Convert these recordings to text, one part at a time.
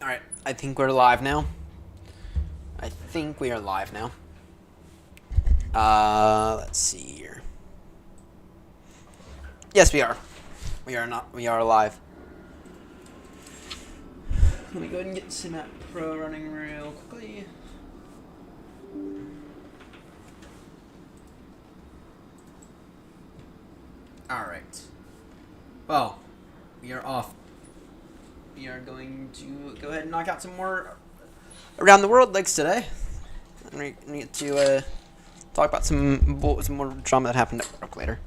Alright, I think we're live now. I think we are live now. Let's see here. Yes, we are. We are not. We are live. Let me go ahead and get Simat Pro running real quickly. Alright. Well, we are off. We are going to go ahead and knock out some more around the world legs today. And we need to talk about some more drama that happened at work later.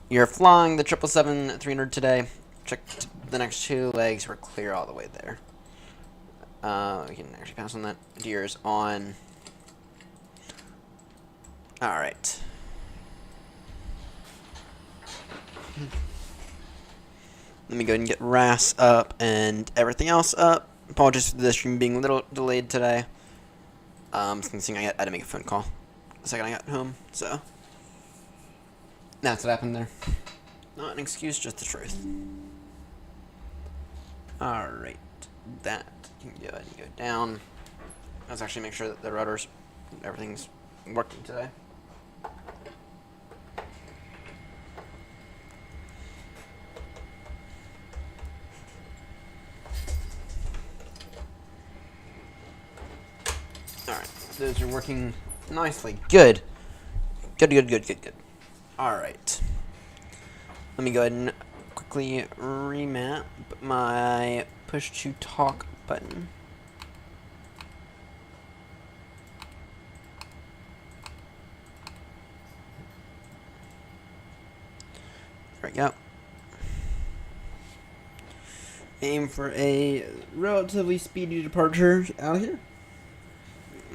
You're flying the 777-300 today. Checked the next two legs. We're clear all the way there. We can actually pass on that. Gears on. Alright. Let me go ahead and get RAS up and everything else up. Apologies for the stream being a little delayed today. Considering I had to make a phone call the second I got home, so that's what happened there. Not an excuse, just the truth. Alright, that can go ahead and go down. Let's actually make sure that the rudders, everything's working today. Alright, those are working nicely. Good. Good. Alright. Let me go ahead and quickly remap my push to talk button. There we go. Aim for a relatively speedy departure out of here.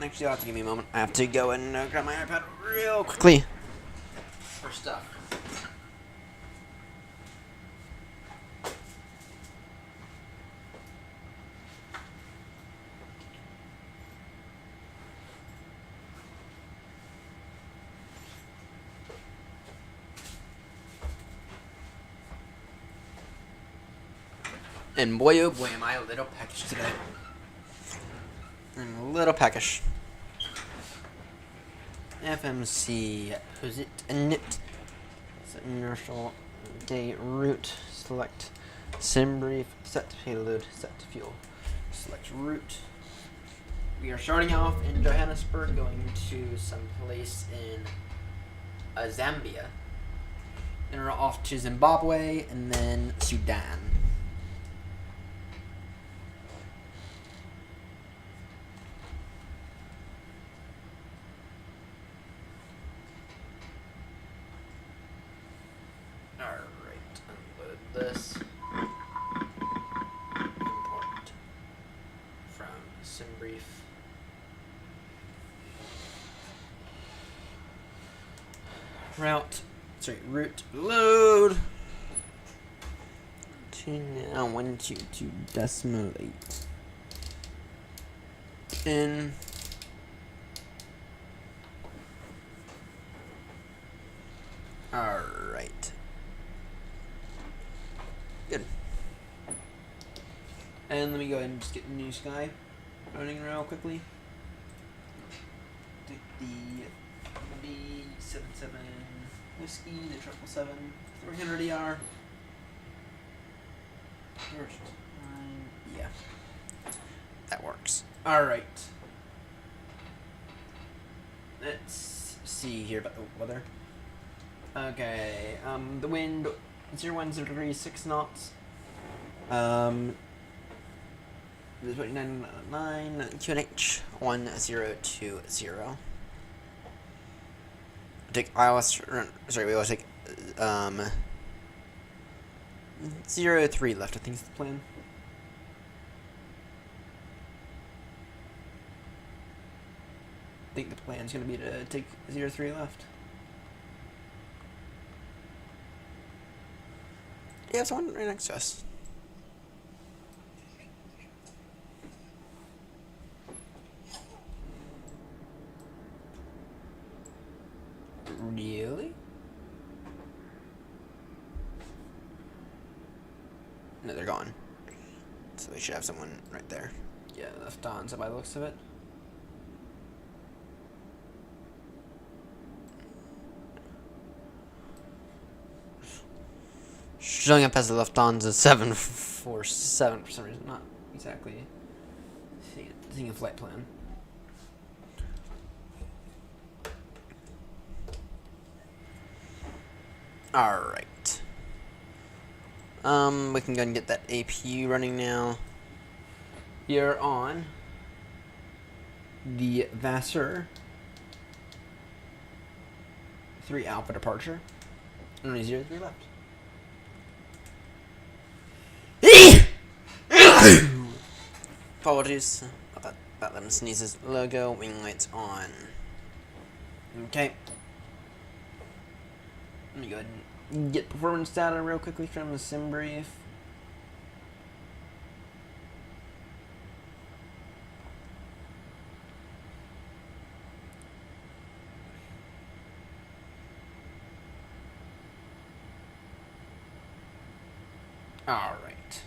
Actually, you'll have to give me a moment. I have to go and grab my iPad real quickly for stuff. And boy, oh boy, am I a little peckish today. I'm a little peckish. FMC, who's it? Init. Set inertial day route. Select sim brief. Set payload. Set fuel. Select route. We are starting off in Johannesburg, going to some place in Zambia. Then we're off to Zimbabwe and then Sudan. This import from SimBrief. Route load to now 122 decimal 8 in alright. Good. And let me go ahead and just get Newsky running real quickly. Take the B77 Whiskey, the 777 300ER. First time. Yeah. That works. Alright. Let's see here about the weather. Okay. The wind 010 degrees, 6 knots. The 29.9 QNH 1020. Take ILS. Sorry, we always take 03 left. I think is the plan. I think the plan's gonna be to take 03 left. Yeah, someone right next to us. Really? No, they're gone. So we should have someone right there. Yeah, Lufthansa by the looks of it. Showing up as the Lufthansa 747 for some reason. Not exactly seeing a flight plan. Alright. We can go and get that APU running now. You're on the Vassar 3 Alpha departure. Only 03 left. Apologies about them sneezes. Logo, wing lights on. Okay. Let me go ahead and get performance data real quickly from the sim brief. Alright.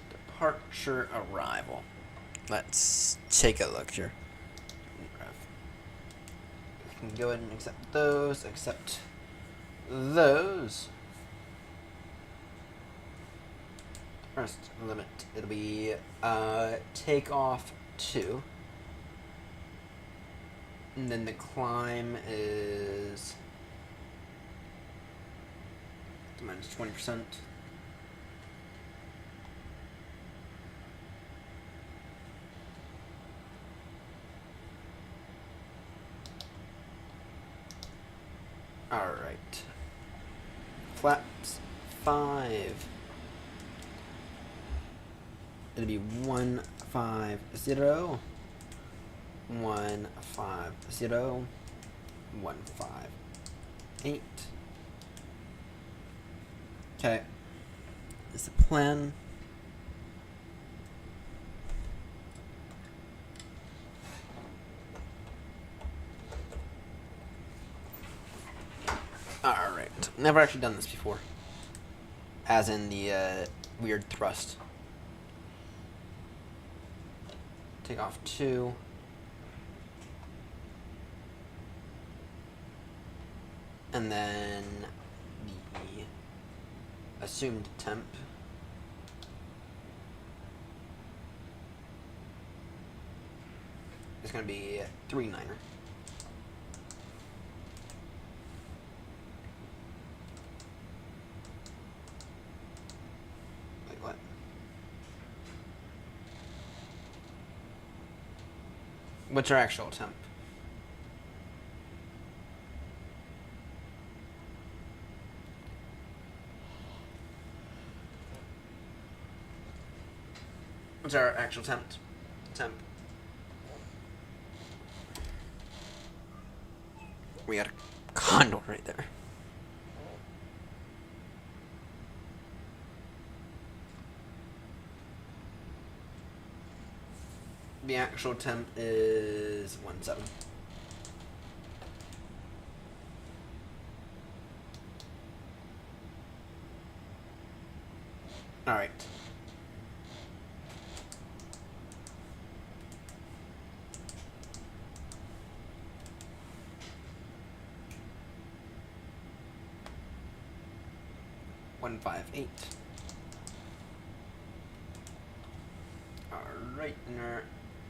Departure arrival. Let's take a look here. We can go ahead and accept those, accept those. First limit, it'll be takeoff 2. And then the climb is minus 20%. Alright. Flaps 5. It'll be 150. 150. 158. Okay. Is the plan. Alright. Never actually done this before. As in the weird thrust. Take off 2. And then the assumed temp. It's going to be 39er. Wait, what? What's our actual temp? What's our actual temp? We got a condor right there. The actual temp is 17. All right. One 158. All right, and our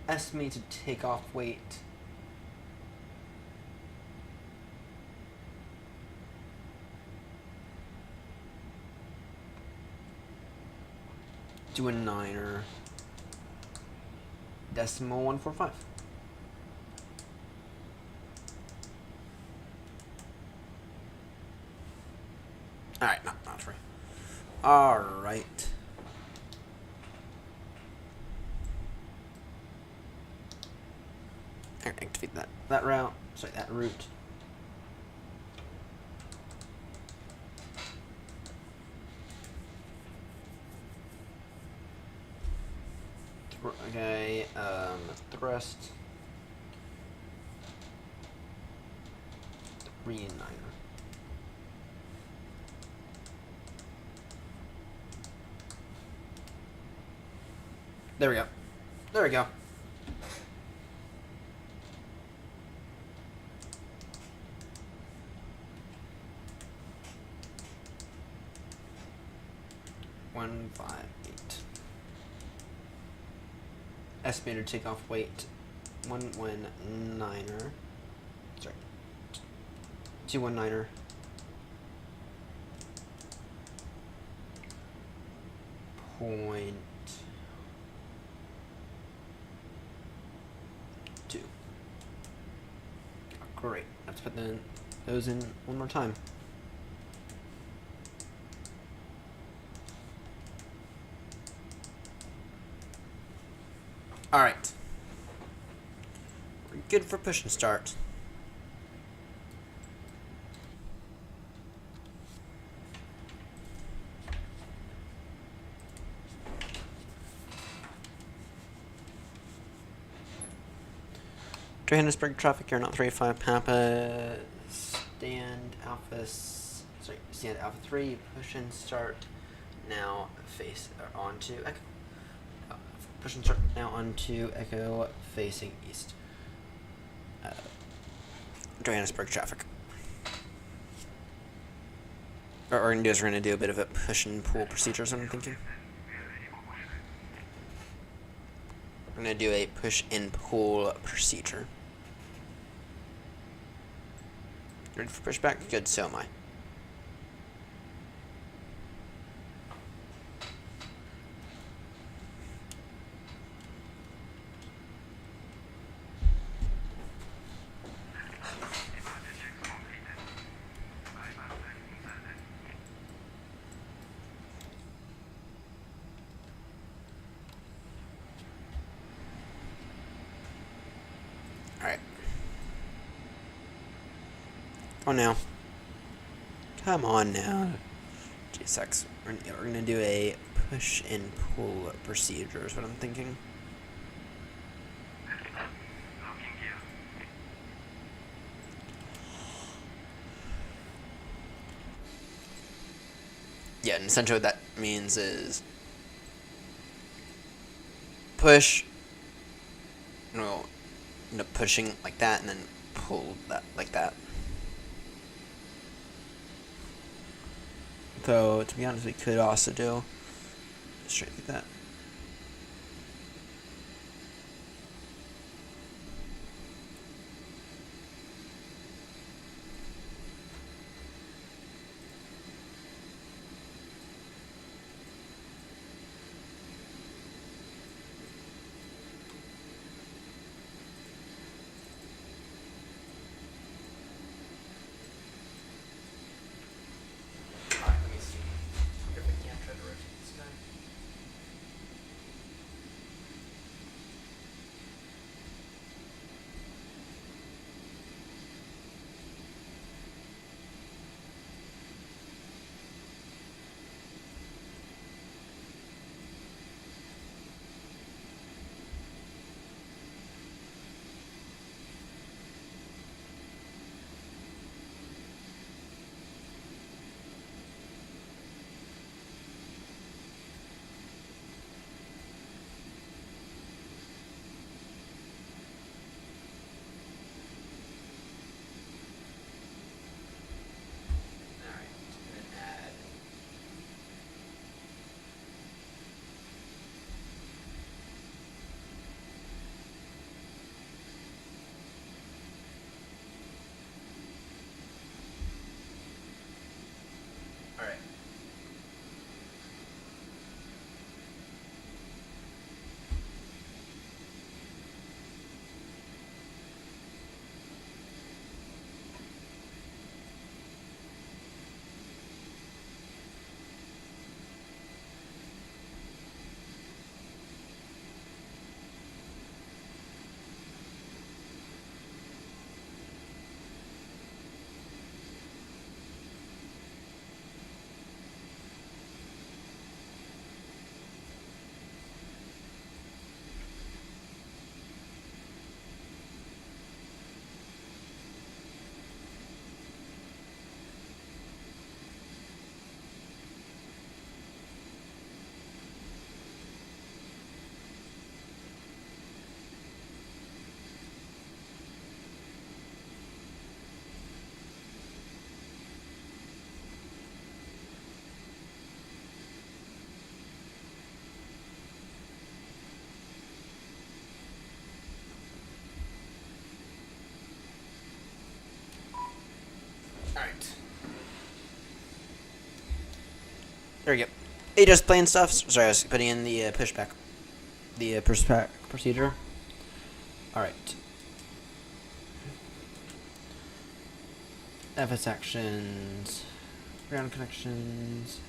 estimated takeoff weight. Do a 9er. Decimal 145. Alright, not free. Alright. Activate that route. Sorry, that route. Okay, thrust. 3 and 9. There we go. There we go. One, 5, 8. Estimated takeoff weight 119er. Sorry. 219er. Point 2. Great. Let's put those in one more time. All right. We're good for push and start. Johannesburg traffic, AirNott 35 Papa, stand Alpha 3, push and start, now face onto Echo. Push and start now onto Echo facing east. Johannesburg traffic. What we're going to do is we're going to do a bit of a push and pull procedure, is what I'm thinking. We're going to do a push and pull procedure. Ready for pushback? Good, so am I. Alright. Oh, now. Come on now. GSX. We're going to do a push and pull procedure is what I'm thinking. Yeah, and essentially what that means is push, we'll end up pushing like that and then pull that like that. Though, to be honest, we could also do straight like that. There we go. Hey, just playing stuff. Sorry, I was putting in the pushback. The pushback procedure. Alright. FS actions. Ground connections.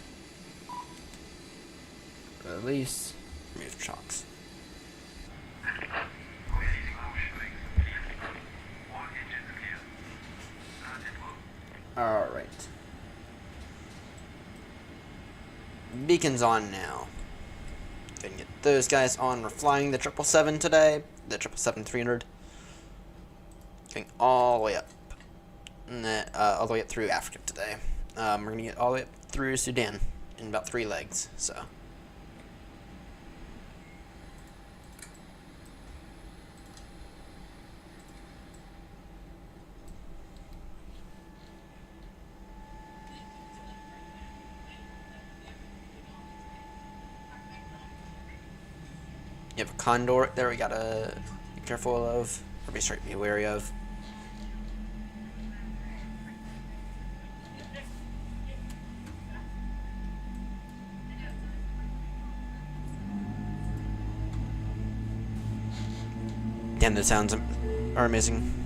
Release. Remove chocks. Alright. Beacon's on now. Gonna get those guys on. We're flying the 777 today. The 777-300. Going all the way up. And all the way up through Africa today. We're gonna get all the way up through Sudan in about 3 legs. So. You have a condor there we gotta be careful of, or be wary of. Damn, the sounds are amazing.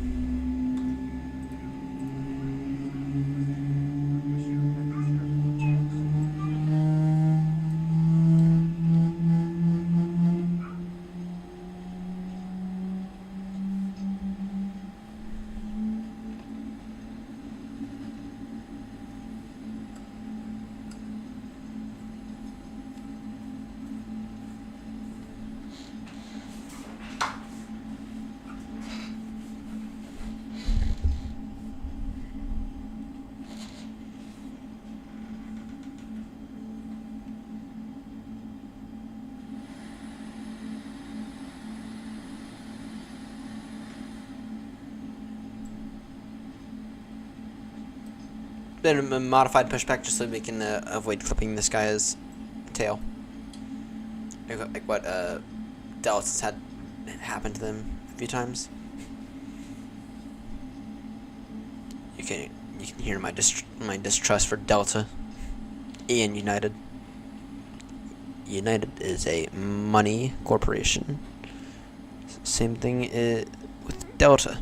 Bit of a modified pushback just so we can avoid clipping this guy's tail. Like what Dallas had happened to them a few times. You can hear my distrust for Delta and United. United is a money corporation. Same thing with Delta.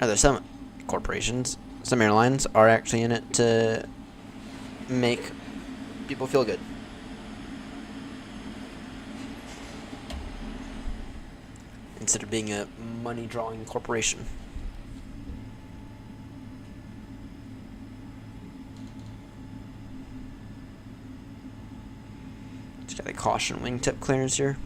There's some corporations, some airlines are actually in it to make people feel good. Instead of being a money-drawing corporation. Just got a caution wingtip clearance here.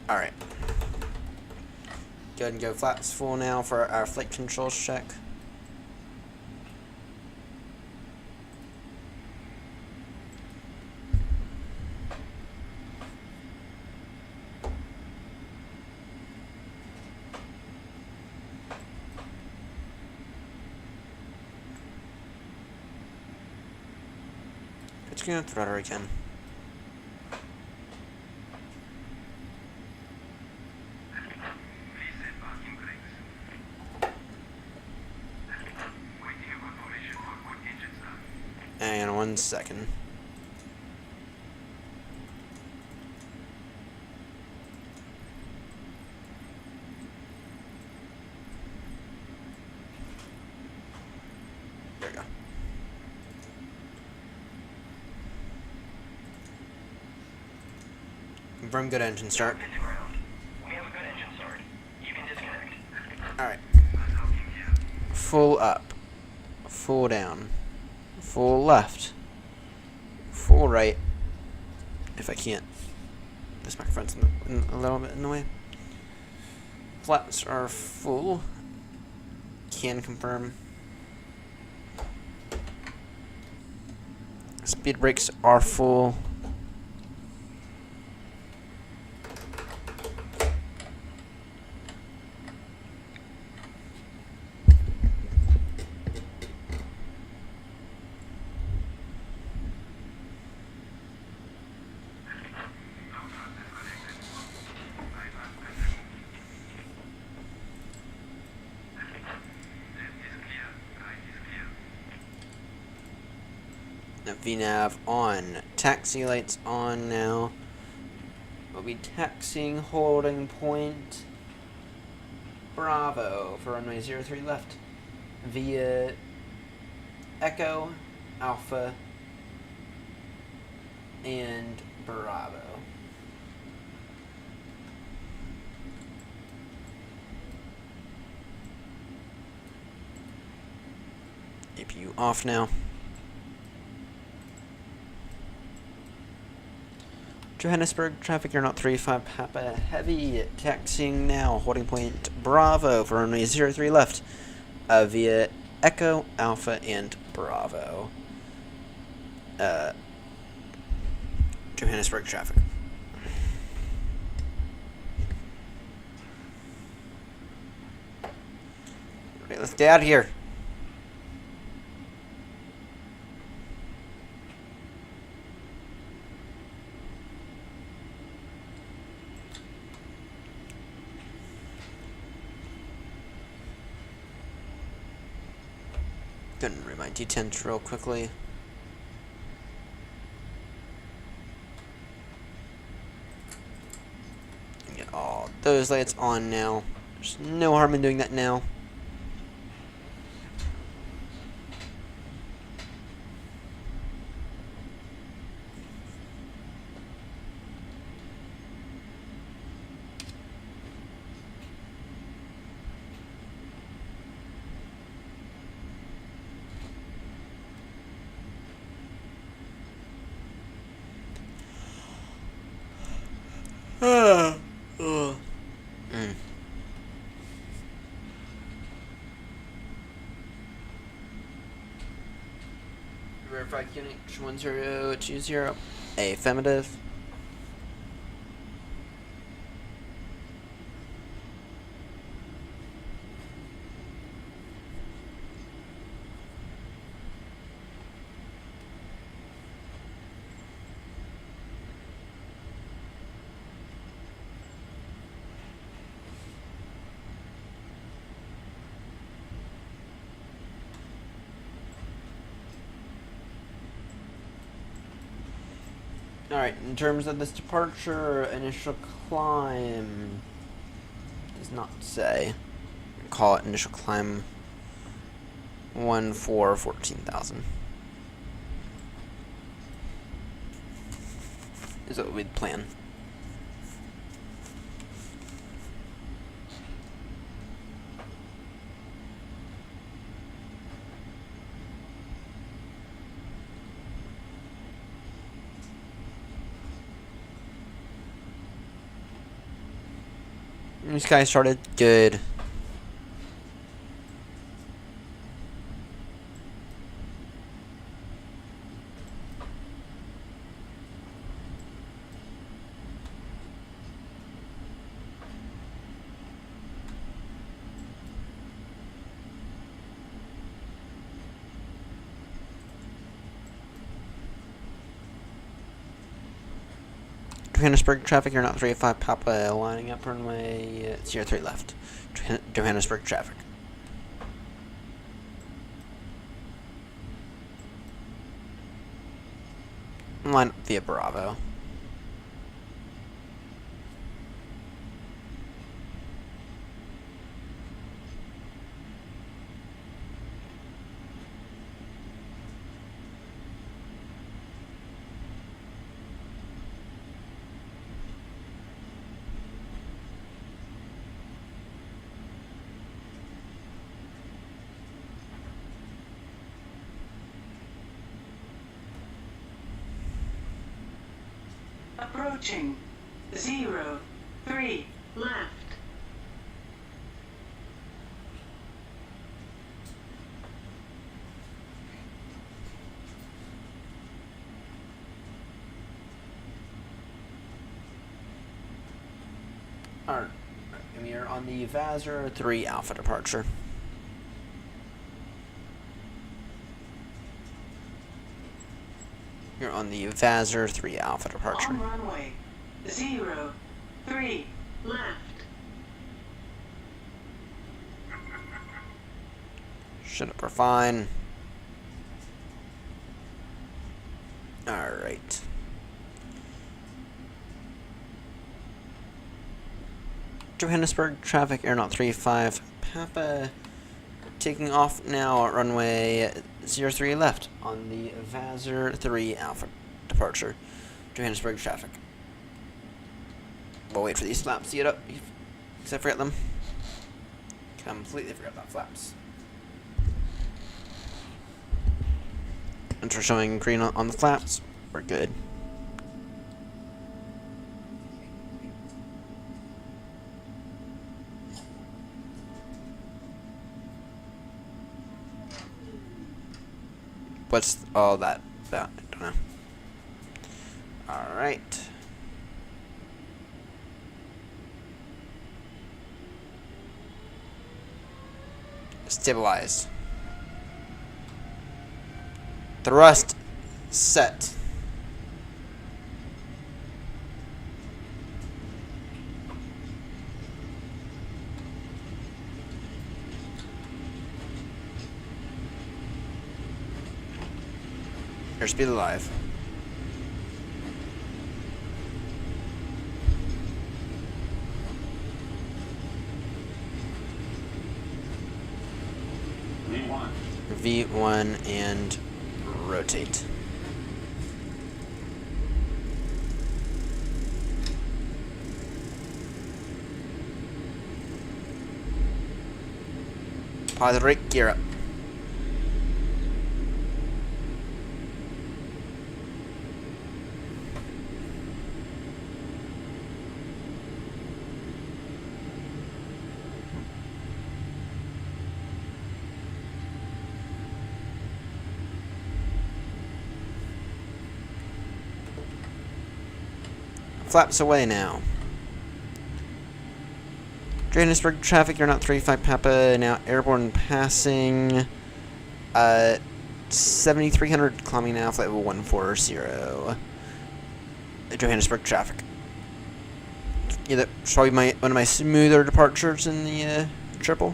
Alright. Go ahead and go flaps full now for our flight controls check. It's going to rudder again. Hang on 1 second. There we go. Confirm good engine start. We have a good engine start. You can disconnect. Alright. Full up. Full down. Full left. Full right. If I can't. This microphone's a little bit in the way. Flaps are full. Can confirm. Speed brakes are full. VNav on. Taxi lights on now. We'll be taxiing holding point Bravo for runway 03 left via Echo, Alpha, and Bravo. APU off now. Johannesburg traffic, AirNott 35 Papa Heavy, taxiing now, holding point Bravo for runway 03 left, via Echo, Alpha, and Bravo. Johannesburg traffic. Alright, let's get out of here. Gonna read my D10s real quickly. Get all those lights on now. There's no harm in doing that now. Verify QNH 1020. Affirmative. Alright, in terms of this departure, initial climb does not say. Call it initial climb 14,000. Is what we'd plan. Newsky started good. Johannesburg traffic, you're not 385 Papa, lining up runway 03 left. Johannesburg traffic. Line up via Bravo. Approaching 03 left. Alright, we are on the Vazir 3 Alpha departure. You're on the Vazir 3 Alpha departure. On runway 03 left. Shut up, we're fine. Johannesburg traffic, AirNott 35 Papa. Taking off now at runway 03 left on the Vassar 3 Alpha departure. Johannesburg traffic. We'll wait for these flaps to get up, because I forgot them. Completely forgot about flaps. And we're showing green on the flaps. We're good. What's all that about? I don't know. Alright. Stabilize. Thrust set. Airspeed alive. V1 and rotate. Pause brake, gear up. Flaps away now. Johannesburg traffic, you're not 35 Papa, now airborne passing. 7,300 climbing now, flight level 140. Johannesburg traffic. Yeah, that's probably one of my smoother departures in the triple.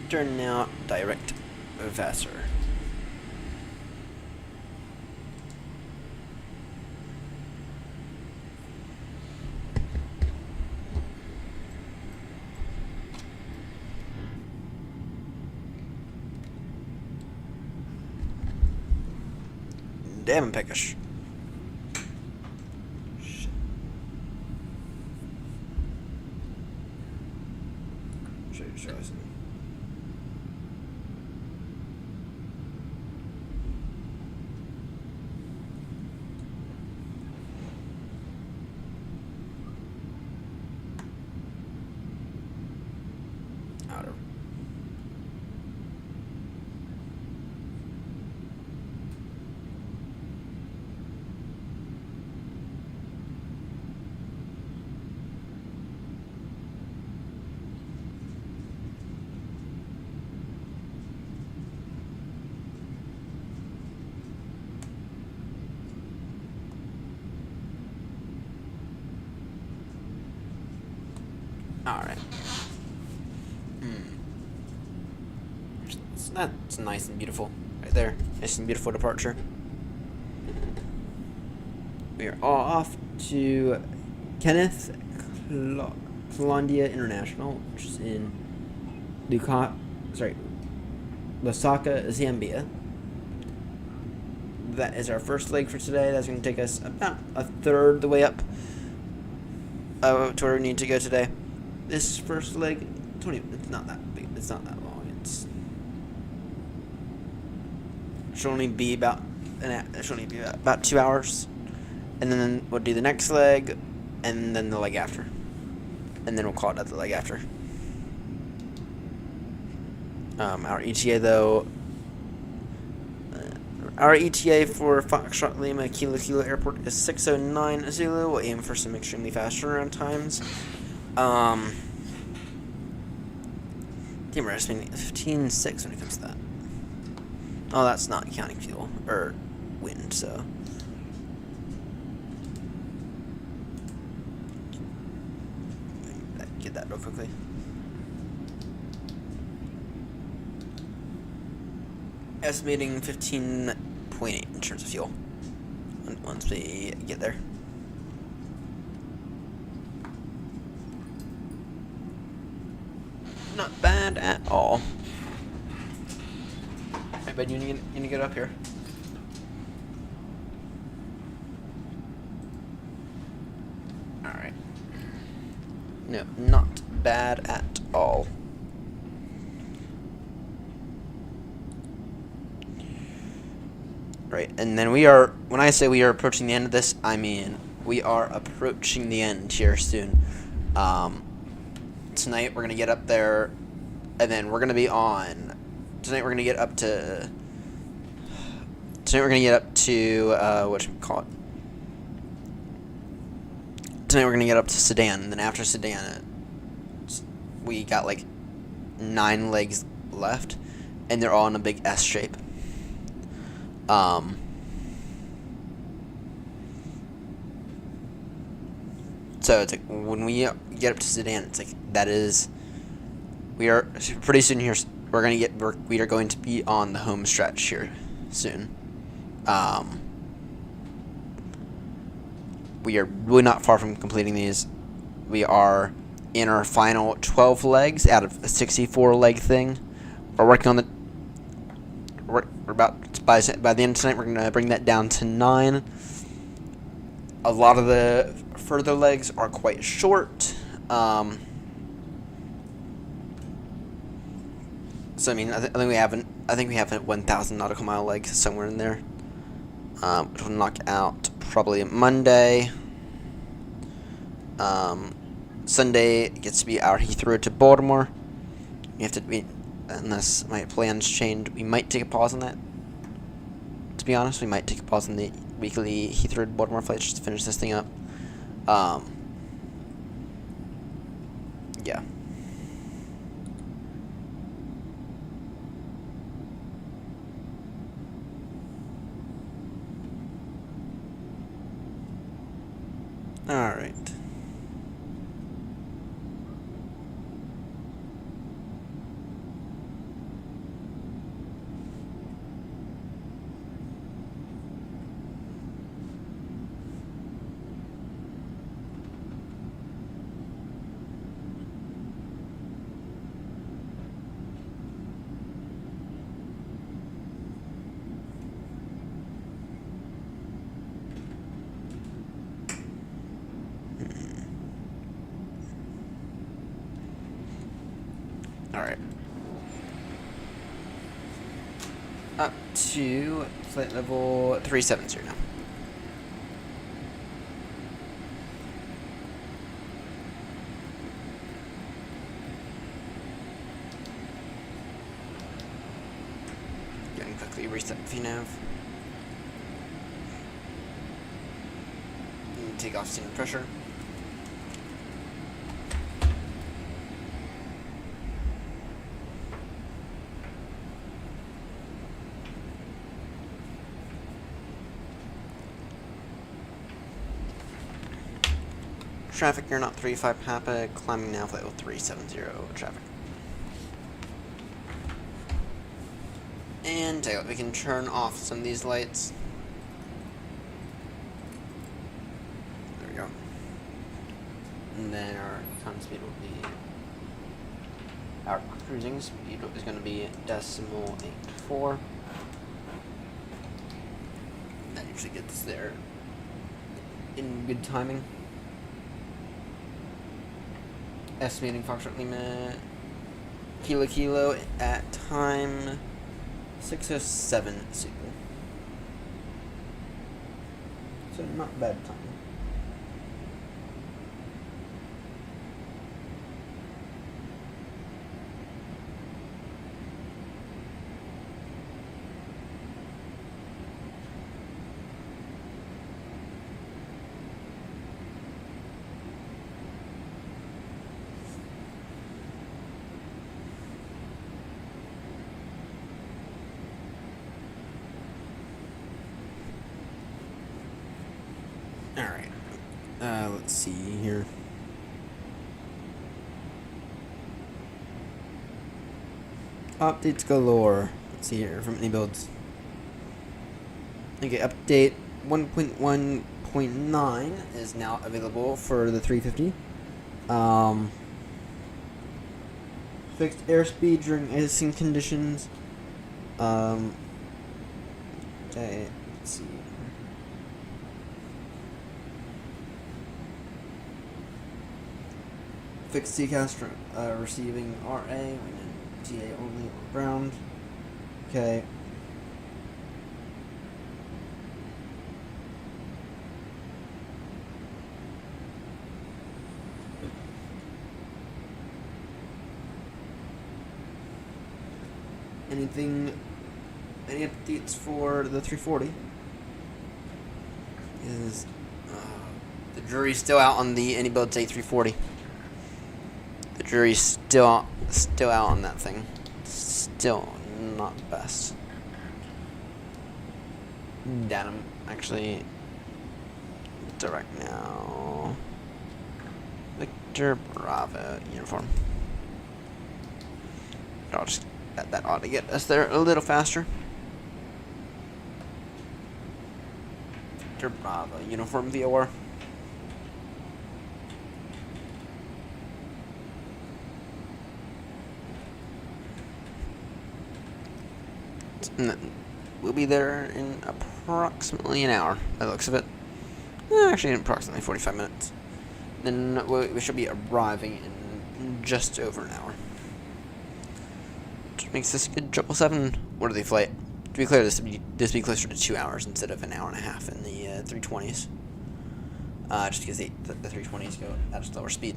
Turn now, direct Vassar. Damn, I'm peckish. Show us. Alright. That's nice and beautiful. Right there. Nice and beautiful departure. We are all off to Kenneth Clondia International, which is in Lusaka, Zambia. That is our first leg for today. That's going to take us about a third the way up to where we need to go today. This first leg, it's not that big. It's not that long. It should only be about 2 hours, and then we'll do the next leg, and then the leg after, and then we'll call it the leg after. Our ETA though, our ETA for Foxtrot Lima Kilo Kilo Airport is 6:09 Zulu. We'll aim for some extremely fast turnaround times. We're estimating 15.6 when it comes to that. Oh, that's not counting fuel or wind, so. that real quickly. Estimating 15.8 in terms of fuel once we get there. Not bad at all. Hey, bud, you need to get up here. Alright. No, not bad at all. Right, and then we are, when I say we are approaching the end of this, I mean we are approaching the end here soon. Tonight we're going to get up there, and then we're going to be on, tonight we're going to get up to, whatchamacallit? Tonight we're going to get up to Sedan, and then after Sedan, we got like 9 legs left, and they're all in a big S shape. So it's like when we get up to Sedan, it's like we are pretty soon here. We are going to be on the home stretch here soon. We are really not far from completing these. We are in our final 12 legs out of a 64 leg thing. We're working on the. We're about by the end of tonight. We're gonna bring that down to 9. A lot of the further legs are quite short. So I mean, I think we have a 1,000 nautical mile leg somewhere in there, which will knock out probably Monday. Sunday gets to be our Heathrow to Baltimore. We have to be, unless my plans change, we might take a pause on that. To be honest, we might take a pause on the weekly Heathrow to Baltimore flights just to finish this thing up. Yeah. All right. Alright. Up to flight level 370 now. Going to quickly reset VNAV. And take off center pressure. Traffic, AirNott 35 Papa, climbing now flight level 370 traffic. And we can turn off some of these lights. There we go. And then our con speed will be, our cruising speed is going to be .84. That usually gets there in good timing. Estimating Foxtrot Lima Kilo at time 6:07 super. So not bad time. Alright. Let's see here. Updates galore. Let's see here from any builds. Okay, update 1.1.9 is now available for the 350. Fixed airspeed during icing conditions. Okay, let's see. Fixed TCAS receiving RA when in TA only on ground. Okay. Any updates for the 340? Is the jury's still out on the any build take 340. The jury's still out on that thing. Still not the best. Datum actually direct now. Victor Bravo uniform. I'll just that ought to get us there a little faster. Victor Bravo uniform VOR. We'll be there in approximately an hour, by the looks of it. Actually, in approximately 45 minutes. Then we should be arriving in just over an hour. Which makes this a good 777 worthy flight. To be clear, this would be closer to 2 hours instead of an hour and a half in the 320s. Just because the 320s go at a slower speed.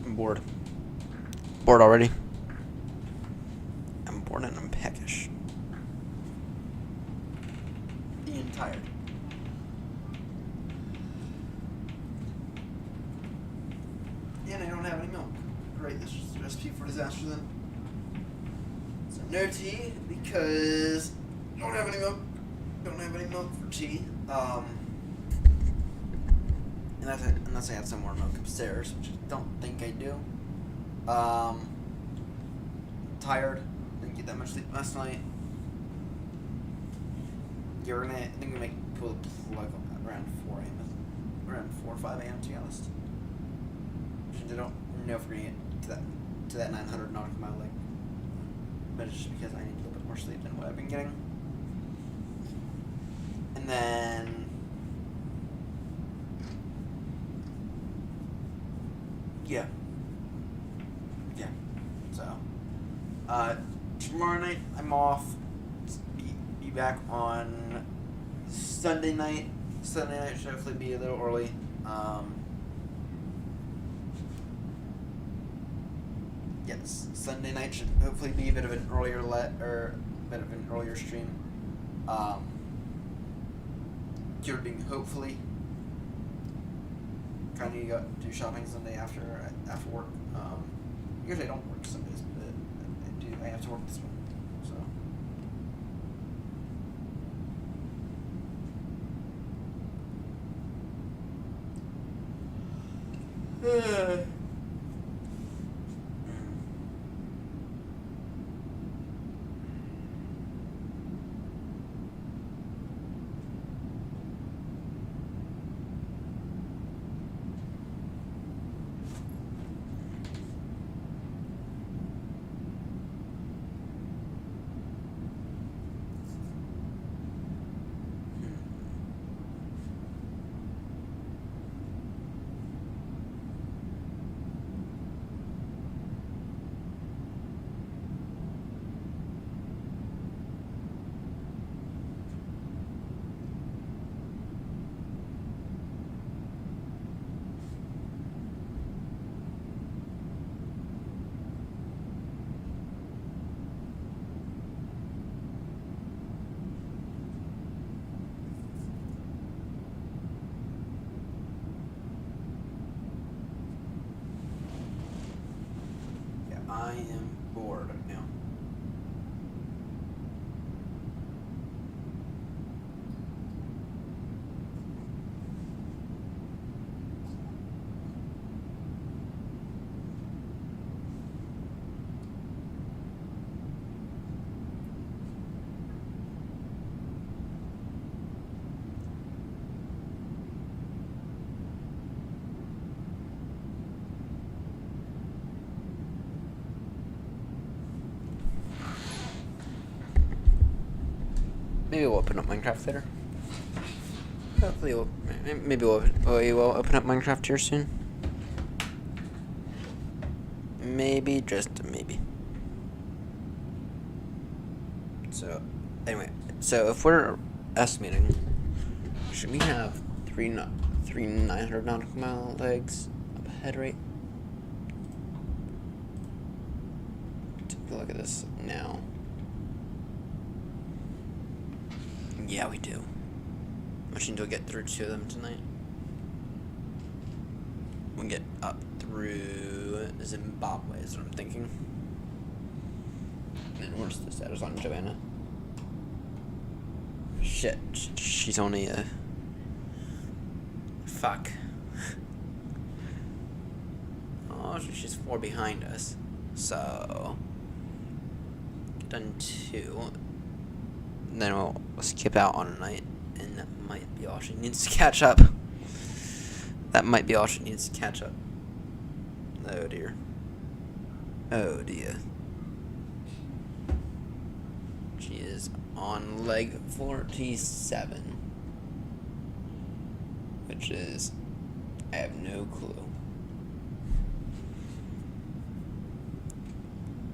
I'm bored. Bored already. I'm bored and I'm peckish. And tired. And I don't have any milk. Great, this is a recipe for disaster then. So no tea because don't have any milk. Don't have any milk for tea. Unless I have some more milk upstairs, which I don't think I do. Tired. Didn't get that much sleep last night. I think we might pull the plug around 4 a.m. Around 4 or 5 a.m. to be honest. Since I don't know if we're gonna get to that 900 nautical mile lake. But it's just because I need a little bit more sleep than what I've been getting. And then yeah. So, tomorrow night I'm off. Be back on Sunday night. Sunday night should hopefully be a little early. Yes, Sunday night should hopefully be a bit of an earlier stream. You're being hopefully. Trying to go do shopping Sunday after work. Usually I don't work Sundays, but I have to work this one. So. Maybe we'll open up Minecraft later. Hopefully maybe we will open up Minecraft here soon. Maybe, just maybe. So, anyway, so if we're estimating, should we have three 900 nautical mile legs up ahead, right? Take a look at this now. Yeah, we do. Which means we'll get through 2 of them tonight. We'll get up through Zimbabwe is what I'm thinking. And where's the status on Joanna? Shit, she's only a... Fuck. Oh, she's 4 behind us. So... Done 2. Then we'll skip out on a night. And that might be all she needs to catch up. That might be all she needs to catch up. Oh dear. Oh dear. She is on leg 47. Which is... I have no clue.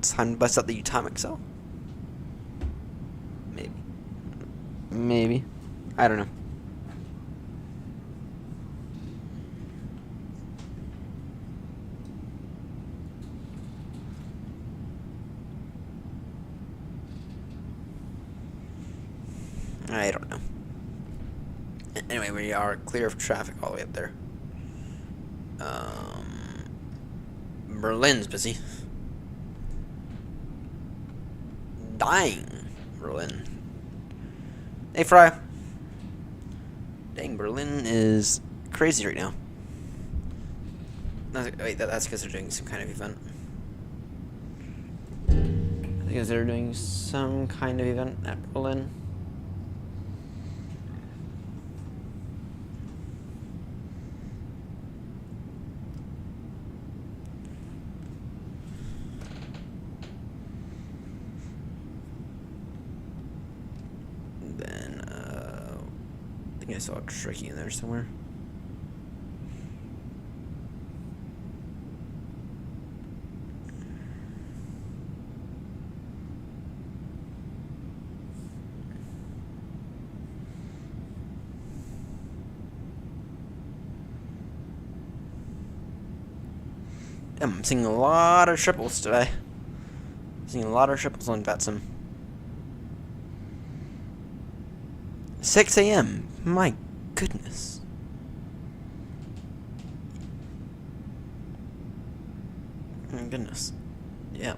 Time to bust out the atomic cell? Maybe. Maybe. I don't know. I don't know. Anyway, we are clear of traffic all the way up there. Berlin's busy. Dying. Berlin. Hey, Fry. Dang, Berlin is crazy right now. Wait, that's because they're doing some kind of event. Because they're doing some kind of event at Berlin. Then, I think I saw a Tricky in there somewhere. I'm seeing a lot of triples today. Seeing a lot of triples on Betsum. 6 a.m. My goodness. My goodness. Yeah.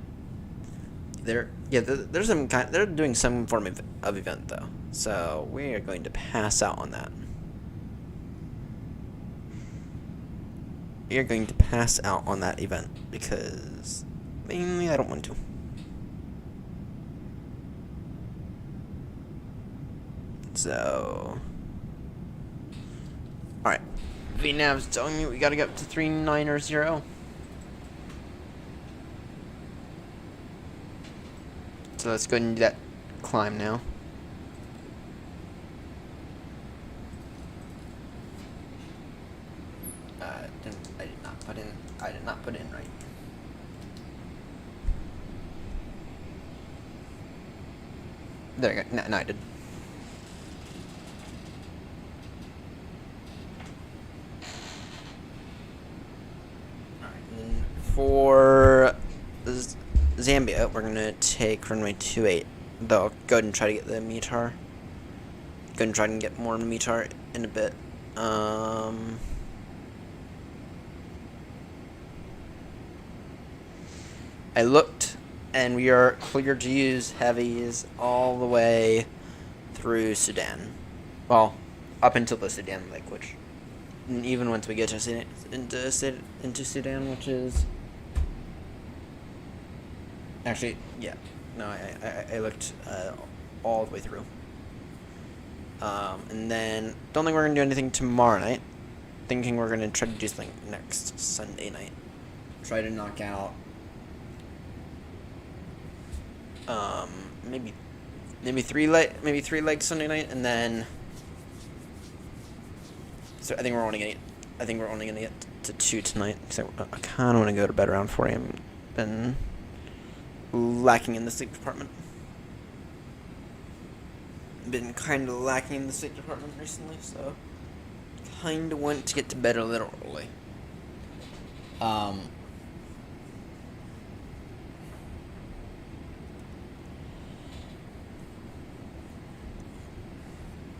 There's some kind. They're doing some form of event though, so we are going to pass out on that. We are going to pass out on that event because mainly I don't want to. So, alright. VNav's telling me we gotta get up to 390. So let's go ahead and do that climb now. I did not put in right. There you go. No, I did. For Zambia, we're gonna take runway 28. Though, go ahead and try to get the METAR. Go ahead and try and get more METAR in a bit. I looked, and we are clear to use heavies all the way through Sudan. Well, up until the Sudan Lake, which, even once we get to into Sudan, which is... Actually, yeah. No, I looked all the way through. And then, don't think we're going to do anything tomorrow night. Thinking we're going to try to do something next Sunday night. Try to knock out... maybe maybe three legs Sunday night, and then. So I think we're only gonna get to 2 tonight. So I kind of want to go to bed around 4 a.m. Been lacking in the sleep department. Been kind of lacking in the sleep department recently, so kind of want to get to bed a little early.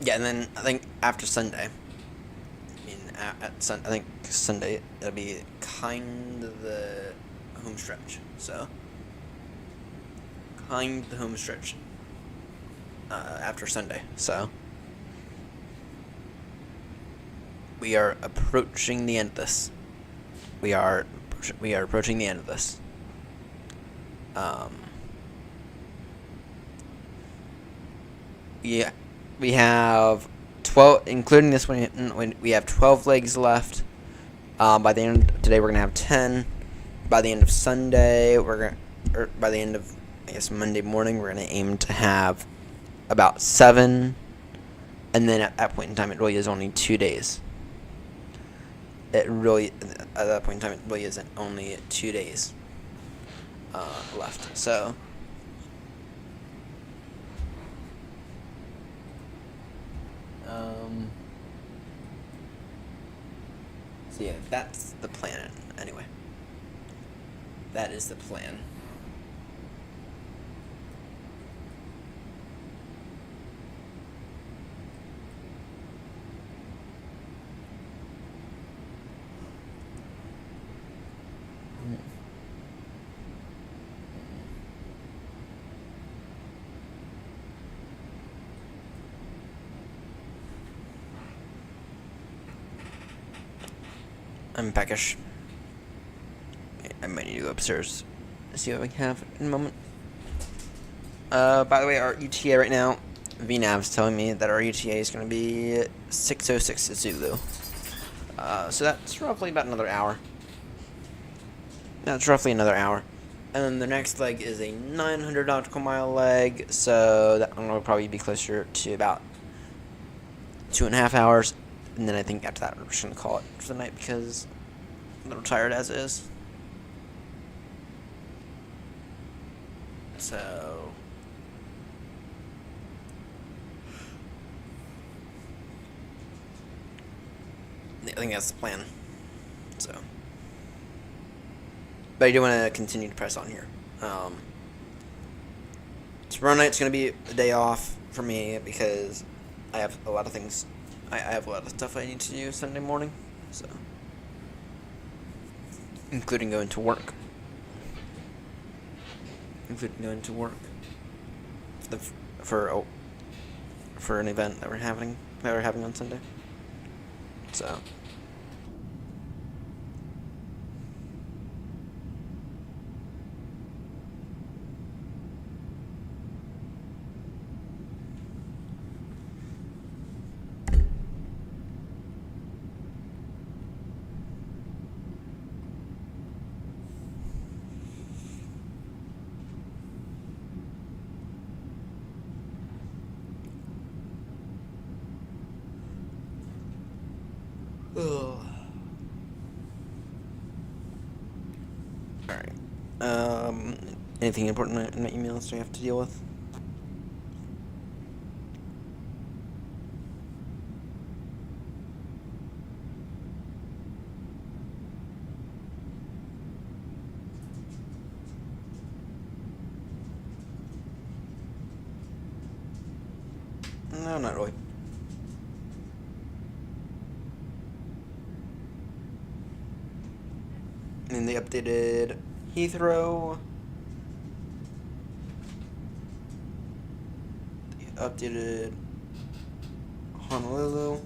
Yeah, and then I think after Sunday, I think Sunday it'll be kind of the home stretch. So, kind of the home stretch after Sunday. So, we are approaching the end of this. We are approaching the end of this. Yeah. We have 12, including this one. We have 12 legs left. By the end of today, we're gonna have 10. By the end of Sunday, by the end of Monday morning, we're gonna aim to have about 7. And then at that point in time, it really is only 2 days. At that point in time, it really isn't only 2 days left. So. So yeah, that's the plan anyway. That is the plan. I'm peckish. I might need to go upstairs to see what we have in a moment. By the way, our ETA right now, VNav's telling me that our ETA is going to be 6:06 Zulu. So that's roughly about another hour. That's roughly another hour. And then the next leg is a 900 nautical mile leg, so that one will probably be closer to about 2.5 hours. And then I think after that, we're just going to call it for the night because I'm a little tired as is. So. I think that's the plan. So. But I do want to continue to press on here. Tomorrow night's going to be a day off for me because I have a lot of things. I have a lot of stuff I need to do Sunday morning, so including going to work. For an event that we're having on Sunday. So. Alright. Anything important in my emails do I have to deal with? No, not really. And they updated Heathrow. They updated Honolulu.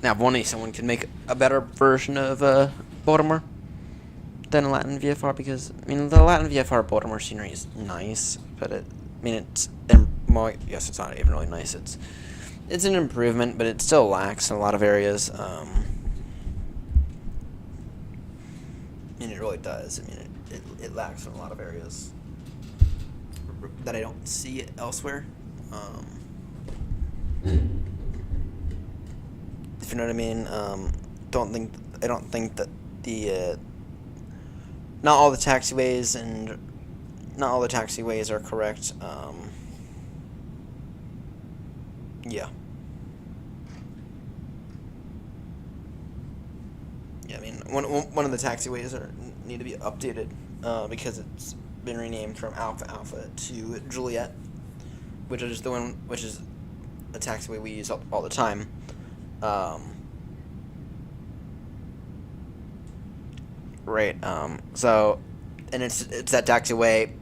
Now, if only someone could make a better version of Baltimore than a Latin VFR, because the Latin VFR Baltimore scenery is nice, but it's not even really nice. It's an improvement, but it still lacks in a lot of areas. mean, it really does. I mean, it lacks in a lot of areas that I don't see elsewhere. If you know what I mean. I don't think that the not all the taxiways are correct. Yeah. Yeah, I mean, one of the taxiways need to be updated because it's been renamed from Alpha Alpha to Juliet, which is a taxiway we use all the time. Right. So, and it's that taxiway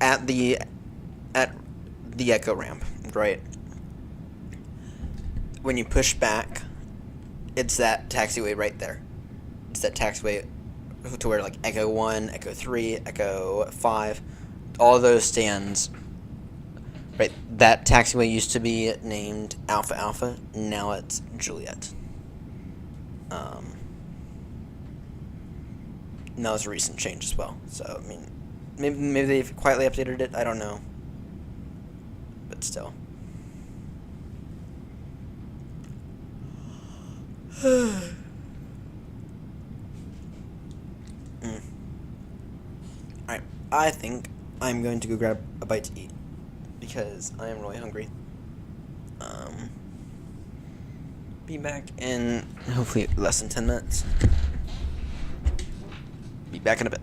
at the echo ramp, right? When you push back, it's that taxiway right there. It's that taxiway to where like Echo 1, Echo 3, Echo 5, all of those stands. Right, that taxiway used to be named Alpha Alpha. Now it's Juliet. And that was a recent change as well. So I mean, maybe they've quietly updated it. I don't know, but still. Alright, I think I'm going to go grab a bite to eat because I am really hungry. Be back in hopefully less than 10 minutes. Be back in a bit.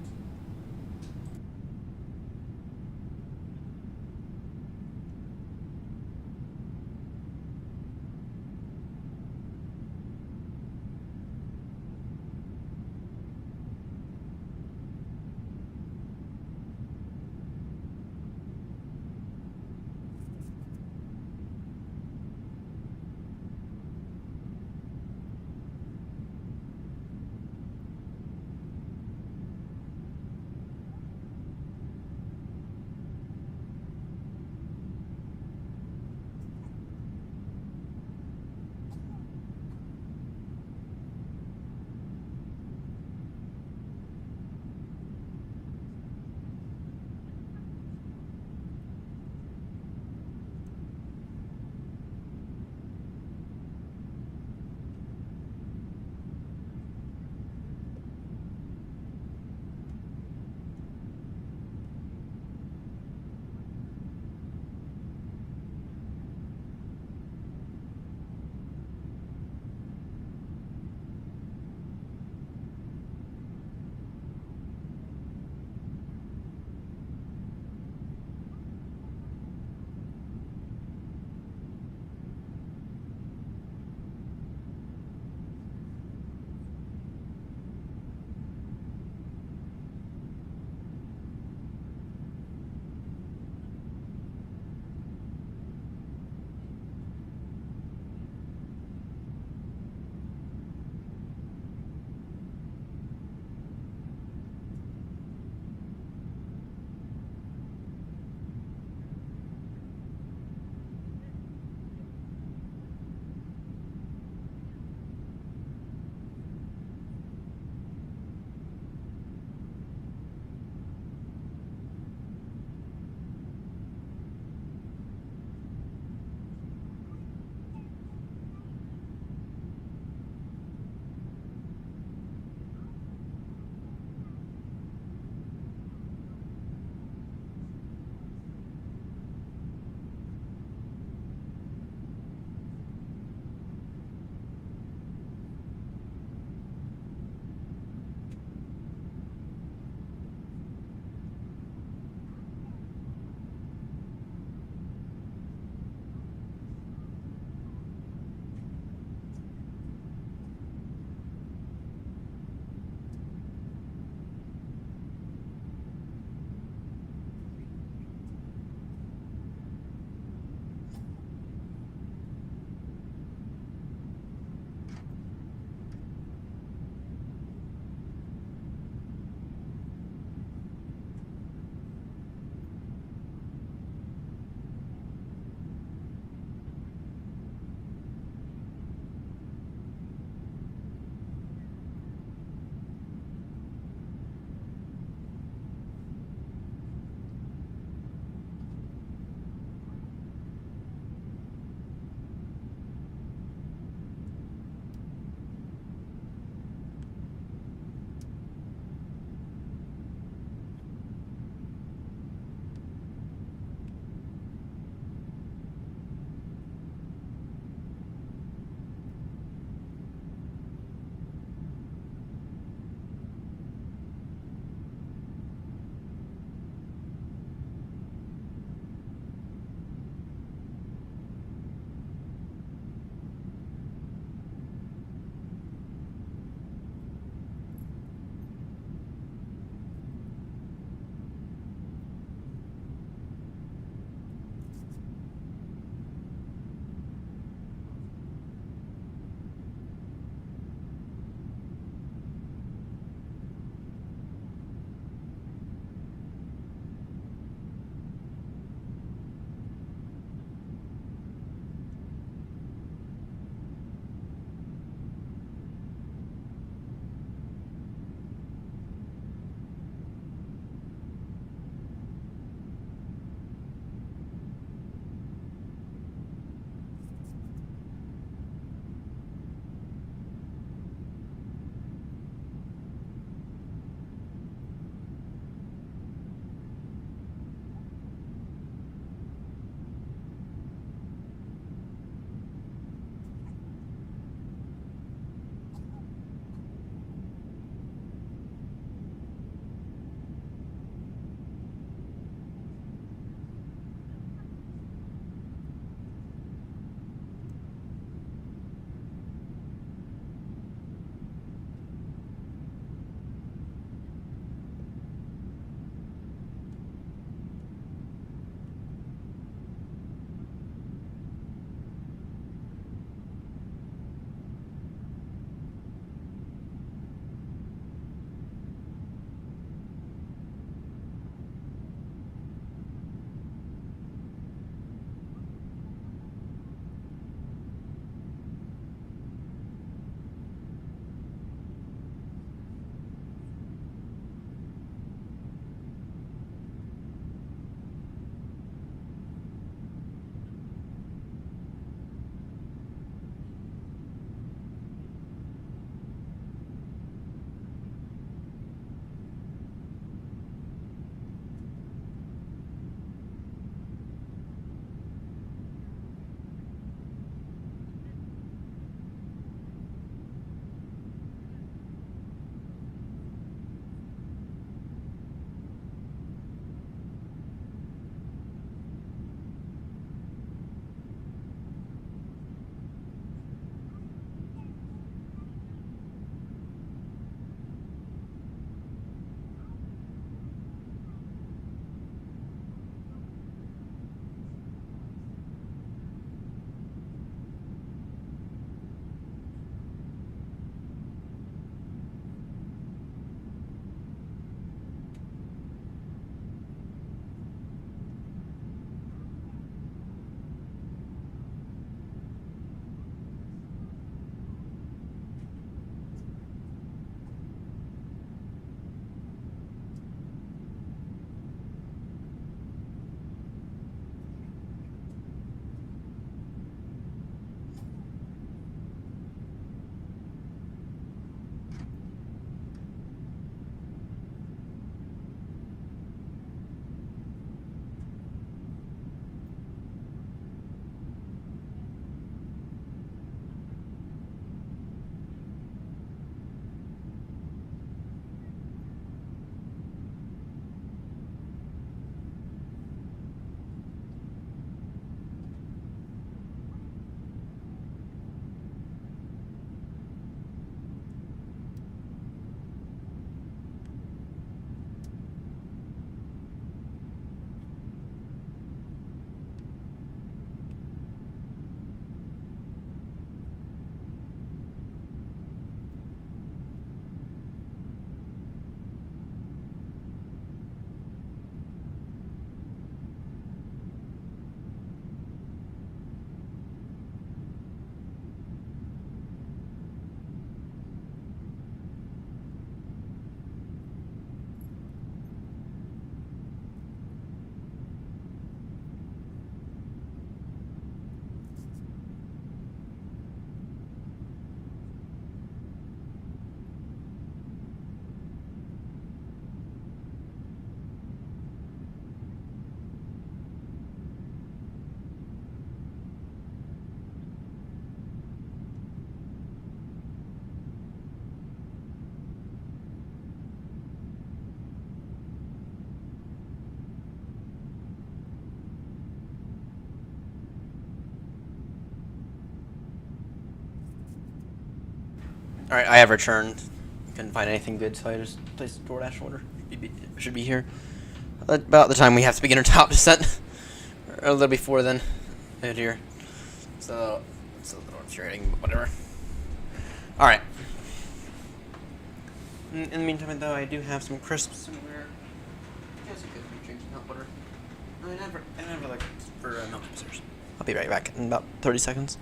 Alright, I have returned. Couldn't find anything good, so I just placed a DoorDash order. Should be here about the time we have to begin our top descent. Or a little before then. Right here. So, it's a little infuriating, but whatever. Alright. In the meantime, though, I do have some crisps somewhere. You guys are good for drinking hot water. I never like for milk upstairs. I'll be right back in about 30 seconds.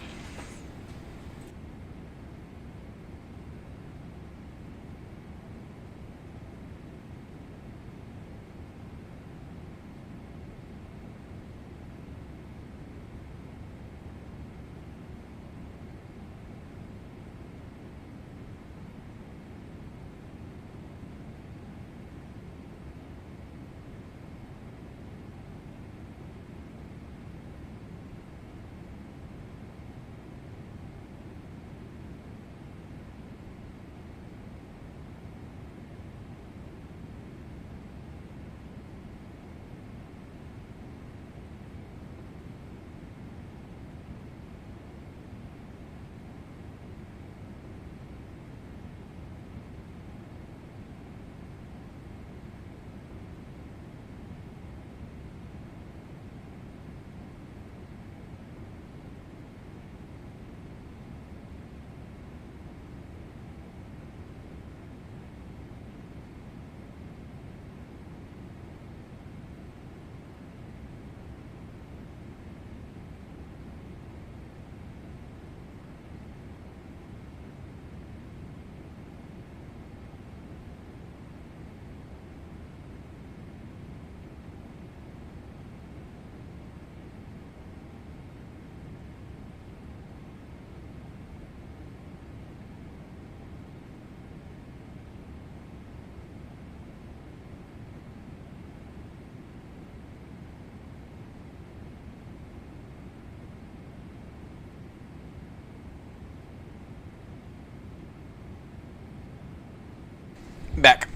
Back.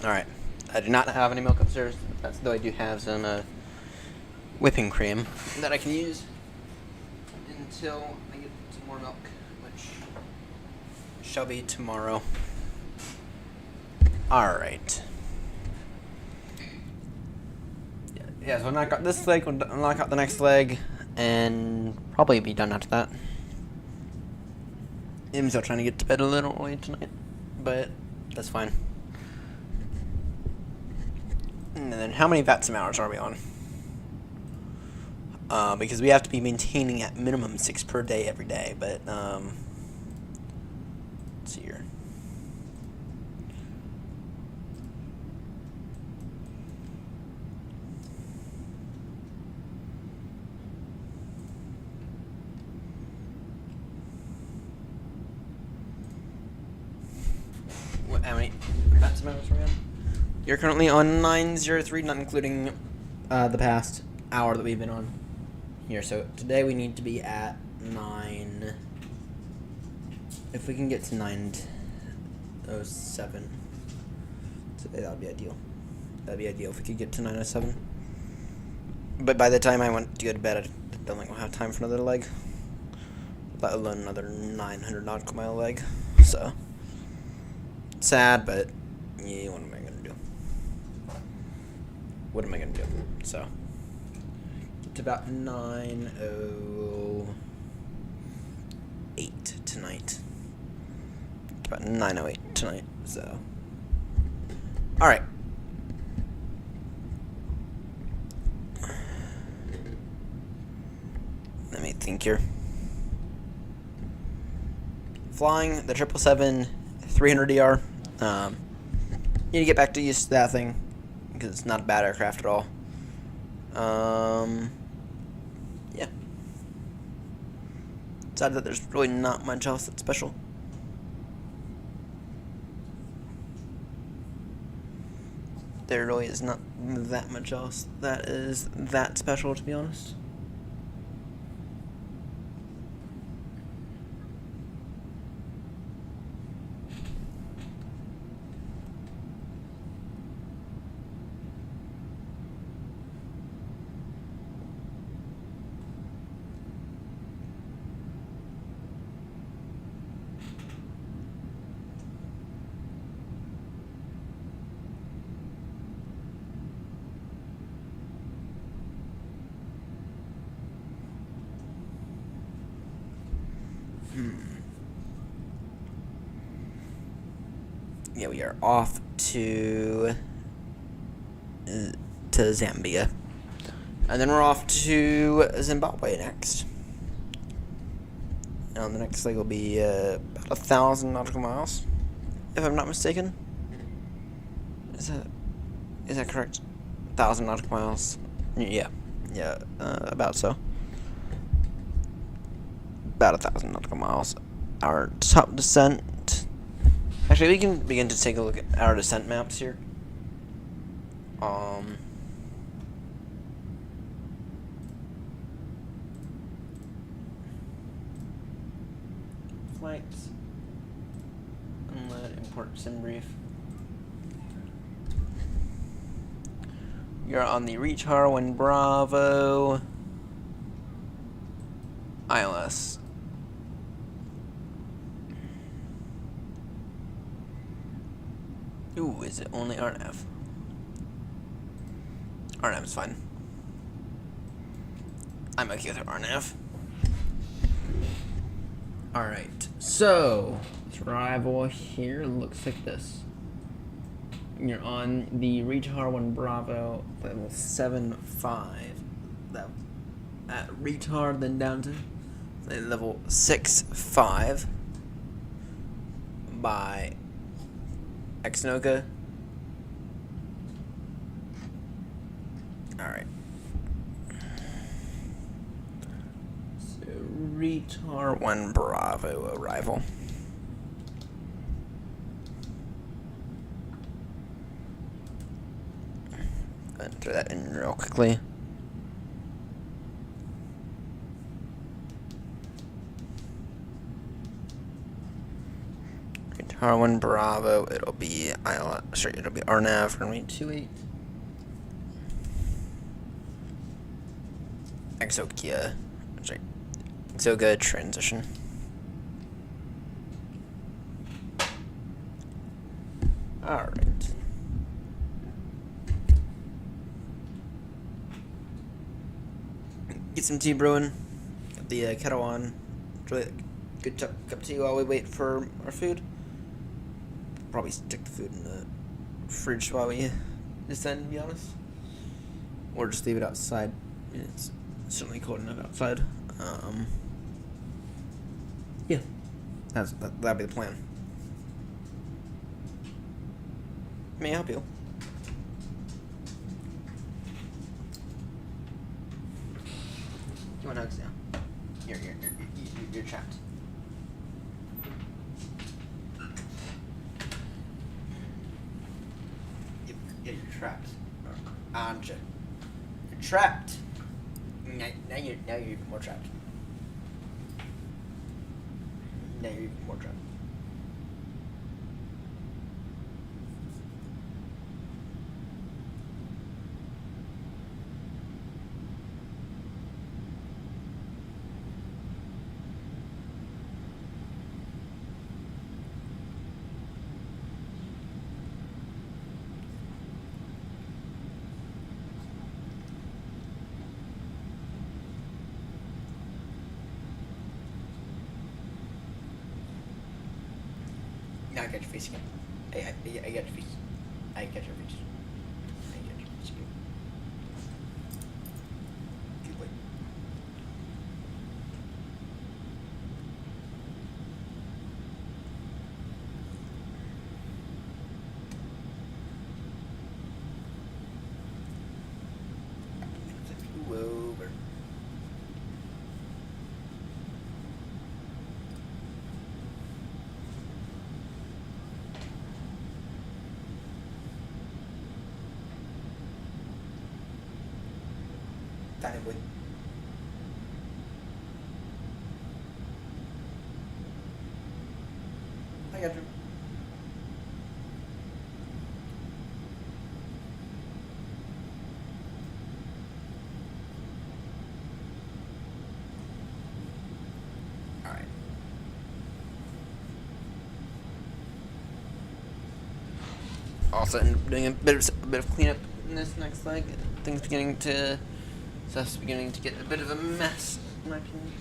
Alright. I do not have any milk upstairs, though I do have some whipping cream that I can use until I get some more milk, which shall be tomorrow. Alright. Yeah, so I'll knock out this leg, we'll knock out the next leg, and probably be done after that. I'm still trying to get to bed a little early tonight, but that's fine. And then how many VATSIM hours are we on? Because we have to be maintaining at minimum 6 per day every day, but let's see here. How many VATSIM hours are we on? You're currently on 903, not including the past hour that we've been on here. So today we need to be at 9. If we can get to 907 today, that would be ideal. That'd be ideal if we could get to 907. But by the time I went to go to bed, I don't think we'll have time for another leg, let alone another 900 nautical mile leg. So sad, but yeah, what am I gonna do? What am I gonna do? So it's about 9:08 tonight. It's about 9:08 tonight. So, all right. Let me think here. Flying the 777 300ER. Need to get back to used to that thing because it's not a bad aircraft at all. Yeah. Decided that there's really not much else that's special. There really is not that much else that is that special, to be honest. Yeah, we are off to Zambia. And then we're off to Zimbabwe next. And the next leg will be about 1,000 nautical miles, if I'm not mistaken. Is that correct? 1,000 nautical miles. Yeah, about so. About 1,000 nautical miles. Our top descent. Actually, we can begin to take a look at our descent maps here. Flights. Unload, import, sim brief. You're on the Reach Harwin Bravo ILS. Ooh, is it only RNAV? RNAV is fine. I'm okay with RNAV. Alright, so arrival here looks like this. You're on the Reach Harwin Bravo level 7.5. That at retard, then down to level 6.5 by Exnoka. Alright. So retard 1 Bravo arrival. Enter that in real quickly. Harwin Bravo, it'll be it'll be RNAV, runway 28. Exoka transition. Alright. Get some tea brewing. Get the kettle on. Really good cup of tea while we wait for our food. Probably stick the food in the fridge while we descend, to be honest. Or just leave it outside. I mean, it's certainly cold enough outside. Yeah. That'd be the plan. May I help you? You want hugs now? You're trapped. Yeah, you're trapped. Aren't you? You're trapped. Now you're even more trapped. Now you're even more trapped. Now I got your face again. I got your face. I got your face. I got your face again. Good boy. Flip you over. Tiny boy. I got you. Alright. Also, doing a bit of cleanup in this next leg. Things stuff's beginning to get a bit of a mess, in my opinion.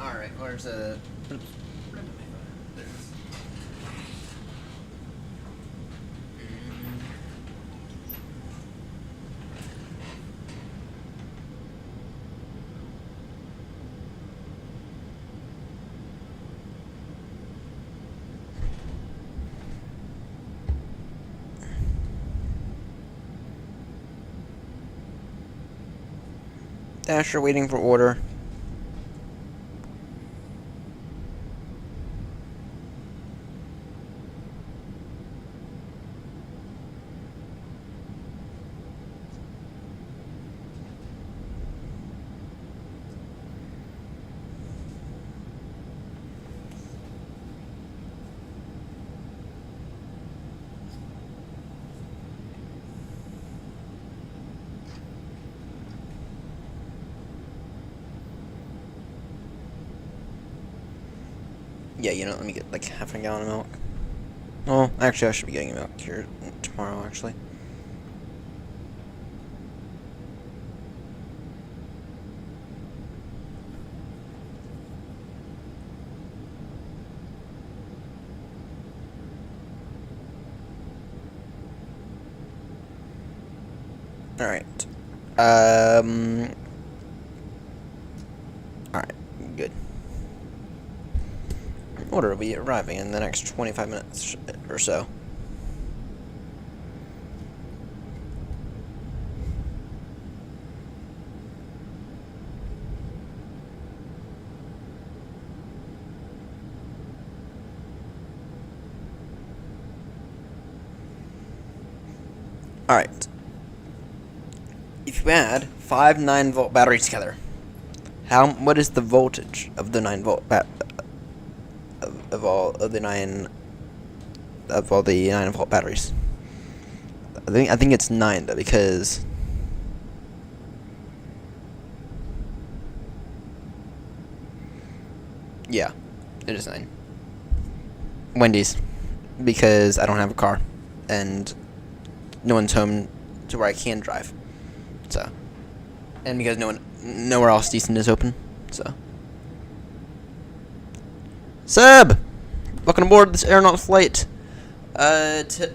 Alright, where's a... Dasher waiting for order. Yeah, you know, let me get like half a gallon of milk. Well, actually, I should be getting milk here tomorrow, actually. Alright. Alright, good. Order will be arriving in the next 25 minutes or so. Alright. If you add 5 9-volt batteries together, what is the voltage of the 9-volt of all the 9-volt batteries? I think it's 9 though, because yeah, it is 9. Wendy's, because I don't have a car and no one's home to where I can drive. So, and because nowhere else decent is open. So, Seb, welcome aboard this AirNott flight.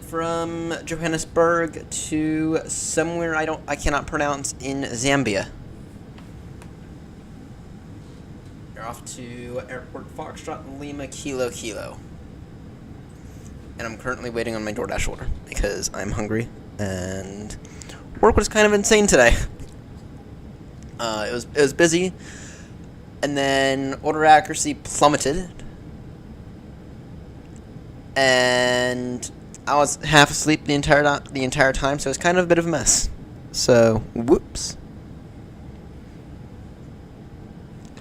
From Johannesburg to somewhere I cannot pronounce in Zambia. You're off to Airport Foxtrot Lima Kilo Kilo. And I'm currently waiting on my DoorDash order because I'm hungry and work was kind of insane today. It was busy, and then order accuracy plummeted, and I was half asleep the entire time, so it was kind of a bit of a mess. So, whoops.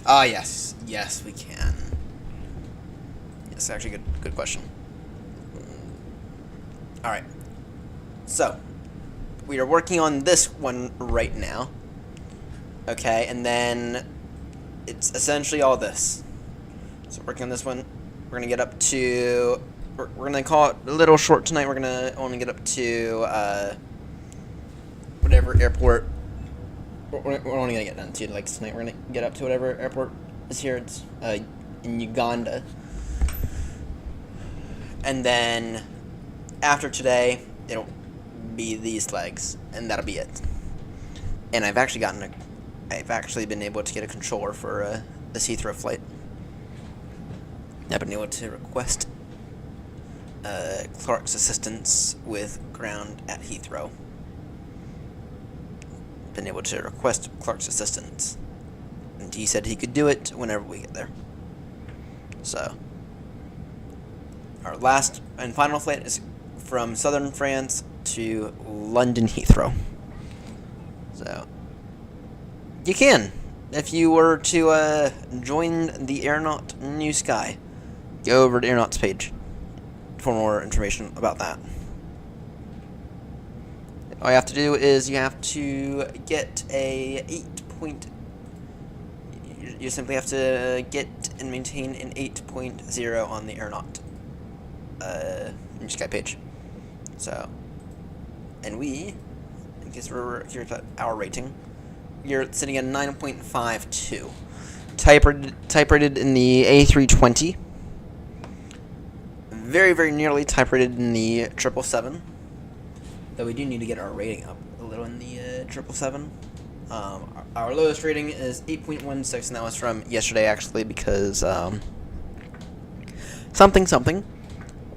Ah, yes, we can. Yes, actually, good question. All right, so we are working on this one right now. Okay, and then it's essentially all this. So working on this one, we're gonna get up to. We're gonna call it a little short tonight. We're gonna only get up to whatever airport. We're only gonna get down to like tonight. We're gonna get up to whatever airport is here. It's in Uganda, and then after today, it'll be these legs, and that'll be it. And I've actually been able to get a controller for this Heathrow flight. I've been able to request Clark's assistance with ground at Heathrow. Been able to request Clark's assistance, and he said he could do it whenever we get there. So, our last and final flight is from southern France to London Heathrow. So, you can, if you were to join the AirNott Newsky, go over to AirNott's page for more information about that. All you have to do is you have to get a 8. You simply have to get and maintain an 8.0 on the AirNott Newsky page. So, and we, in case we're here at our rating, you're sitting at 9.52. type rated in the A320. Very, very nearly type rated in the 777. Though we do need to get our rating up a little in the 777. Our lowest rating is 8.16, and that was from yesterday, actually, because something.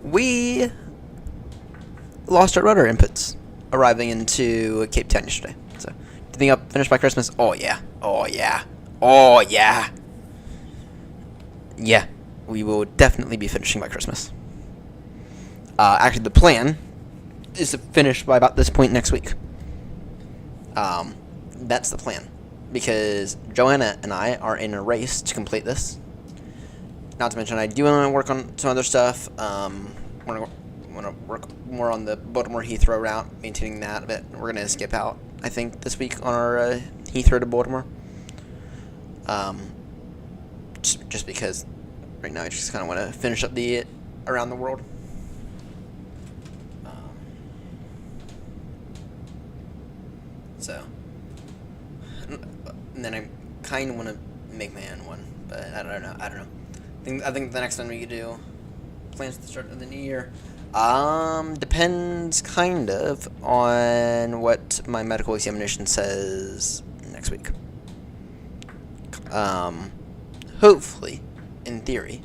We lost our rudder inputs arriving into Cape Town yesterday. So, do you think I'll finish by Christmas? Oh yeah. Yeah, we will definitely be finishing by Christmas. Actually, the plan is to finish by about this point next week. That's the plan, because Joanna and I are in a race to complete this. Not to mention, I do want to work on some other stuff. Want to work more on the Baltimore Heathrow route, maintaining that a bit. We're gonna skip out, I think, this week on our Heathrow to Baltimore. Just because right now I just kind of want to finish up the around the world. So, and then I kind of want to make my own one, but I don't know. I think the next one we could do, plans to start of the new year. Depends kind of on what my medical examination says next week. Hopefully, in theory.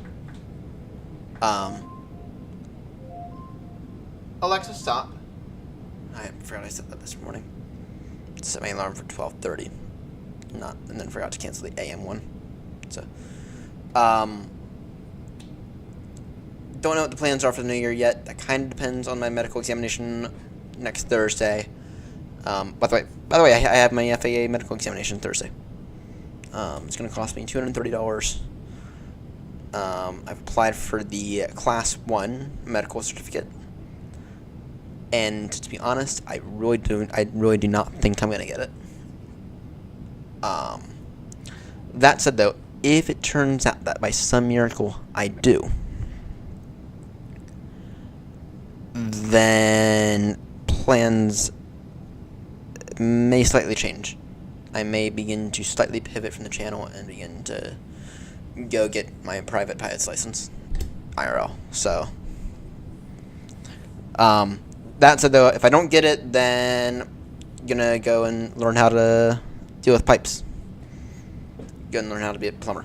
Alexa, stop. I forgot I said that this morning. Set my alarm for 12:30. And then forgot to cancel the AM one. So, don't know what the plans are for the new year yet. That kind of depends on my medical examination next Thursday. By the way, I have my FAA medical examination Thursday. It's going to cost me $230. I've applied for the Class 1 medical certificate. And to be honest, I really do not think I'm going to get it. That said, though, if it turns out that by some miracle I do, then plans may slightly change. I may begin to slightly pivot from the channel and begin to go get my private pilot's license, IRL. So, that said, though, if I don't get it, then I'm gonna go and learn how to deal with pipes. Go and learn how to be a plumber.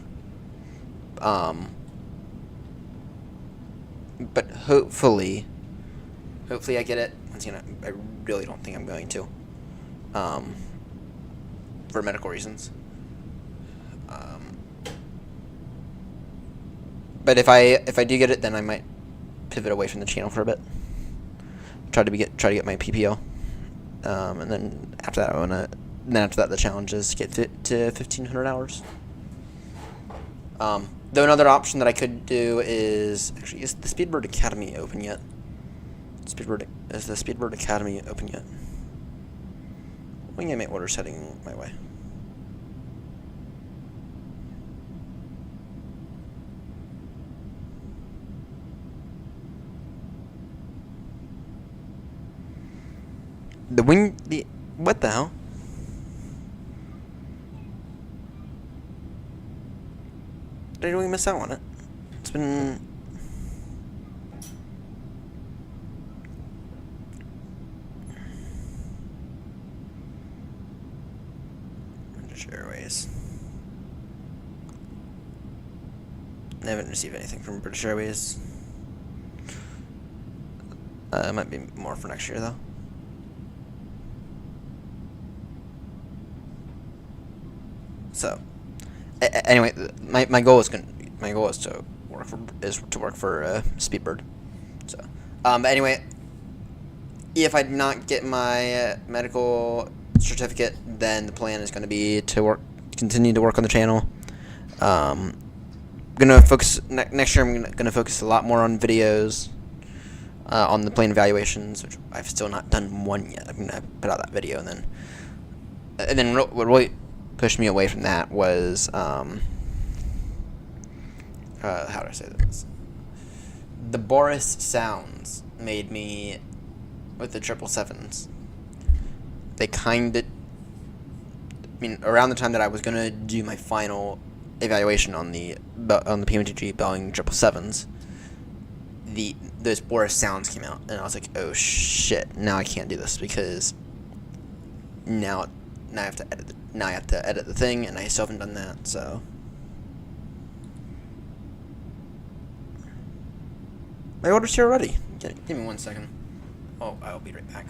But hopefully I get it. Once again, I really don't think I'm going to. For medical reasons. But if I do get it, then I might pivot away from the channel for a bit. Try to get my PPO. And then after that, the challenge is to get to 1,500 hours. Though another option that I could do is actually, is the Speedbird Academy open yet? Is the Speedbird Academy open yet? When get my orders heading my way. What the hell? Did I really miss out on it? It's been... British Airways. I haven't received anything from British Airways. It might be more for next year, though. So, anyway, my goal is to work for Speedbird. So, but anyway, if I do not get my medical certificate, then the plan is going to be to continue to work on the channel. Gonna focus next year. I'm gonna focus a lot more on videos, on the plane evaluations, which I've still not done one yet. I'm gonna put out that video, and then what really pushed me away from that was how do I say this? The Boris sounds made me with the 777s. They around the time that I was gonna do my final evaluation on the PMDG Boeing 777s, those Boris sounds came out, and I was like, oh shit! Now I can't do this because now I have to edit the thing, and I still haven't done that. So my order's here already. Give me 1 second. Oh, I'll be right back.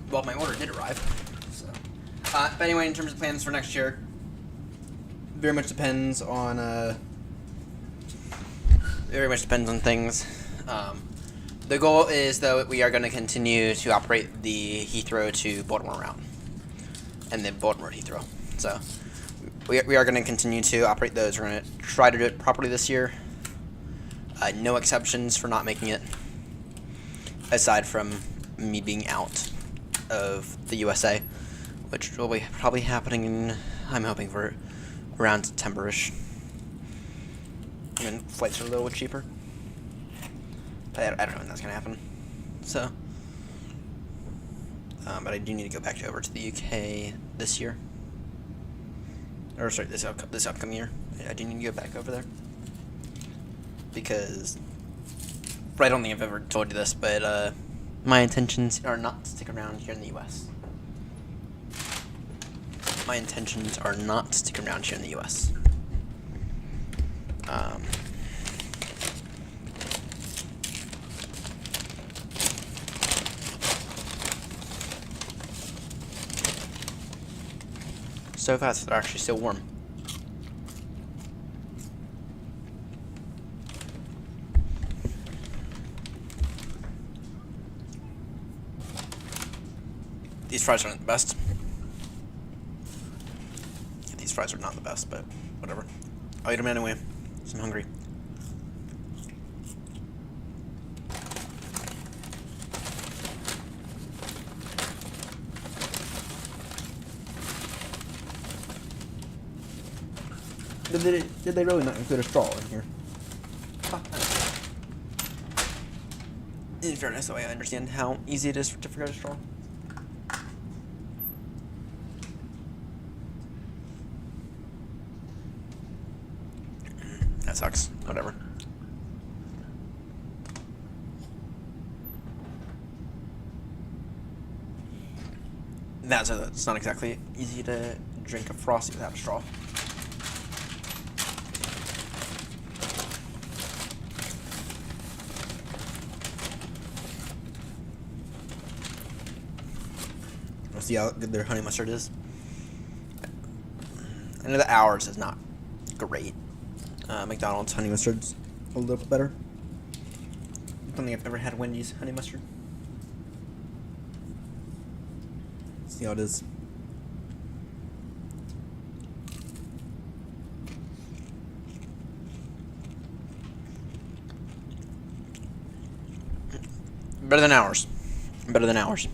Well, my order did arrive. So, but anyway, in terms of plans for next year, very much depends on things. The goal is, though, we are going to continue to operate the Heathrow to Baltimore route, and then Baltimore to Heathrow. So we are going to continue to operate those. We're going to try to do it properly this year. No exceptions for not making it, aside from me being out of the USA, which will be probably happening in, I'm hoping for around September-ish. And flights are a little cheaper. But I don't know when that's going to happen. So, but I do need to go back over to the UK this year. Or sorry, this upcoming year. I do need to go back over there. Because, I don't think I've ever told you this, but my intentions are not to stick around here in the US. My intentions are not to stick around here in the US. So fast, they're actually still warm. These fries aren't the best. These fries are not the best, but whatever. I'll eat them anyway, because I'm hungry. Did they really not include a straw in here? In fairness, though, I understand how easy it is to forget a straw. That sucks. Whatever. It's not exactly easy to drink a Frosty without a straw. See how good their honey mustard is. I know the ours is not great. McDonald's honey mustard's a little bit better. I don't think I've ever had Wendy's honey mustard. See how it is. Better than ours. Better than ours.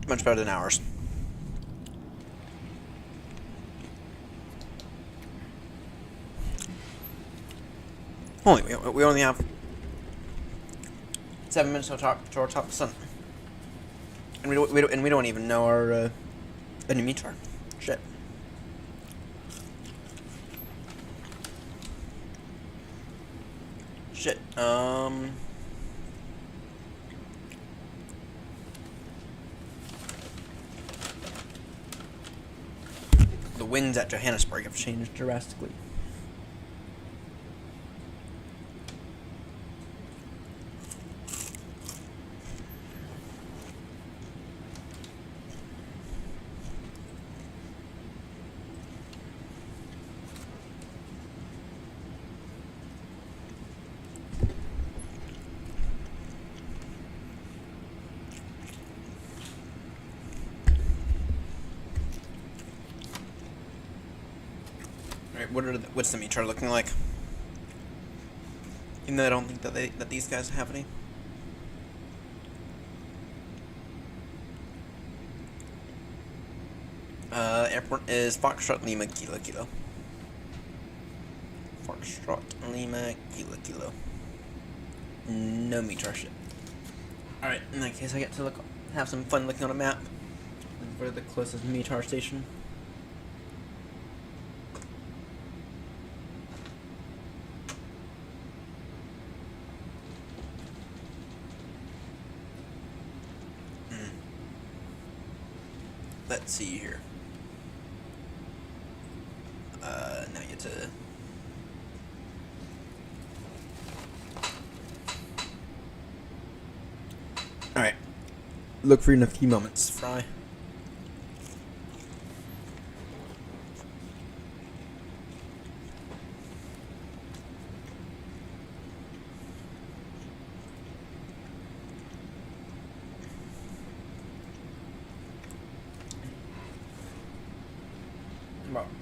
Much better than ours. We only have 7 minutes to our top percent. And we don't even know our enemy chart. Shit. Shit. The winds at Johannesburg have changed drastically. What's the meter looking like? Even though I don't think that these guys have any. Airport is Foxtrot Lima Kilo Kilo. Foxtrot Lima Kilo Kilo. No meter shit. Alright, in that case I get to have some fun looking on a map for the closest meter station. Let's see here. Now you get to... Alright. Look for you in a few moments, Fry.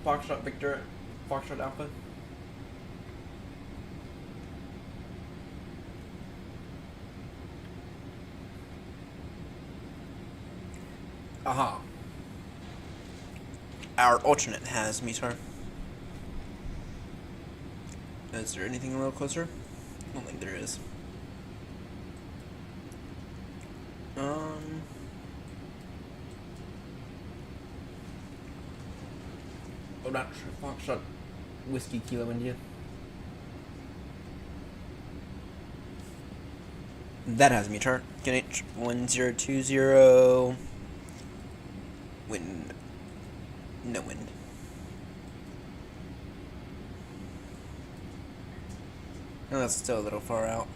Foxtrot Victor, Foxtrot Alpha. Aha. Our alternate has meter. Is there anything a little closer? I don't think there is. Oh, not Foxtrot Whiskey Kilo India. That has me chart. GNH 1020. Wind. No wind. Oh, that's still a little far out.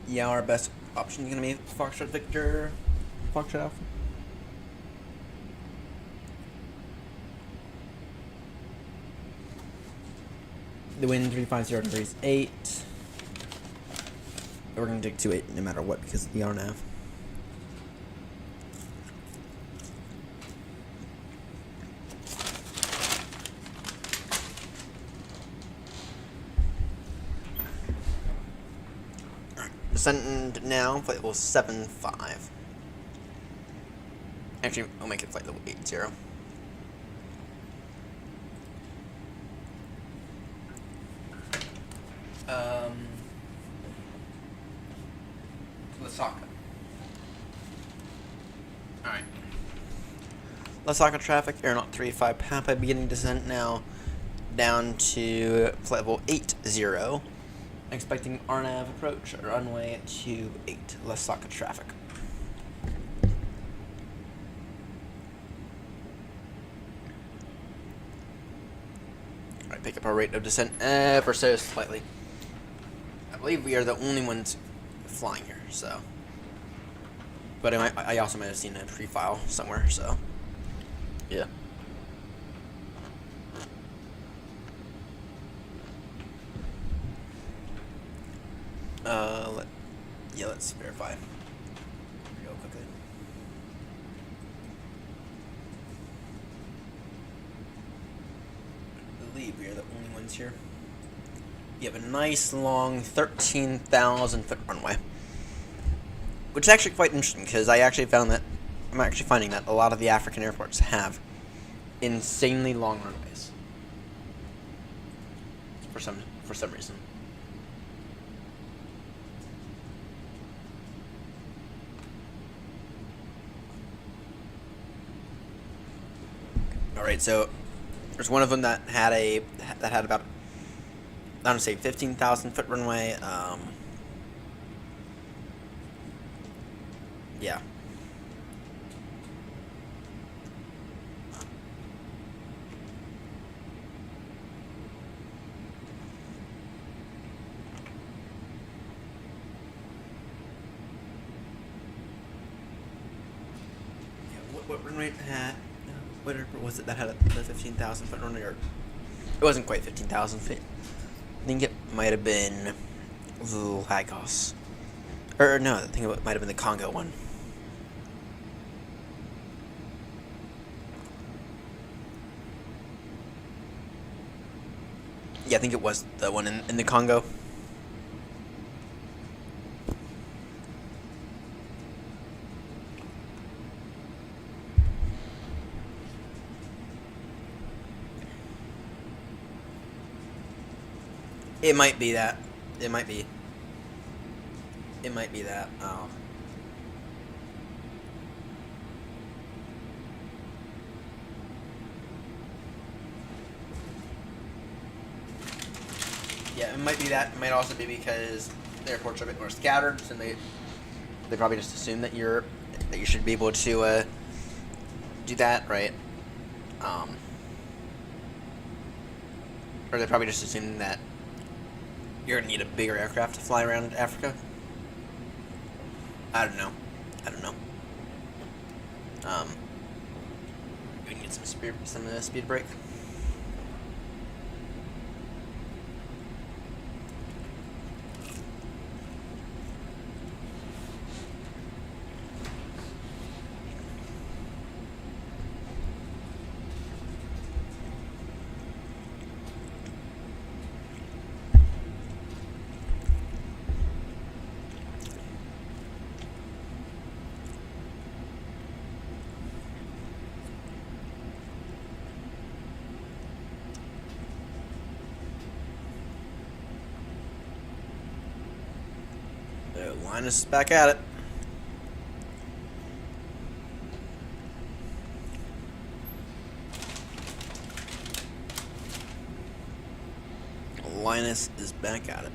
Yeah, our best option is gonna be Foxtrot Victor, Foxtrot Alpha. The wind 350 degrees 8. We're gonna dig 28 no matter what because of the RNAV. Descend now, flight level 75. Actually, I'll make it flight level 80. Lasaka. Alright. Lasaka traffic, AirNott 35 Papa, beginning descent now down to flight level 80. Expecting RNAV approach, runway 28, Lasaka traffic. Alright, pick up our rate of descent ever so slightly. I believe we are the only ones flying here, so. But I also might have seen a pre-file somewhere, so. Yeah. Let's verify real quickly. I believe we are the only ones here. You have a nice long 13,000 foot runway, which is actually quite interesting because I'm actually finding that a lot of the African airports have insanely long runways for some reason. right? So there's one of them that had about, I don't say 15,000 foot runway. Yeah. What run rate had? What was it that had the 15,000 foot runway? Or it wasn't quite 15,000 feet. I think it might have been Lagos, or no, I think it might have been the Congo one. Yeah, I think it was the one in the Congo. It might be that. It might be. It might be that. Yeah, it might be that. It might also be because the airports are a bit more scattered, so they probably just assume that you should be able to do that, right? Or they probably just assume that you're gonna need a bigger aircraft to fly around Africa. I don't know. We need some speed brake. Linus is back at it. Linus is back at it.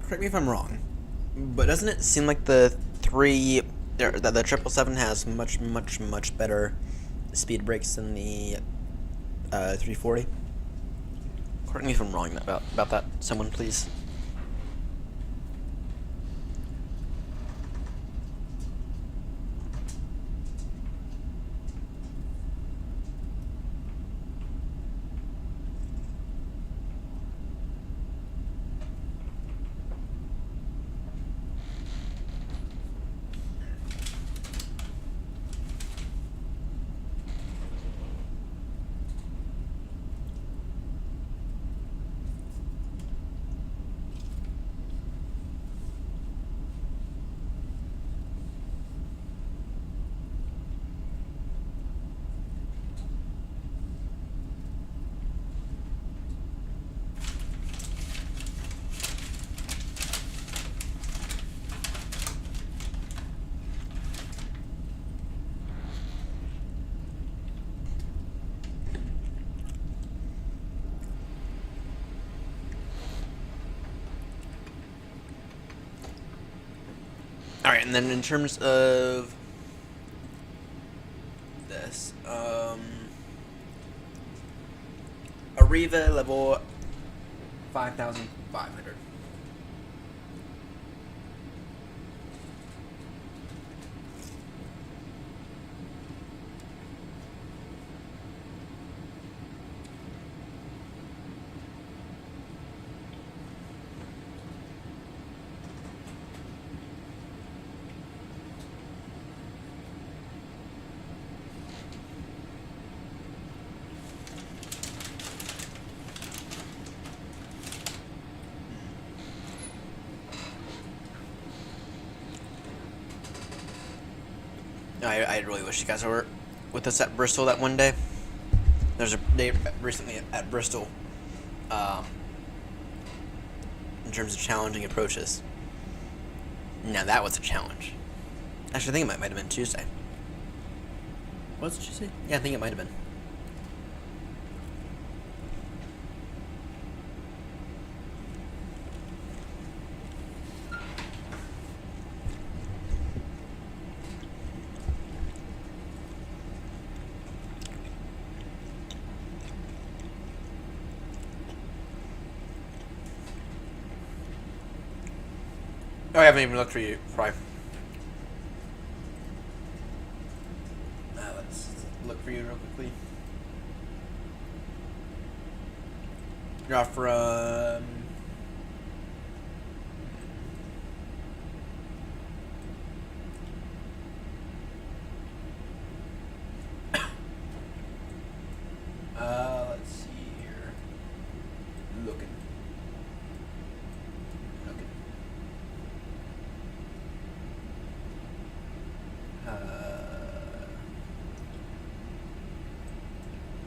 Correct me if I'm wrong, but doesn't it seem like the 777 has much better speed brakes than the 340? Correct me if I'm wrong about that. Someone, please. Alright, and then in terms of this, Arriva level 5,500. I really wish you guys were with us at Bristol that one day. There's a day recently at Bristol, in terms of challenging approaches. Now that was a challenge. Actually, I think it might have been Tuesday. Was it Tuesday? Yeah, I think it might have been. Oh, I haven't even looked for you, Fry. Let's look for you real quickly. You're off from... let's see here. Looking.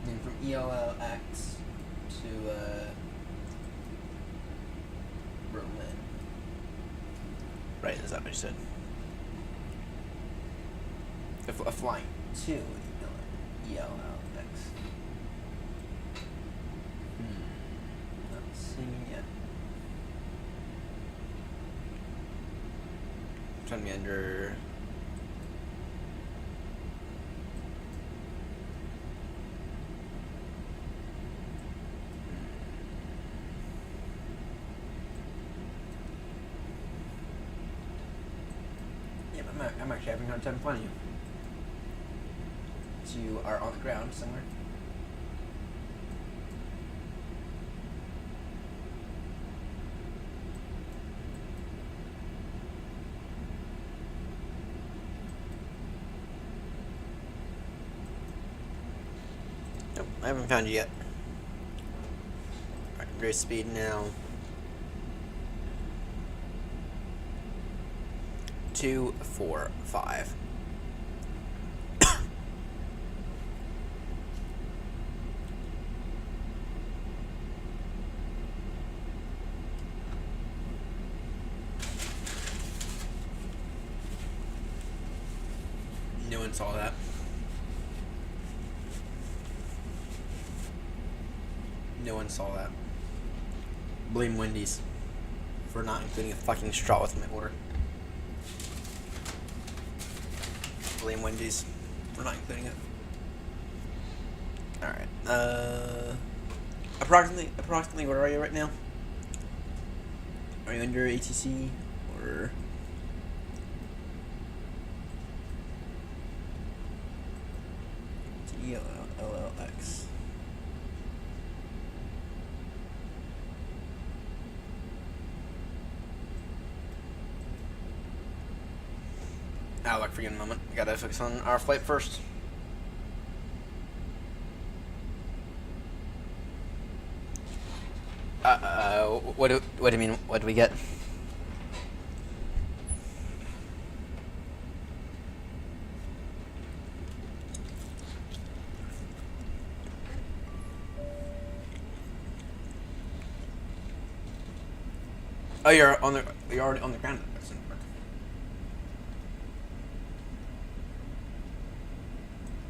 Then from ELLX to Berlin. Right, is that what you said? A flying to ELLX. Not seeing it yet. Trying to be under. Yeah, I'm actually having a hard time finding you. So you are on the ground somewhere. Nope, I haven't found you yet. Alright, race speed now. 2, 4, 5. No one saw that. No one saw that. Blame Wendy's for not including a fucking straw with my order. Blame Wendy's for not including it. Alright. Approximately where are you right now? Are you under ATC or ELLX? I'll look for you in a moment. We gotta focus on our flight first. What do you mean? What do we get? Oh, you're already on the ground.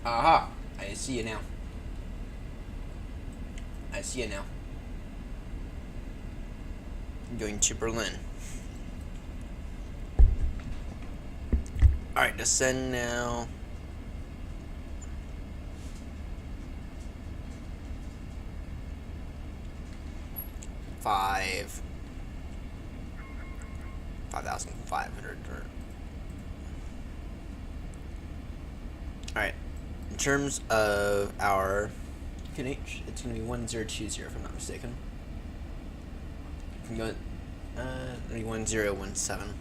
Aha! I see you now. I see you now. I'm going to Berlin. Alright, descend now. $5,500. Alright. In terms of our QNH, it's going to be 1020 if I'm not mistaken. You can go 1017.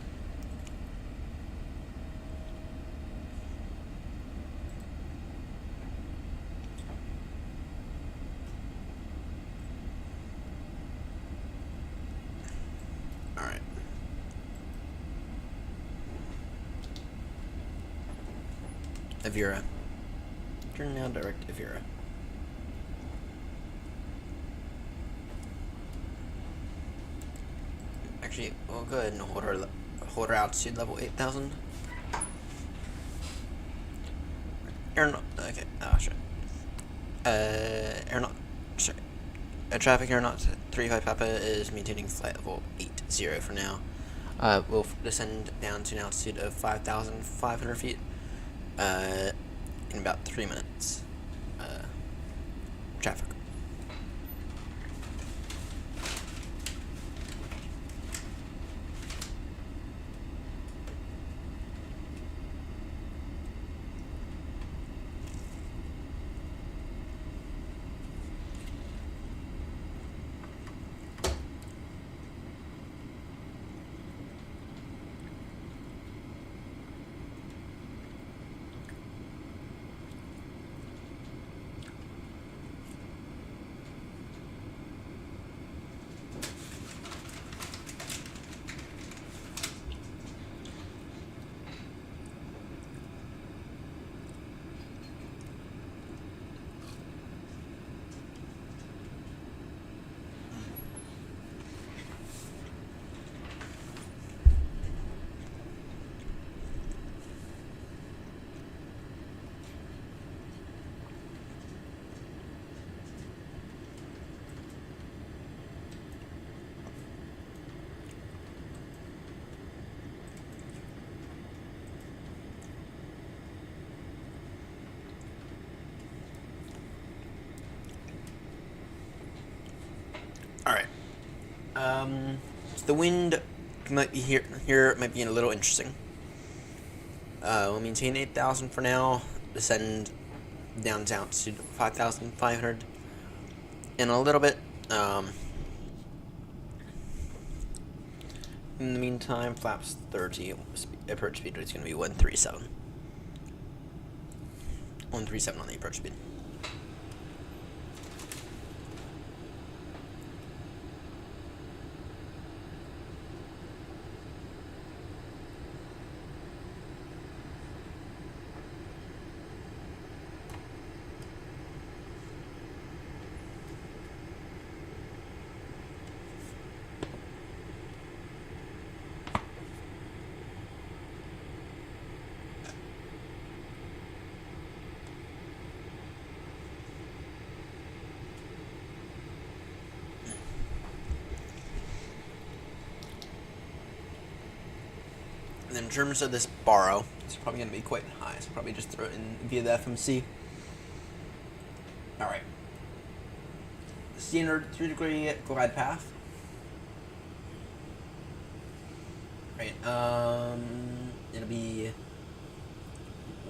Alright. Avira. Turn now direct Avira. Actually, we'll go ahead and hold our altitude level 8,000. AirNott. Okay. Oh shit. AirNott. Sorry. Traffic AirNott 35 Papa is maintaining flight level 80 for now. We'll descend down to an altitude of 5,500 feet in about 3 minutes. Traffic. Alright. So the wind might be here might be a little interesting. We'll maintain 8,000 for now, descend down to 5,500 in a little bit. In the meantime, flaps 30, approach speed is going to be 137. 137 on the approach speed. And then in terms of this borrow, it's probably going to be quite high, so probably just throw it in via the FMC. Alright. Standard 3-degree glide path. Right, it'll be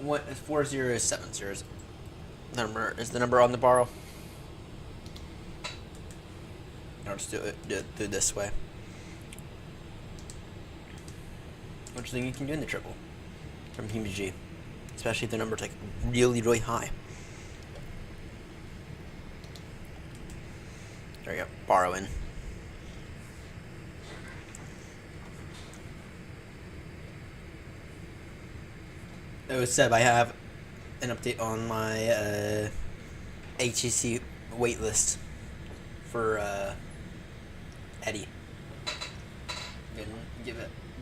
4070 number is the number on the borrow. I'll just do it through this way. Which thing you can do in the triple from PMDG, especially if the number's like really, really high. There you go, borrowing. Oh, Seb, I have an update on my HEC waitlist for Eddie.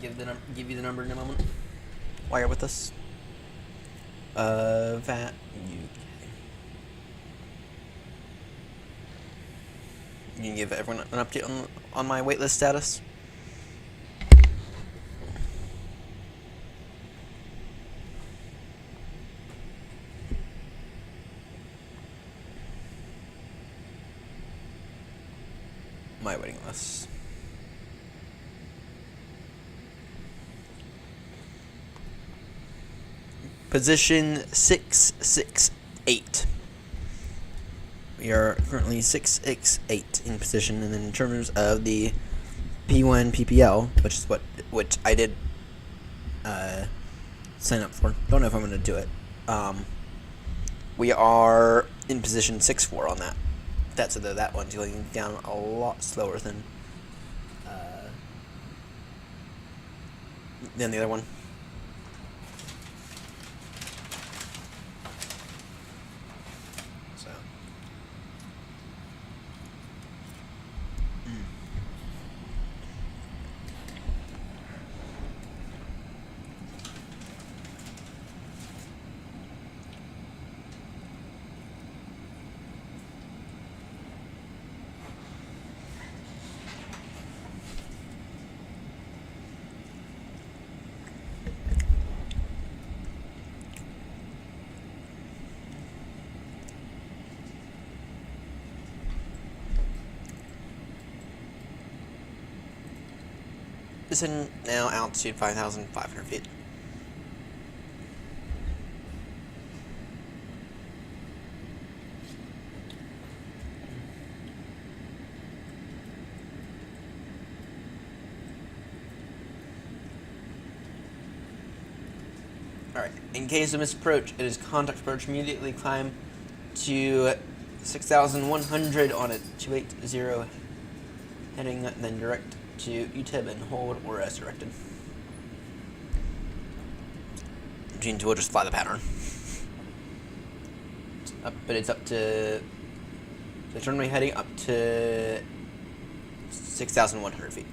Give you the number in a moment. While you're with us. VAT UK. You can give everyone an update on my waitlist status. My waiting list. Position 668. We are currently 668 in position, and then in terms of the P1 PPL, which I did sign up for. Don't know if I'm going to do it. We are in position 64 on that. That's so that one's going down a lot slower than the other one. is in now altitude 5,500 feet. Alright, in case of misapproach, it is contact approach. Immediately climb to 6,100 on a 280 heading, then direct to UTIB and hold or as directed. Gene 2 will just fly the pattern. But it's up to the runway heading up to 6,100 feet.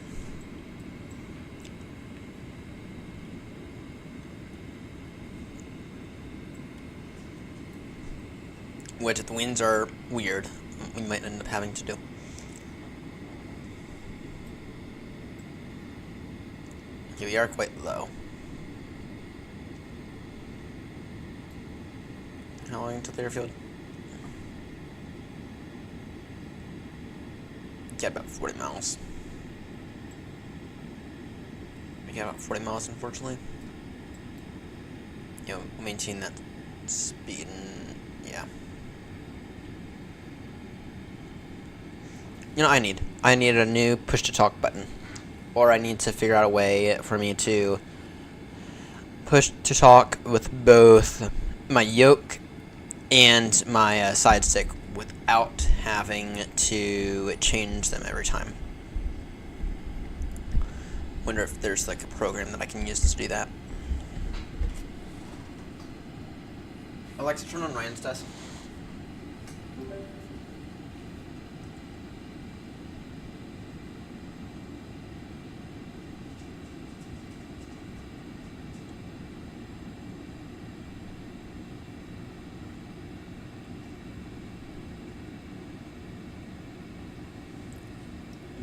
Which, if the winds are weird, we might end up having to do. Okay, we are quite low. How long until the airfield? Yeah, about 40 miles. We got about 40 miles, unfortunately. Yeah, we'll maintain that speed and yeah. You know, I need a new push to talk button, or I need to figure out a way for me to push to talk with both my yoke and my side stick without having to change them every time. Wonder if there's like a program that I can use to do that. Alexa, turn on Ryan's desk.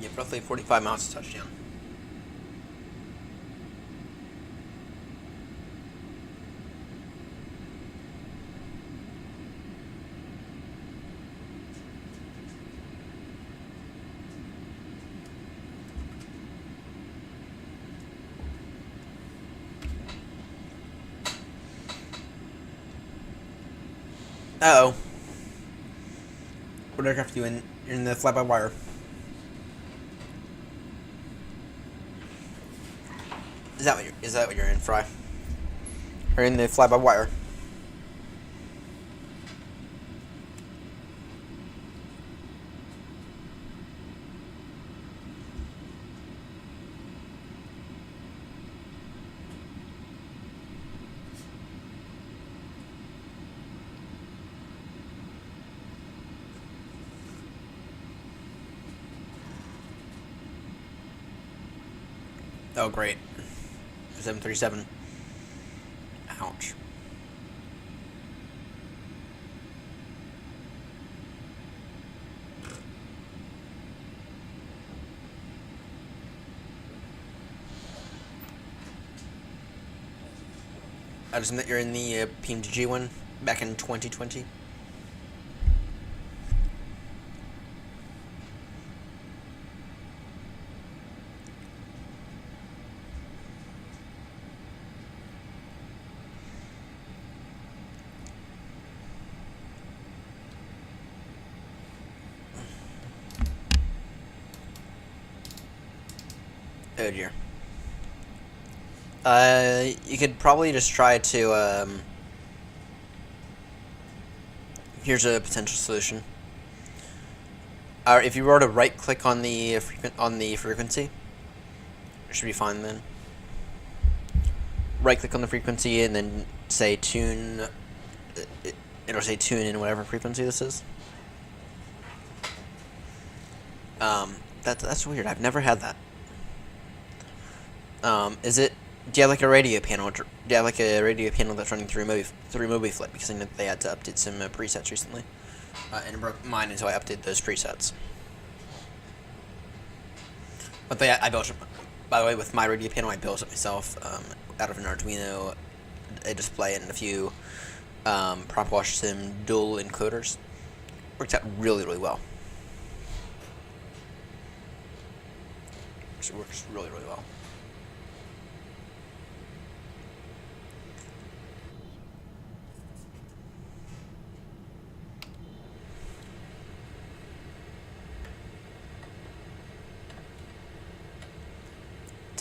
Yeah, roughly 45 miles to touchdown. Uh-oh. What aircraft are you in? You're in the fly-by-wire. Is that what you're in, Fry? Or in the fly-by-wire? Oh, great. 737. Ouch. I just that you're in the PMDG one back in 2020. Oh dear. You could probably just try to, here's a potential solution. If you were to right-click on the frequency, it should be fine then. Right-click on the frequency and then say tune. It'll say tune in whatever frequency this is. That's weird. I've never had that. Do you have like a radio panel? Do you have like a radio panel that's running through MobiFlip? Because I know they had to update some presets recently, and it broke mine until I updated those presets. But I built it. By the way, with my radio panel, I built it myself out of an Arduino, a display, and a few prop wash sim dual encoders. Worked out really, really well. It works really, really well.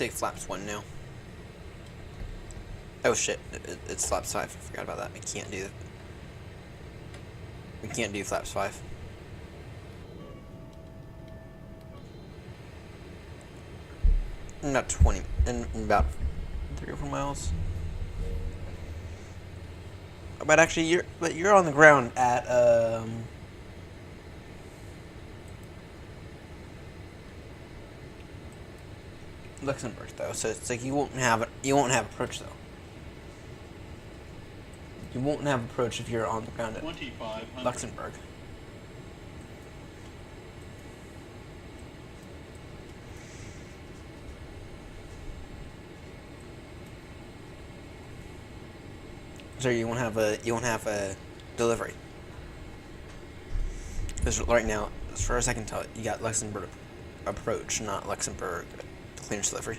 take flaps 1 now. Oh shit, it's flaps 5. I forgot about that. We can't do that. We can't do flaps 5. In about 20, in about 3 or 4 miles. But actually, you're on the ground at Luxembourg though, so it's like you won't have approach though. You won't have approach if you're on the ground at Luxembourg. So you won't have a delivery. Because right now, as far as I can tell, you got Luxembourg approach, not Luxembourg clearance delivery.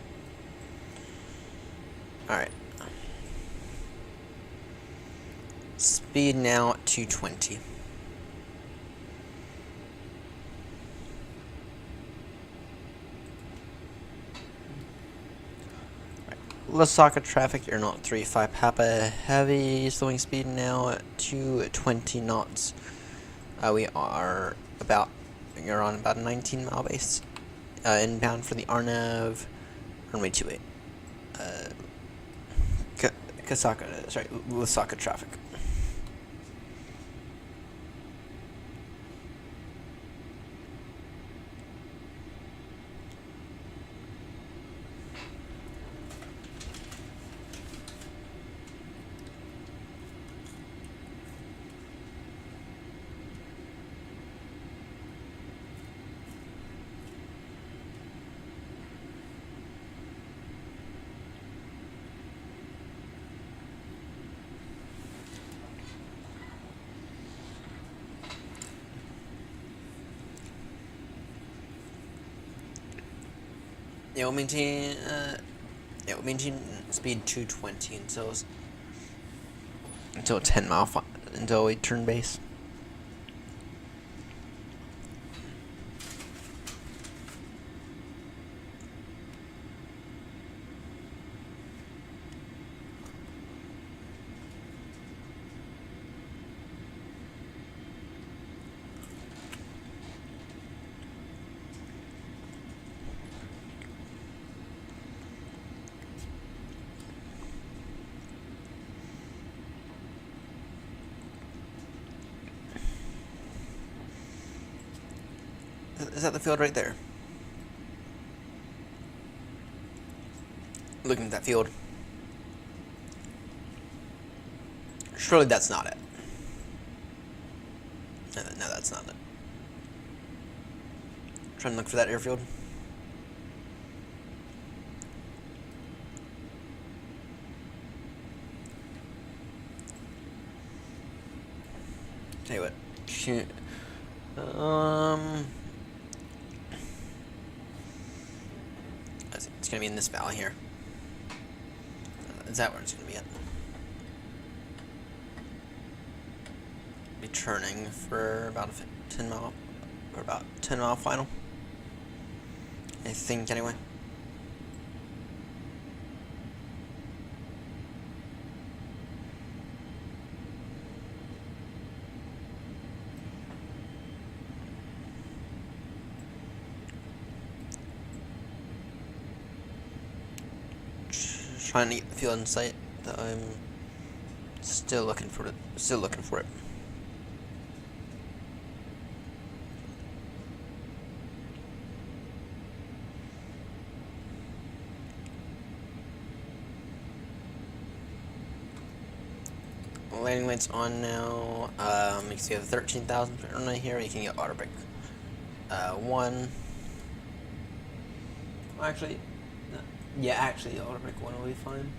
Alright. Speed now at 220. Lasaka traffic, AirNott 35 Papa heavy, slowing speed now at 220 knots. You're on about a 19-mile base. Inbound for the Arnav, runway 28. Lasaka traffic. It will maintain speed 220 until 10 mile until we turn base. Is that the field right there? Looking at that field. Surely that's not it. No, that's not it. Trying to look for that airfield. Tell you what. Shoot. It's gonna be in this valley here. Is that where it's gonna be at? Be turning for about a 10 mile, or about 10 mile final. I think anyway. Trying to get the field in sight, that I'm still looking for it. Landing lights on now. You can see the 13,000 right here. You can get auto brake. 1. Actually. Yeah, actually, auto brake 1 will be fine.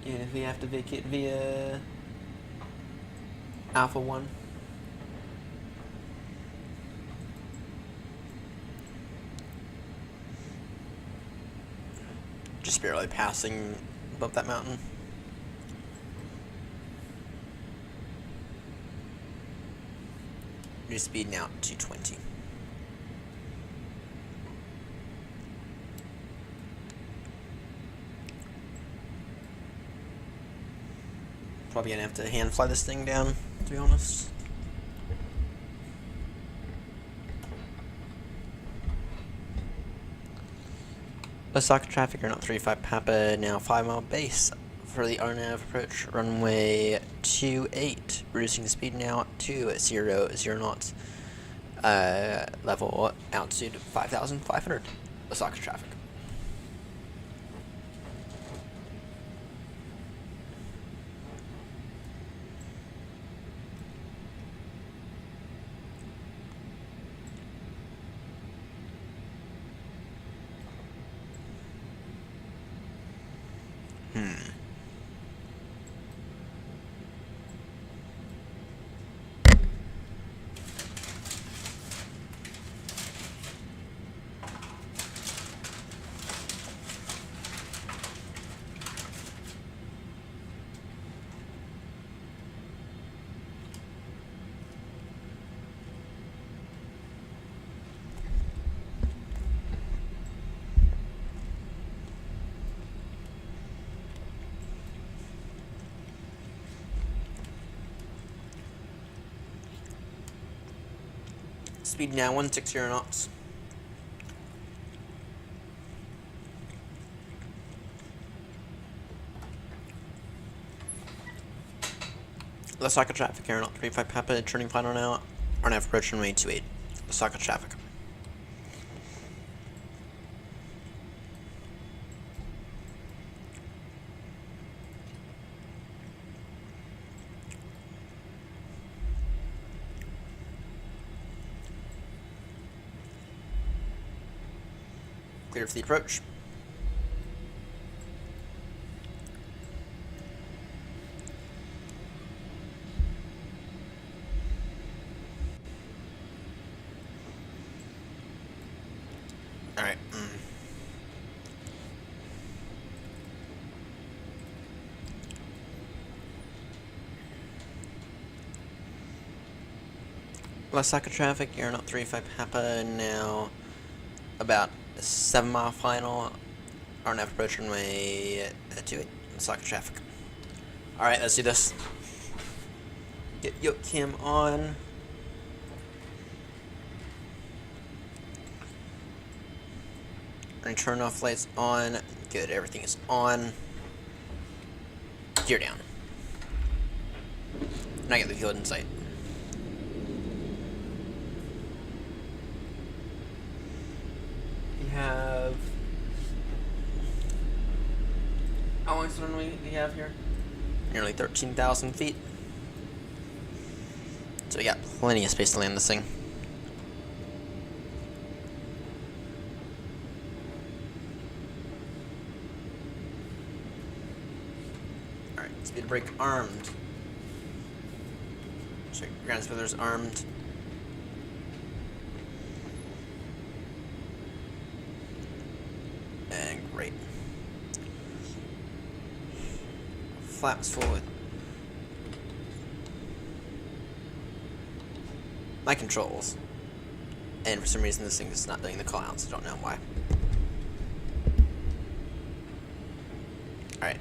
And if we have to vacate via Alpha 1. Just barely passing above that mountain. New speed now 220. Probably gonna have to hand fly this thing down, to be honest. Osaka traffic, AirNott 35 Papa, now 5-mile base for the RNAV approach, runway 28, reducing the speed now to 0 knots, level altitude 5,500, Osaka traffic. Speed now 160 knots. Osaka traffic, AirNott 35 Papa, turning final now. RNAV approach runway 28. Osaka traffic. Clear for the approach. Alright. Osaka traffic, AirNott 35 Papa, now about 7-mile final. RNAV approach runway 28. Osaka traffic. Alright, let's do this. Get Yoke Cam on. And turn off lights on. Good, everything is on. Gear down. Now get the field in sight. We have... How long is the runway we have here? Nearly 13,000 feet. So we got plenty of space to land this thing. Alright, speed brake armed. Check ground spoilers armed. And great. Flaps full with my controls. And for some reason this thing is not doing the callouts. I don't know why. Alright.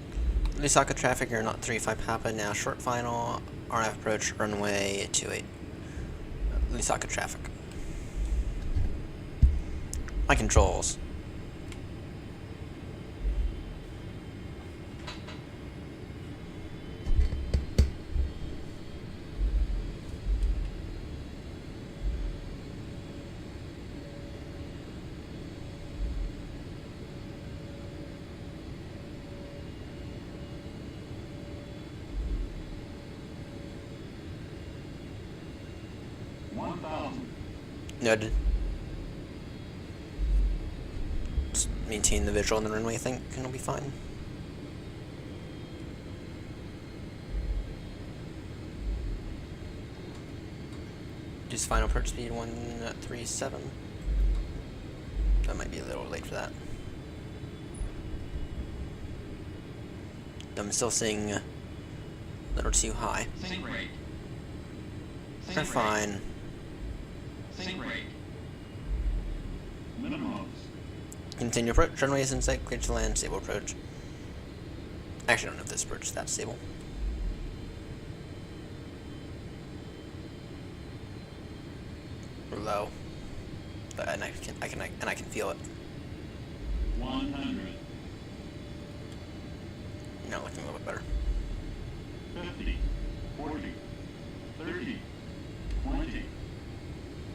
Osaka traffic, AirNott 35 Papa, now short final. RNAV approach, runway 28. Osaka traffic. My controls. Noted. Just maintain the visual on the runway, I think, and it'll be fine. Just final approach speed 137. That might be a little late for that. I'm still seeing a little too high. Sync rate. They're fine. Sync rate. Minimums. Continue approach. Runway is in sight. Clear to land. Stable approach. Actually, I don't know if this approach is that stable. low. And I can feel it. 100, Now looking a little bit better. 50, 40, 30, 20,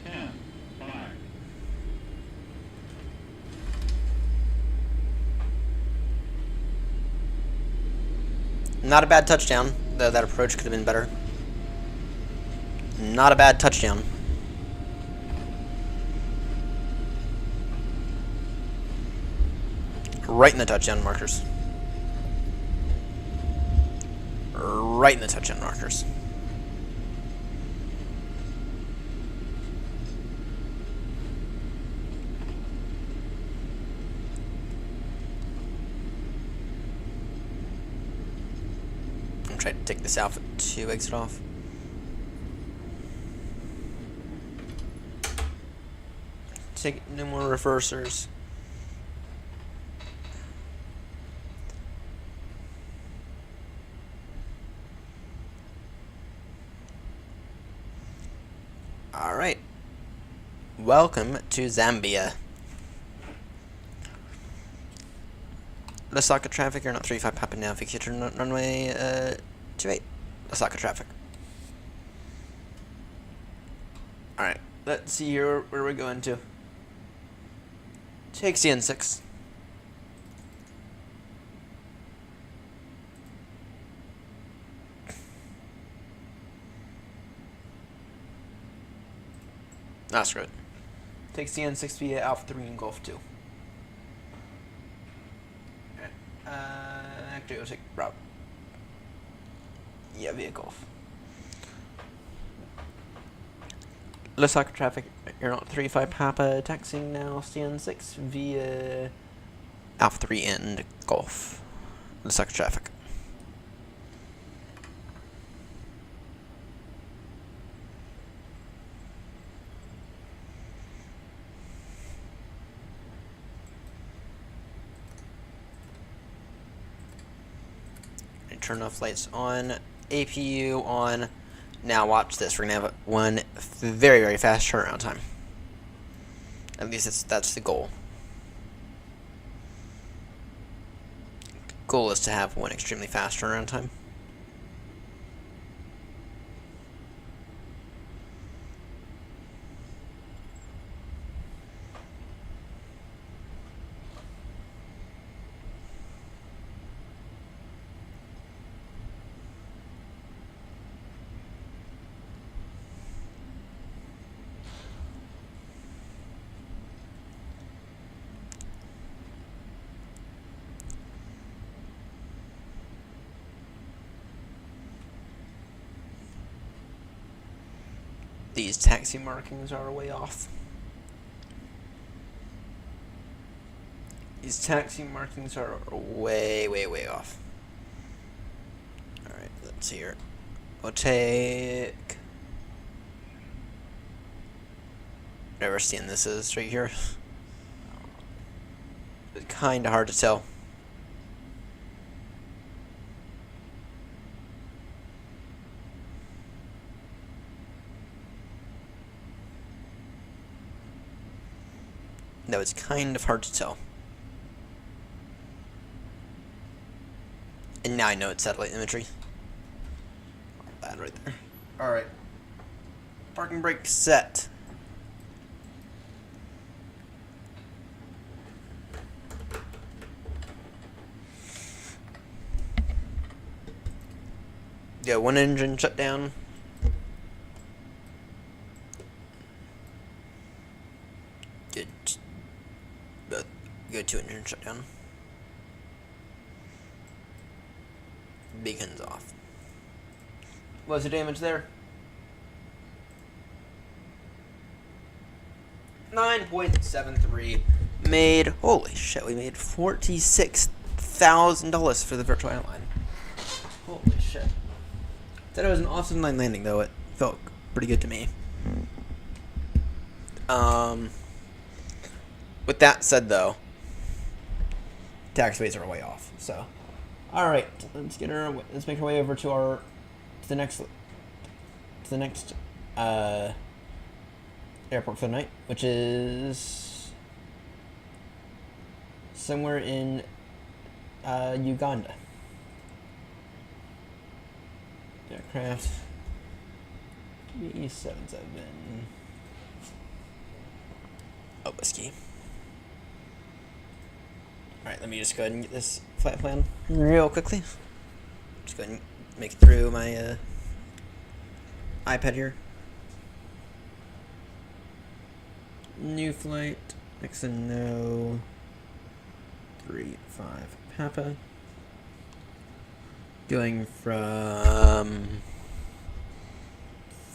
10, 5. Not a bad touchdown, though that approach could have been better. Not a bad touchdown. Right in the touchdown markers. Right in the touchdown markers. I'm trying to take this Alpha 2 exit off. Take no more reversers. Alright. Welcome to Zambia. Lusaka traffic, AirNott 35 Papa now, fixator runway 28. Lusaka traffic. Alright, let's see here where we're going to. Take CN6. Ah, screw it. Take CN6 via Alpha 3 and Golf 2. Alright. Actually, we'll take Bravo. Yeah, via Golf. Lusaka traffic, AirNott 35 Papa, taxiing now CN6 via Alpha 3 and Golf. Lusaka traffic. Turn off lights on, APU on. Now watch this. We're gonna have one very, very fast turnaround time. At least that's the goal. Goal is to have one extremely fast turnaround time. These taxi markings are way off. These taxi markings are way, way, way off. Alright, let's see here. We'll take... Whatever stand this is right here. It's kind of hard to tell. No, it's kind of hard to tell. And now I know it's satellite imagery. Bad right there. Alright. Parking brake set. Yeah, one engine shut down. Good two engine shut down. Beacons off. What's the damage there? 9.73 made. Holy shit! We made $46,000 for the virtual airline. Holy shit! Said it was an awesome line landing, though. It felt pretty good to me. With that said, though, taxiways are way off. So, all right, let's make our way over to the next airport for the night, which is somewhere in Uganda. Aircraft B77. Oh, whiskey. Alright, let me just go ahead and get this flight plan real quickly. Just go ahead and make it through my iPad here. New flight, Nixon no 35 Papa. Going from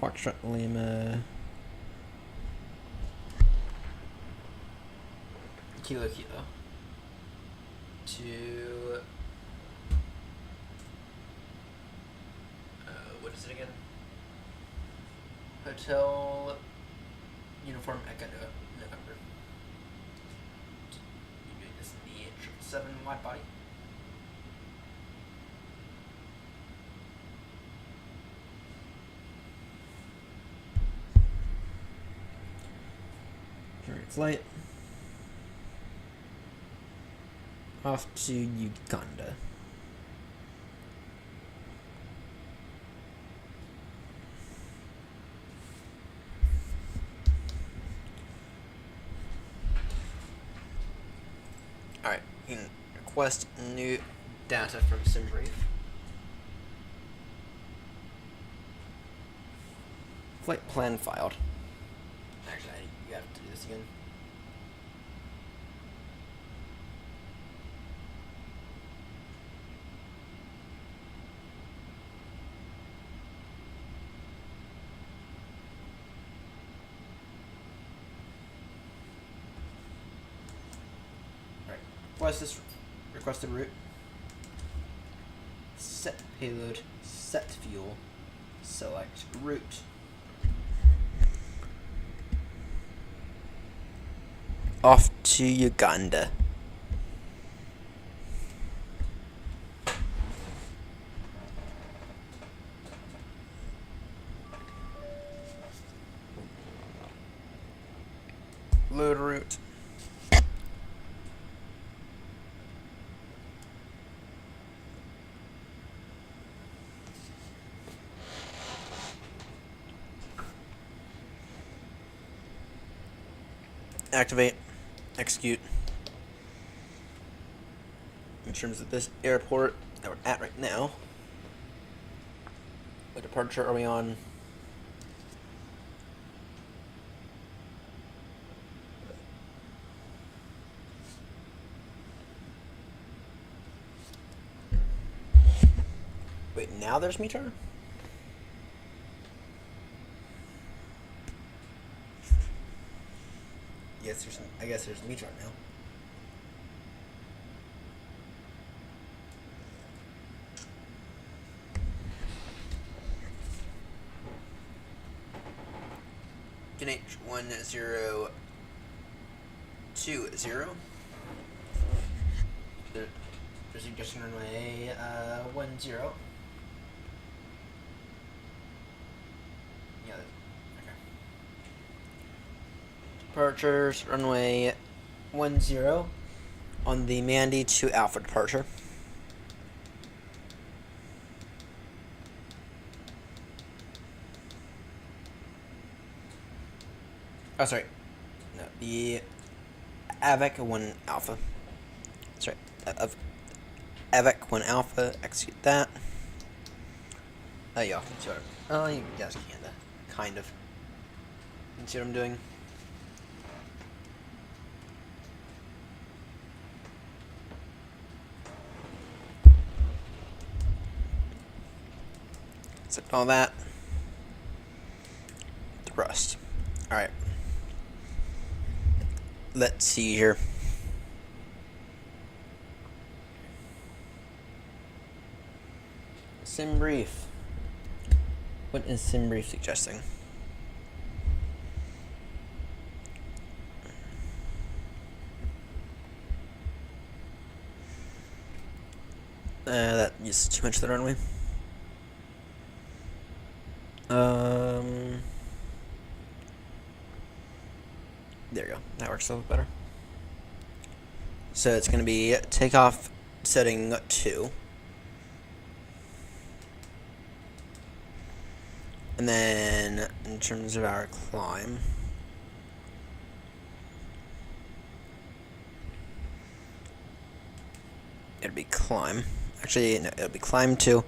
Foxtrot Lima Kilo to what is it again? Hotel Uniform Echo November. You're doing this in the 777 wide body. Carrier flight. Off to Uganda. Alright, you can request new data from SimBrief. Flight plan filed. Actually, you have to do this again. What's this requested route? Set payload, set fuel, select route. Off to Uganda. Load route. Activate, execute. In terms of this airport that we're at right now, what departure are we on? Wait, now there's meter? I guess there's meter now. NH 1020. They're suggesting runway 10. Yeah. Okay. Departures runway 10 on the Mandy to Alpha departure. Oh, sorry. No, the AVEC 1 Alpha. Sorry, AVEC 1 Alpha. Execute that. Y'all can see what you guys can, kind of. You can see what I'm doing. Select all that. Thrust. Alright. Let's see here. SimBrief. What is SimBrief suggesting? That uses too much of the runway. works a little better. So it's going to be takeoff setting 2. And then in terms of our climb, it'll be climb. Actually, no, it'll be climb 2.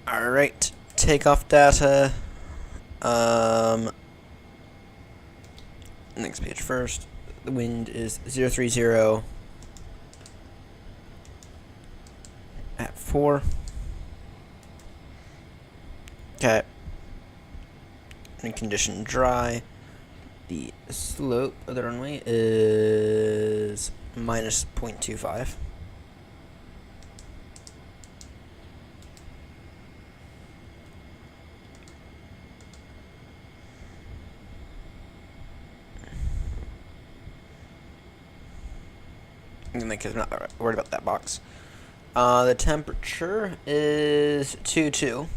Alright, takeoff data. Next page first. The wind is 030 at 4. Okay. And condition dry. The slope of the runway is minus 0.25. Because I'm not worried about that box. The temperature is 22.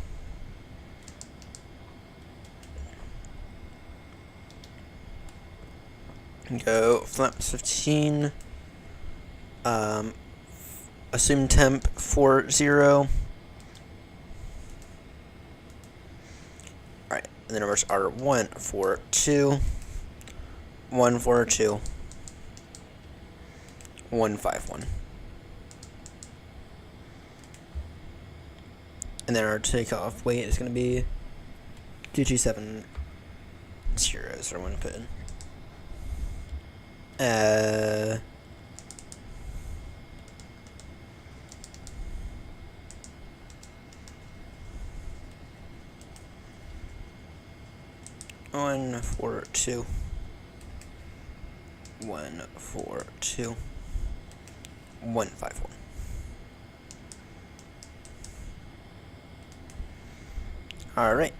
Go flaps 15. Assume temp 40. Alright, and the numbers are 142, 142, 151. And then our takeoff weight is going to be 2270. So I'm going to put in. 142, 142, 151. All right.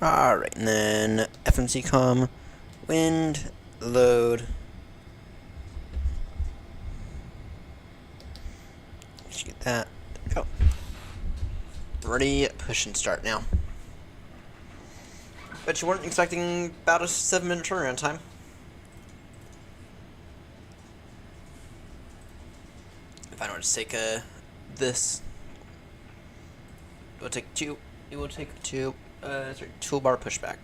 Alright, and then FMC comm, wind, load. Let's get that. Go. Ready, push and start now. Bet you weren't expecting about a 7-minute turnaround time. If I know what to take this, it will take 2. It will take 2. Sorry, toolbar pushback.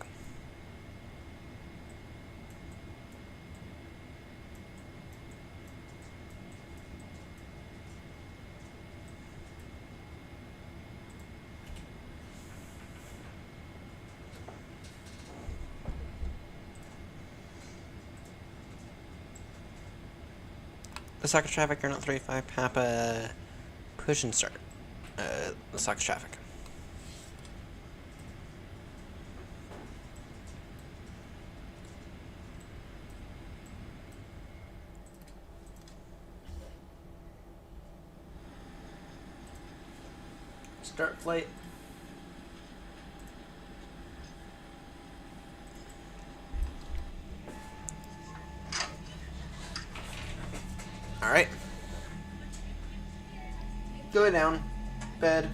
Osaka traffic, AirNott 35, Papa, push and start. Osaka traffic. Start flight. All right. Go down. Bed.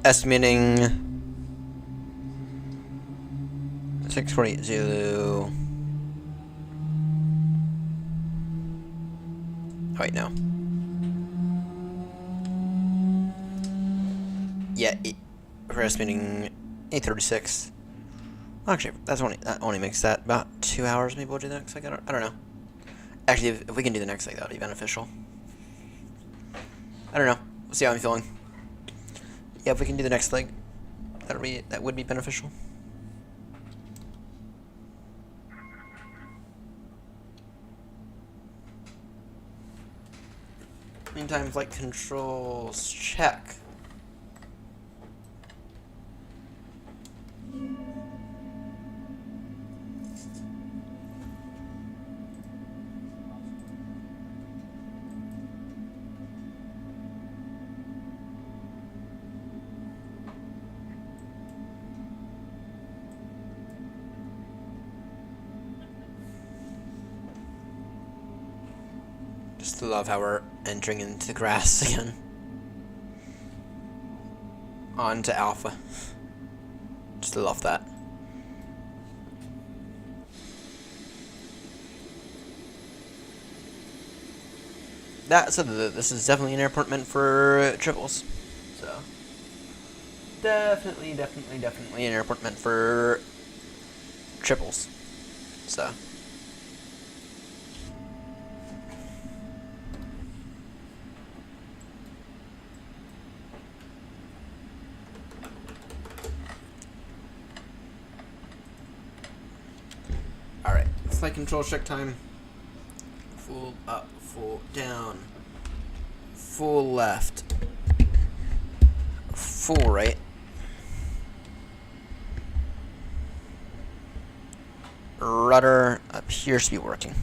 Estimating 648 Zulu. Oh, wait, no. Yeah, we're estimating 836. Actually, that only makes that about 2 hours. Maybe we'll do the next leg. I don't know. Actually, if we can do the next leg, that'll be beneficial. I don't know. We'll see how I'm feeling. Yeah, if we can do the next leg, that would be beneficial. Meantime, flight controls check. Just love how we're entering into the grass again. On to Alpha. Just love that. This is definitely an airport meant for triples. So definitely an airport meant for triples. So alright, flight control check time. Full up, full down, full left, full right. Rudder appears to be working.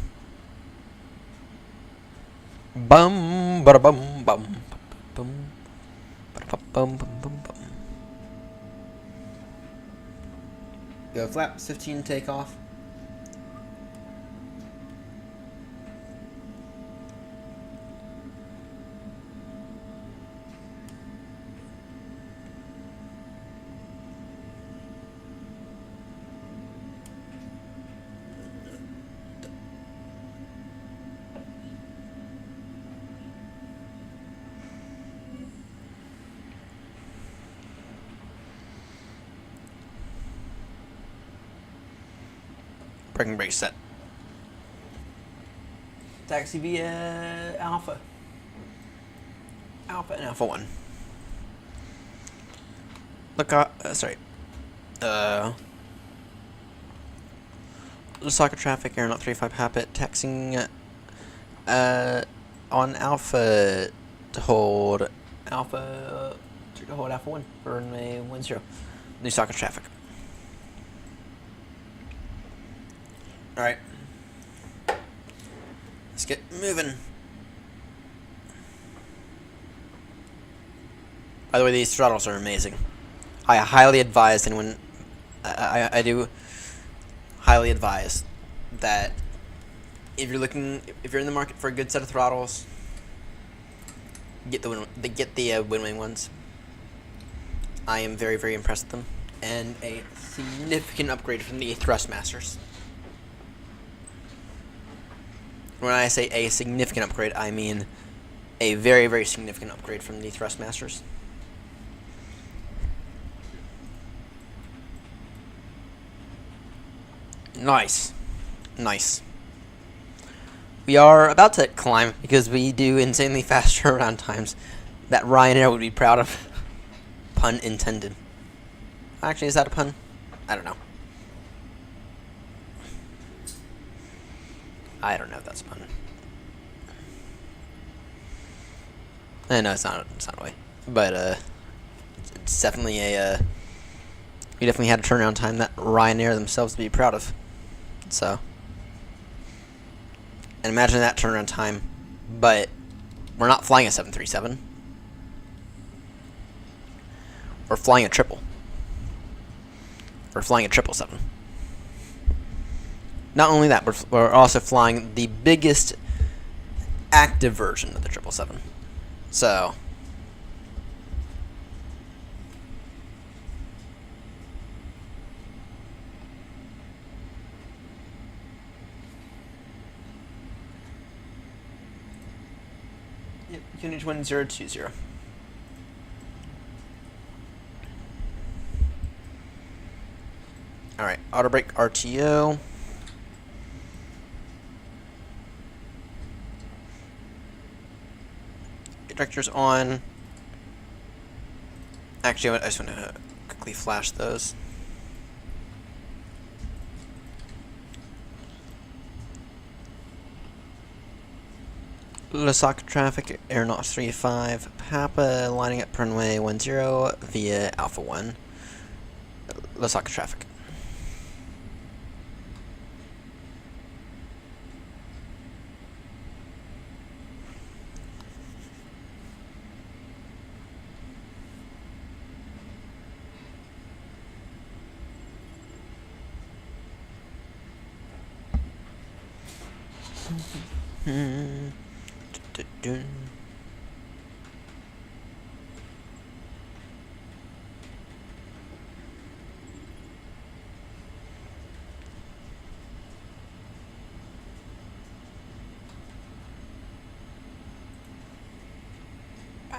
Bum, bada bum, bum, bum, bada bum, bum, bum, bum, bum. Go flaps 15 takeoff. Braking brake set. Taxi via Alpha. Alpha and Alpha 1. Look, sorry. Lusaka traffic, AirNott 35 Habit, taxing on Alpha to hold Alpha 1 for runway 10. Lusaka traffic. Alright. Let's get moving. By the way, these throttles are amazing. I highly advise anyone... I do highly advise that if you're in the market for a good set of throttles, get the Winwing ones. I am very, very impressed with them. And a significant upgrade from the Thrustmasters. When I say a significant upgrade, I mean a very, very significant upgrade from the Thrustmasters. Nice. Nice. We are about to climb because we do insanely fast turnaround times that Ryanair would be proud of. Pun intended. Actually, is that a pun? I don't know. I don't know if that's a pun. No, it's not a way. But, it's definitely a, we definitely had a turnaround time that Ryanair themselves would be proud of. So. And imagine that turnaround time, but we're not flying a 737. We're flying a triple. We're flying a 777. Not only that, we're also flying the biggest active version of the 777. So, yep, unit 1020. Alright, auto brake RTO. Directors on. Actually, I just want to quickly flash those. Lusaka traffic, AirNott 35, Papa lining up runway 10 via Alpha 1. Lusaka traffic. Dun.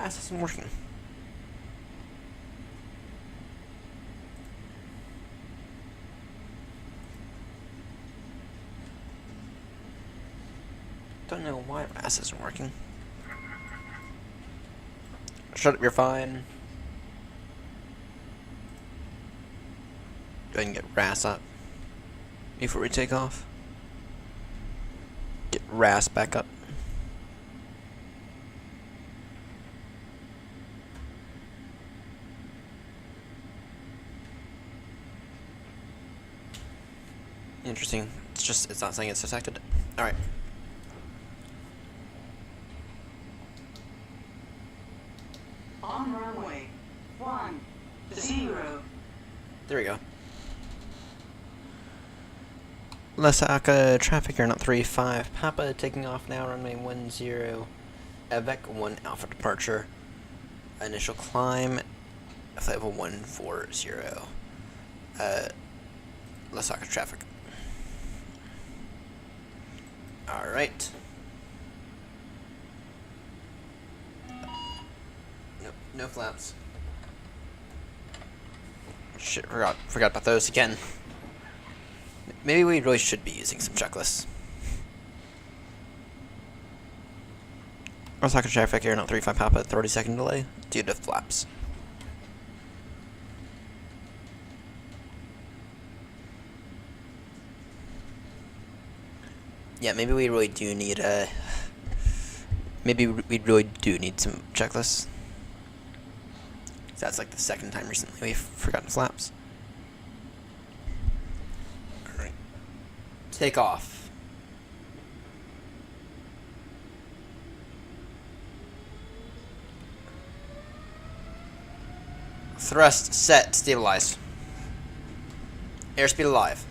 This isn't working. Don't know why RAS isn't working. Shut up, you're fine. Go ahead and get RAS up before we take off. Get RAS back up. Interesting. It's not saying it's detected. Alright. On runway 10. There we go. Lasaka traffic AirNott 35 Papa taking off now, runway 10. Avec 1 Alpha departure. Initial climb, flight level 140. Lasaka traffic. Alright. No flaps. Shit, forgot about those again. Maybe we really should be using some checklists. Osaka traffic AirNott 35 Papa 30-second delay due to flaps. Yeah, maybe we really do need maybe we really do need some checklists. That's like the second time recently we've forgotten flaps. Alright. Take off. Thrust set, stabilize. Airspeed alive.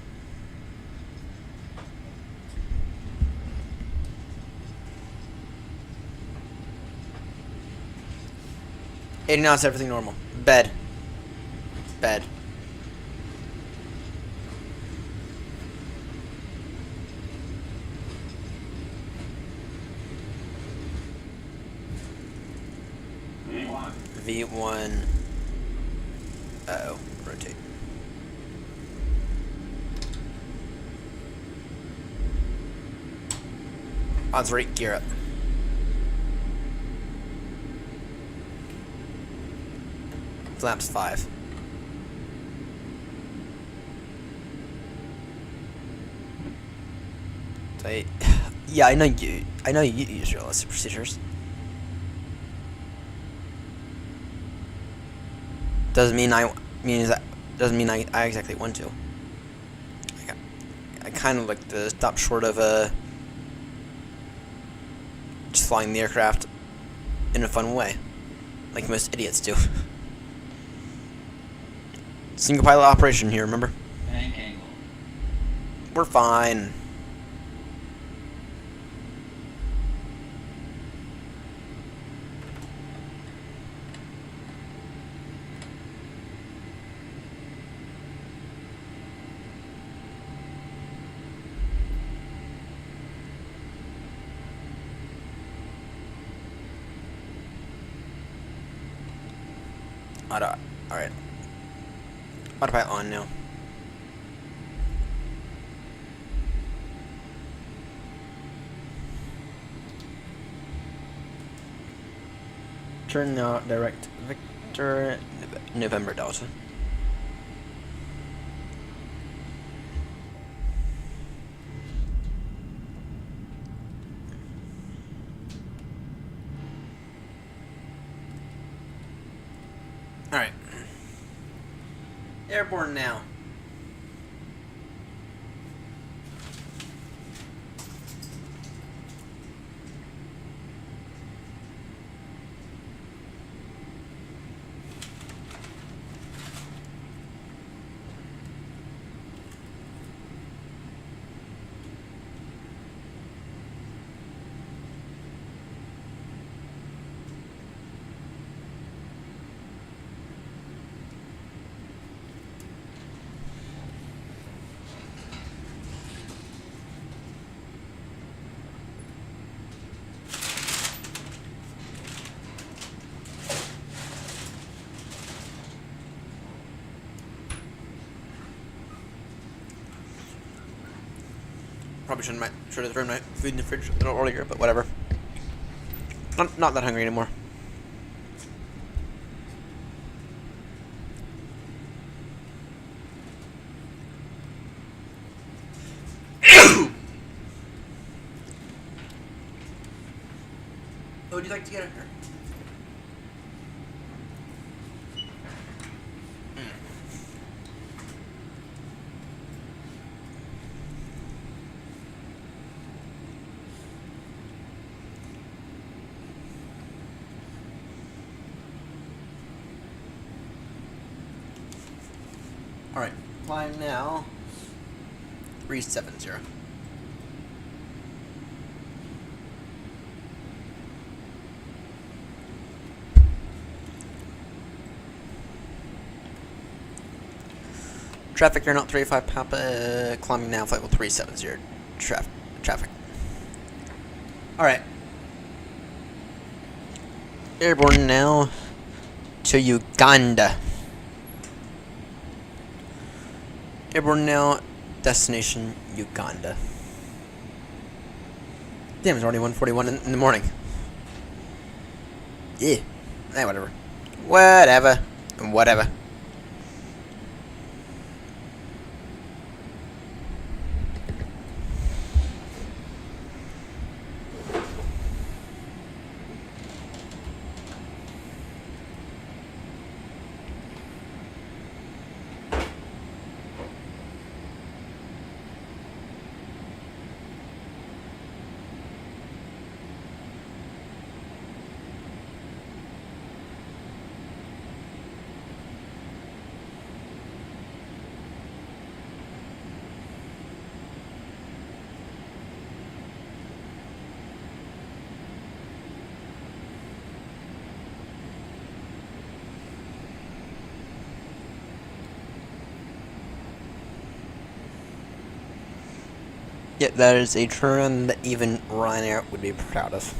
$80 knots, everything normal. Bed. Bed. V1. V1. Uh-oh. Rotate. Odds rate, gear up. Flaps 5. Yeah, I know you use realistic procedures. Doesn't mean I exactly want to. I kind of like to stop short of just flying the aircraft in a fun way, like most idiots do. Single pilot operation here, remember? Bank angle. We're fine. Alright. Autopilot on now. Turn now, direct Victor, November Delta. Alright. Airborne now. Probably should have thrown my food in the fridge a little earlier, but whatever. Not that hungry anymore. What would you like to get in here? Alright, climb now. 370. Traffic, AirNott 35 Papa, climbing now, flight level 370. Traffic. Alright. Airborne now to Uganda. Airborne now, destination Uganda. Damn, it's already 1:41 in the morning. Yeah. Whatever. Whatever. Yeah, that is a turn that even Ryanair would be proud of.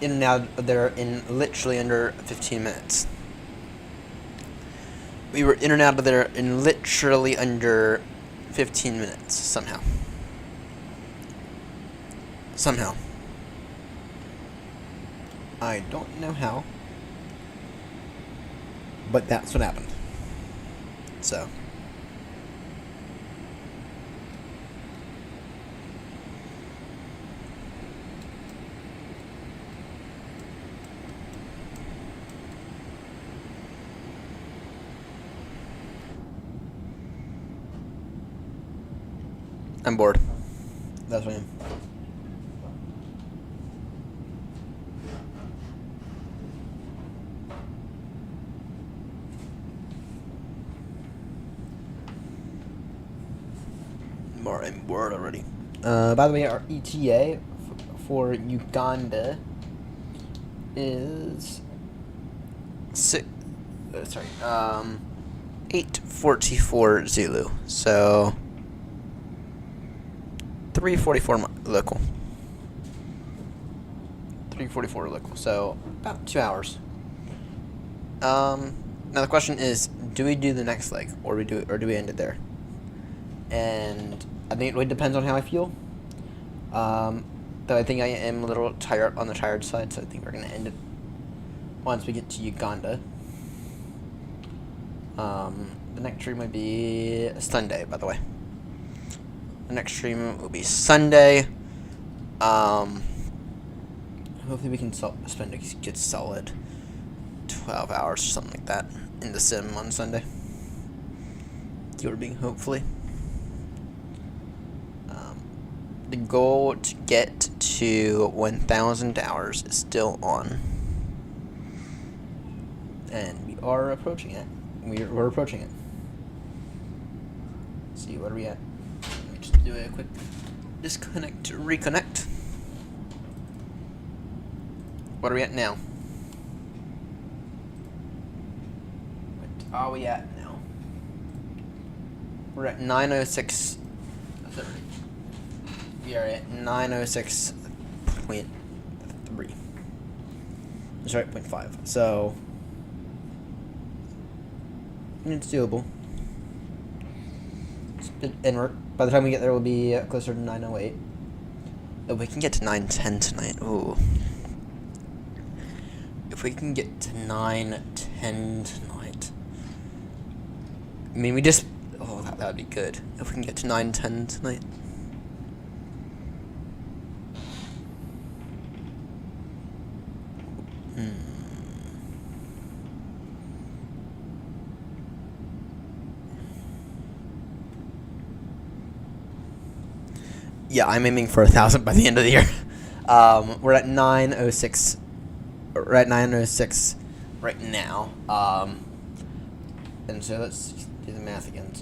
In and out of there in literally under 15 minutes. We were in and out of there in literally under 15 minutes, somehow. I don't know how, but that's what happened. So. I'm bored. That's what I am. I'm bored already. By the way, our ETA for Uganda is 8:44 Zulu. So 3:44 local. 3:44 local. So about 2 hours. Now the question is, do we do the next leg, or do we end it there? And I think it really depends on how I feel. Though I think I am a little tired on the tired side, so I think we're gonna end it once we get to Uganda. The next stream might be Sunday, by the way. The next stream will be Sunday. Hopefully we can spend a good solid 12 hours or something like that in the sim on Sunday. You're being hopefully. The goal to get to 1,000 hours is still on. And we are approaching it. We're approaching it. Let's see, what are we at? Let me just do a quick disconnect to reconnect. What are we at now? What are we at now? We're at 906. We are at 906.3. Sorry, 0.5. So it's doable. And by the time we get there, we'll be closer to 9:08. Oh, we can get to 9:10 tonight. Ooh. If we can get to 9:10 tonight. I mean, we just... Oh, that would be good. If we can get to 9:10 tonight. Yeah, I'm aiming for 1,000 by the end of the year. We're at 9:06. We're at 9:06 right now. And so let's do the math again.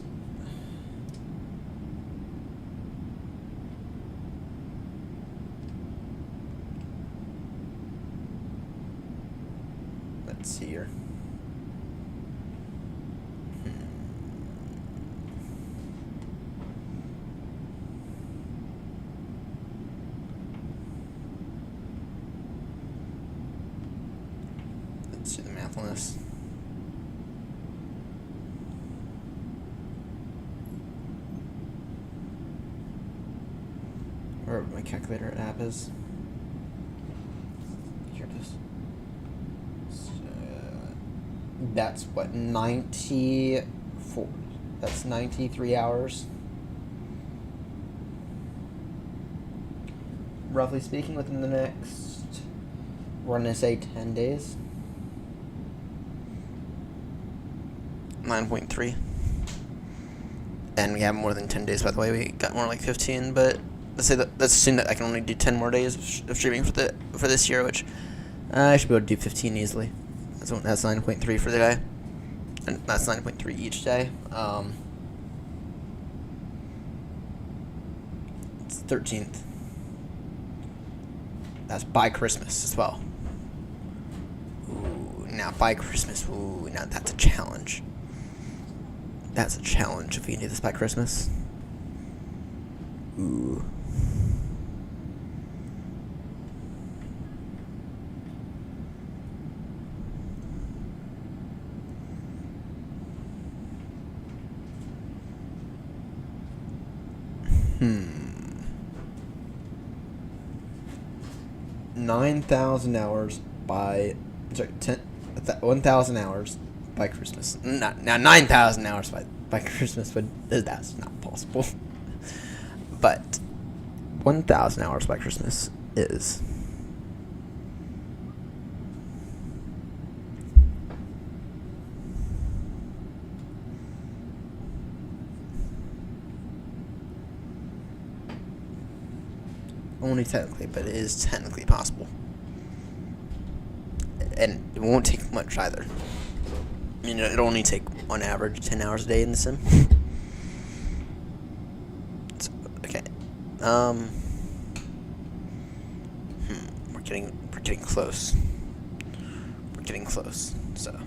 Let's see here. Let's do the math on this. Where my calculator app is. Here it is. So, that's what, 94. That's 93 hours. Roughly speaking, within the next, we're going to say 10 days. 9.3. And we have more than 10 days, by the way. We got more like 15, but let's assume that I can only do 10 more days of streaming for this year, which I should be able to do 15 easily. That's 9.3 for the day. And that's 9.3 each day. It's 13th. That's by Christmas as well. Ooh, now by Christmas. Ooh, now that's a challenge. That's a challenge if we can do this by Christmas. Ooh. Hmm. 9,000 hours by... Sorry, 1,000 hours by Christmas. Now 9,000 hours by Christmas, but that's not possible. But 1,000 hours by Christmas is... Only technically, but it is technically possible. And it won't take much either. I mean, it'll only take, on average, 10 hours a day in the sim. So, okay. We're getting close. We're getting close, so...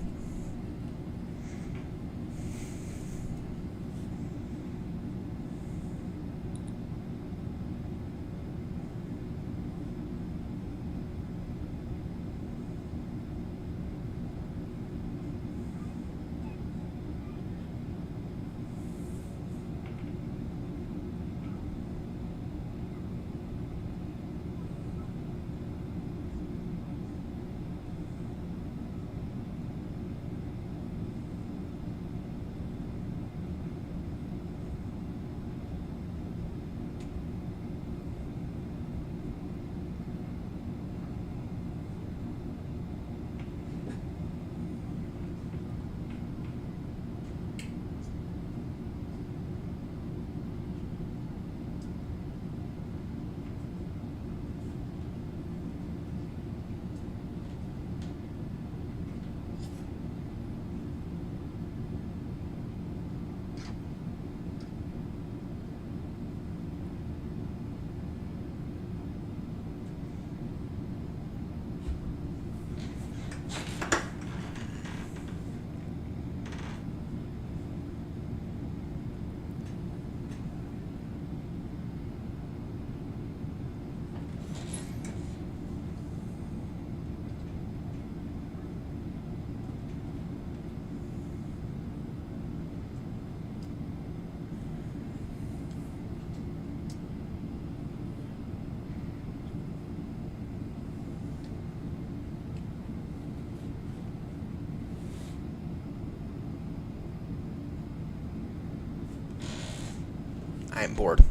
I'm bored.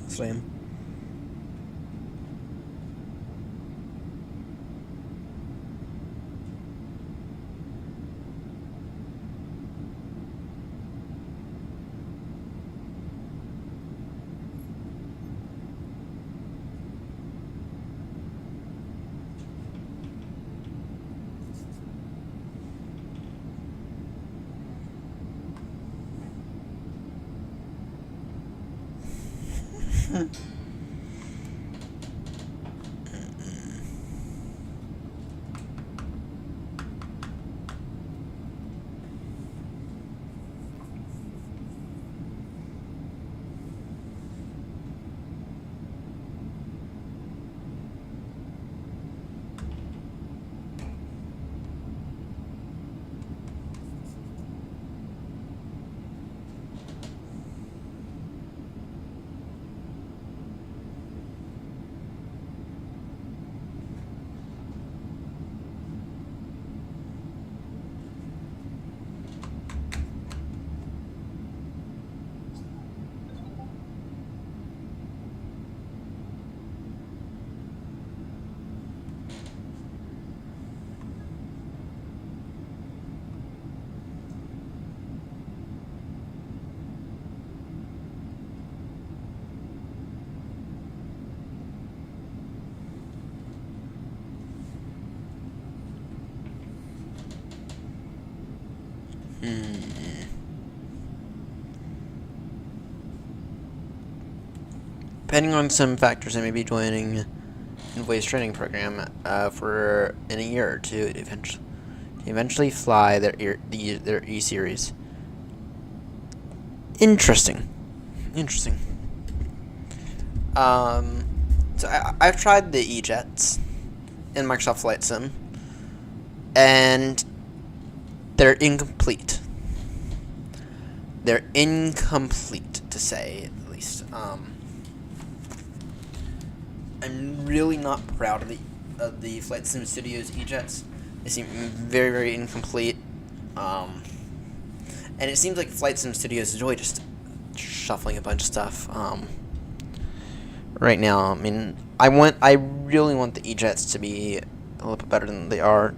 So I am. Depending on some factors, I may be joining a voice training program for in a year or two to eventually fly their E series. Interesting. So I've tried the E-Jets in Microsoft Flight Sim, and they're incomplete. They're incomplete, to say the least. I'm really not proud of the Flight Sim Studios E-Jets. They seem very, very incomplete. And it seems like Flight Sim Studios is really just shuffling a bunch of stuff. Right now, I mean, I really want the E-Jets to be a little bit better than they are.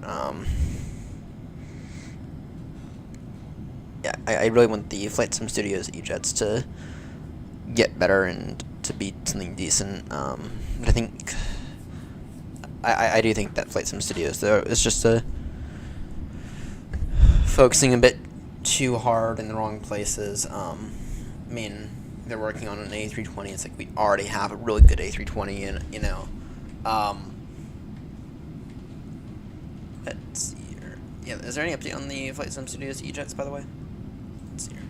Yeah, I really want the Flight Sim Studios E-Jets to get better and to be something decent. But I think I do think that Flight Sim Studios, though, is just focusing a bit too hard in the wrong places. I mean, they're working on an A320. It's like we already have a really good A320, and you know. Let's see here. Yeah, is there any update on the Flight Sim Studios E-Jets, by the way? Let's see here.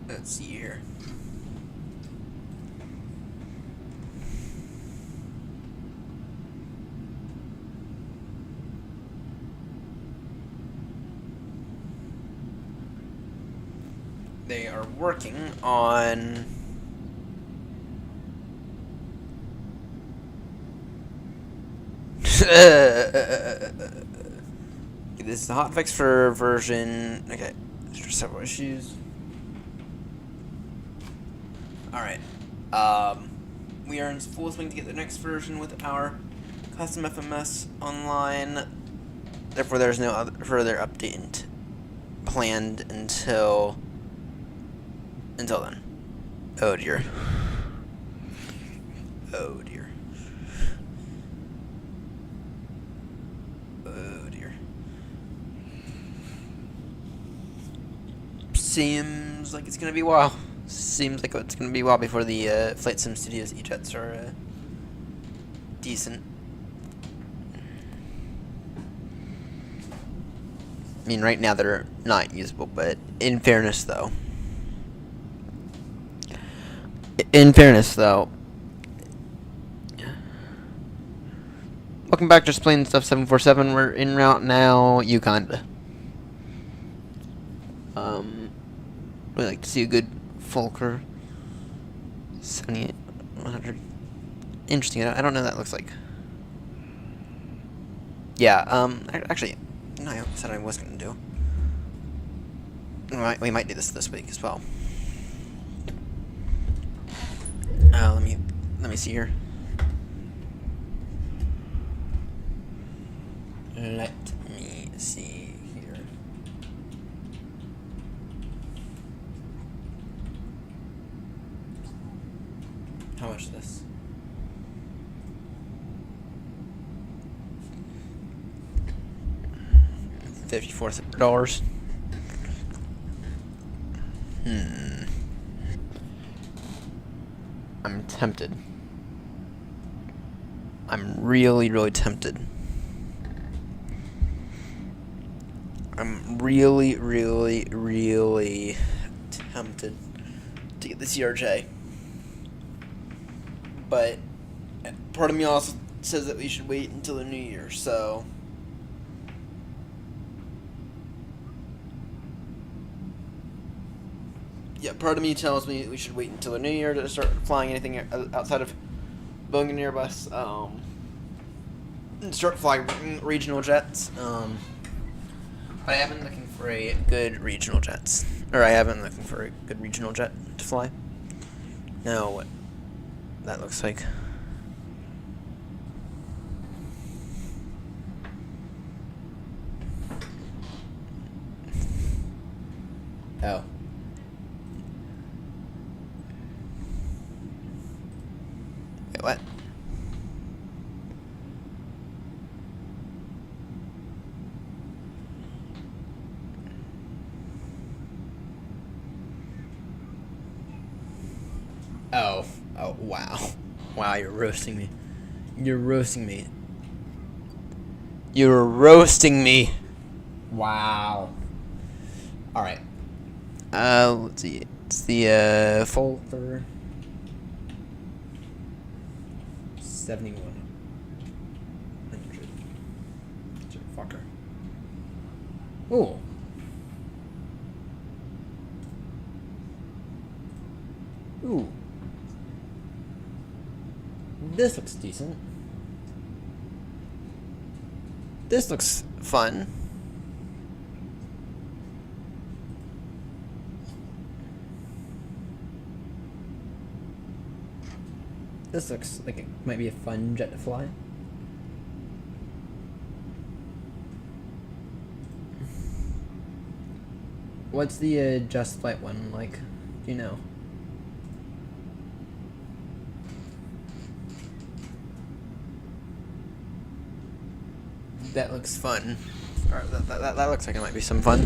Let's see here. They are working on this is the hotfix for version. Okay, there's several issues. Alright. We are in full swing to get the next version with our custom FMS online. Therefore, there's no other further update planned until then. Oh dear. Oh dear. Oh dear. Seems like it's gonna be a while. Seems like it's gonna be a while before the Flight Sim Studios E-Jets are decent. I mean, right now they're not usable, but in fairness, though, welcome back to Just Plain Stuff 747. We're en route now, Uganda. We like to see a good full crew. 78, 100. Interesting. I don't know what that looks like. Yeah, actually, no, I said I was going to do. We might do this week as well. Let me see here. Let me see here. How much is this? $54. I'm tempted. I'm really tempted. I'm really tempted to get the CRJ. But part of me also says that we should wait until the new year, so yeah, part of me tells me we should wait until the new year to start flying anything outside of Boeing and Airbus, and start flying regional jets. But I have been looking for a good regional jets, or I have been looking for a good regional jet to fly. Now, what that looks like. Oh. Wait, what? Oh, wow. Wow, you're roasting me. You're roasting me. You're roasting me. Wow. Alright. Let's see. It's the, folder 7100. Fucker. Ooh. Ooh. This looks decent. This looks fun. This looks like it might be a fun jet to fly. What's the Just Flight one like? Do you know? That looks fun. Or that looks like it might be some fun.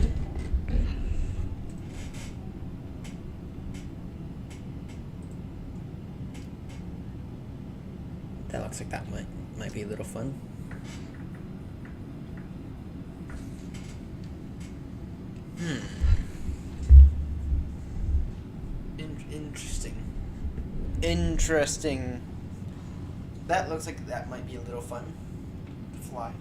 That looks like that might be a little fun. Interesting. That looks like that might be a little fun to fly.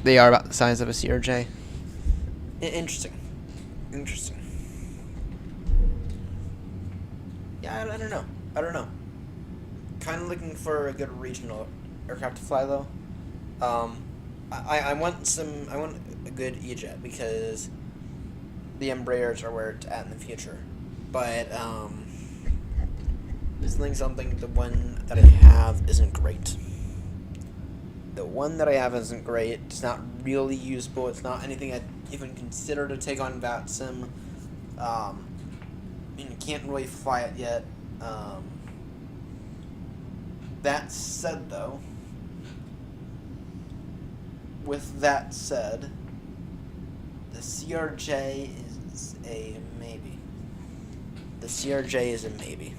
They are about the size of a CRJ. Interesting. Yeah, I don't know. Kind of looking for a good regional aircraft to fly though. I want a good E-jet because the Embraers are where it's at in the future. But something the one that I have isn't great. The one that I have isn't great. It's not really usable. It's not anything I'd even consider to take on VATSIM. You can't really fly it yet. That said, though, with that said, the CRJ is a maybe. The CRJ is a maybe.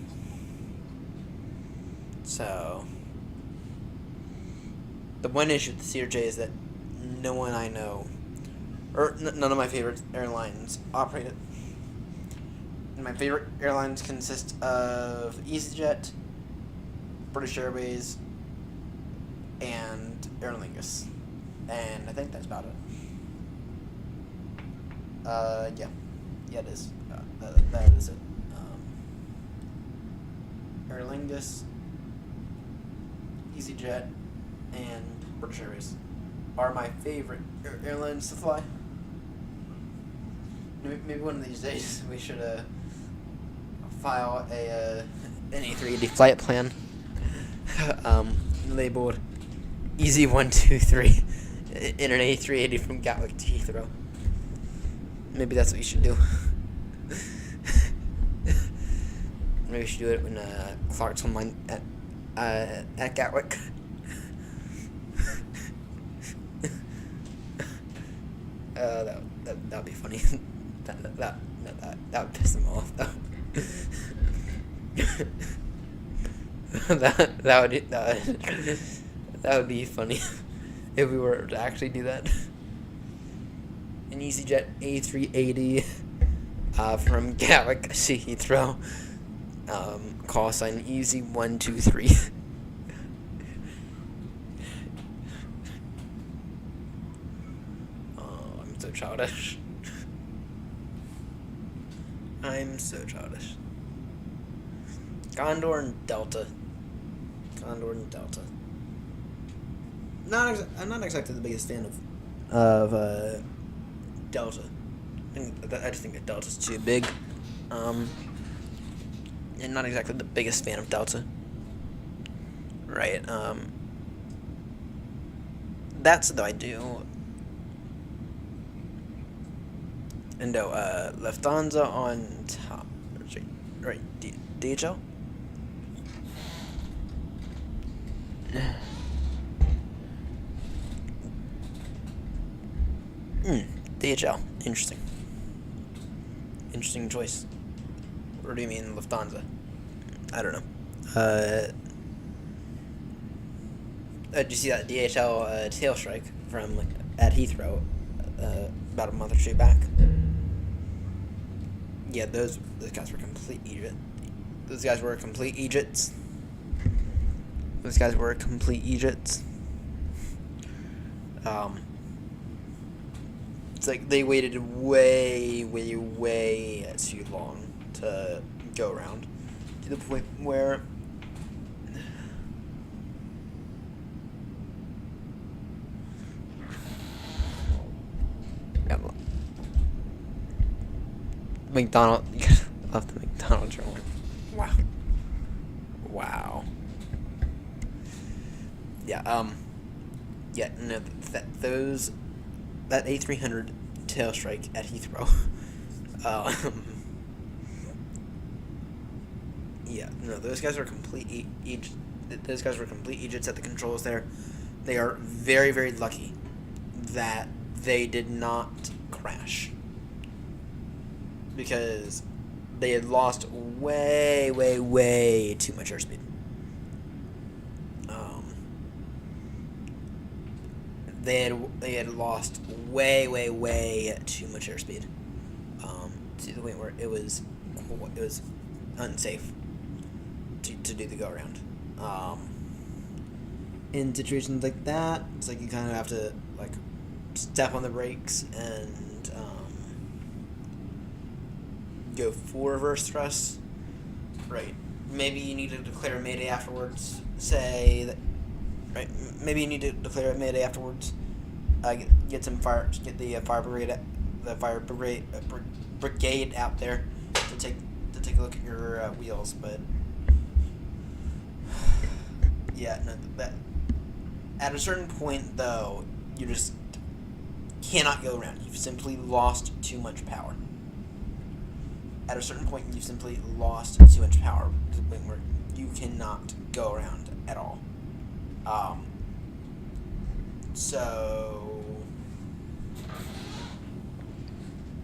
So, the one issue with the CRJ is that no one I know, or none of my favorite airlines operate it. my favorite airlines consist of EasyJet, British Airways, and Aer Lingus. And I think that's about it. Yeah. Yeah, it is. That is it. Aer Lingus, EasyJet, and British Airways are my favorite airlines to fly. Maybe one of these days we should file an A380 flight plan labeled Easy 123 in an A380 from Gatwick to Heathrow. Maybe that's what you should do. Maybe we should do it when Clark's online at Gatwick. That would be funny. that would piss him off though. that would be funny if we were to actually do that. An EasyJet A380 from Gatwick to Heathrow. Call sign Easy 123. I'm so childish. I'm so childish. Condor and Delta. I'm not exactly the biggest fan of Delta. I just think that Delta's too big. And not exactly the biggest fan of Delta. Right. That's though I do. And no, Lufthansa on top. Right, DHL? DHL. Interesting choice. Or do you mean Lufthansa? I don't know. Did you see that DHL tail strike from at Heathrow about a month or two back? Yeah, those guys were complete idiots. Those guys were complete idiots. It's like they waited way too long to go around, to the point where McDonald left the McDonald's rolling. Wow. Yeah. Yeah. No. That A300 tail strike at Heathrow. Yeah. No. Those guys were complete Those guys were complete idiots at the controls there. They are very, very lucky that they did not crash, because they had lost way too much airspeed. They had lost way too much airspeed, to the point where it was unsafe to do the go around. In situations like that, it's like you kind of have to like step on the brakes and go full reverse thrust. Right. Maybe you need to declare a mayday afterwards. Say that. Right. Maybe you need to declare a mayday afterwards. Get the fire brigade out there to take a look at your wheels. But yeah, no, that at a certain point though, you just cannot go around. You've simply lost too much power. At a certain point, you've simply lost too much power to the point where you cannot go around at all. So,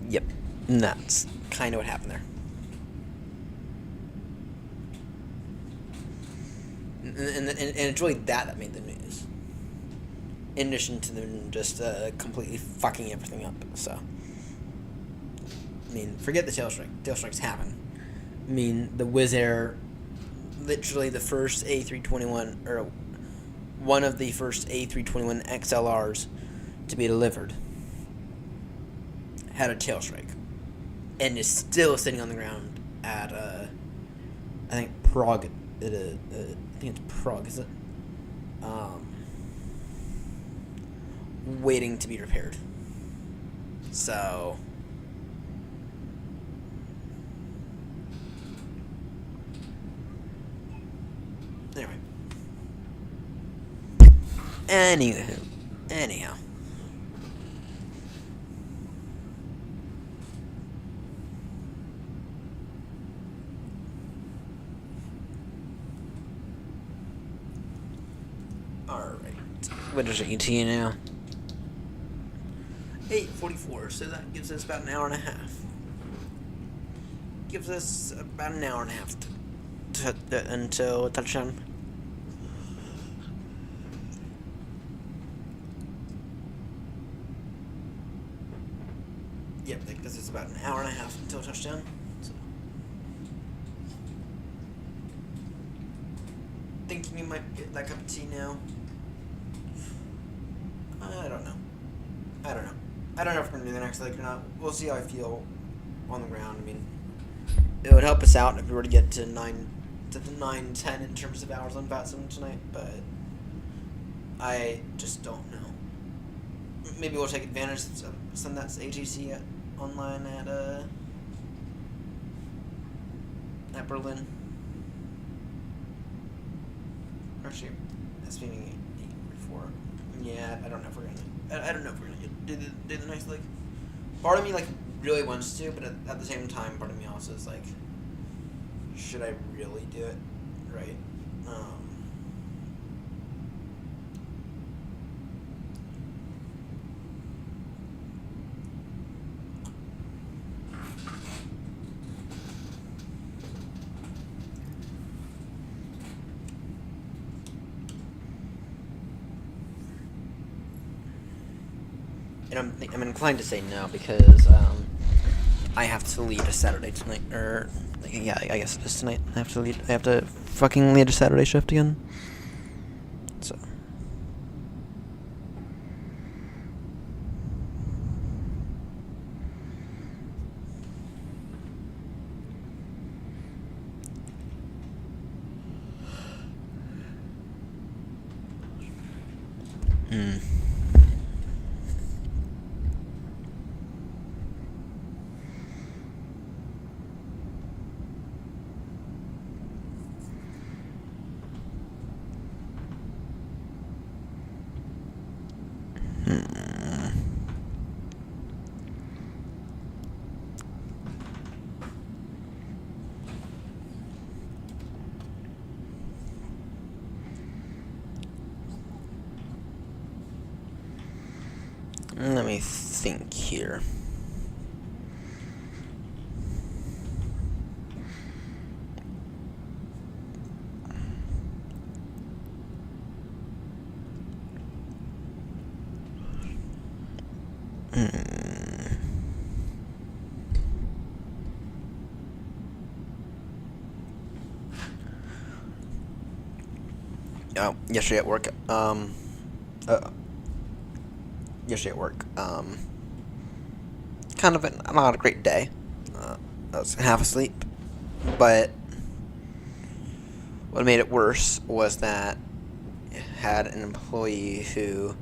yep, and that's kind of what happened there. And it's really that made the news. In addition to them just completely fucking everything up. So, I mean, forget the tail strike. Tail strikes happen. I mean, the Wizz Air, literally the first A321, or one of the first A321 XLRs to be delivered, had a tail strike, and is still sitting on the ground at I think Prague. I think it's Prague, is it? Waiting to be repaired. So anyway. Anyhow. Alright. What is it, ET now? 8:44, so that gives us about an hour and a half. Gives us about an hour and a half until touchdown. Yep, that gives us about an hour and a half until touchdown. So. Thinking you might get that cup of tea now. I don't know. I don't know if we're going to do the next leg or not. We'll see how I feel on the ground. I mean, it would help us out if we were to get to 9:10 in terms of hours on VATSIM tonight, but I just don't know. Maybe we'll take advantage of some of that's ATC online at Berlin. Actually, that's meaning 8:44. Yeah, I don't know if we're gonna. I don't know if we're gonna do the next leg. Part of me really wants to, but at the same time, part of me also is like, should I really do it? Right. And I'm inclined to say no because I have to lead a Saturday tonight, or yeah, I guess it is tonight. I have to fucking lead a Saturday shift again. So. Let me think here. Yesterday at work, kind of not a great day. I was half asleep, but what made it worse was that I had an employee who,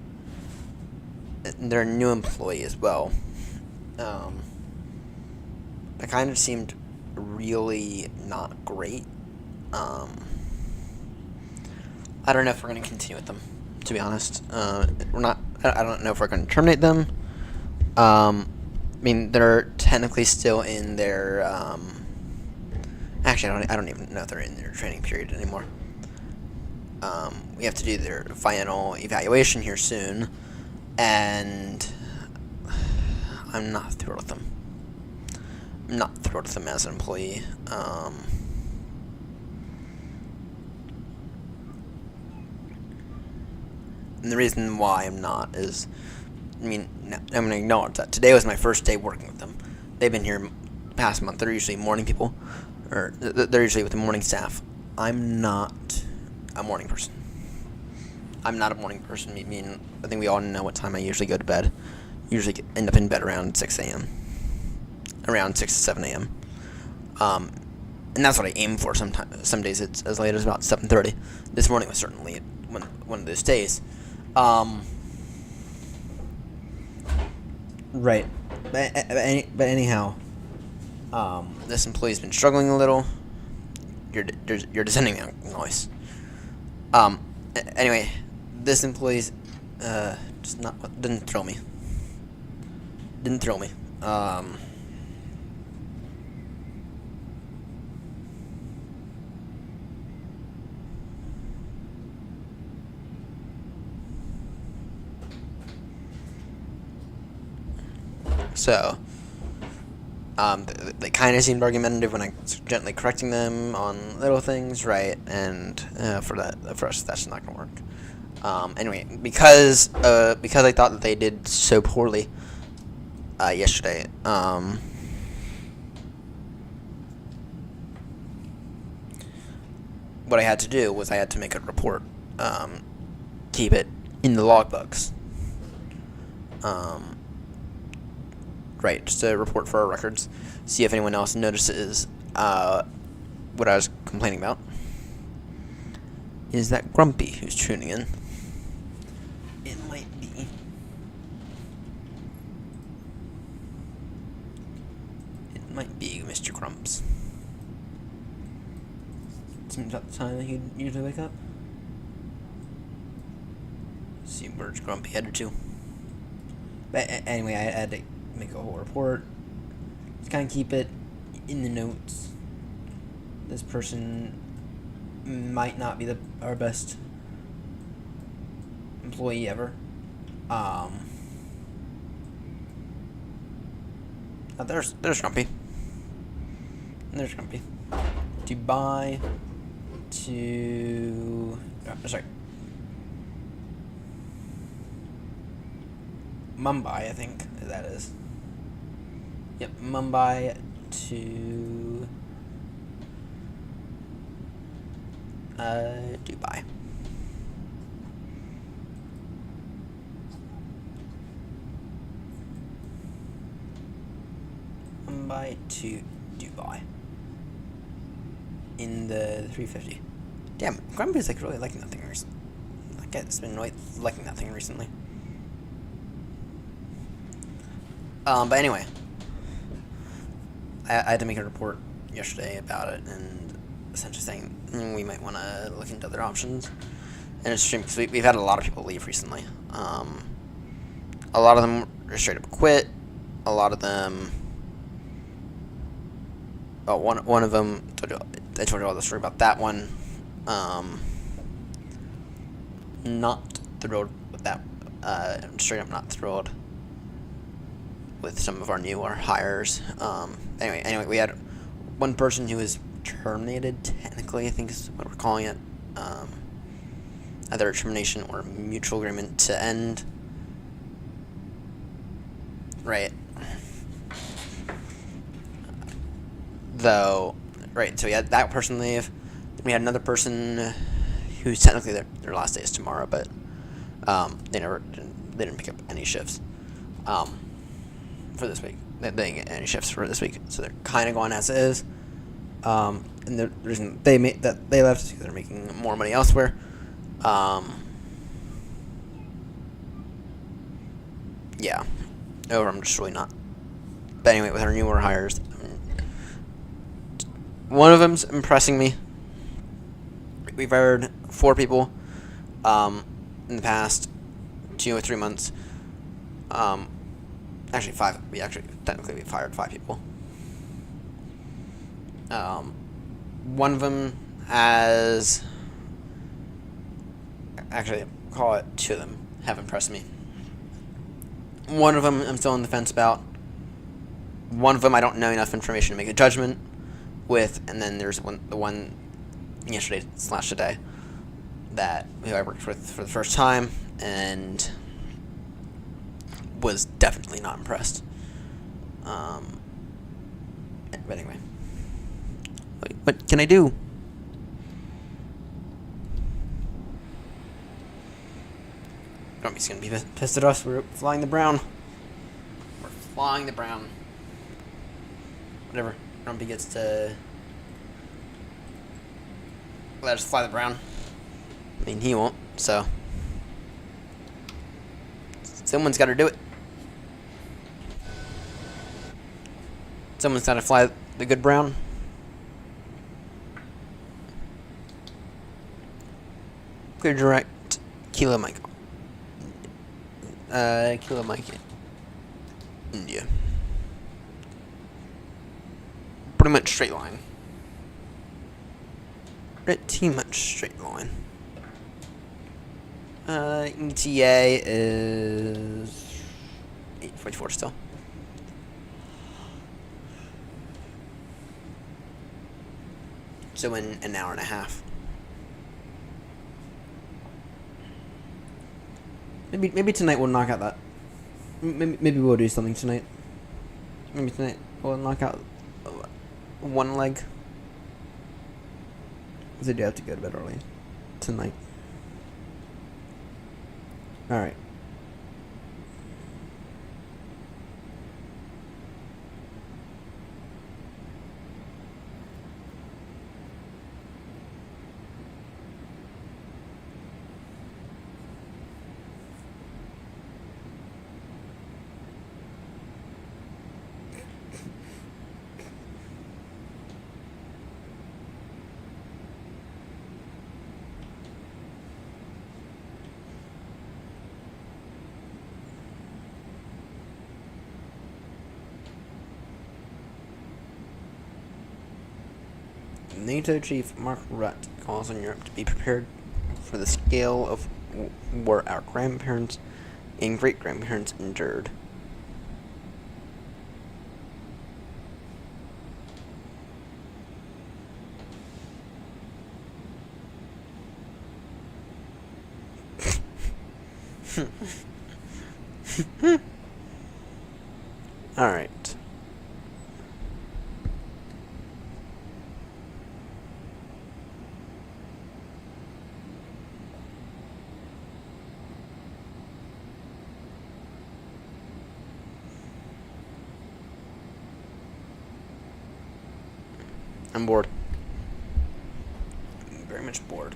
they're a new employee as well. It kind of seemed really not great. I don't know if we're going to continue with them, to be honest. We're not. I don't know if we're going to terminate them. I mean, they're technically still in their. Actually, I don't even know if they're in their training period anymore. We have to do their final evaluation here soon, and I'm not thrilled with them. I'm not thrilled with them as an employee. And the reason why I'm not is, I mean, I'm going to acknowledge that today was my first day working with them. They've been here past month. They're usually morning people. or they're usually with the morning staff. I'm not a morning person. I'm not a morning person. I mean, I think we all know what time I usually go to bed. Usually end up in bed around 6 a.m. Around 6 to 7 a.m. And that's what I aim for. Some days it's as late as about 7:30. This morning was certainly one of those days. Right. But anyhow, this employee's been struggling a little. You're descending the noise. Anyway, this employee's just didn't thrill me. So, they kind of seemed argumentative when I was gently correcting them on little things, right? And for us, that's not gonna work. Anyway, because I thought that they did so poorly yesterday, what I had to do was I had to make a report, keep it in the logbooks. Right, just a report for our records. See if anyone else notices what I was complaining about. Is that Grumpy who's tuning in? It might be. It might be Mr. Grumps. Seems about the time that he'd usually wake up. See where's Grumpy headed to. But anyway, I had to make a whole report. Just kind of keep it in the notes. This person might not be our best employee ever. There's Grumpy. There's Grumpy. Dubai to Mumbai, I think that is. Yep, Mumbai to Dubai. Mumbai to Dubai. In the 350. Damn, Grumpy's like really liking that thing recently. That guy's been really liking that thing recently. But anyway, I had to make a report yesterday about it, and essentially saying we might want to look into other options. And it's strange because we've had a lot of people leave recently. A lot of them straight up quit. A lot of them. Oh, one of them. I told you all the story about that one. Not thrilled with that. Straight up not thrilled with some of our newer hires. Anyway, we had one person who was terminated, technically, I think is what we're calling it. Either a termination or a mutual agreement to end. Right. So we had that person leave. Then we had another person who's technically their last day is tomorrow, but they didn't pick up any shifts for this week. They didn't get any shifts for this week, so they're kind of going as is. And the reason they left is because they're making more money elsewhere. Yeah. I'm just really not. But anyway, with our newer hires, one of them's impressing me. We've hired 4 people in the past 2 or 3 months. Actually 5. We've hired 5 people. One of them has... Actually, call it 2 of them have impressed me. One of them I'm still on the fence about. One of them I don't know enough information to make a judgment with, and then there's the one yesterday/today who I worked with for the first time and was definitely not impressed. But anyway, can I do? Grumpy's gonna be pissed at us. We're flying the brown. We're flying the brown. Whatever. Grumpy gets to let us fly the brown. I mean, he won't, so someone's got to do it. Someone's got to fly the good brown. Clear direct, Kilo Mike. Kilo Mike, India. Pretty much straight line. Pretty much straight line. ETA is 8:44 still. So in an hour and a half. Maybe tonight we'll knock out that. Maybe we'll do something tonight. Maybe tonight we'll knock out one leg. Because I do have to go to bed early tonight. Alright. NATO Chief Mark Rutte calls on Europe to be prepared for the scale of war our grandparents and great-grandparents endured. Alright. I'm bored. I'm very much bored.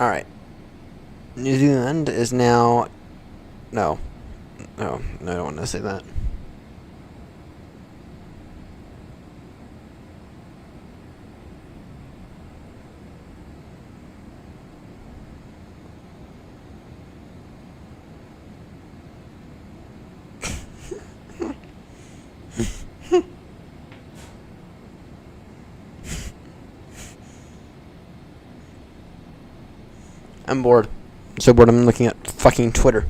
Alright. New Zealand is now... No, I don't want to say that. I'm bored. I'm so bored I'm looking at fucking Twitter.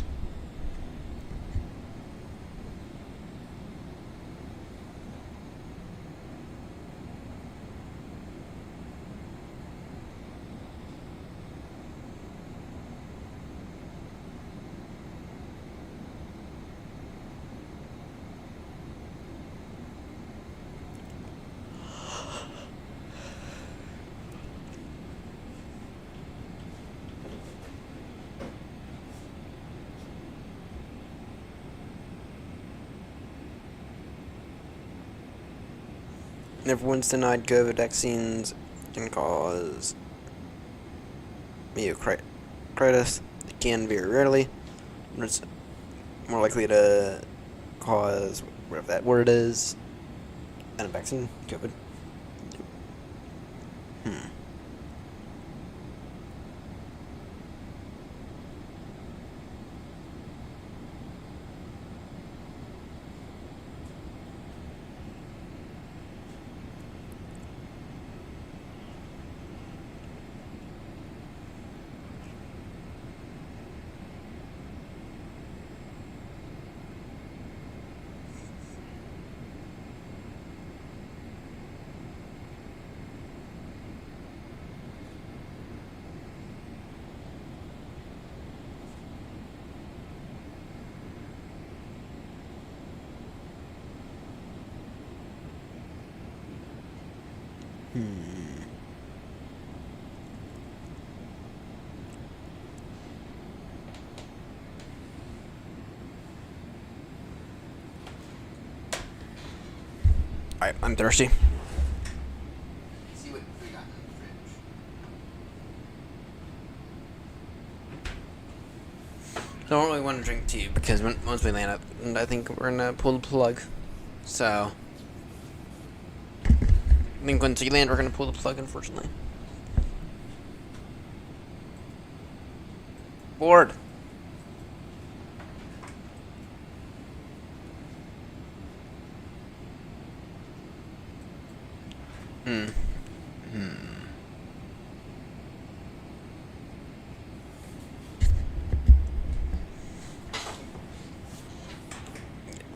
Everyone's denied COVID vaccines can cause myocarditis. It can very rarely. It's more likely to cause whatever that word is than a vaccine. COVID. Alright, I'm thirsty. See what we got in the fridge. So I don't really want to drink tea because once we land up, I think we're gonna pull the plug. So I think once we land, we're gonna pull the plug. Unfortunately, bored.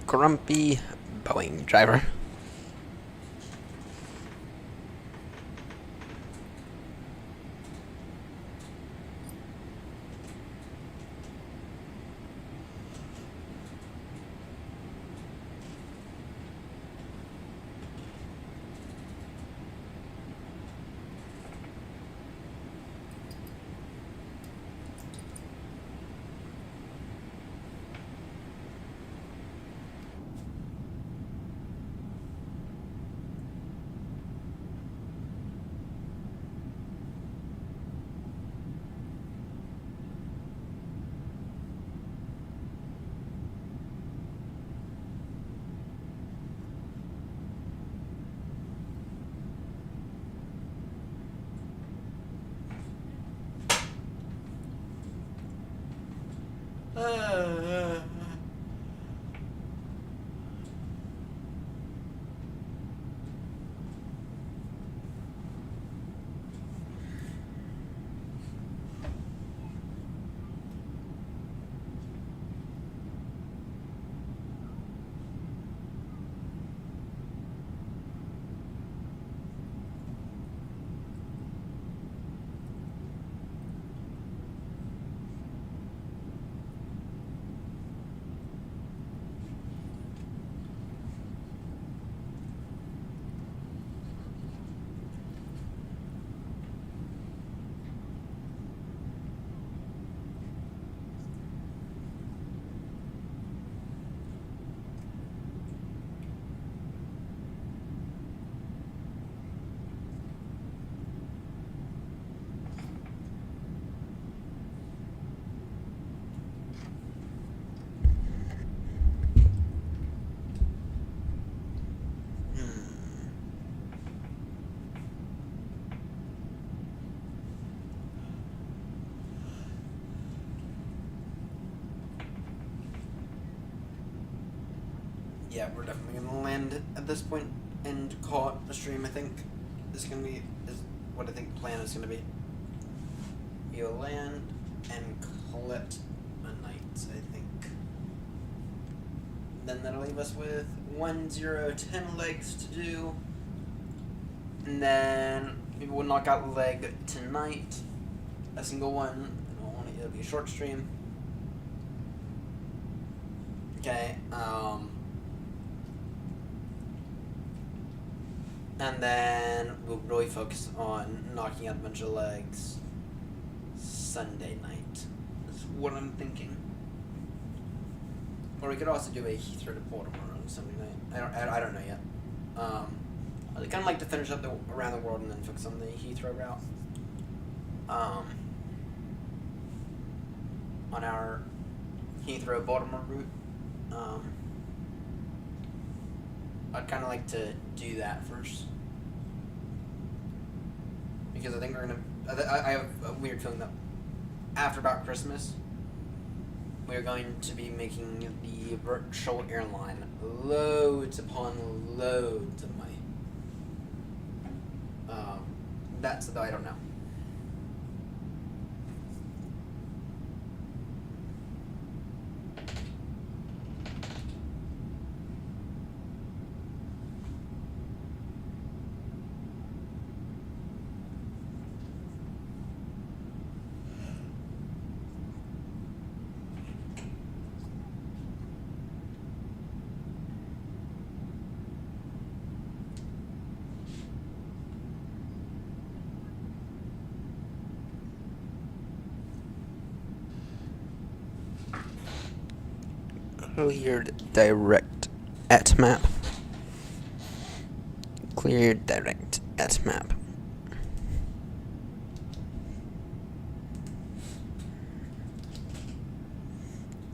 Grumpy Boeing driver. Yeah, we're definitely gonna land at this point and call it a stream. I think is what I think the plan is gonna be. You'll land and call it a night, I think. Then that'll leave us with 1, 0, 10 legs to do. And then maybe we'll knock out a leg tonight. A single one. It'll be a short stream. Okay, and then we'll really focus on knocking out a bunch of legs Sunday night. That's what I'm thinking. Or we could also do a Heathrow to Baltimore on Sunday night. I don't know yet. I kind of like to finish up around the world and then focus on the Heathrow route. On our Heathrow Baltimore route. I'd kind of like to do that first. Because I think we're going to... I have a weird feeling that after about Christmas, we're going to be making the virtual airline loads upon loads of money. That's the... I don't know. Cleared direct at map. Cleared direct at map.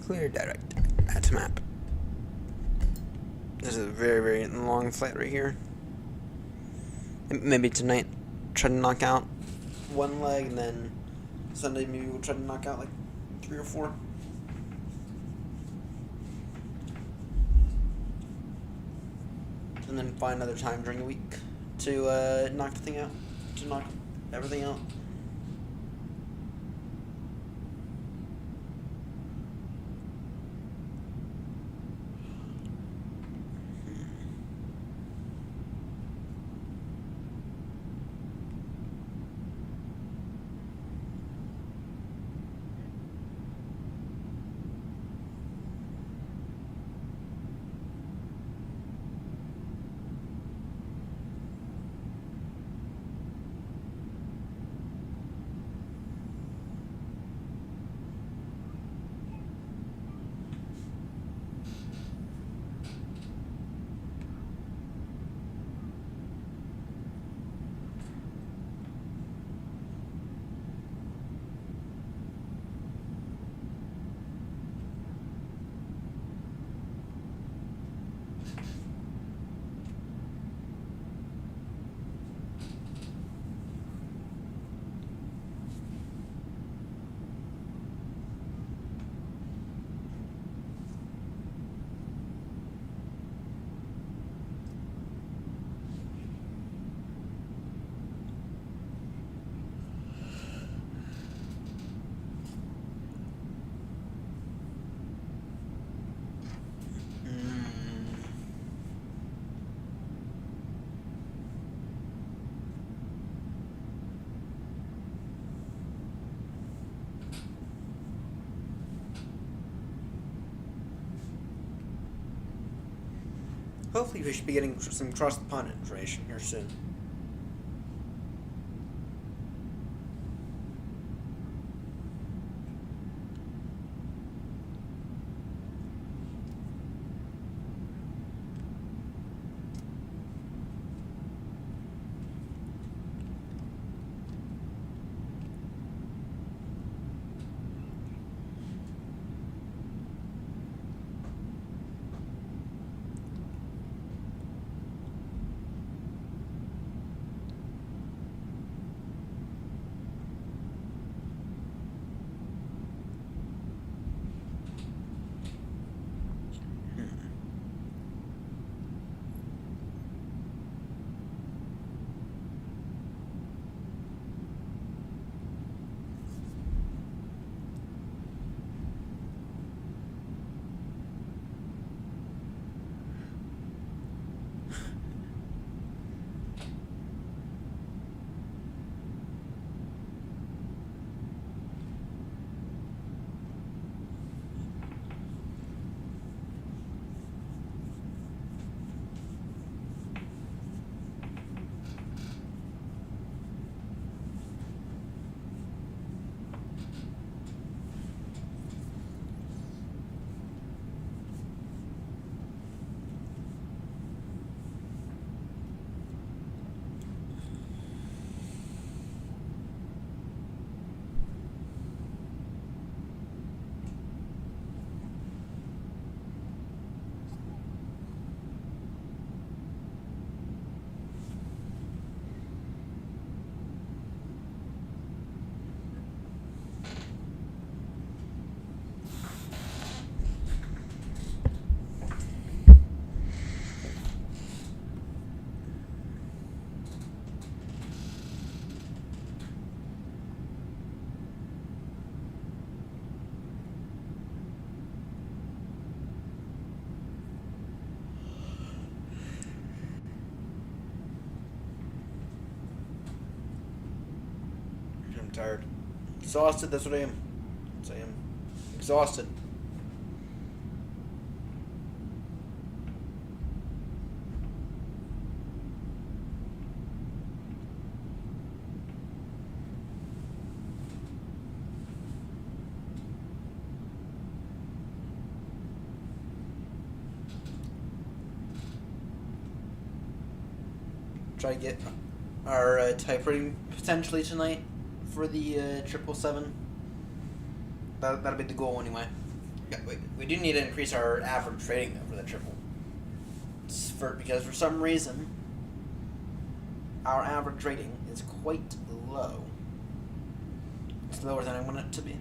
Clear direct at map. This is a very, very long flight right here. Maybe tonight, try to knock out one leg, and then Sunday maybe we'll try to knock out like 3 or 4. And then find another time during the week to knock the thing out, to knock everything out. Hopefully we should be getting some cross-the-pond information here soon. I'm tired. Exhausted, that's what I am. I am exhausted. try to get our type rating potentially tonight for the 777. That'll be the goal anyway. Yeah, we do need to increase our average rating though for the triple. Because for some reason, our average rating is quite low. It's lower than I want it to be.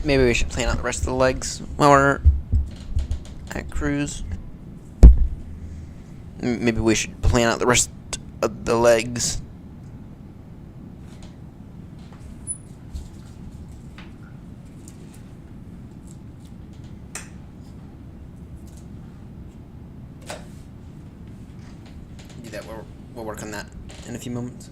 Maybe we should plan out the rest of the legs while we're at cruise. Maybe we should plan out the rest of the legs. Do that. We'll work on that in a few moments.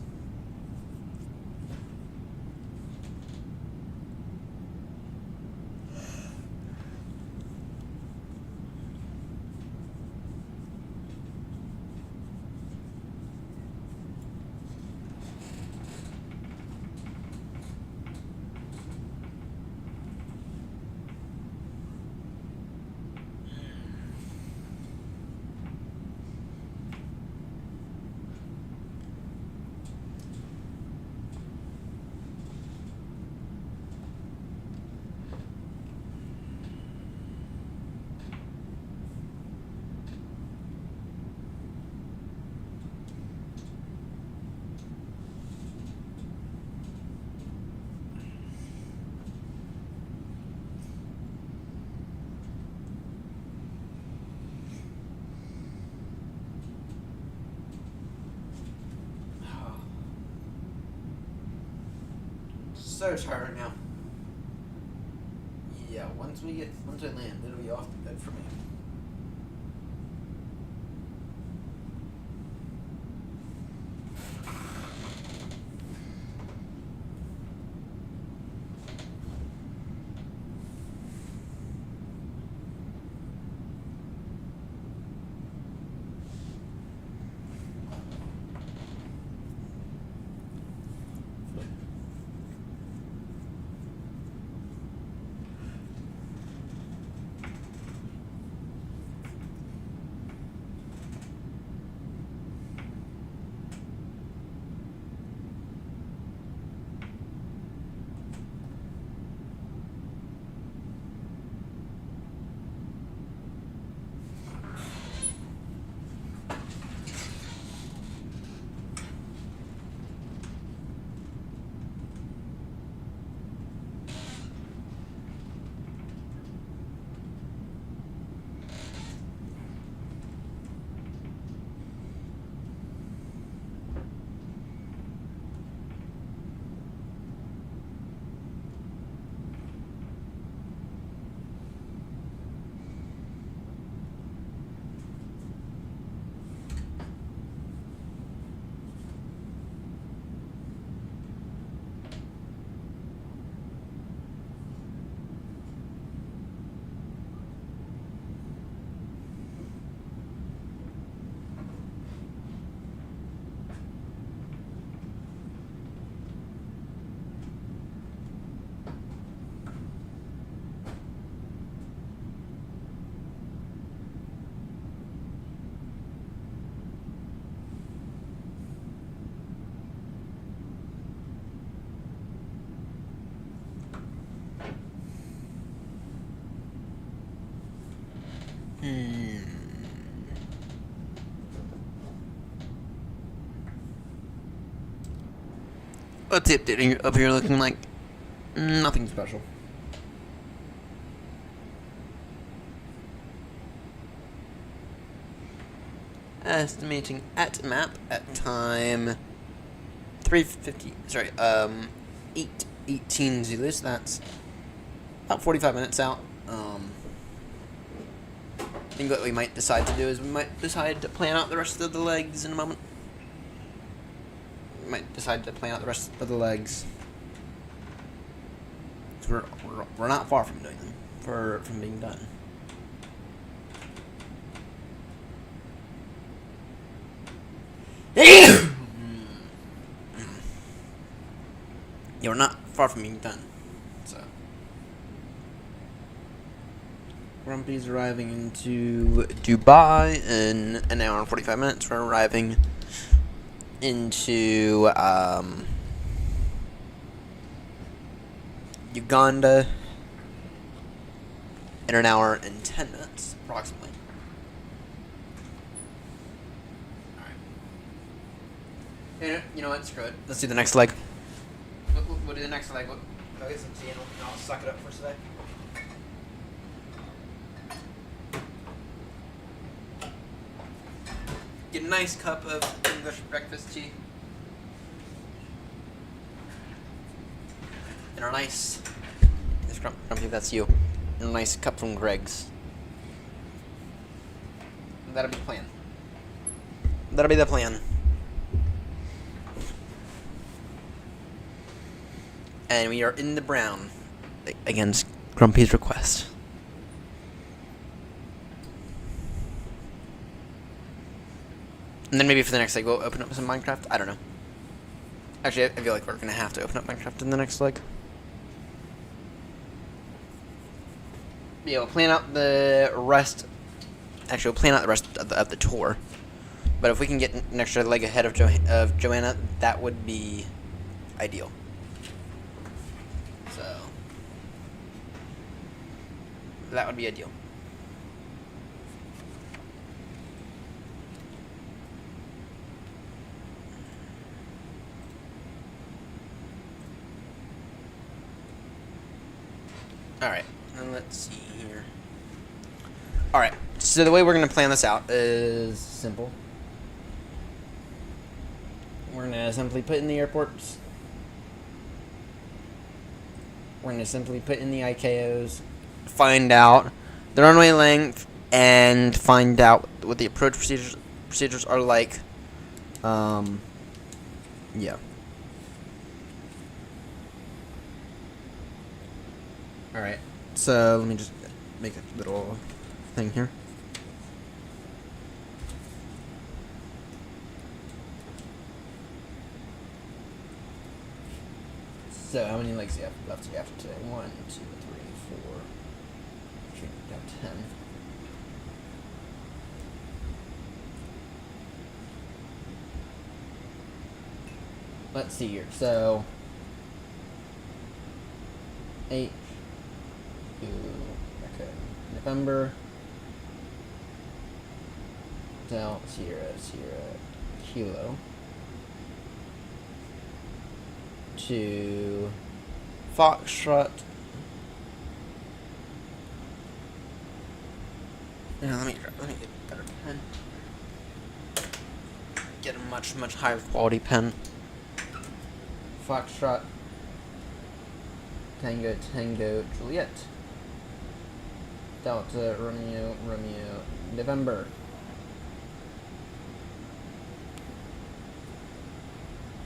So tired right now. Yeah, once we land, it'll be off the bed for me. What's the update up here looking like? Nothing special. Estimating at map at time 3:50. Sorry, 8:18 Zulus. That's about 45 minutes out. I think what we might decide to do is we might decide to plan out the rest of the legs in a moment. might decide to plan out the rest of the legs. So we're not far from doing them, from being done. Yeah, we're not far from being done. So Grumpy's arriving into Dubai in an hour and 45 minutes. We're arriving into Uganda in an hour and 10 minutes, approximately. Alright. You know what? Screw it. Let's do the next leg. We'll do the next leg. I'll get some tea and I'll suck it up for today. Get a nice cup of English breakfast tea. And a nice... Grumpy, that's you. And a nice cup from Greg's. That'll be the plan. That'll be the plan. And we are in the brown against Grumpy's request. And then maybe for the next leg we'll open up some Minecraft. I don't know. Actually, I feel like we're gonna have to open up Minecraft in the next leg. Yeah, we'll plan out the rest. Actually, we'll plan out the rest of the tour. But if we can get an extra leg ahead of Joanna, that would be ideal. So that would be ideal. Alright, and let's see here. Alright, so the way we're going to plan this out is simple. We're going to simply put in the airports. We're going to simply put in the ICAOs, find out the runway length, and find out what the approach procedures are like. Yeah. Alright, so let me just make a little thing here. So how many legs do you have left after today? 1, 2, 3, 4. Actually, we have 10. Let's see here. So 8. Okay. November. Del Sierra Kilo. To Foxtrot. Now let me get a better pen. Get a much higher quality pen. Foxtrot. Tango Juliet. Delta Romeo November.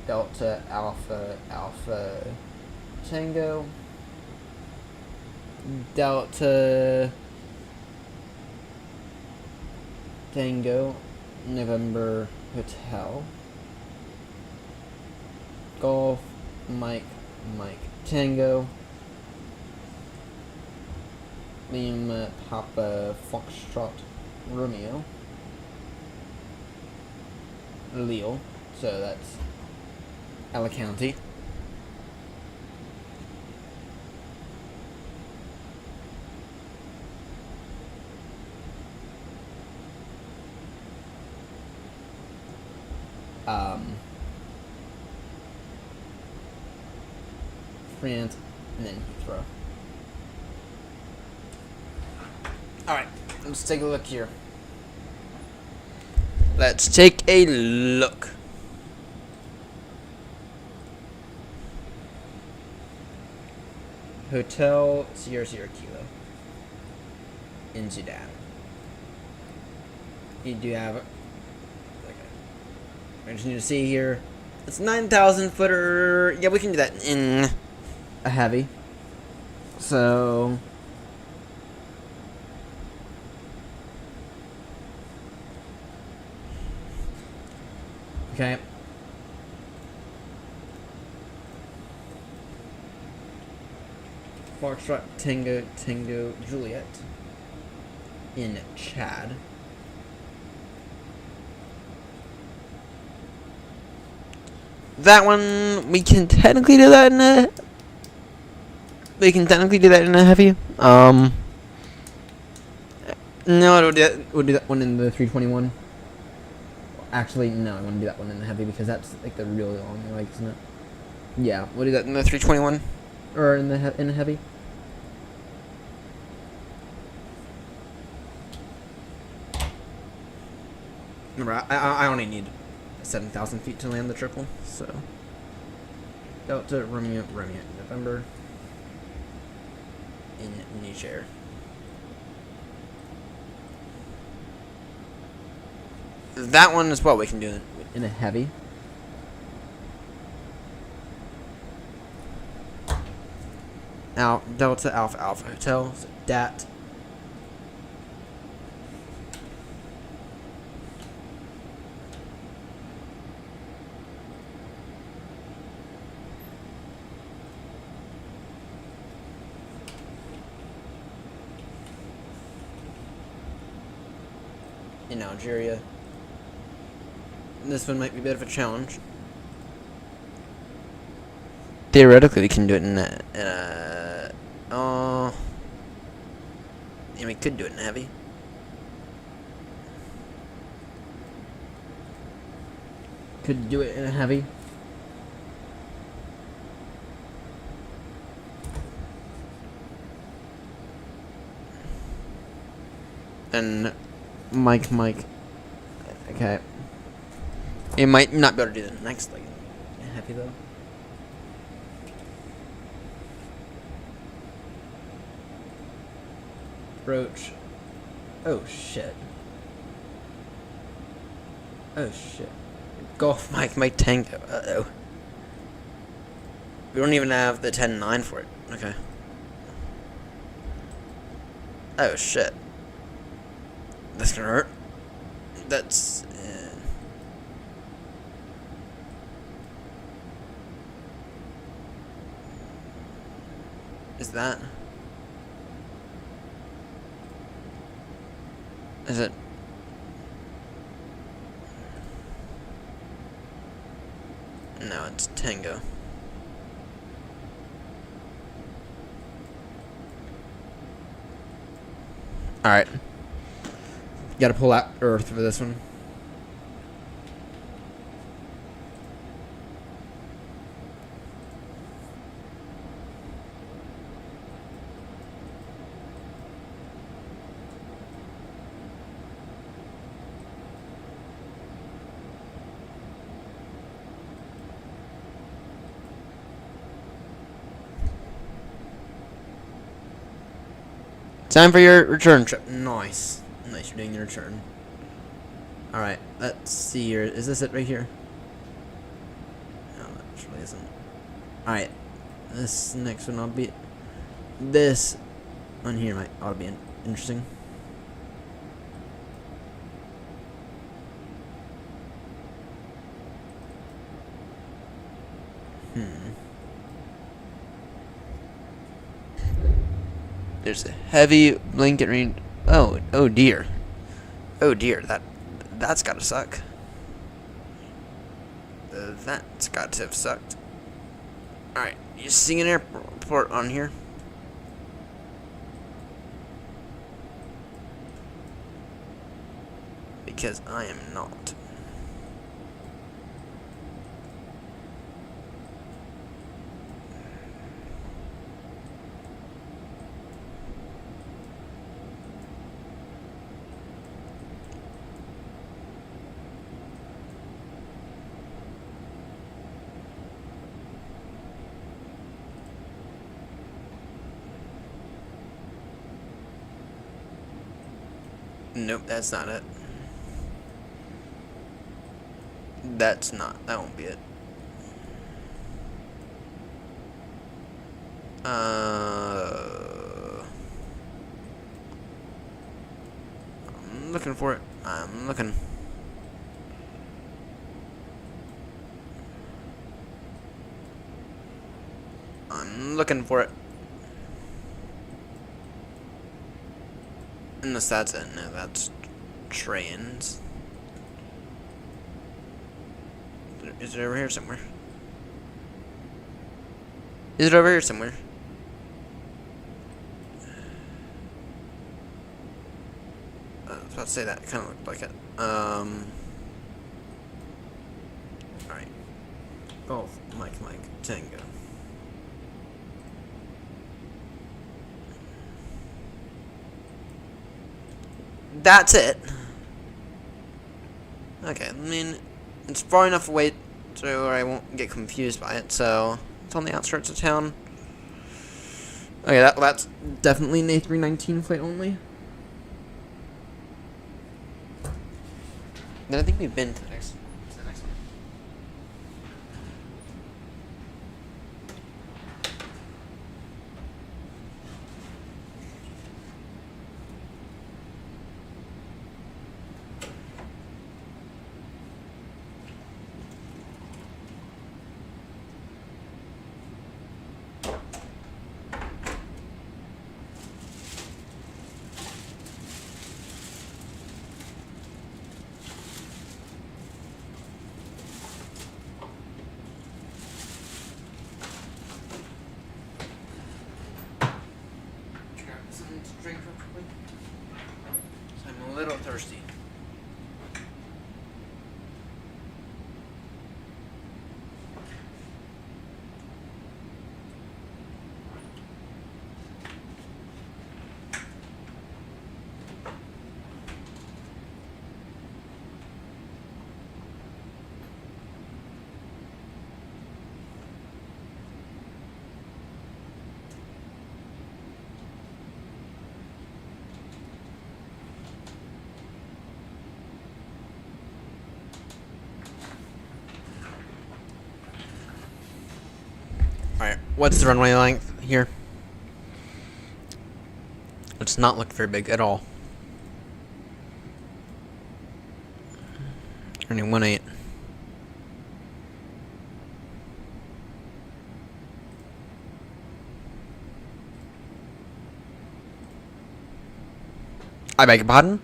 Delta Alpha Tango. Delta Tango November Hotel. Golf Mike Tango. Liam Papa Foxtrot Romeo. Leo. So that's Alicante. France, and then Heathrow. Alright, let's take a look here. Let's take a look. Hotel Sierra Kilo in Sudan. You do have, okay, I just need to see here It's 9,000 footer. Yeah, we can do that in a heavy. So. Okay. Foxtrot Tango Juliet in Chad. That one we can technically do that in a. We can technically do that in a heavy. No, we'll do that one in the 321. Actually, no, I want to do that one in the heavy because that's like the really long leg, isn't it? Yeah, we'll do that in the 321 or in the heavy. Remember, I only need 7,000 feet to land the triple, so Delta Romeo November in Niger. That one as well we can do in a heavy. Now Delta Alpha Alpha Hotel, so DAT. In Algeria. This one might be a bit of a challenge. Theoretically, we can do it in a yeah, we could do it in heavy. Could do it in a heavy. And Mike. Okay. You might not be able to do the next leg in heavy though. Approach. Oh shit. Oh shit. Golf Mike Tango. Uh-oh. We don't even have the 10-9 for it. Okay. Oh shit. That's gonna hurt. That's... Is that... Is it... No, it's Tango. Alright. Gotta pull out Earth for this one. Time for your return trip. Nice. Nice, you're doing your return. Alright, let's see here. Is this it right here? No, that actually isn't. Alright. This next one, this one here ought to be interesting. There's a heavy blanket rain. Oh dear. Oh dear, that's gotta suck. That's got to have sucked. Alright, you seeing an airport on here? Because I am not. Nope, that's not it. That won't be it. I'm looking for it. I'm looking. I'm looking for it. Unless that's it. No, that's trains. Is it over here somewhere? Is it over here somewhere? I was about to say that. It kind of looked like it. Alright. Golf, Mike, Tango. That's it. Okay, I mean, it's far enough away so I won't get confused by it, so it's on the outskirts of town. Okay, that's definitely an A319 flight only. Then I think we've been to the next one. Something to drink real quickly. I'm a little thirsty. Alright, what's the runway length here? It's not look very big at all. Only 1.8. I beg your pardon?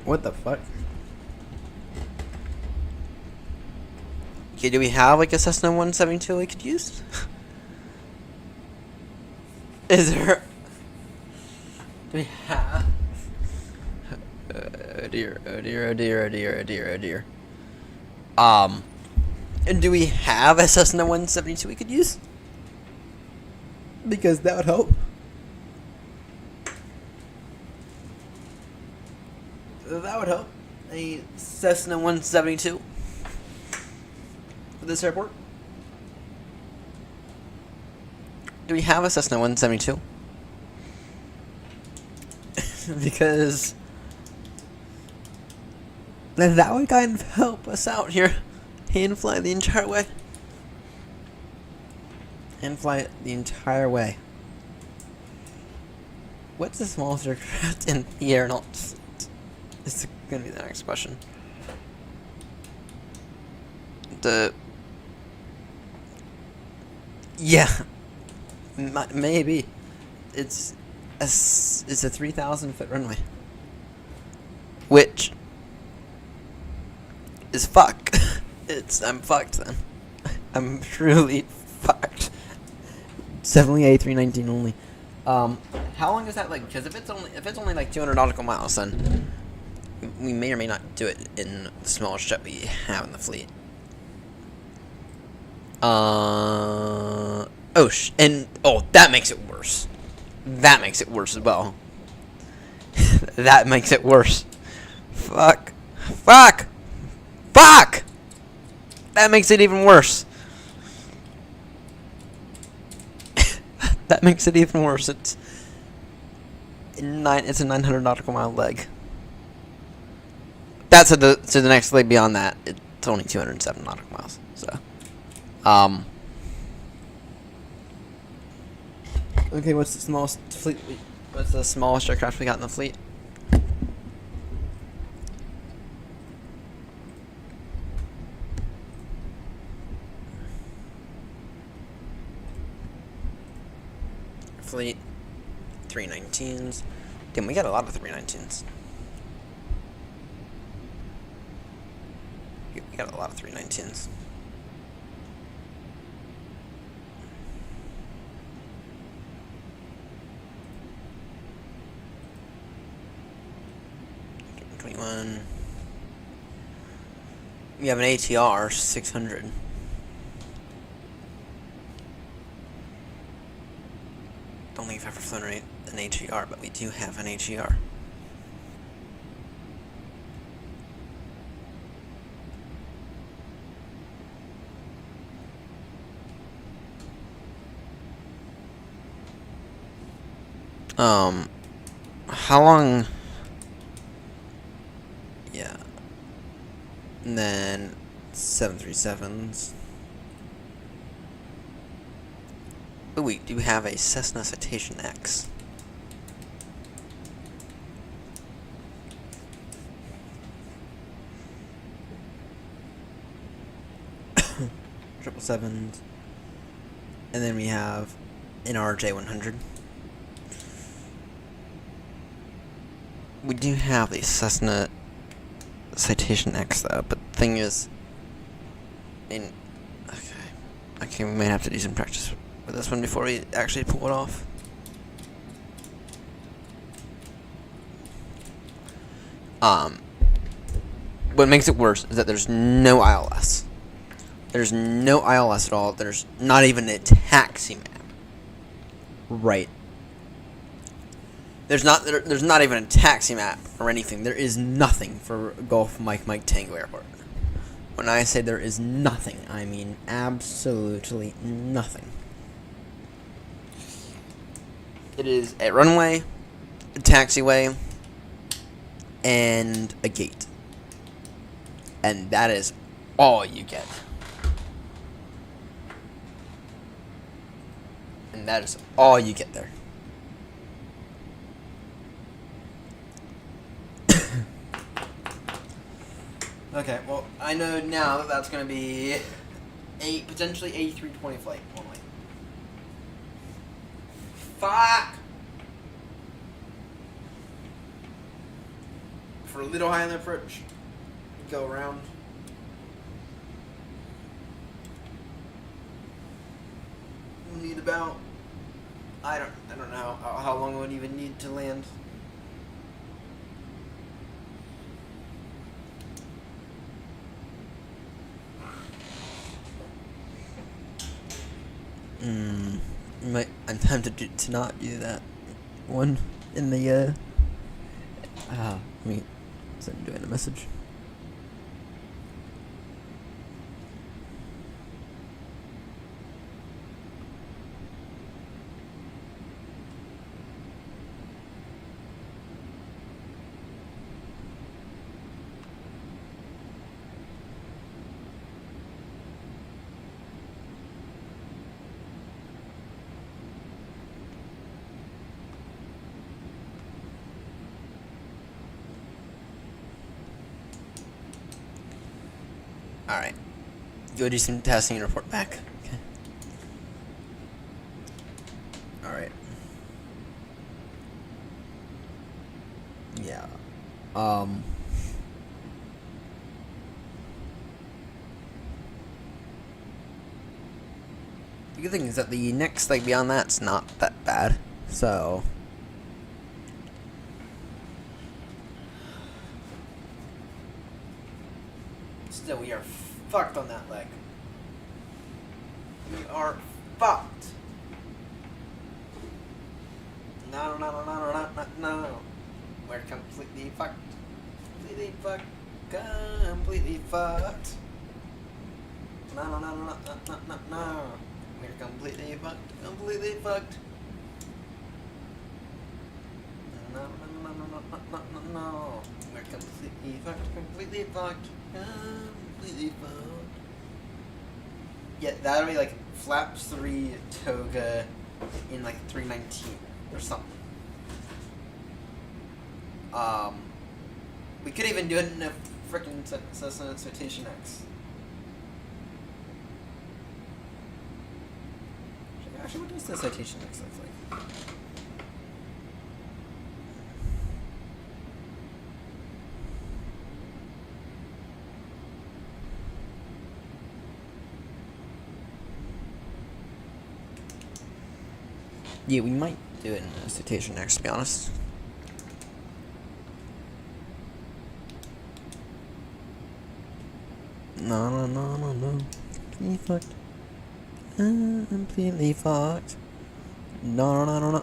What the fuck? Okay, do we have like a Cessna 172 we could use? Is there? Do we have? Oh dear, oh dear, oh dear, oh dear, oh dear, oh dear. And do we have a Cessna 172 we could use? Because that would help. That would help. A Cessna 172 for this airport. Do we have a Cessna 172? Because that would kind of help us out here. And fly the entire way. And fly it the entire way. What's the smallest aircraft in the AirNott fleet? This is gonna be the next question. Yeah, maybe it's a 3,000 foot runway, which is fuck. I'm fucked then. I'm truly fucked. It's definitely A319 only. How long is that like? Because if it's only like 200 nautical miles, then we may or may not do it in the smallest jet we have in the fleet. That makes it worse. That makes it worse as well. That makes it worse. Fuck. Fuck! Fuck! That makes it even worse. That makes it even worse. It's a 900 nautical mile leg. That's to the next leg beyond that. It's only 207 nautical miles. So, Okay, what's the smallest fleet? What's the smallest aircraft we got in the fleet? Fleet 319s. Damn, we got a lot of 319s. We got a lot of 319s. We have an ATR 600. Don't think I've ever flown an ATR, but we do have an ATR. How long? Yeah. And then 737s. Oh, we do have a Cessna Citation X. Triple sevens. And then we have an RJ100. We do have a Cessna Citation X though, but the thing is, okay, we might have to do some practice with this one before we actually pull it off. What makes it worse is that there's no ILS. There's no ILS at all. There's not even a taxi map. Right. There's not even a taxi map or anything. There is nothing for Golf Mike Tango Airport. When I say there is nothing, I mean absolutely nothing. It is a runway, a taxiway, and a gate. And that is all you get. And that is all you get there. Okay, well, I know now that that's going to be a potentially A320 flight only. Fuck! For a little high on the approach, go around. We'll need about, I don't know how long we would even need to land. I'm tempted to not do that one in the let me send Joanne a message. Alright. Go do some testing and report back. Okay. Alright. Yeah. The good thing is that the next leg beyond that's not that bad. So still, we are fucked on that leg. We are fucked. No. We're completely fucked. Completely fucked. Completely fucked. No. We're completely fucked. Completely fucked. No. We're completely fucked. Completely fucked. Completely fucked. Yeah, that'll be like flaps 3, toga, in like 319 or something. We could even do it in a freaking Cessna Citation X. Actually, what does the Citation X look like? Yeah, we might do it in a Citation X, to be honest. No. Completely fucked. Completely fucked. No.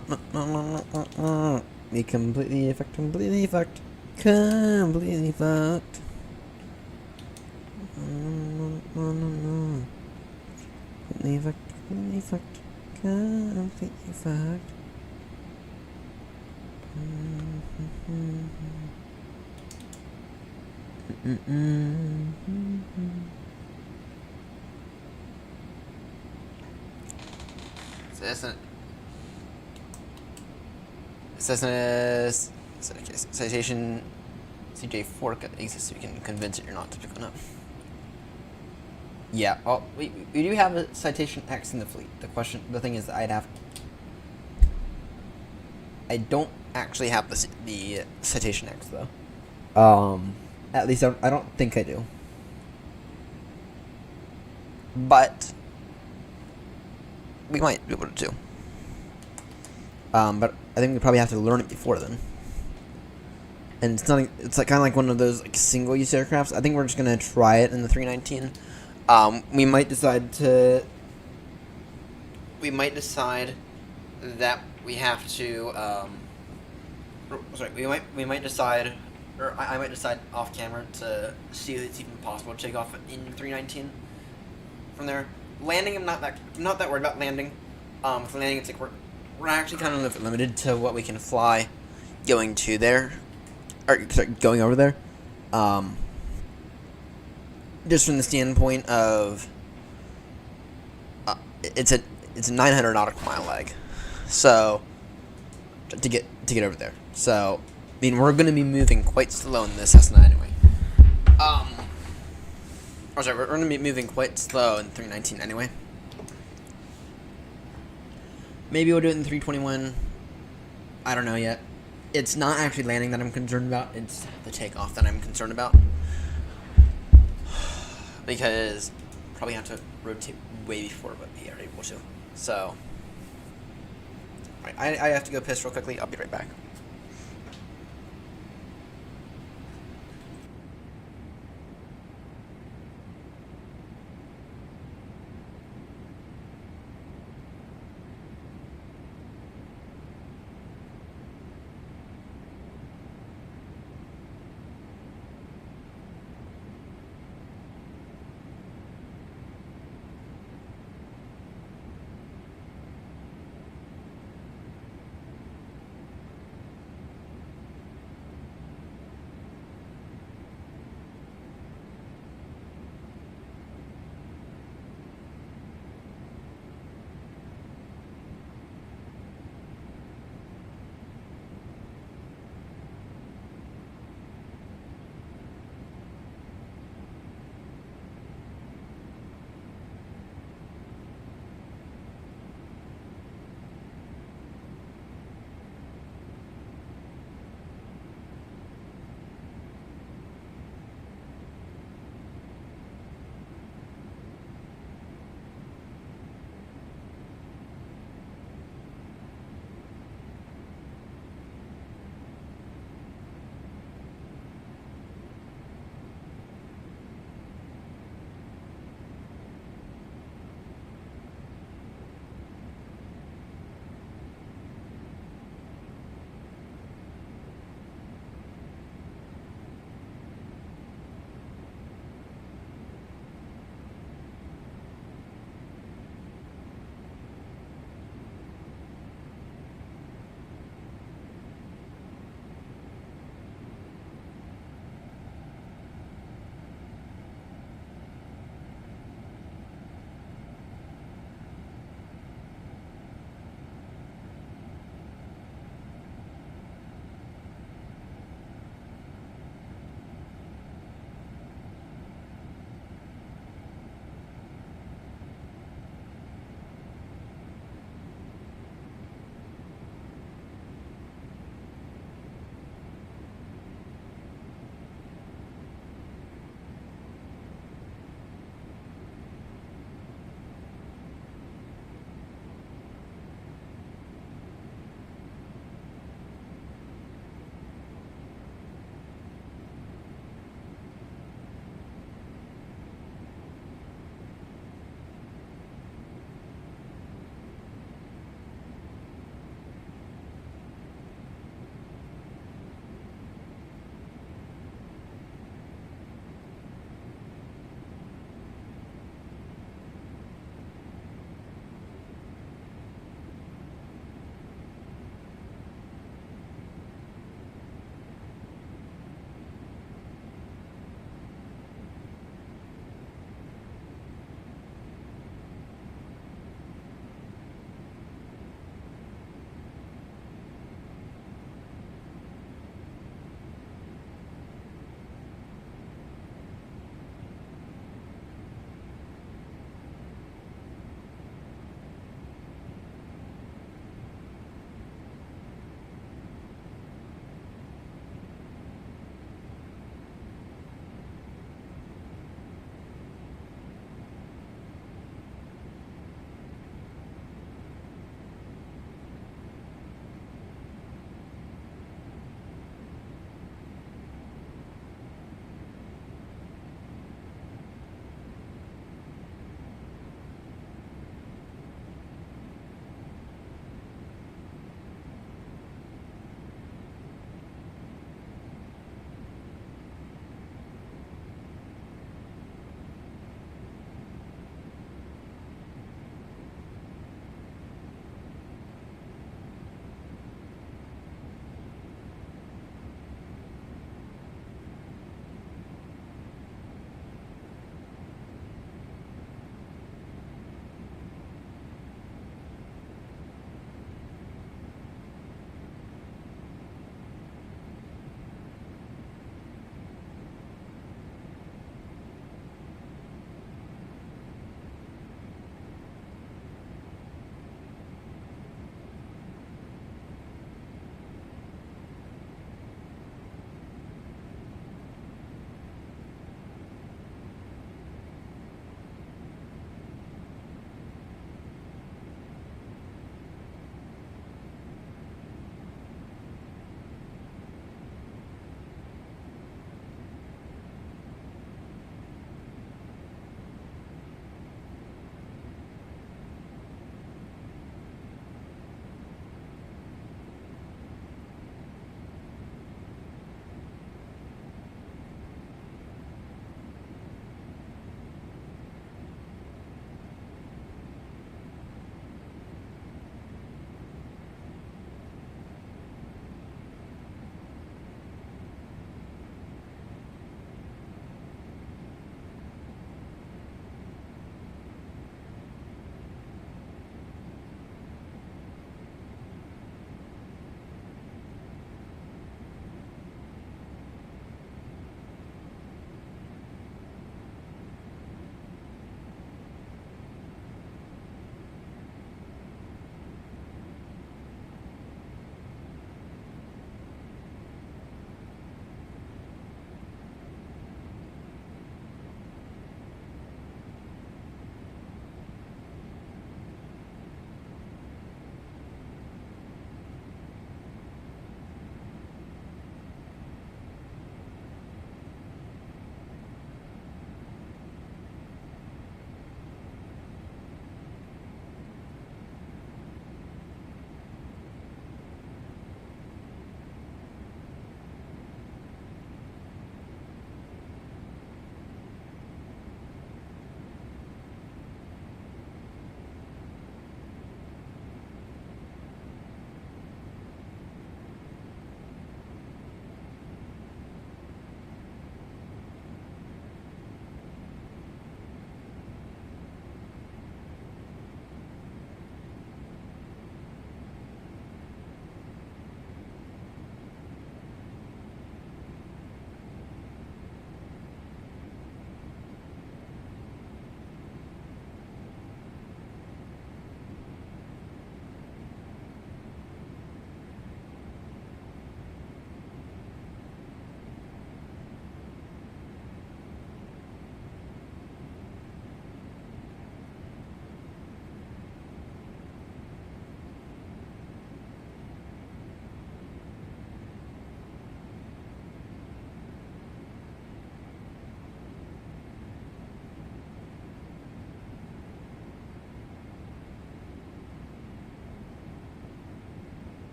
Be completely fucked. Completely fucked. Completely fucked. No. Completely fucked. Completely fucked. Completely fucked. Cessna Citation CJ4 exists, so you can convince it you're not to pick one up. Yeah, well, we do have a Citation X in the fleet. The thing is, I don't actually have the Citation X though. At least I don't think I do. But we might be able to do. But I think we probably have to learn it before then. And it's not. It's like kind of like one of those like single-use aircrafts. I think we're just gonna try it in the 319. We might decide that we have to. We might decide, or I might decide off camera to see if it's even possible to take off in 319. From there, landing, I'm not that worried about landing. For landing, it's like we're actually kind of limited to what we can fly going to there, or going over there. Just from the standpoint of it's a 900 nautical mile lag, so to get over there. So I mean, we're going to be moving quite slow in this Cessna anyway. We're going to be moving quite slow in 319 anyway. Maybe we'll do it in 321. I don't know yet. It's not actually landing that I'm concerned about. It's the takeoff that I'm concerned about. Because probably have to rotate way before what we are able to. So, I have to go piss real quickly. I'll be right back.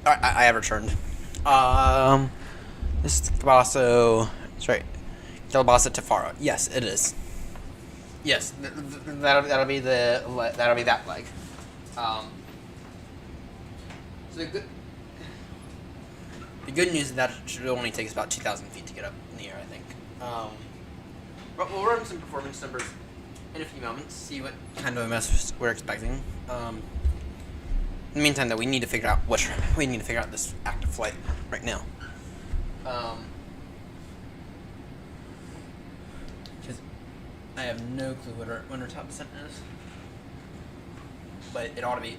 I have returned. This is Cabasso. That's right. Calabasa Tafara. Yes, it is. Yes, that'll be that leg. So the good news is that it should only take us about 2,000 feet to get up in the air, I think. But we'll run some performance numbers in a few moments, see what kind of a mess we're expecting. In the meantime, though, we need to figure out this active flight right now. Because I have no clue when our top descent is, but it ought to be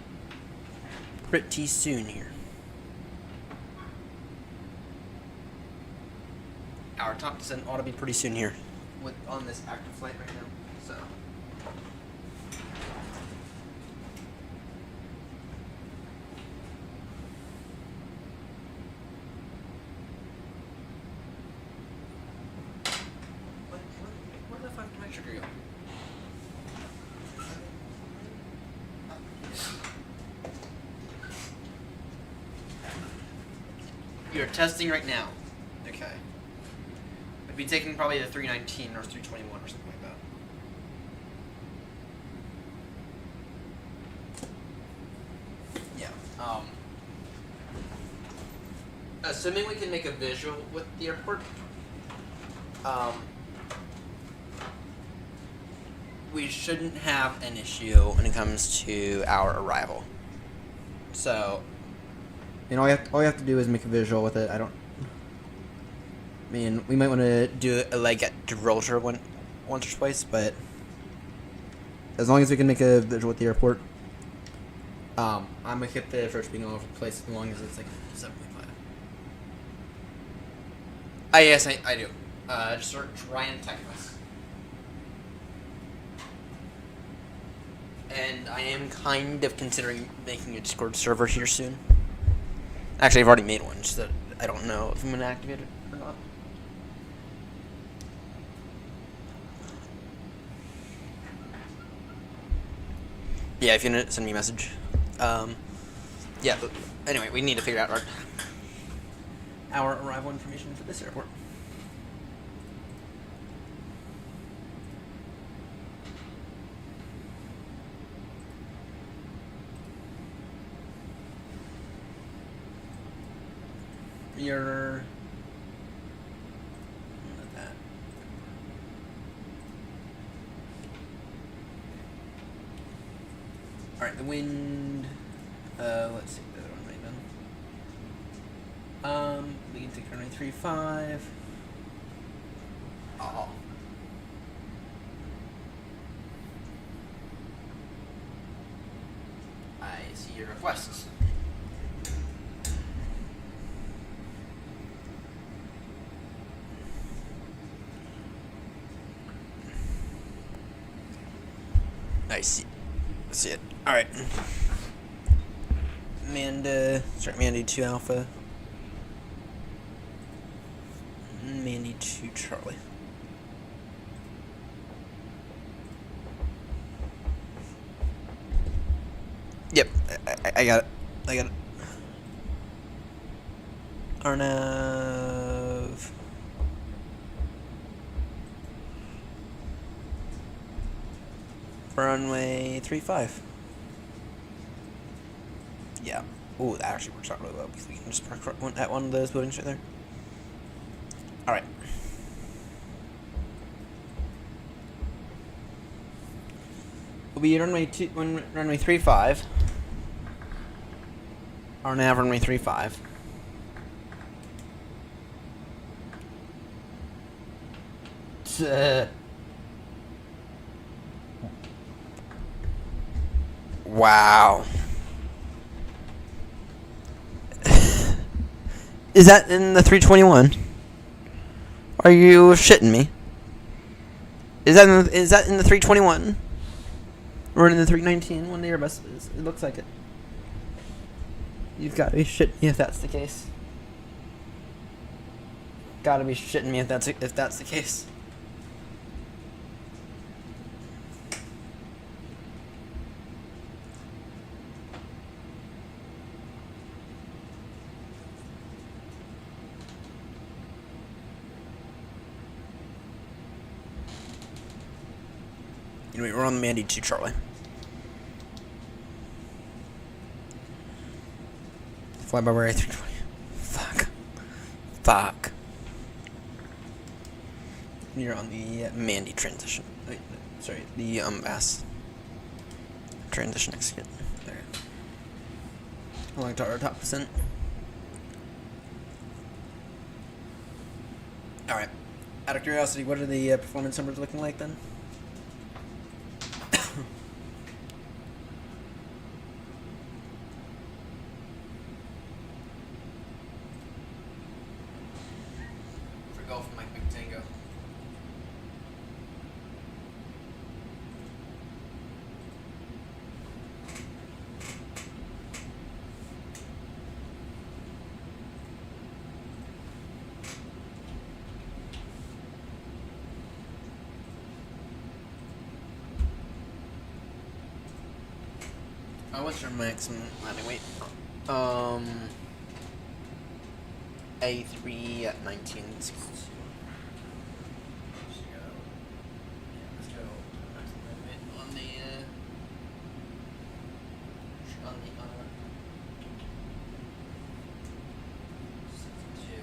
pretty soon here. Our top descent ought to be pretty soon here, on this active flight right now. So. Where the fuck did my trigger go? You're testing right now. Okay. I'd be taking probably the 319 or 321 or something like that. Yeah. Assuming we can make a visual with the airport, we shouldn't have an issue when it comes to our arrival. So, all you have to do is make a visual with it. I mean, we might want to do a leg at Gibraltar once or twice, but as long as we can make a visual with the airport, I'm gonna keep the first being all over the place as long as it's like 7.5. Yes, I do. Just start trying to text us. And I am kind of considering making a Discord server here soon. Actually, I've already made one, so I don't know if I'm going to activate it or not. Yeah, if you want to send me a message. Yeah, but anyway, we need to figure out our arrival information for this airport. Your that. All right, the wind. Let's see the other one right then. We can take runway 35. Oh. I see your requests. I see it. Alright. Mandy 2 Alpha. Mandy 2 Charlie. Yep, I got it. Arnav. Runway 35. Yeah. Ooh, that actually works out really well because we can just park at one of those buildings right there. Alright. We'll be runway 35. Our nav runway 35. Wow. Is that in the 321? Are you shitting me? Is that in the 321? Or in the 319 when the Airbus is? It looks like it. You've got to be shitting me if that's the case. Gotta be shitting me if that's the case. Anyway, we're on the Mandy 2, Charlie. Fly by way 320. Fuck. You're on the Mandy transition. Wait, no, sorry, the Bass transition execute. There. How long to our top percent? Alright. Out of curiosity, what are the performance numbers looking like then? For golf and Mike McTango. What's your maximum landing weight? A3 at 1962. Let's go. Maximum landing weight on the on the 62.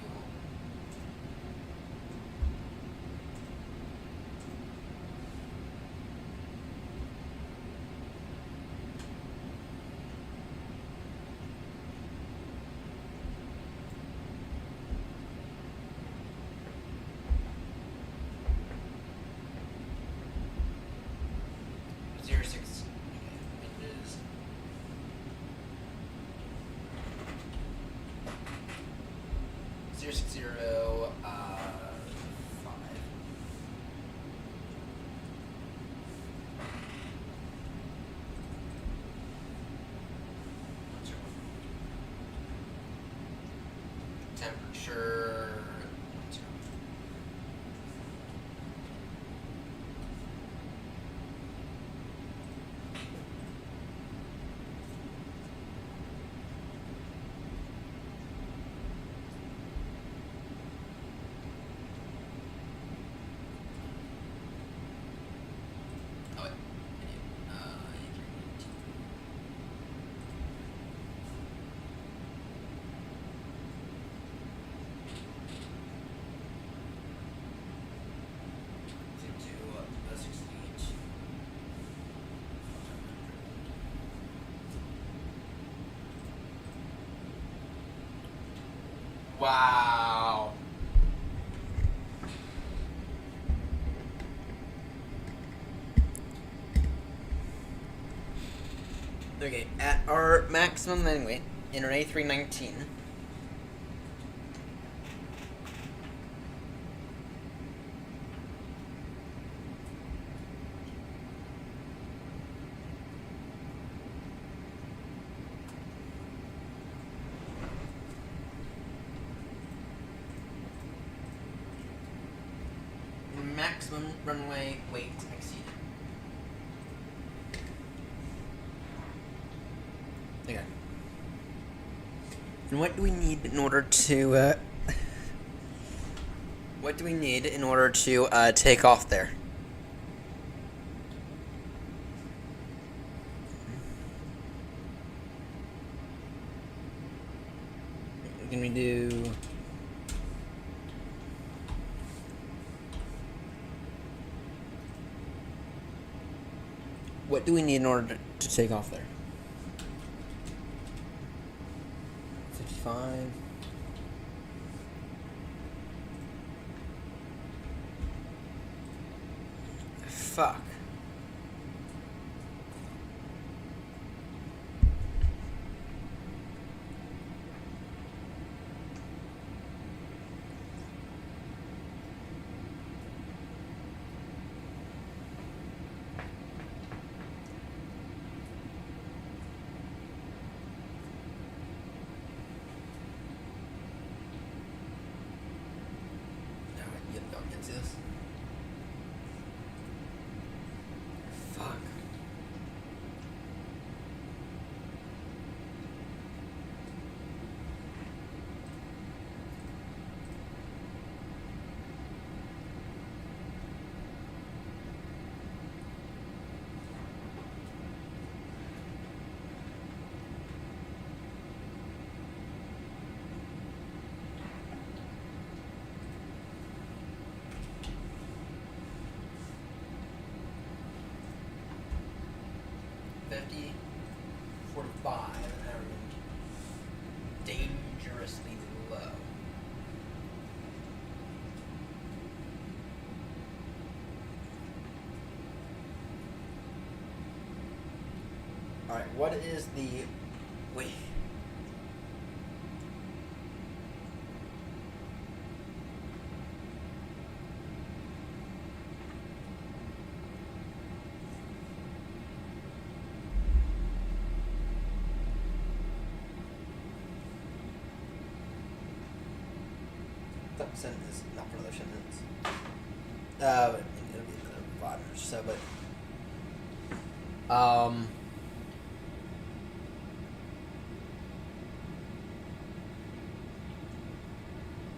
Zero 60 5. Temperature. Oh wait, wow. Okay, at our maximum landing weight in our A319. Maximum runway weight exceeded. Okay. And what do we need in order to, what do we need in order to, take off there? Can we do... What do we need in order to take off there? 55. Fuck. Y'all can see this. empty. 45, and now we're dangerously low. Alright, what is the... Wait. That sentence, not for another sentence. But it'll be another 5 minutes or so, but...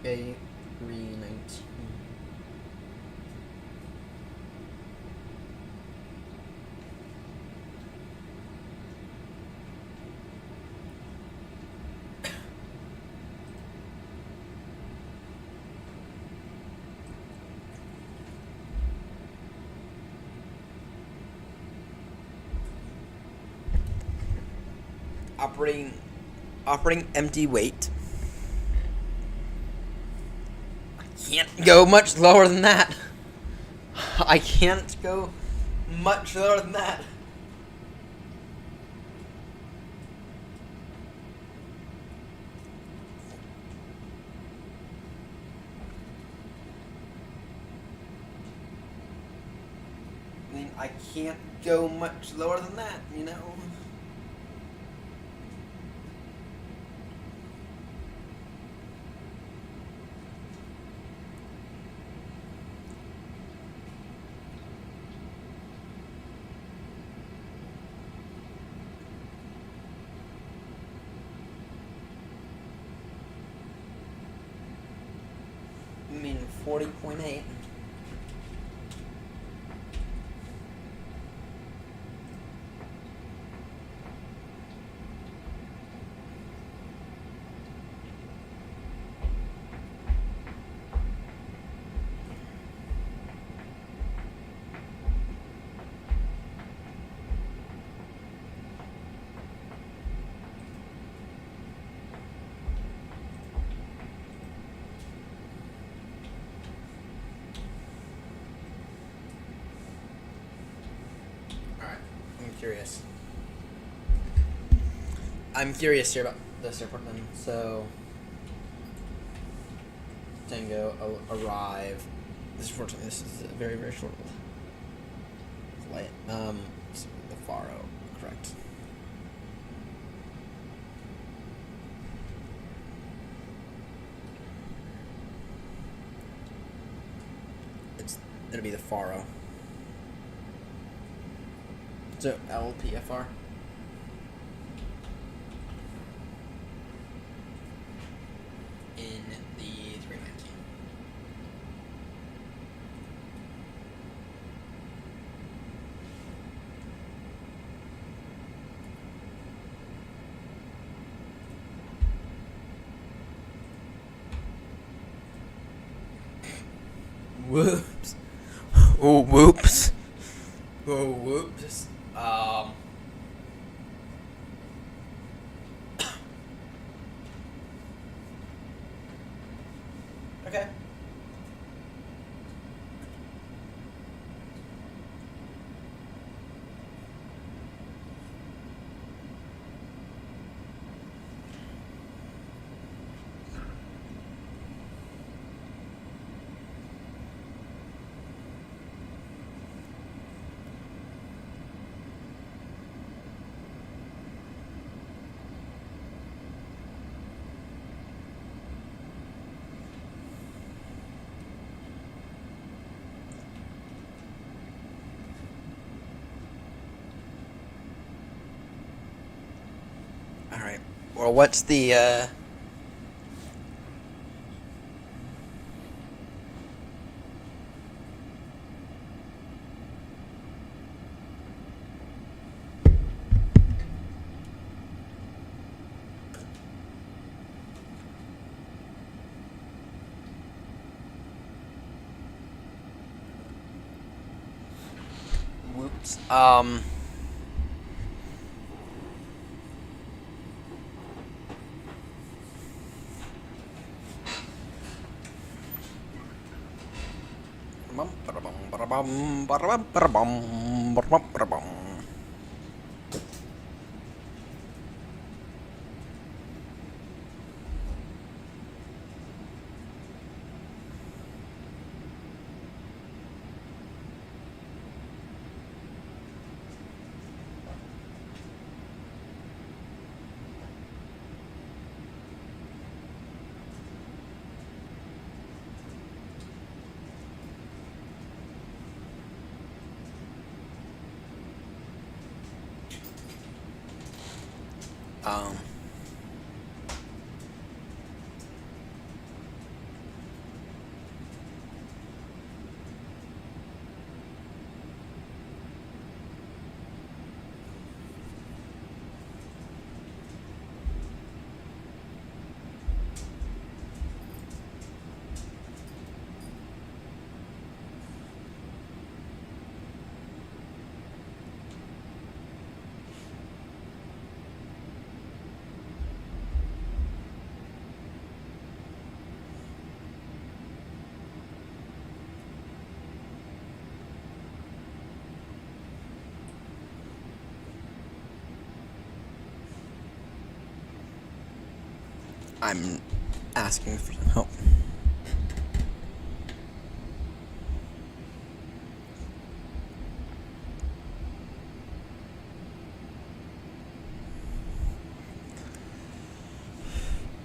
A319. Operating empty weight. Can't go much lower than that. I can't go much lower than that. I mean, I can't go much lower than that, you know? I mean, 40.8. I'm curious here about this airport then. So, Tango arrive. Unfortunately, this is a very, very short flight. The Faro, correct. It'll be the Faro. So LPFR. In the 319. Whoops. Oh, whoops. Oh, whoops. Okay. Alright. Well, what's the, whoops. Um. I'm asking for some help.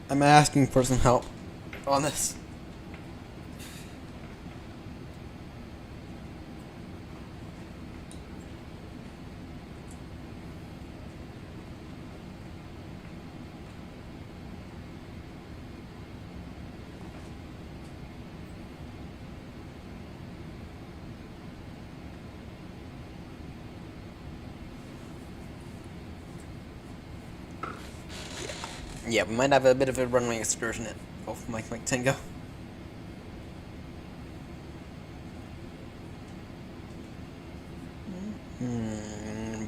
I'm asking for some help on this. Yeah, we might have a bit of a runway excursion at Golf Mike Tango.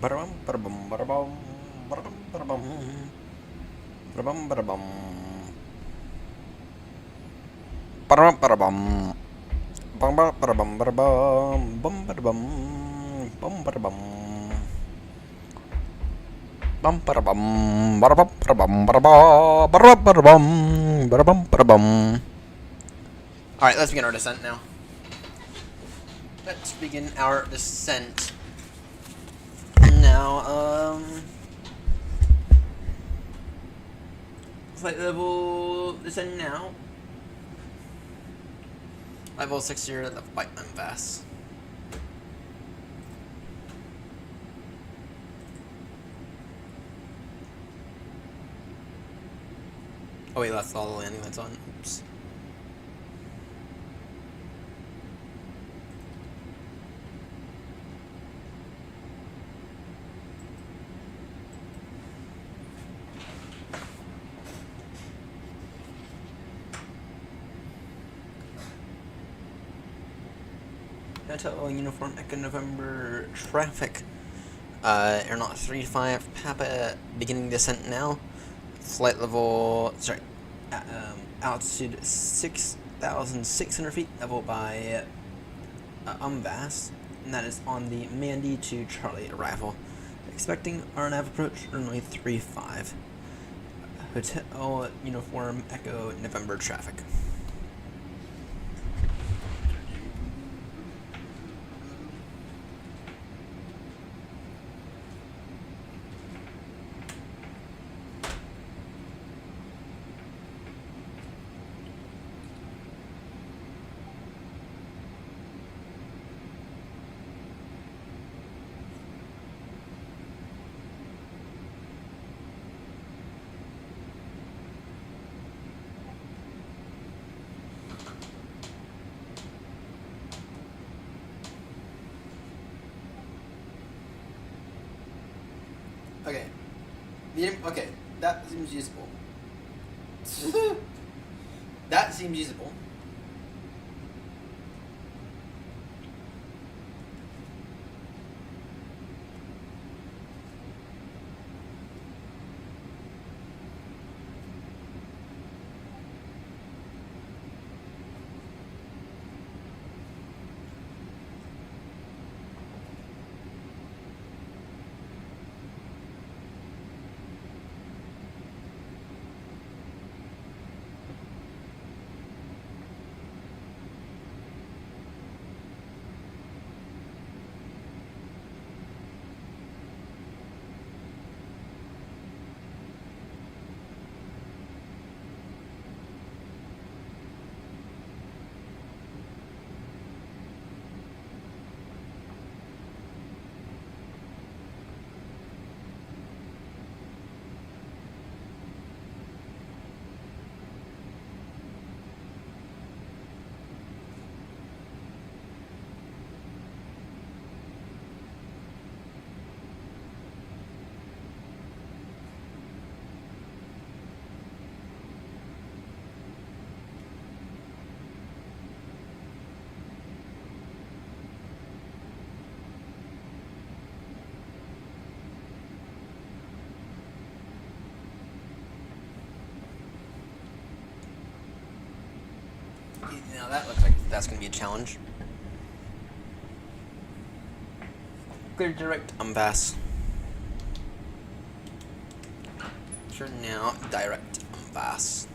Ba-da-bum, ba-da-bum, ba-da-bum, ba-da-bum, ba-da-bum, ba-da-bum, ba-da-bum, ba-da-bum, ba-da-bum, bum, ba-da-bum, ba-da-bum, bum, ba-da-bum, bum, ba-da-bum. Bum ba bum ba bum ba bum ba bum ba bum ba bum. All right, let's begin our descent now. Let's begin our descent now. Flight level descend now. Level 6 here at the flight MFS. Oh wait, that's all the landing lights on. Oops. Hotel Uniform Echo November traffic. AirNott 35 Papa beginning descent now. Flight level, sorry, altitude 6,600 feet, level by UMVAS, and that is on the Mandy to Charlie arrival. Expecting RNAV approach, runway 35. Hotel Uniform Echo November traffic. Okay. Okay, that seems usable. That seems usable. Now that looks like that's going to be a challenge. Clear direct unpass. Sure, now direct unpass.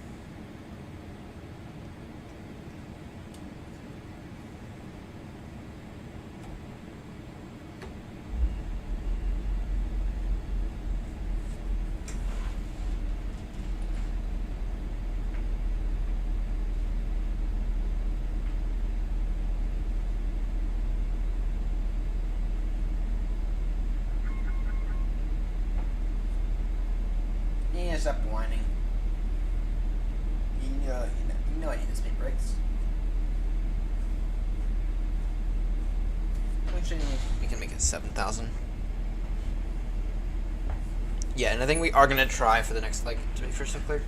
Yeah, stop whining. You know I need to speed brakes. Actually, we can make it 7,000. Yeah, and I think we are gonna try for the next leg to be first and clear.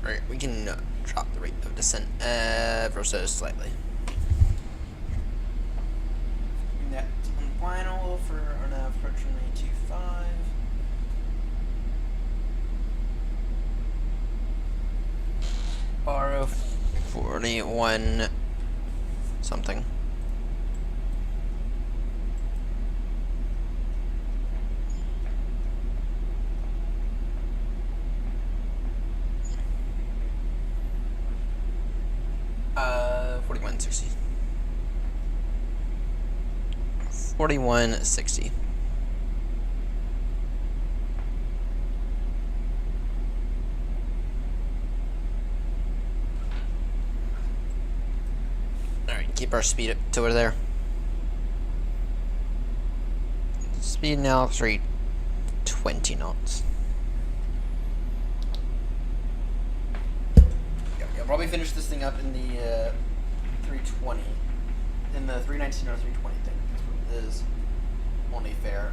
Right, we can drop the rate of descent ever so slightly. Net on final for our nav approaching 925. Borrow 41 something. $41.60. $41.60. Alright, keep our speed up till we're there. Speed now 320 knots. I'll probably finish this thing up in the 320, in the 319 or 320 thing. That's what it is. Only fair.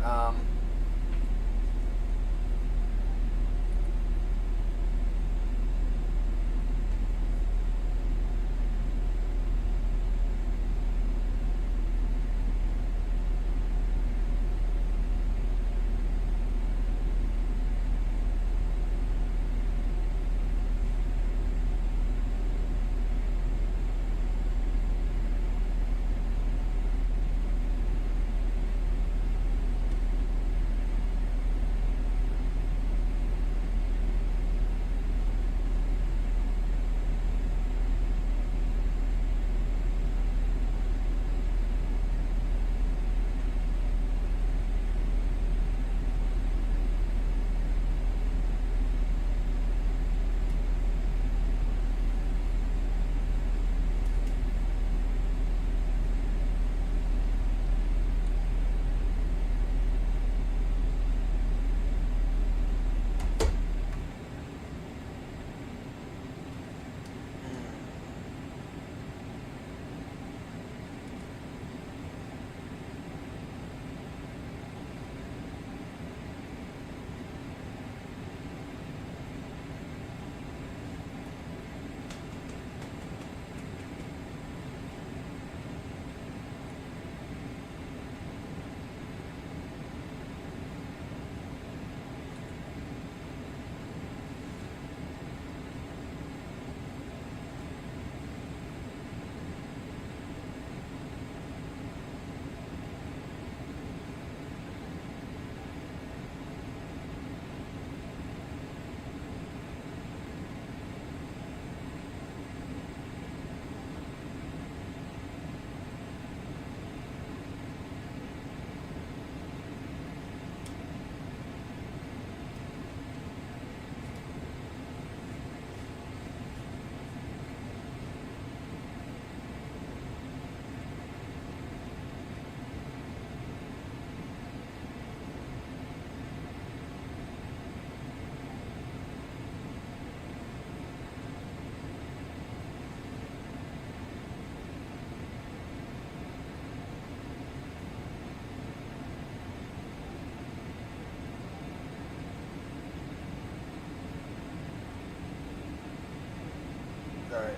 Alright.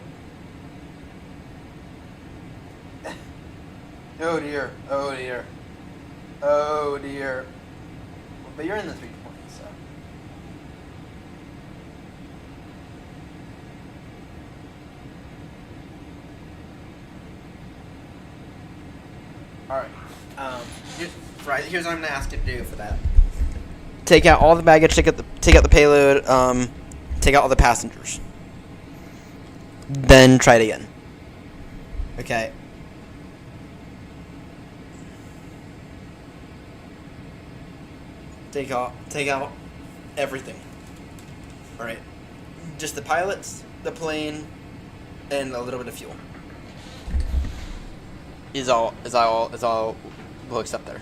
Oh dear. Oh dear. Oh dear. But you're in the 320, so. Alright. Here's what I'm gonna ask you to do for that. Take out all the baggage, take out the payload, take out all the passengers. Then try it again. Okay. Take out everything. Alright. Just the pilots, the plane, and a little bit of fuel. Is all hooks up there.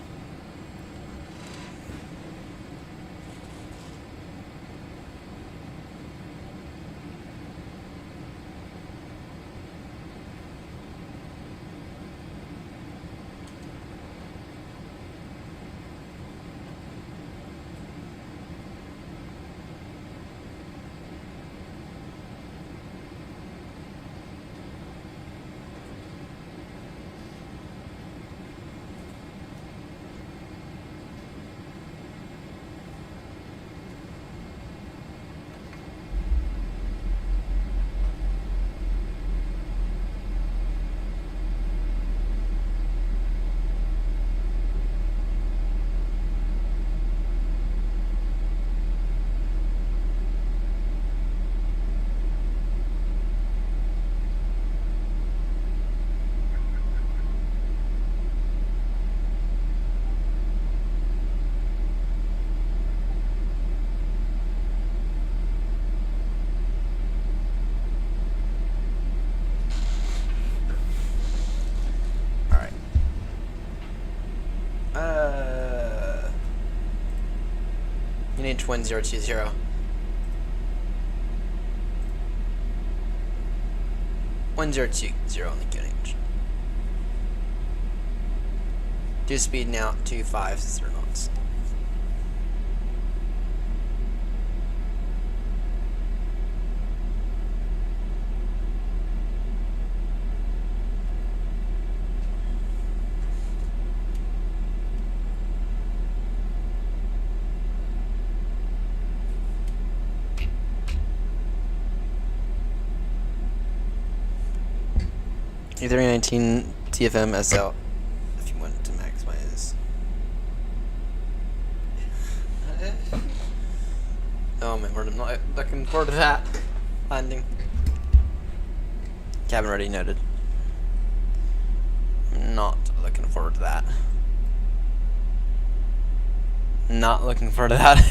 You need 1020. 1020 on the QNH. Do speed now 250 knots. A319 TFM SL if you want to maximize. Oh man, we're not looking forward to that landing. Cabin ready noted. Not looking forward to that. Not looking forward to that.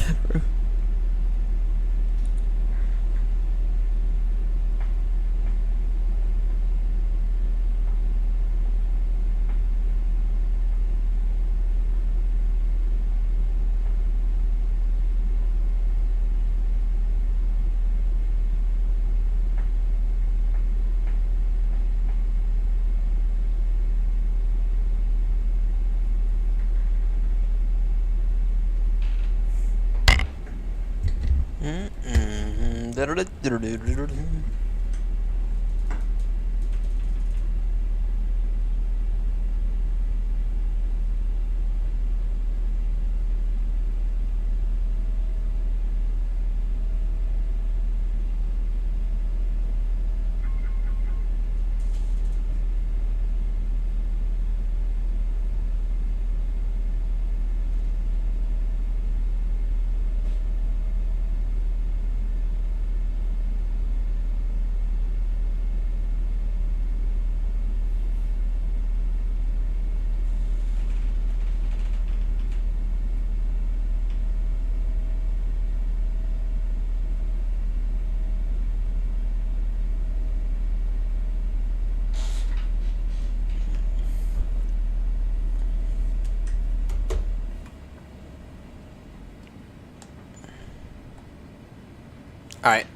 Alright,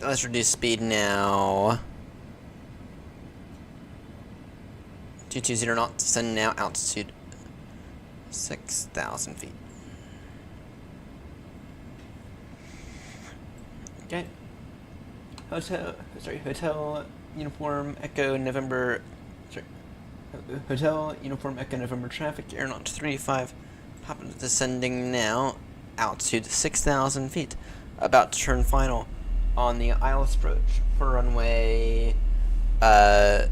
let's reduce speed now. 220 knots, send now altitude 6,000 feet. Okay. Hotel Uniform Echo November. Sorry. Hotel Uniform Echo November traffic. AirNott 35. Popping descending now. Altitude 6,000 feet. About to turn final on the ILS approach for runway. The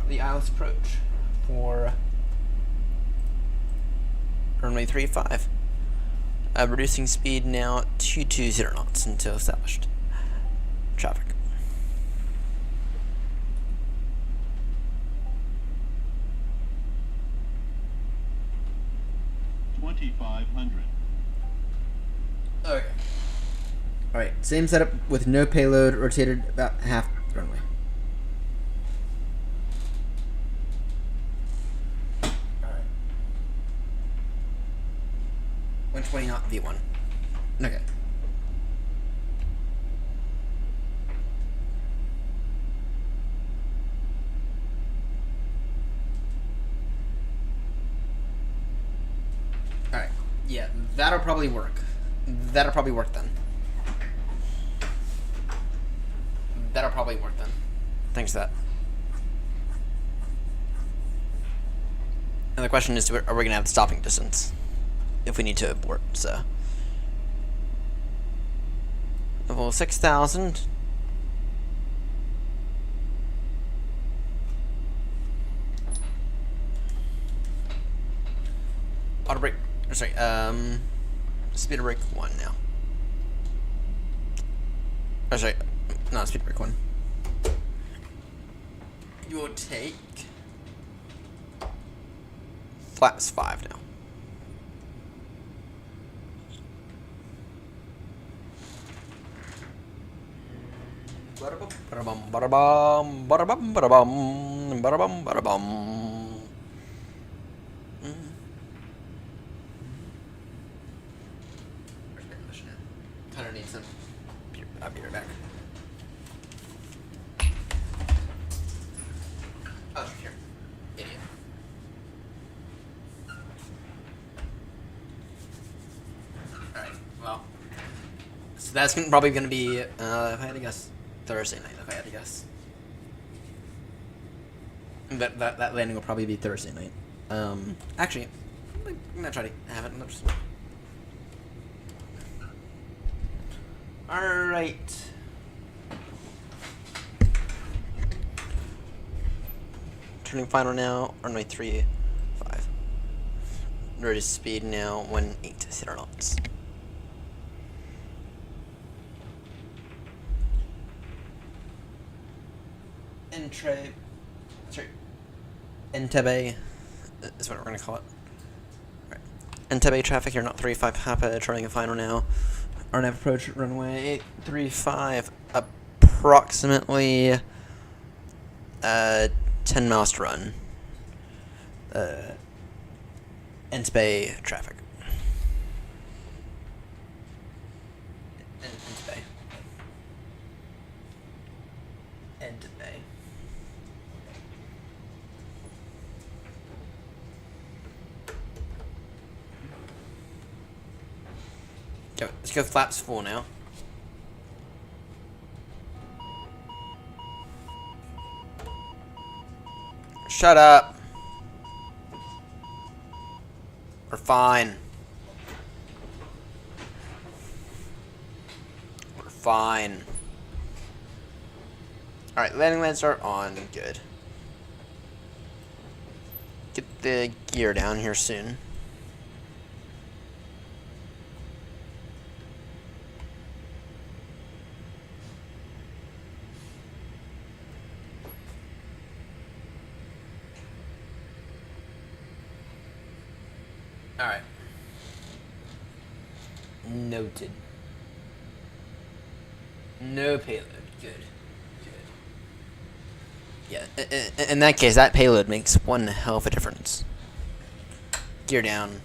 ILS approach for runway 35. Reducing speed now to 20 knots until established traffic. Okay. Alright, same setup with no payload, rotated about half the runway. Alright. 120 knot V1. Okay. Alright. Yeah, that'll probably work. That'll probably work then. Thanks to that. And the question is, are we going to have the stopping distance if we need to abort? So, level 6,000. Auto brake. Sorry. Speed brake 1 now. Oh, sorry. Not speed brake 1. You will take flaps 5 now. Ba-da-bum, ba-da-bum, ba-da-bum, ba-da-bum, ba-da-bum, ba-da-bum. Kind of need some. I'll be right back. Oh, here. Idiot. Alright, well. So that's probably going to be, if I had to guess, Thursday night, if I had to guess. That landing will probably be Thursday night. Actually, I'm going to try to have it. Alright. Turning final now, runway 35. Ready speed now, 18 knots. Entebbe is what we're going to call it. Right. Entebbe traffic, you're not 35 Papa, turning final now. RNAV approach runway 35, approximately 10 miles to run. Entebbe traffic. Entebbe. Let's go flaps 4 now. Shut up. We're fine. We're fine. Alright, landing lights are on. Good. Get the gear down here soon. Alright. Noted. No payload. Good. Yeah, in that case, that payload makes one hell of a difference. Gear down.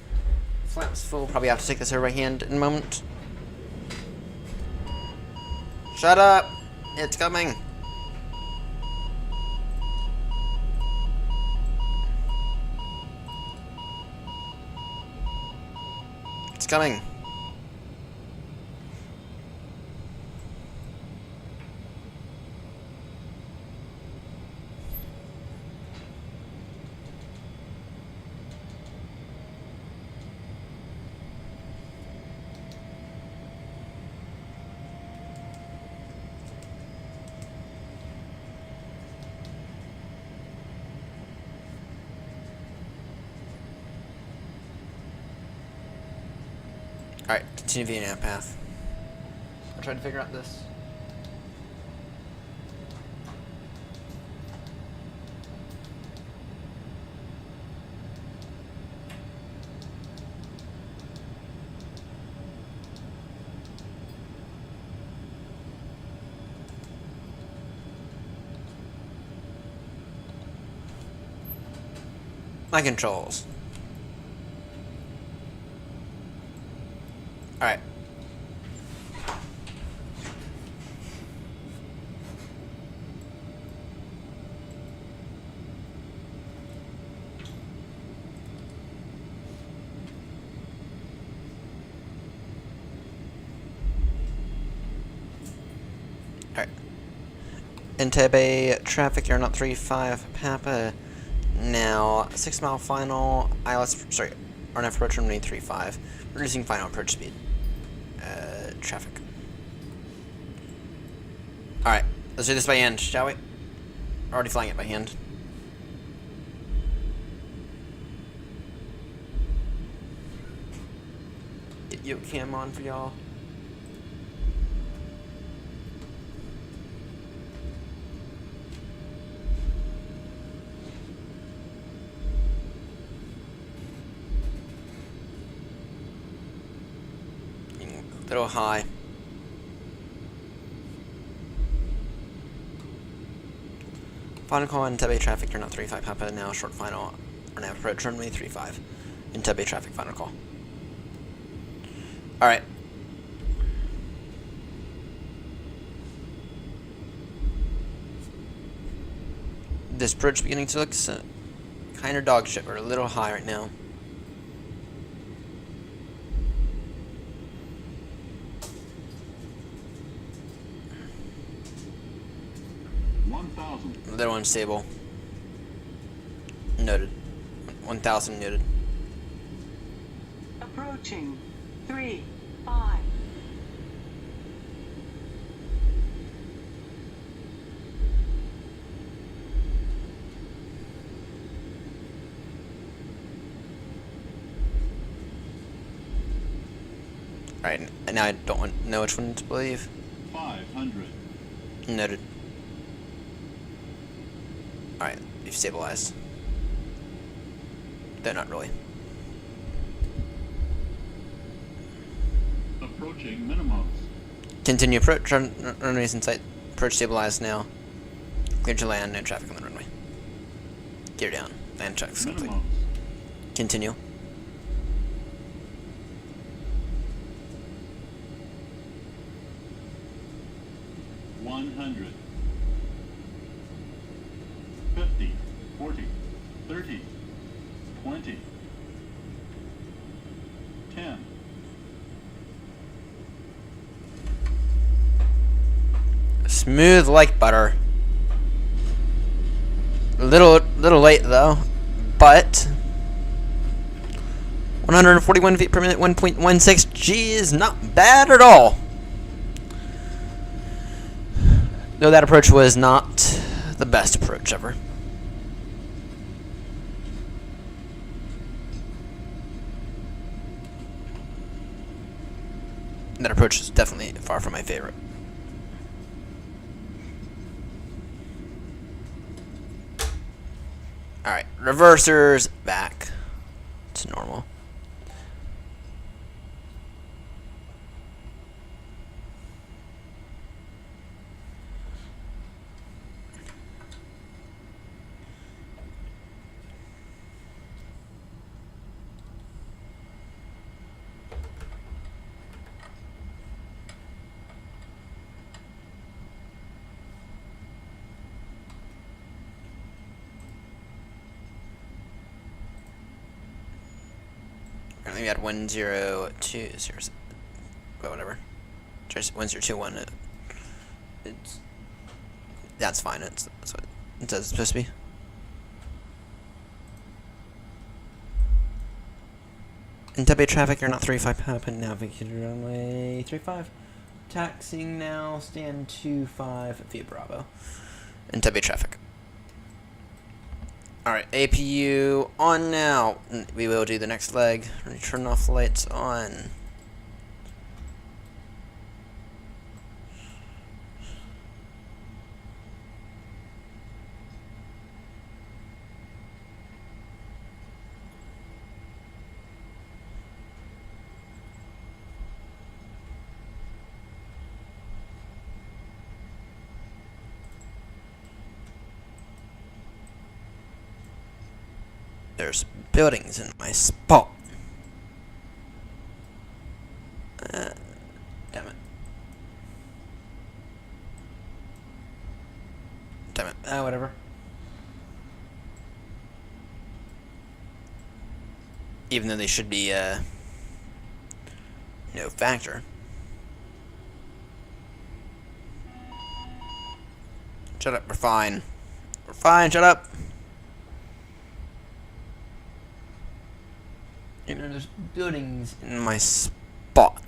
Flaps full. Probably have to take this over by hand in a moment. Shut up! It's coming! It's coming. Alright, continue via nav path. I'll try to figure out this. My controls. Alright. Alright. Entebbe traffic, you're not 3-5 Papa. Now, 6 mile final, ILS, sorry, RNF approach runway 35, reducing final approach speed. Traffic. Alright, let's do this by hand, shall we? Already flying it by hand. Get yoke cam on for y'all. Little high. Final call Entebbe traffic, turn out 35 Papa, now short final, RNAV approach runway 35. Entebbe traffic, final call. Alright. This approach beginning to look kind of dog shit. We're a little high right now. A little unstable. Noted. 1,000 noted. Approaching 3-5. Alright, and now I don't know which one to believe. 500. Noted. Alright, you've stabilized. They're not really. Approaching minimums. Continue approach, runways in sight. Approach stabilized now. Clear to land, no traffic on the runway. Gear down, land checks complete. Minimums. Continue. $100. 50, 40, 30, 20, 10. Smooth like butter. Little late though, but 141 feet per minute, 1.16 G is not bad at all. Though that approach was not the best approach ever. That approach is definitely far from my favorite. Alright, reversers back to normal. Currently we had 102, well, whatever. Just 1021. That's fine. That's what it says it's supposed to be. Entebbe traffic, you're not 35 Papa, navigated runway 35. Taxiing now, stand 25 via Bravo. Entebbe traffic. Alright, APU on now. We will do the next leg. Turn off lights on. There's buildings in my spot. Damn it. Damn it. Whatever. Even though they should be, no factor. Shut up, we're fine. We're fine, shut up. You know, there's buildings in my spot.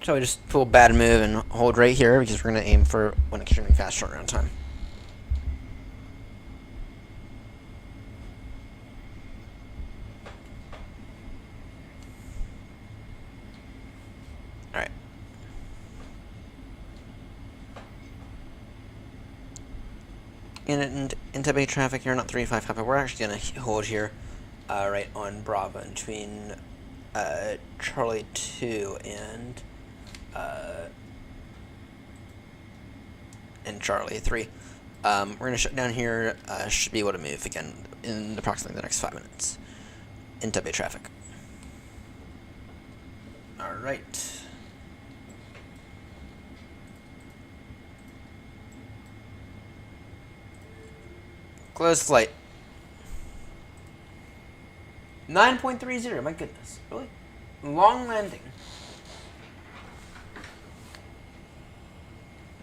So we just pull a bad move and hold right here because we're going to aim for an extremely fast short round time. Alright. In Entebbe traffic, you're not 3-5 copy. We're actually going to hold here right on Bravo between Charlie 2 and Charlie 3. We're going to shut down here. Should be able to move again in approximately the next 5 minutes. Entebbe traffic. Alright. Close flight. 9.30, my goodness. Really? Long landing.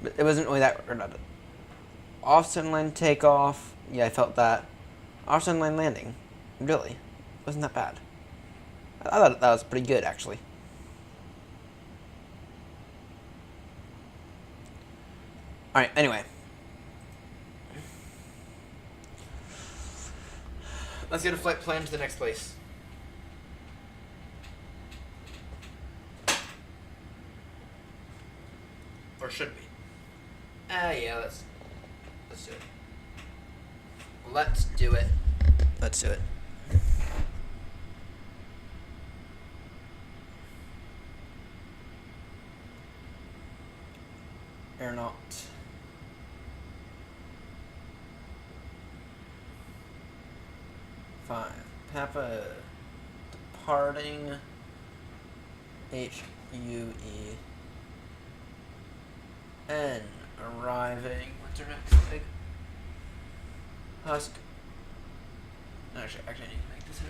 But it wasn't really that, or not. Off-center line takeoff. Yeah, I felt that. Off-center line landing. Really? Wasn't that bad. I thought that was pretty good, actually. Alright, anyway. Let's get a flight plan to the next place. Or should we? Yeah, let's do it. Let's do it. Let's do it. AirNott. Five. Papa departing HUE N arriving. What's our next leg? Husk. Actually, I need to make this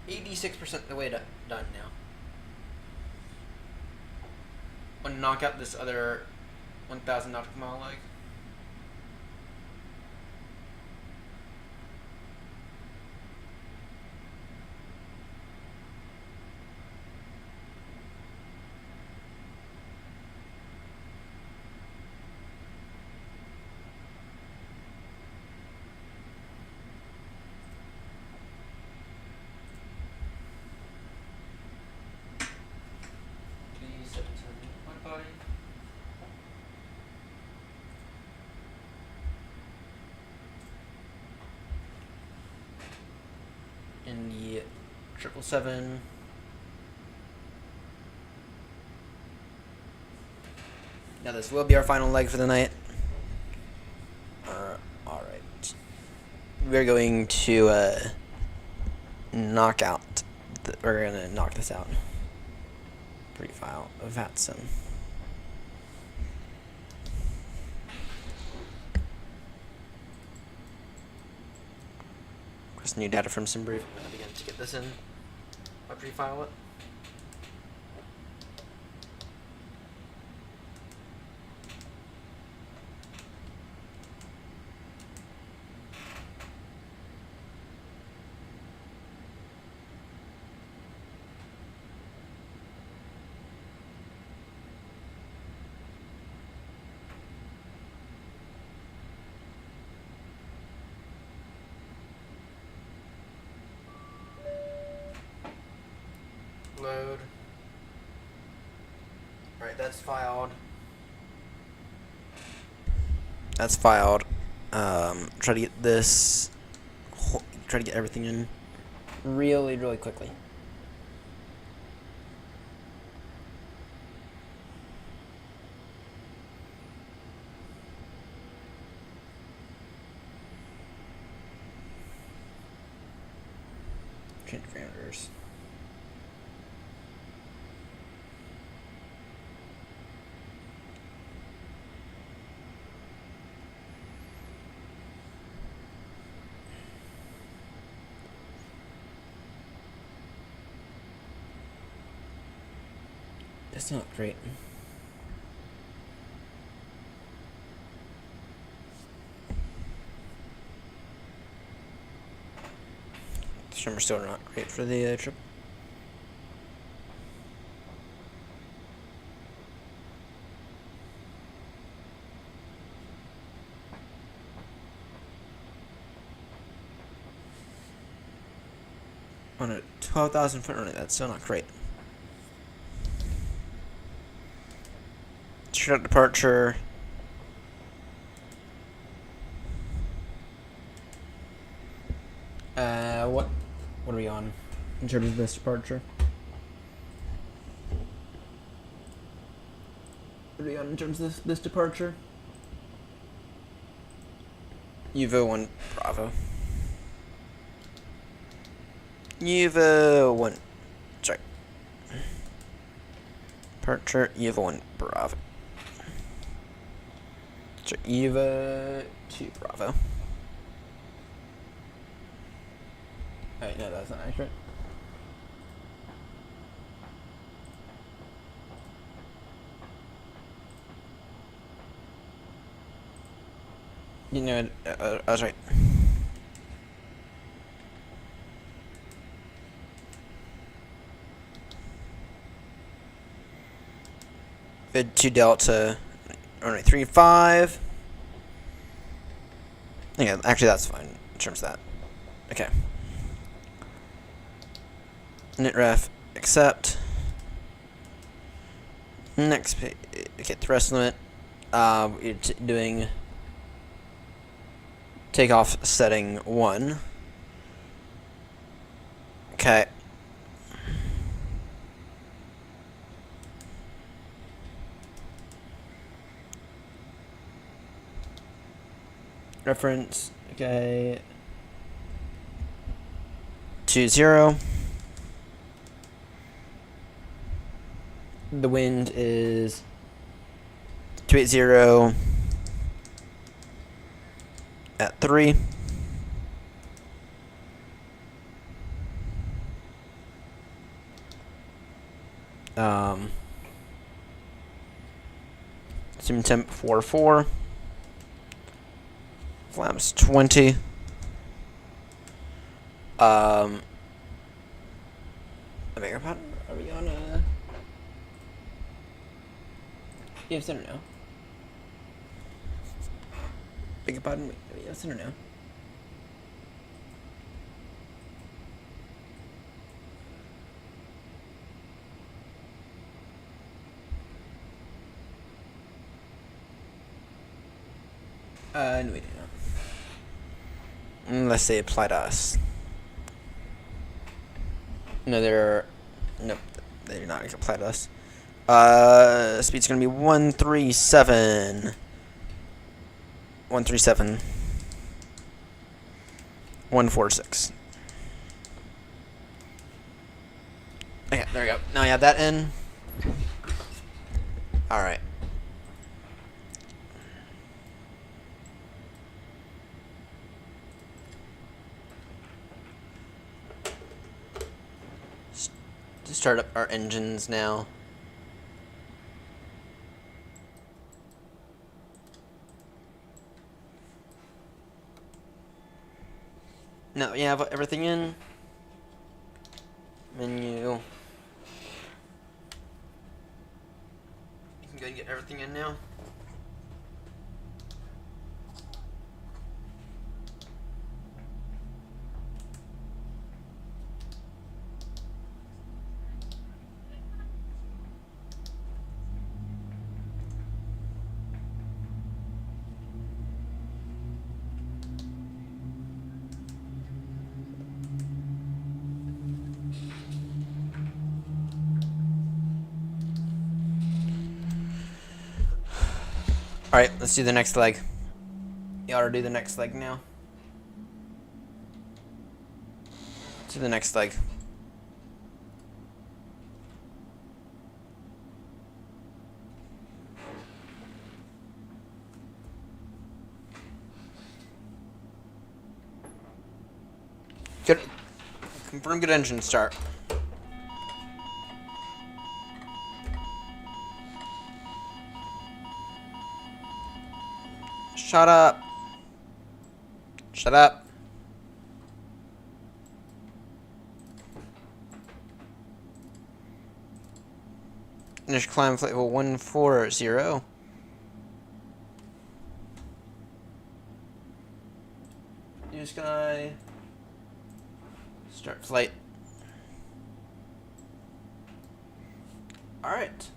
anyways. 86% of the way done now. I'm gonna knock out this other 1,000 nautical mile leg. In the 777. Now this will be our final leg for the night. Alright. We're going to knock out. We're going to knock this out. Pre-file of VATSIM. Request new data from SimBrief. I'm going to begin to get this in. I'll pre-file it. Load. Alright, that's filed. That's filed. Try to get this try to get everything in really, really quickly. Change parameters. That's not great. Trimmer's still not great for the trip. On a 12,000 foot running, that's still not great. Straight out departure. What are we on in terms of this departure? What are we on in terms of this departure? Uvo 1 Bravo. Uvo 1. Sorry. Departure Uvo 1 Bravo. So Uvo 2 Bravo. Alright, no, that's not accurate. You know, I was right. Vid 2 Delta, runway 35. Yeah, actually that's fine in terms of that. Okay. Nitref, accept. Next page, okay, thrust limit. You're doing takeoff setting 1. Okay. Reference, okay. 20. The wind is 280 at 3. Sim temp 44. Flaps 20. I beg your pardon? Are we on a... Yes or no? Beg your pardon? Yes or no? No, we do not. Unless they apply to us. No, nope, they do not apply to us. Speed's gonna be 137. 137. 146. Okay, there we go. Now I have that in. Alright. To start up our engines now. Now that you have everything in, menu, you can go and get everything in now. Alright, let's do the next leg. You ought to do the next leg now. Let's do the next leg. Good. Confirm good engine start. Shut up. Shut up. Initial climb flight level 140. Newsky. Start flight. Alright.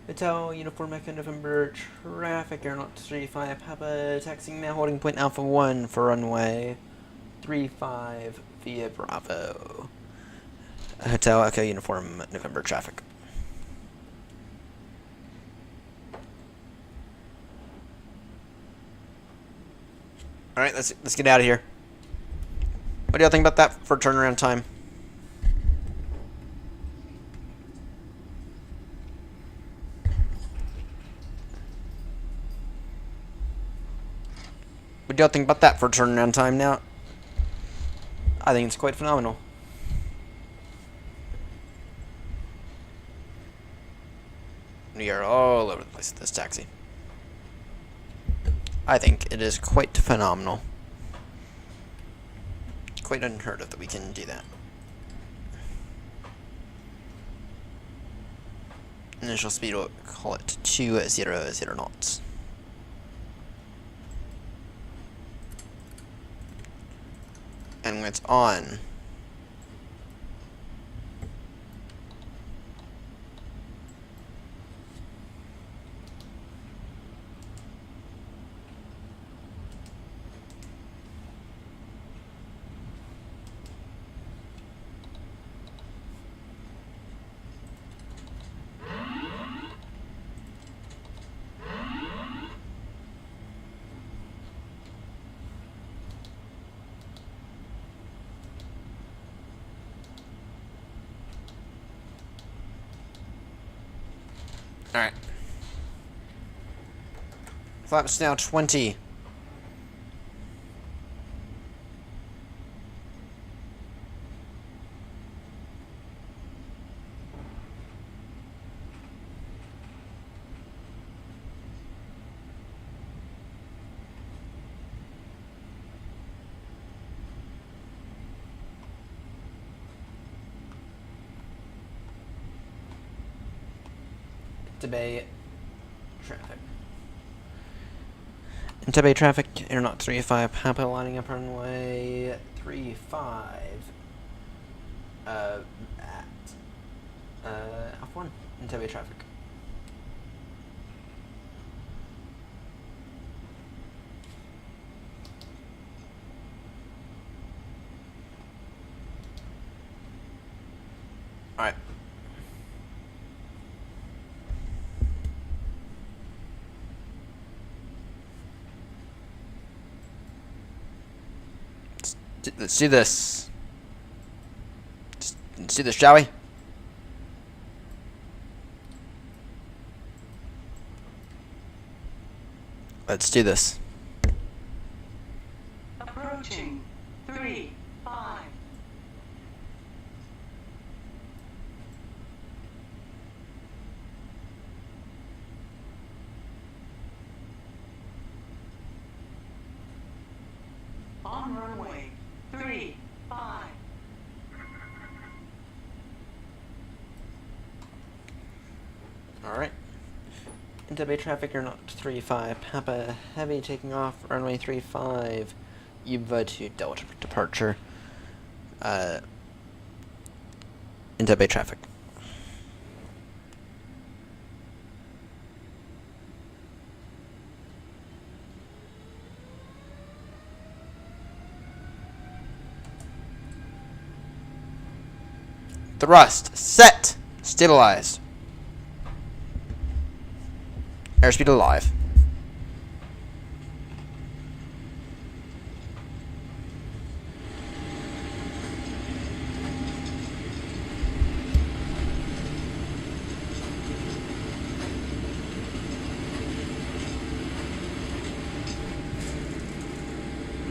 Hotel, Uniform Echo November, traffic, AirNott 35, Papa, taxiing now, holding point Alpha 1 for runway 35 via Bravo. Hotel, Echo, Uniform, November, traffic. Alright, let's get out of here. What do y'all think about that for turnaround time? What do y'all think about that for turnaround time now? I think it's quite phenomenal. We are all over the place with this taxi. I think it is quite phenomenal. Quite unheard of that we can do that. Initial speed, we'll call it 200 knots. And when it's on, alright. Flaps now 20. Bay traffic. Bay traffic, AirNott 35, Papa lining up runway 35 at F1, Bay traffic. Alright. Let's do this. Let's do this, shall we? Let's do this. Approaching 3, 5. On runway 3, 5. Alright. Bay traffic, AirNott 35, Papa heavy taking off, runway 35, Yuba to Delta departure. Bay traffic. Thrust. Set. Stabilized. Airspeed alive.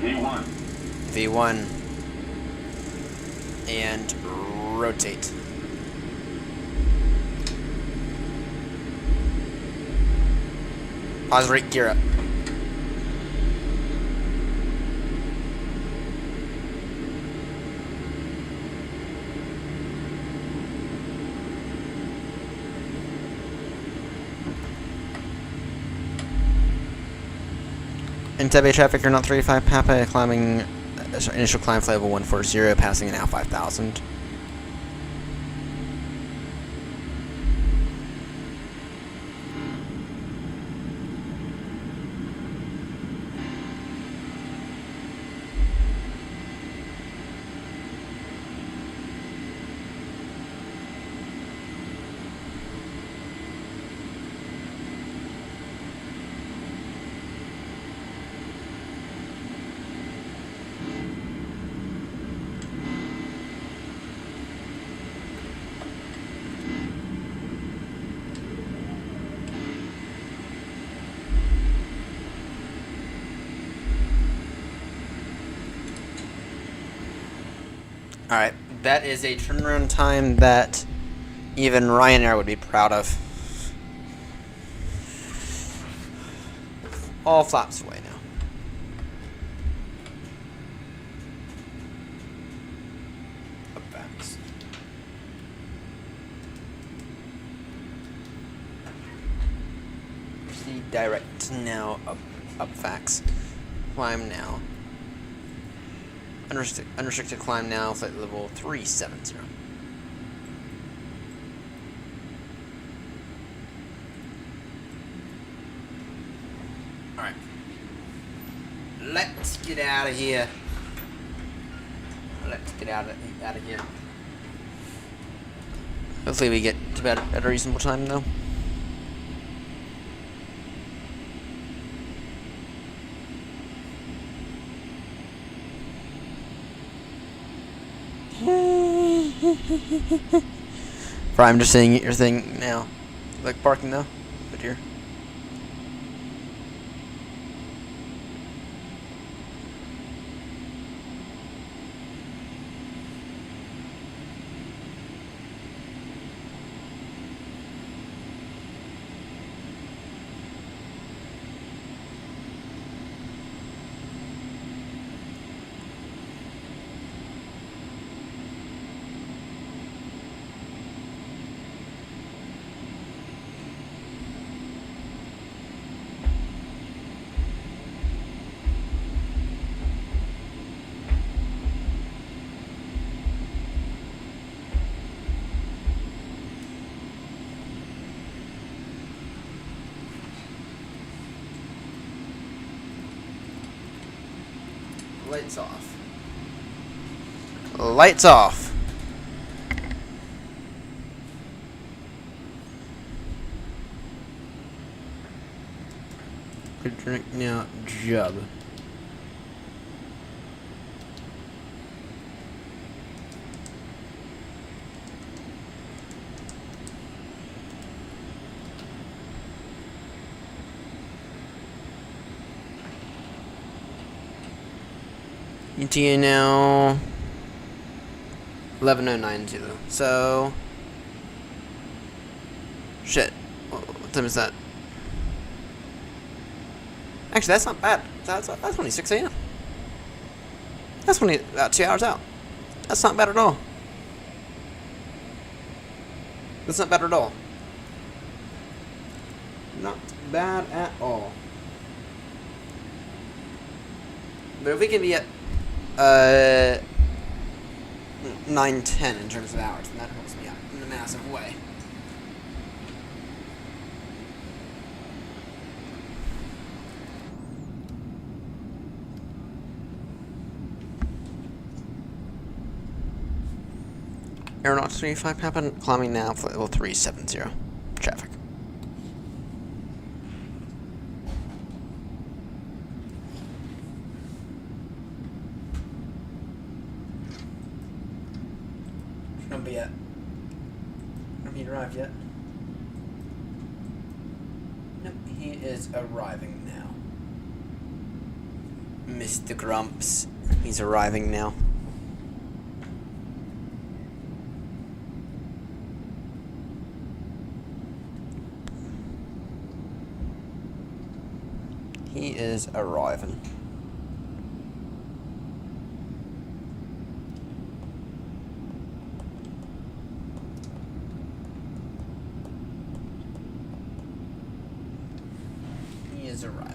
V1. V1. And rotate. Pause rate, gear up. Entebbe traffic, AirNott 35, Papa climbing, initial climb flight level 140, passing now 5,000. Alright, that is a turnaround time that even Ryanair would be proud of. All flaps away now. Up facts. Proceed direct now, up facts. Climb now. Unrestricted climb now, flight level 370. Alright. Let's get out of here. Let's get out of here. Hopefully we get to bed at a reasonable time though. I'm just saying your thing now. Like parking though, but here. Lights off. Lights off. Good drink now, Jub. ETA now 11:090. So shit. What time is that? Actually, that's not bad. That's only 6 a.m. That's only about 2 hours out. That's not bad at all. That's not bad at all. Not bad at all. But if we can be at 9:10 in terms of hours, and that helps me out in a massive way. AirNott 35 happen, climbing now for level 370. Traffic. Don't be yet. Have he arrived yet? Nope, he is arriving now. Mr. Grumps, he's arriving now. He is arriving. He is arriving.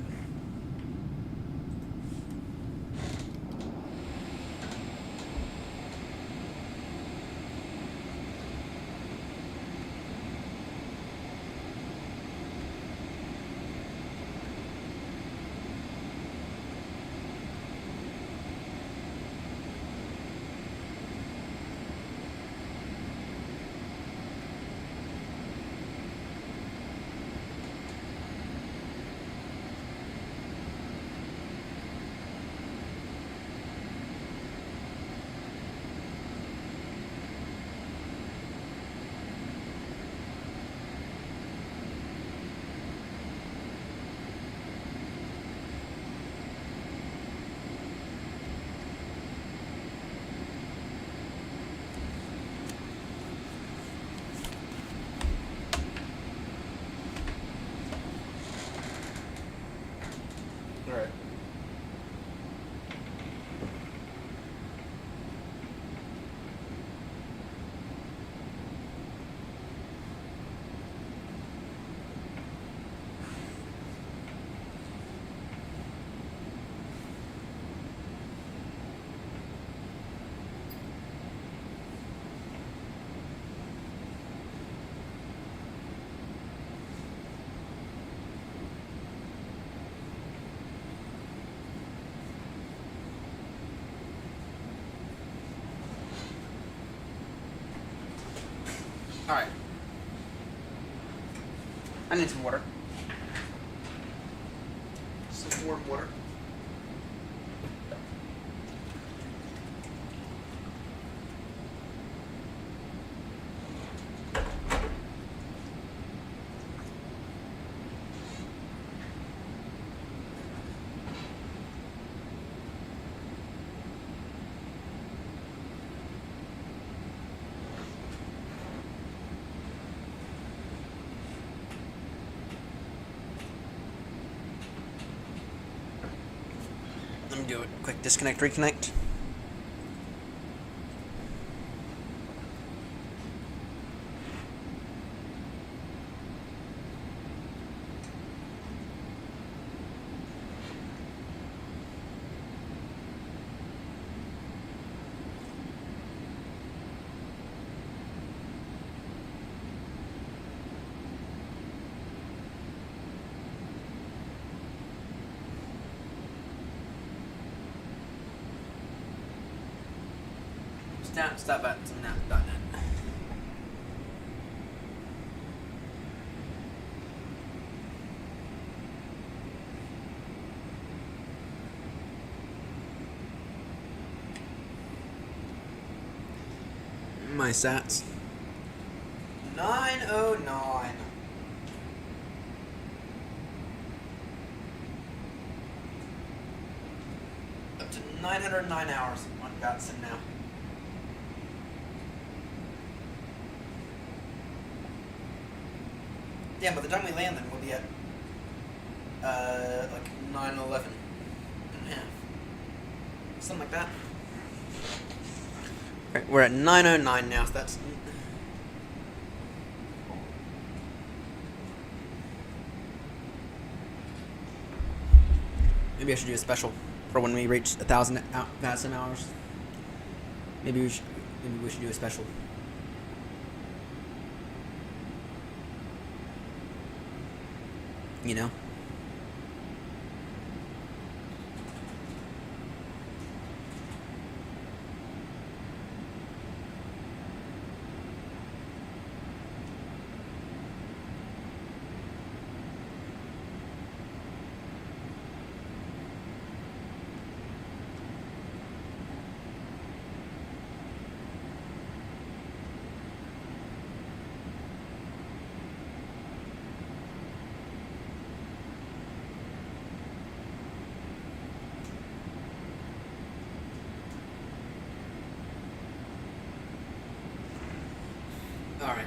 Alright. Alright. I need some water. Some warm water. Let me do it. Quick disconnect, reconnect. Stop at some nap.net. My sats. 909. Up to 909 hours on Datsun now. Yeah, by the time we land, then we'll be at like 911 and a half, something like that. Right, we're at 909 now, so that's maybe I should do a special for when we reach 1,000 Datsun hours. Maybe we should do a special. You know? All right.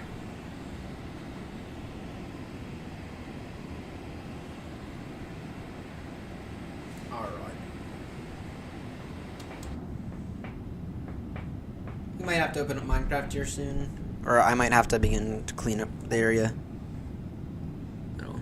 All right. We might have to open up Minecraft here soon, or I might have to begin to clean up the area. I don't know.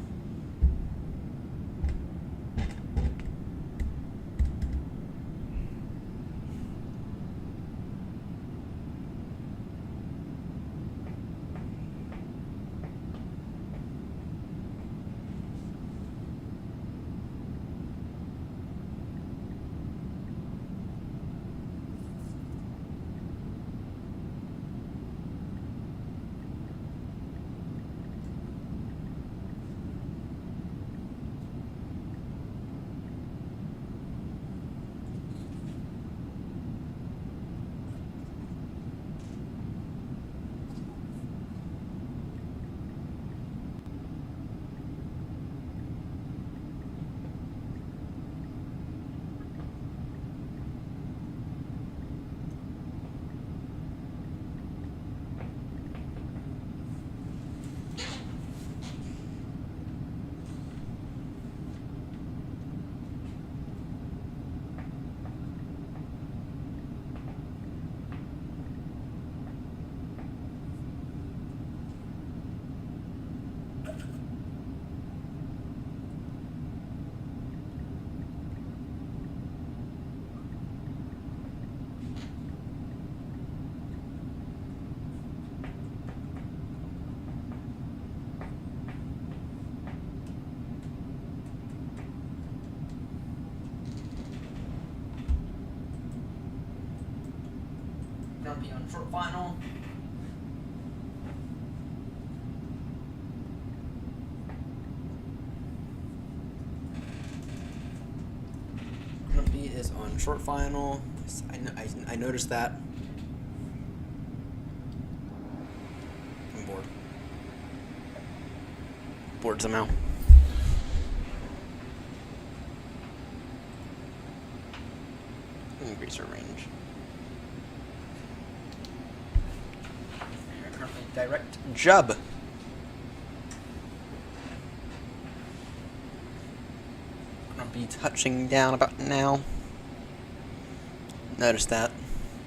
Gonna be on short final. Grumpy is on short final. I noticed that. I'm bored. Bored somehow. Increase our range. Currently direct jub. Grumpy touching down about now. Noticed that.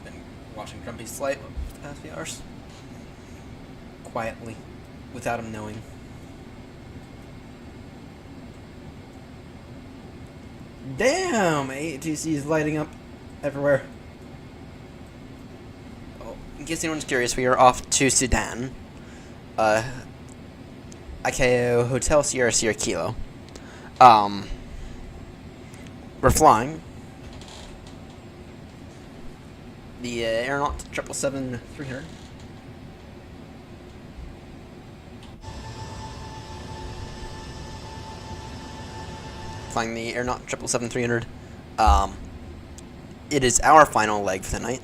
Been watching Grumpy's flight for the past few hours. Quietly, without him knowing. Damn! ATC is lighting up everywhere. Oh, in case anyone's curious, we are off to Sudan. ICAO Hotel Sierra Sierra Kilo. We're flying the AirNott 777-300. Flying the AirNott 777-300. It is our final leg for the night.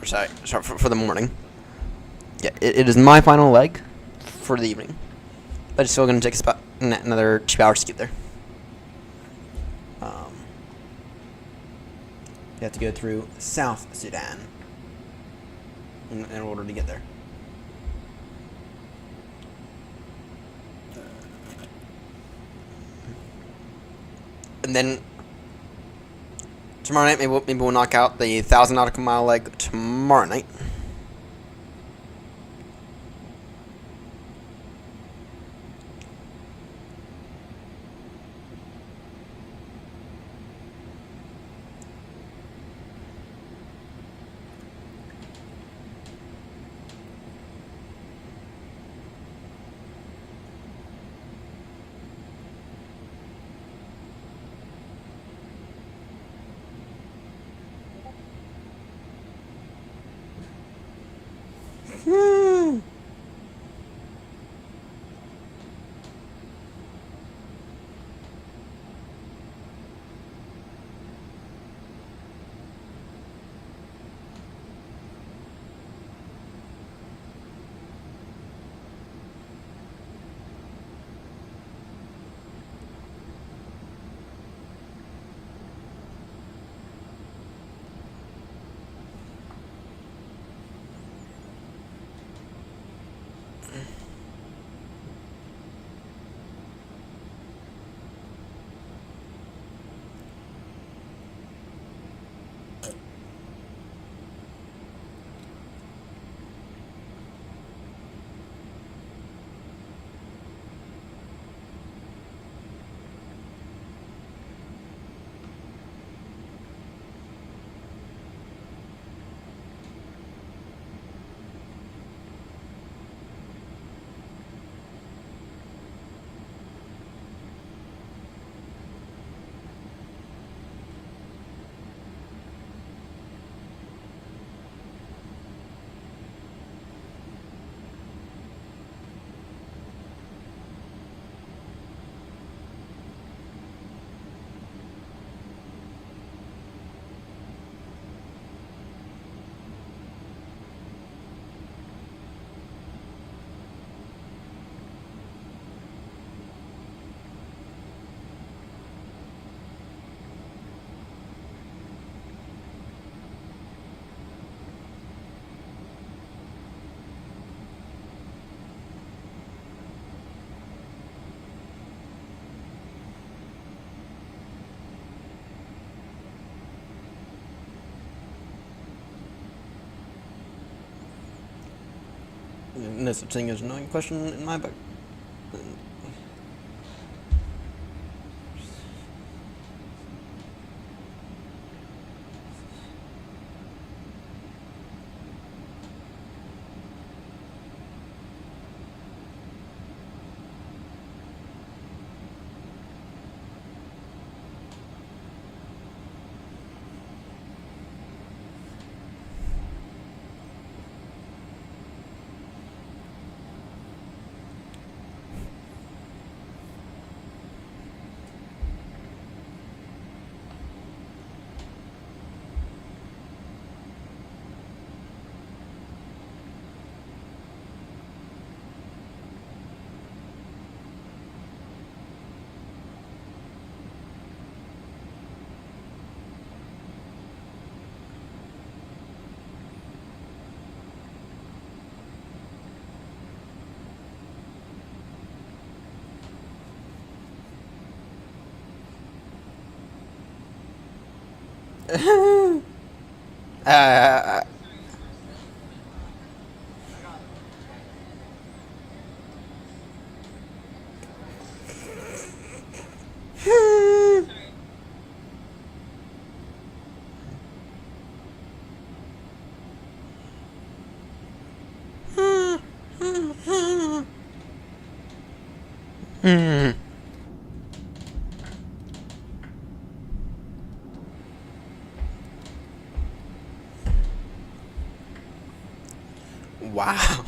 Sorry, for the morning. Yeah, it is my final leg for the evening. But it's still going to take us about another 2 hours to get there. You have to go through South Sudan in order to get there. And then tomorrow night, maybe we'll knock out the 1,000 nautical mile leg tomorrow night. No such thing as annoying question in my book. uh, wow.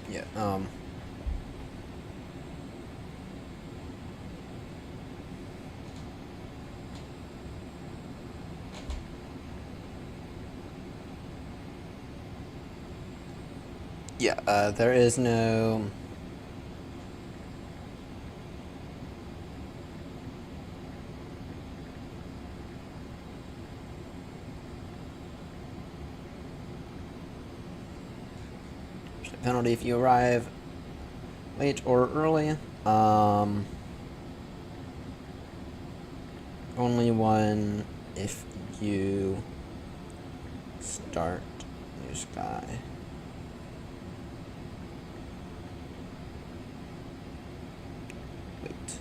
Yeah, yeah, there is no... penalty if you arrive late or early. Only one if you start Newsky. Wait.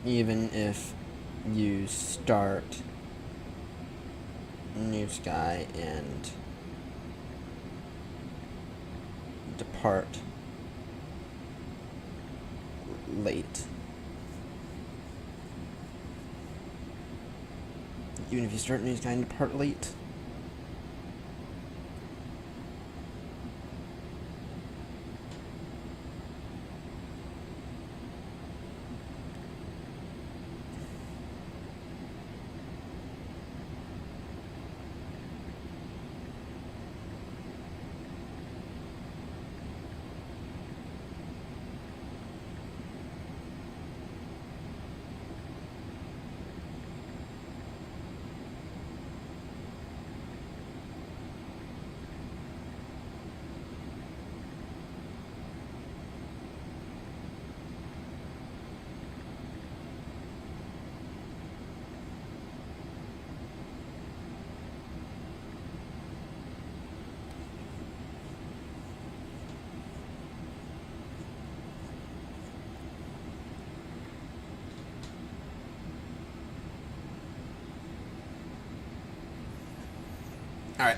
Even if you start Newsky and depart late. Even if you start Newsky and depart late. Alright.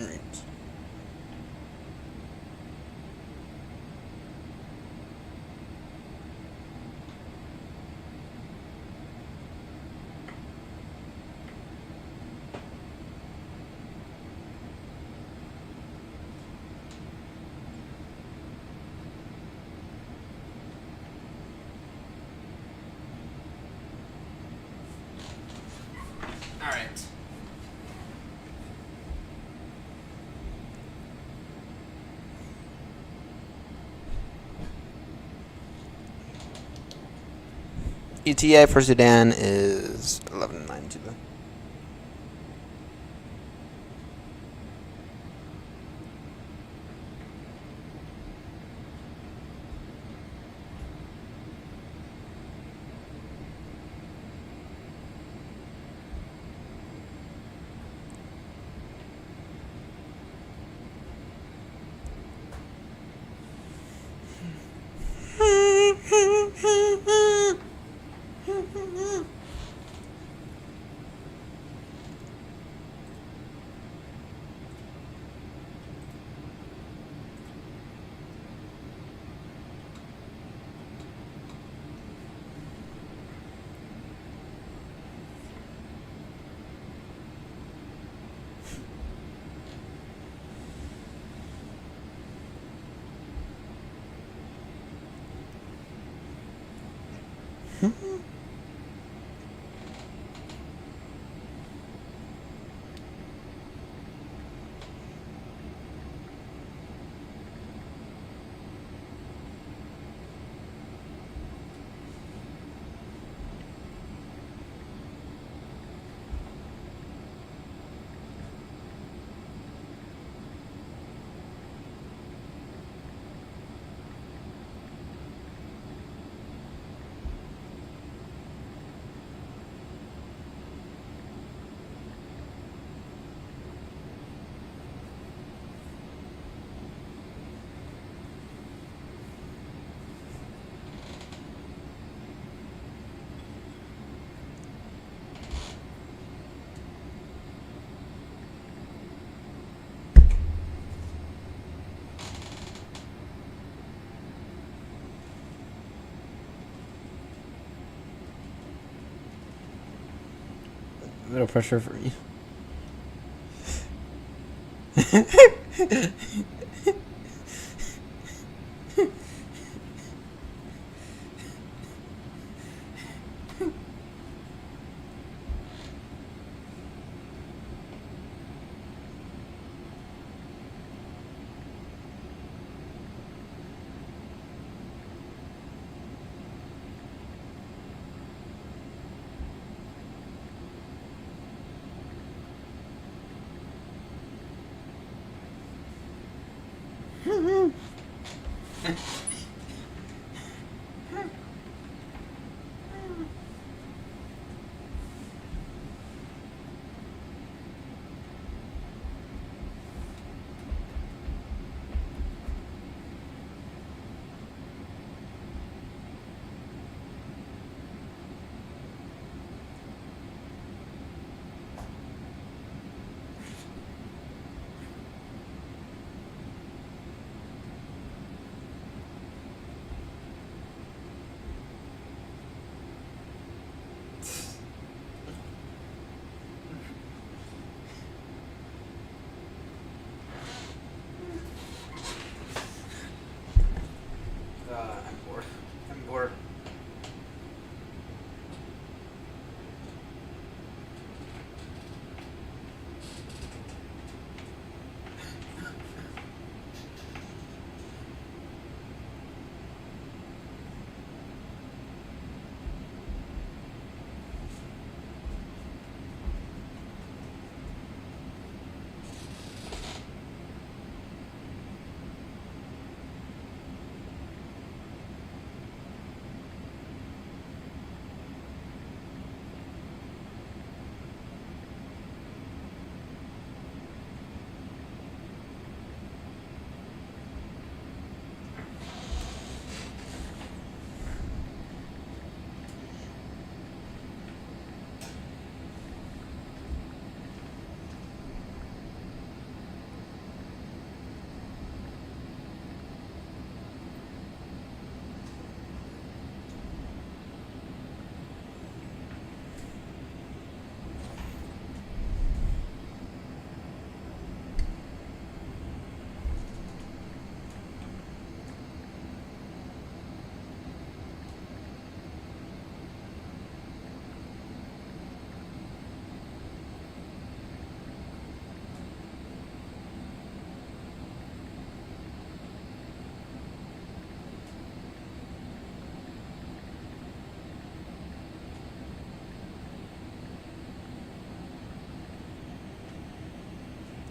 Alright. Alright. ETA for Sudan is 11.92. A bit of pressure for me.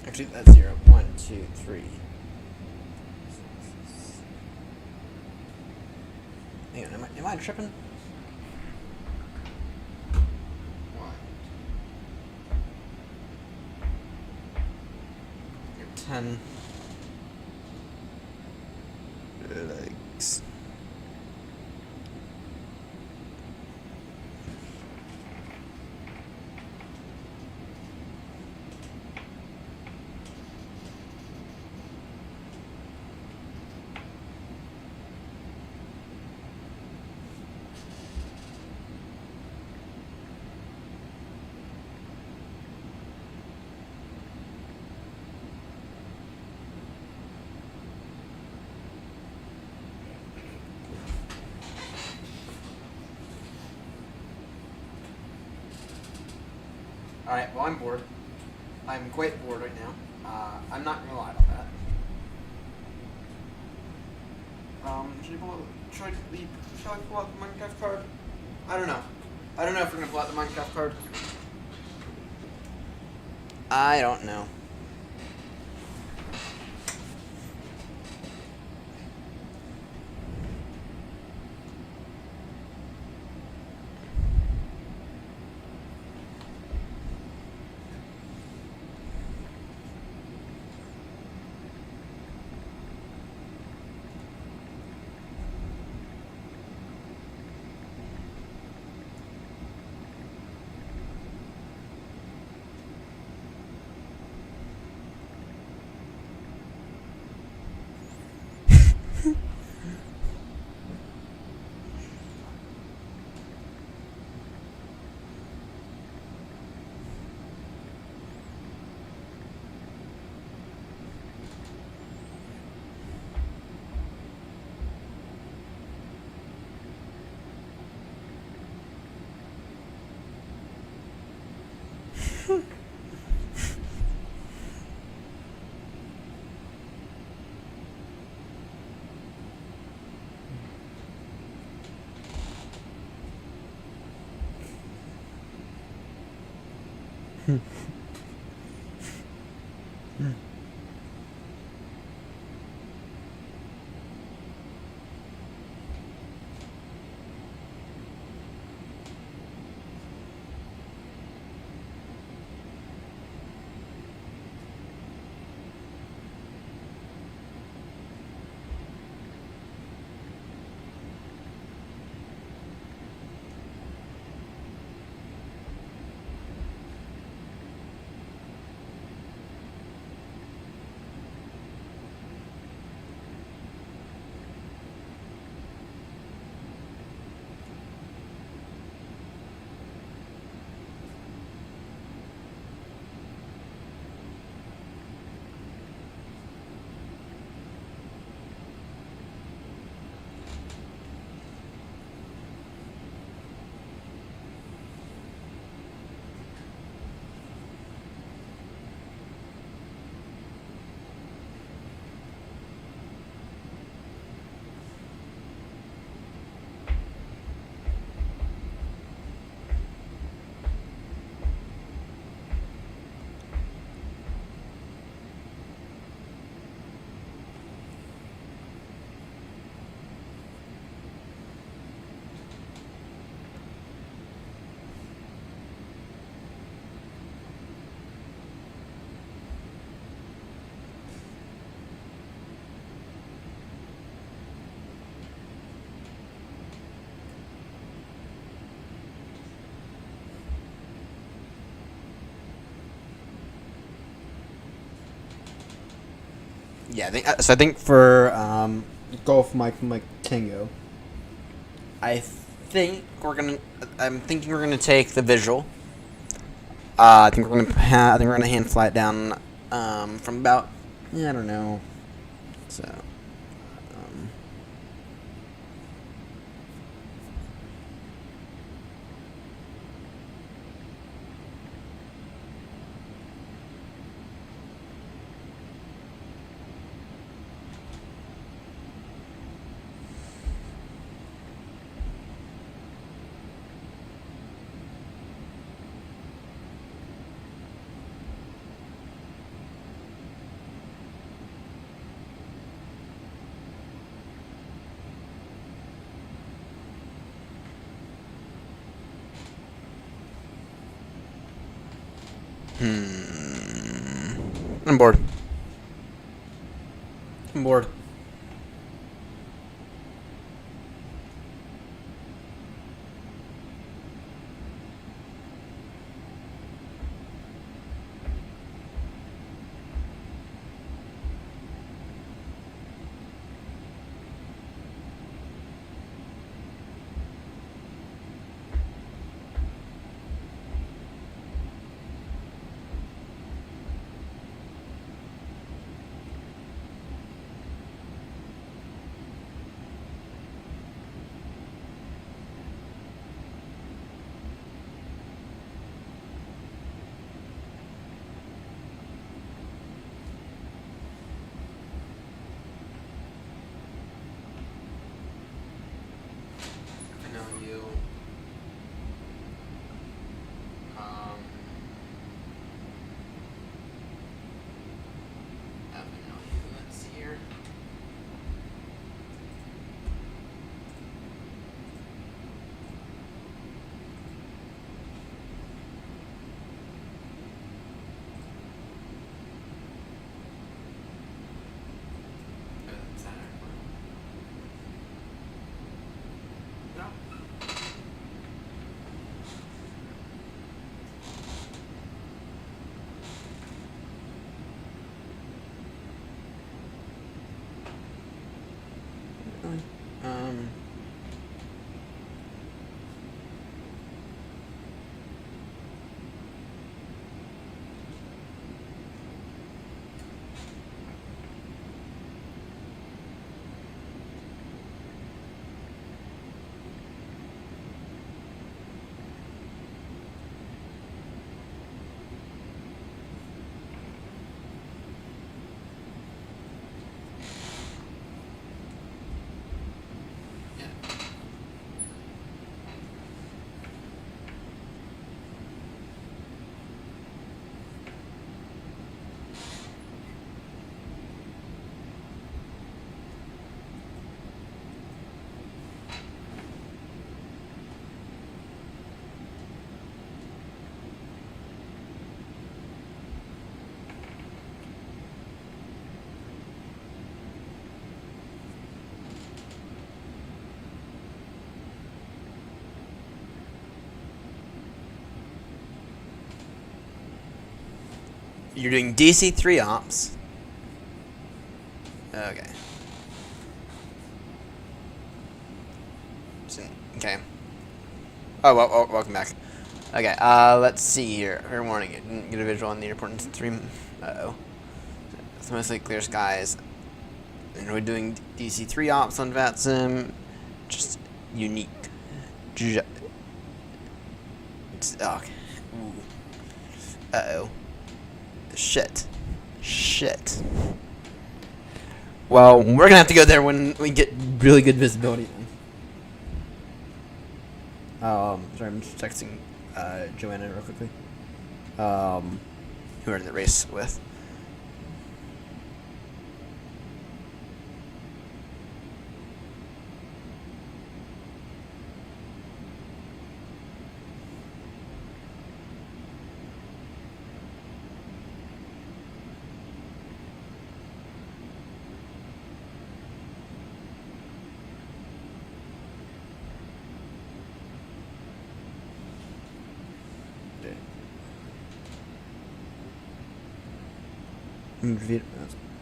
Actually, that's 0. 1, 2, 3. Hang on, am I tripping? 1. 10 legs. Alright, well, I'm bored. I'm quite bored right now. I'm not gonna lie about that. Should I pull out the Minecraft card? I don't know. I don't know if we're gonna pull out the Minecraft card. I don't know. Yeah, I think for Golf Mike Tango, I'm thinking we're gonna take the visual. I think we're gonna hand fly it down from about, yeah, I don't know. So I'm bored. I'm bored. I know you. I know you. Let's see here. No. Um. Yeah. You're doing DC3 ops. Okay. Okay. Oh, well, welcome back. Okay, let's see here. Fair warning, it didn't get a visual on the airport in stream. Uh-oh. It's mostly clear skies. And we're doing DC3 ops on VATSIM. Just unique. It's, okay. Ooh. Uh-oh. Shit. Well, we're gonna have to go there when we get really good visibility then. Sorry, I'm just texting Joanna real quickly. Who we're in the race with.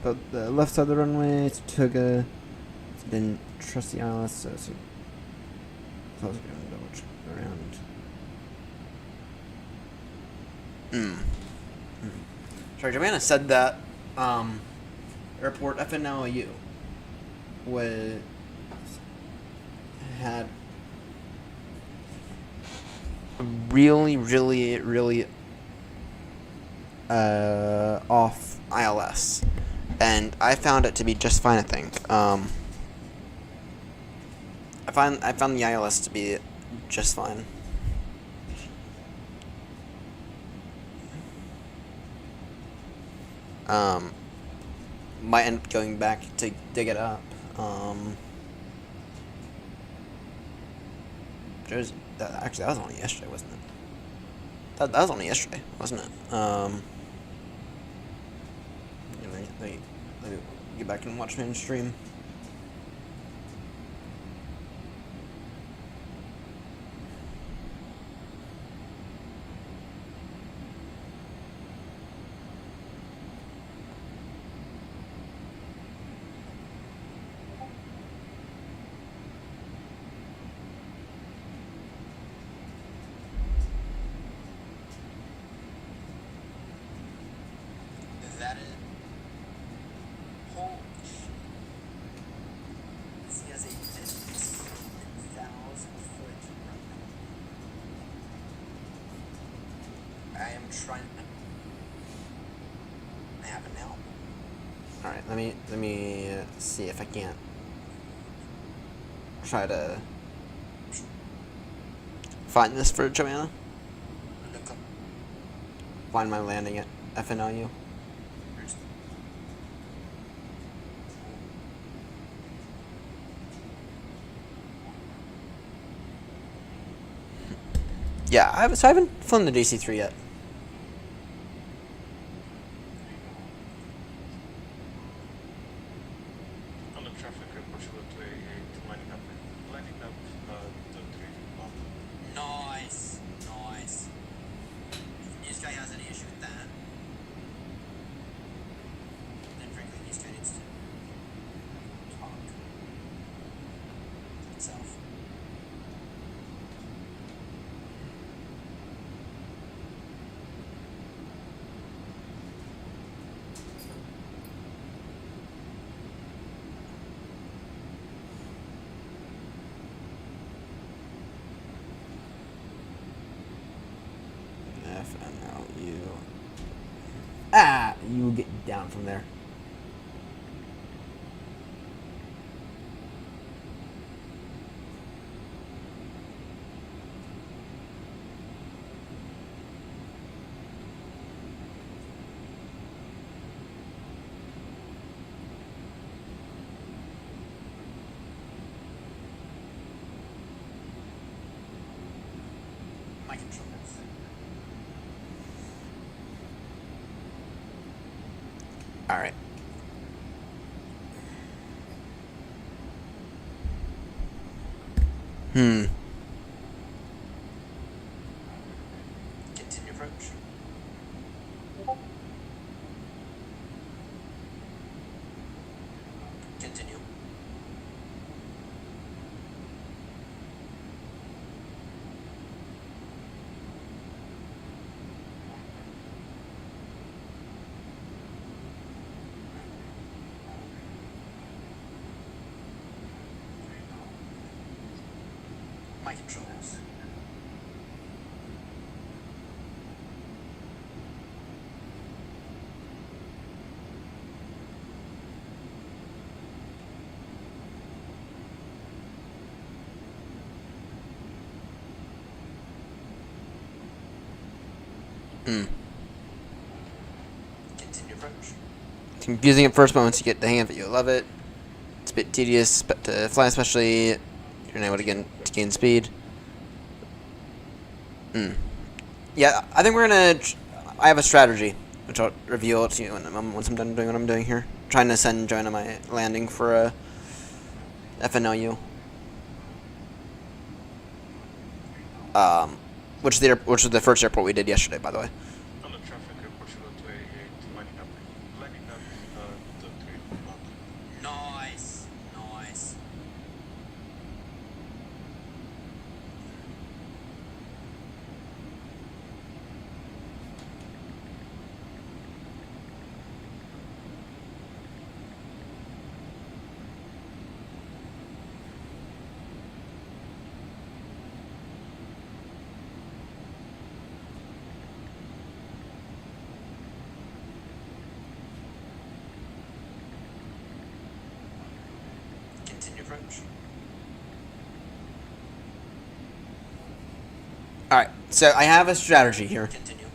But the left side of the runway to Tuga. It's been trusty ILS, so it's close around. Sorry, Joanna said that airport FNLU had really off ILS, and I found it to be just fine. I think I found the ILS to be just fine. Might end up going back to dig it up. Actually, that was only yesterday, wasn't it? That was only yesterday, wasn't it? Let me get back and watch my stream. That is. Holy shit. He has a 15,000-foot runway. I am trying. I have it now. All right, let me see if I can't try to find this for Joanna. Find my landing at FNLU. Yeah, I haven't flown the DC-3 yet. On the traffic report, you go to A8, lining up the 3 o'clock. Nice. Newsky has any issue with that? Then frankly, Newsky needs to talk itself. FNLU. You get down from there. My controls. All right. Continue approach. Continue. My controls. Continue approach. It's confusing at first, but once you get the hang of it, you'll love it. It's a bit tedious, but to fly, especially, you're not able to gain speed. Yeah, I think we're gonna. I have a strategy, which I'll reveal to you once I'm done doing what I'm doing here. Trying to send Joanna my landing for a FNLU. Which is the first airport we did yesterday, by the way. On the traffic report, you go to A8, lining up the 3 o'clock. Nice. Continue approach. Alright, so I have a strategy here. Continue.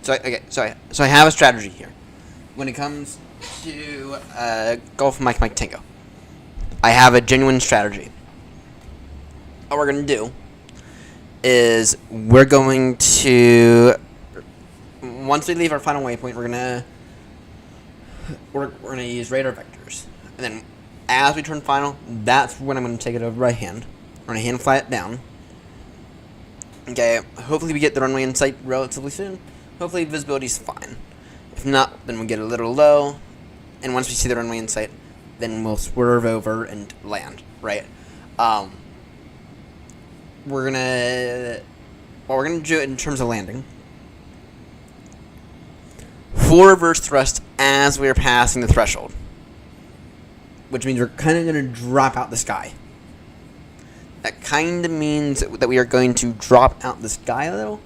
So I have a strategy here. When it comes to Golf Mike Tango, I have a genuine strategy. what we're going to do is we're going to, once we leave our final waypoint, we're going to use radar vectors. And then as we turn final, that's when I'm going to take it over by hand. We're going to hand fly it down. Okay, hopefully we get the runway in sight relatively soon. Hopefully visibility's fine. If not, then we'll get a little low. And once we see the runway in sight, then we'll swerve over and land, right? We're gonna do it in terms of landing. Full reverse thrust as we are passing the threshold, which means we're kind of going to drop out the sky. That kind of means that we are going to drop out the sky a little,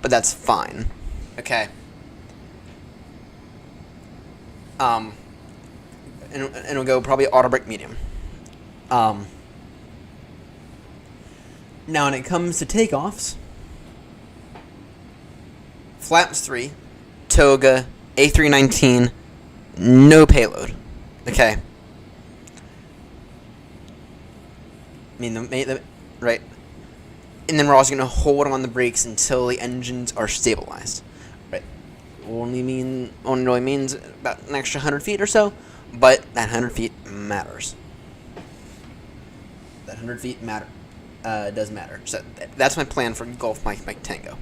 but that's fine. Okay. And we'll go probably auto brake medium. Now when it comes to takeoffs, flaps 3, toga, A319, no payload. Okay. I mean, right. And then we're also going to hold on the brakes until the engines are stabilized. Right. Only really means about an extra 100 feet or so, but that 100 feet matters. That 100 feet does matter. So that's my plan for Golf Mike Tango.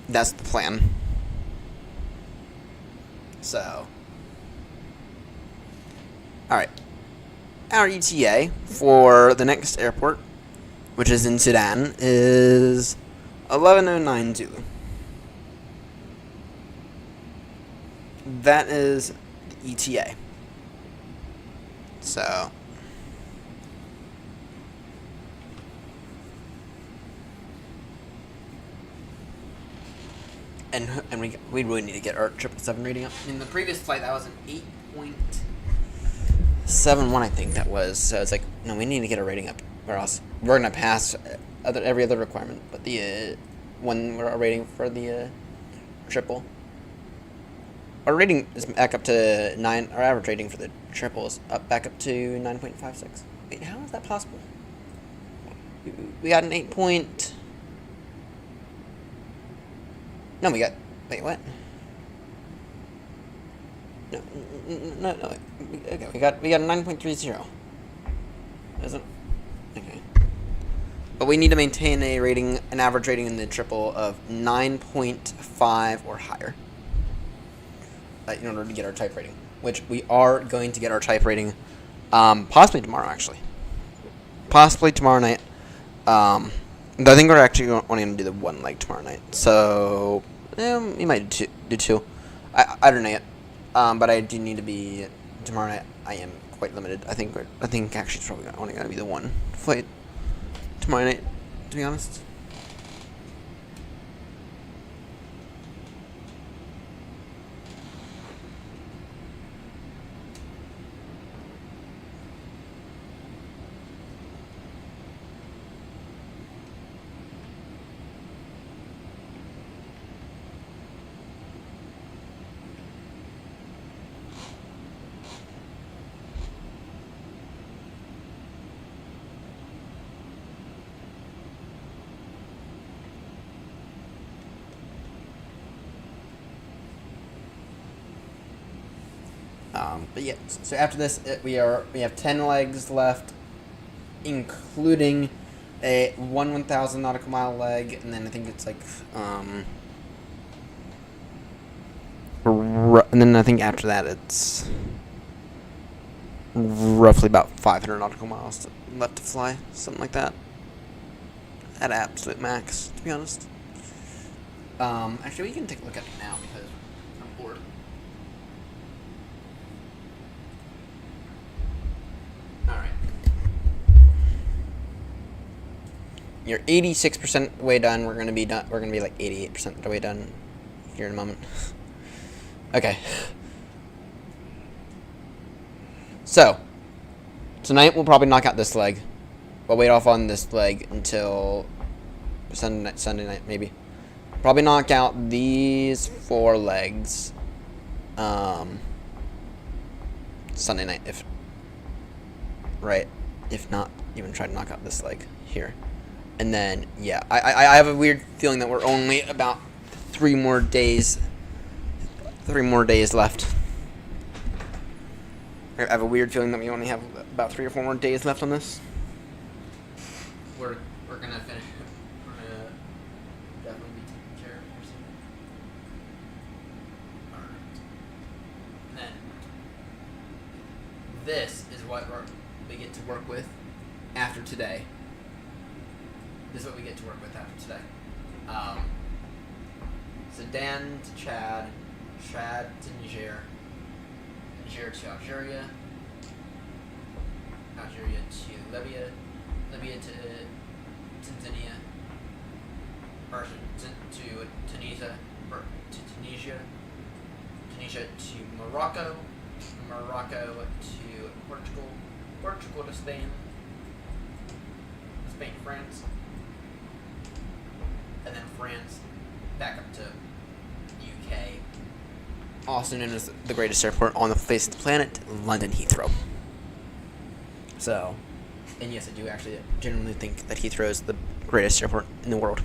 That's the plan. So, alright. Our ETA for the next airport, which is in Sudan, is 11:09 Zulu. That is the ETA. So, and we really need to get our 777 rating up. In the previous flight, that was an 8.71, I think that was. So it's like, no, we need to get our rating up, or else we're gonna pass every other requirement. But the our rating for the triple, our rating is back up to 9. Our average rating for the triple is back up to 9.56. Wait, how is that possible? We got an 8 point. No, we got. Wait, what? No. Okay, we got a 9.30. Doesn't. Okay. But we need to maintain an average rating in the triple of 9.5 or higher, in order to get our type rating. Which we are going to get our type rating, possibly tomorrow, actually. Possibly tomorrow night. I think we're actually only going to do the one leg tomorrow night. So, we might do two. I don't know yet. But I do need to be tomorrow night. I am quite limited. I think actually it's probably only going to be the one flight tomorrow night, to be honest. But yeah, so after this, we have 10 legs left, including a 1,000 nautical mile leg, and then I think it's like and then I think after that it's roughly about 500 nautical miles left to fly, something like that, at absolute max, to be honest. Actually, we can take a look at it now because I'm bored. You're 86% the way done. We're gonna be done. We're gonna be like 88% the way done here in a moment. Okay. So tonight we'll probably knock out this leg. We'll wait off on this leg until Sunday night maybe. Probably knock out these 4 legs. Sunday night if not even try to knock out this leg here. And then, yeah, I have a weird feeling that we're only about 3 more days left. I have a weird feeling that we only have about 3 or 4 more days left on this. We're gonna finish. We're gonna definitely be taking care of it soon. Alright. And then this is what we get to work with after today. This is what we get to work with after today. Sudan to Chad, Chad to Niger, Niger to Algeria, Algeria to Libya, Libya to Tanzania, or to Tunisia, Tunisia to Morocco, Morocco to Portugal, Portugal to Spain, Spain to France, and then France back up to UK. Also known as the greatest airport on the face of the planet, London Heathrow. So, and yes, I do actually genuinely think that Heathrow is the greatest airport in the world.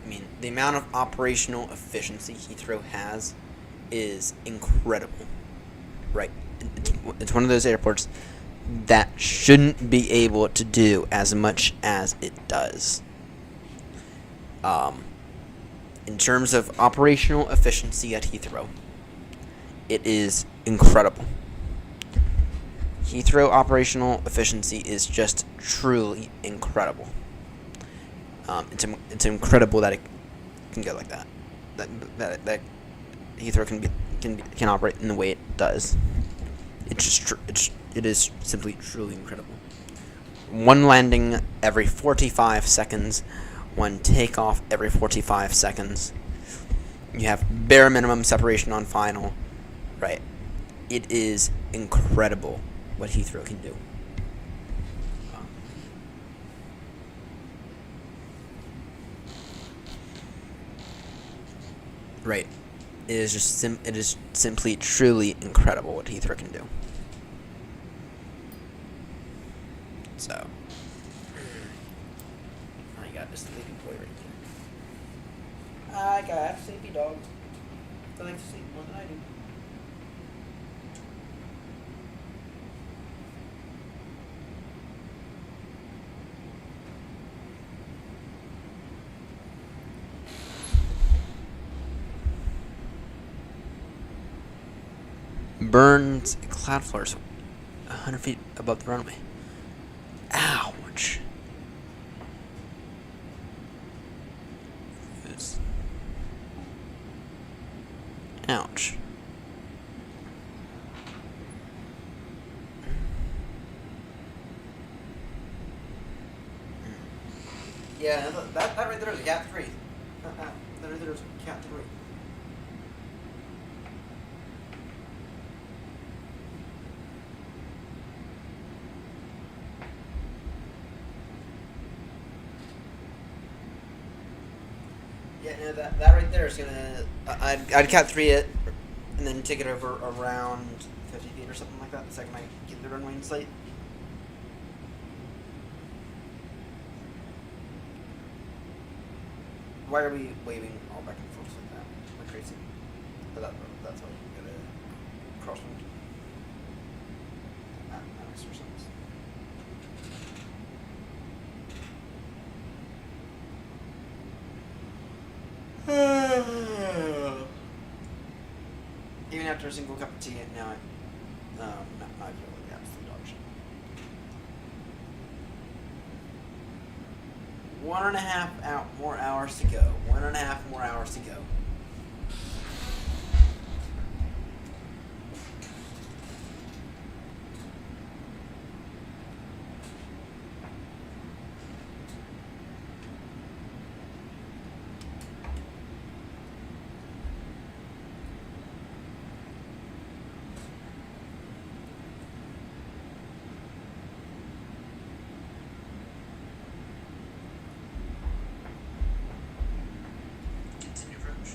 I mean, the amount of operational efficiency Heathrow has is incredible. Right? It's one of those airports that shouldn't be able to do as much as it does. In terms of operational efficiency at Heathrow, it is incredible. Heathrow operational efficiency is just truly incredible. It's incredible that it can go like that. That Heathrow can operate in the way it does. It is simply truly incredible. One landing every 45 seconds. One takeoff every 45 seconds. You have bare minimum separation on final. Right. It is incredible what Heathrow can do. Right. It is just it is simply truly incredible what Heathrow can do. So I got this sleepy boy right there. I got a sleepy dog. He likes to sleep more than I do. Burns cloud floors 100 feet above the runway. Ouch. Ouch. Yeah, that right there is a Cat 3. That right there is a Cat 3. Yeah, no, that right there is gonna. I'd Cat 3 it, and then take it over around 50 feet or something like that. The second I get the runway in sight. Why are we waving all back and forth like that? Like crazy. But that's why you gotta crosswind. That makes more sense. Even after a single cup of tea, now I feel like absolute dog shit. 1.5 more hours to go. 1.5 more hours to go. Continue approach.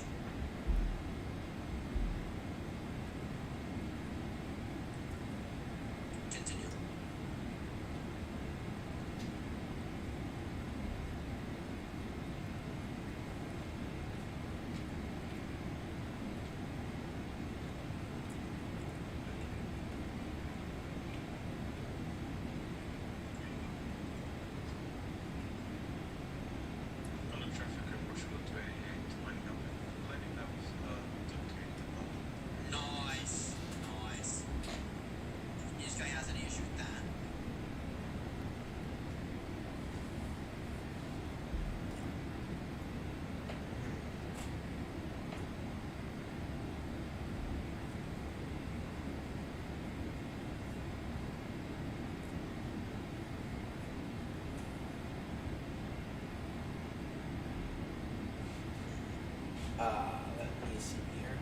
Let me see here.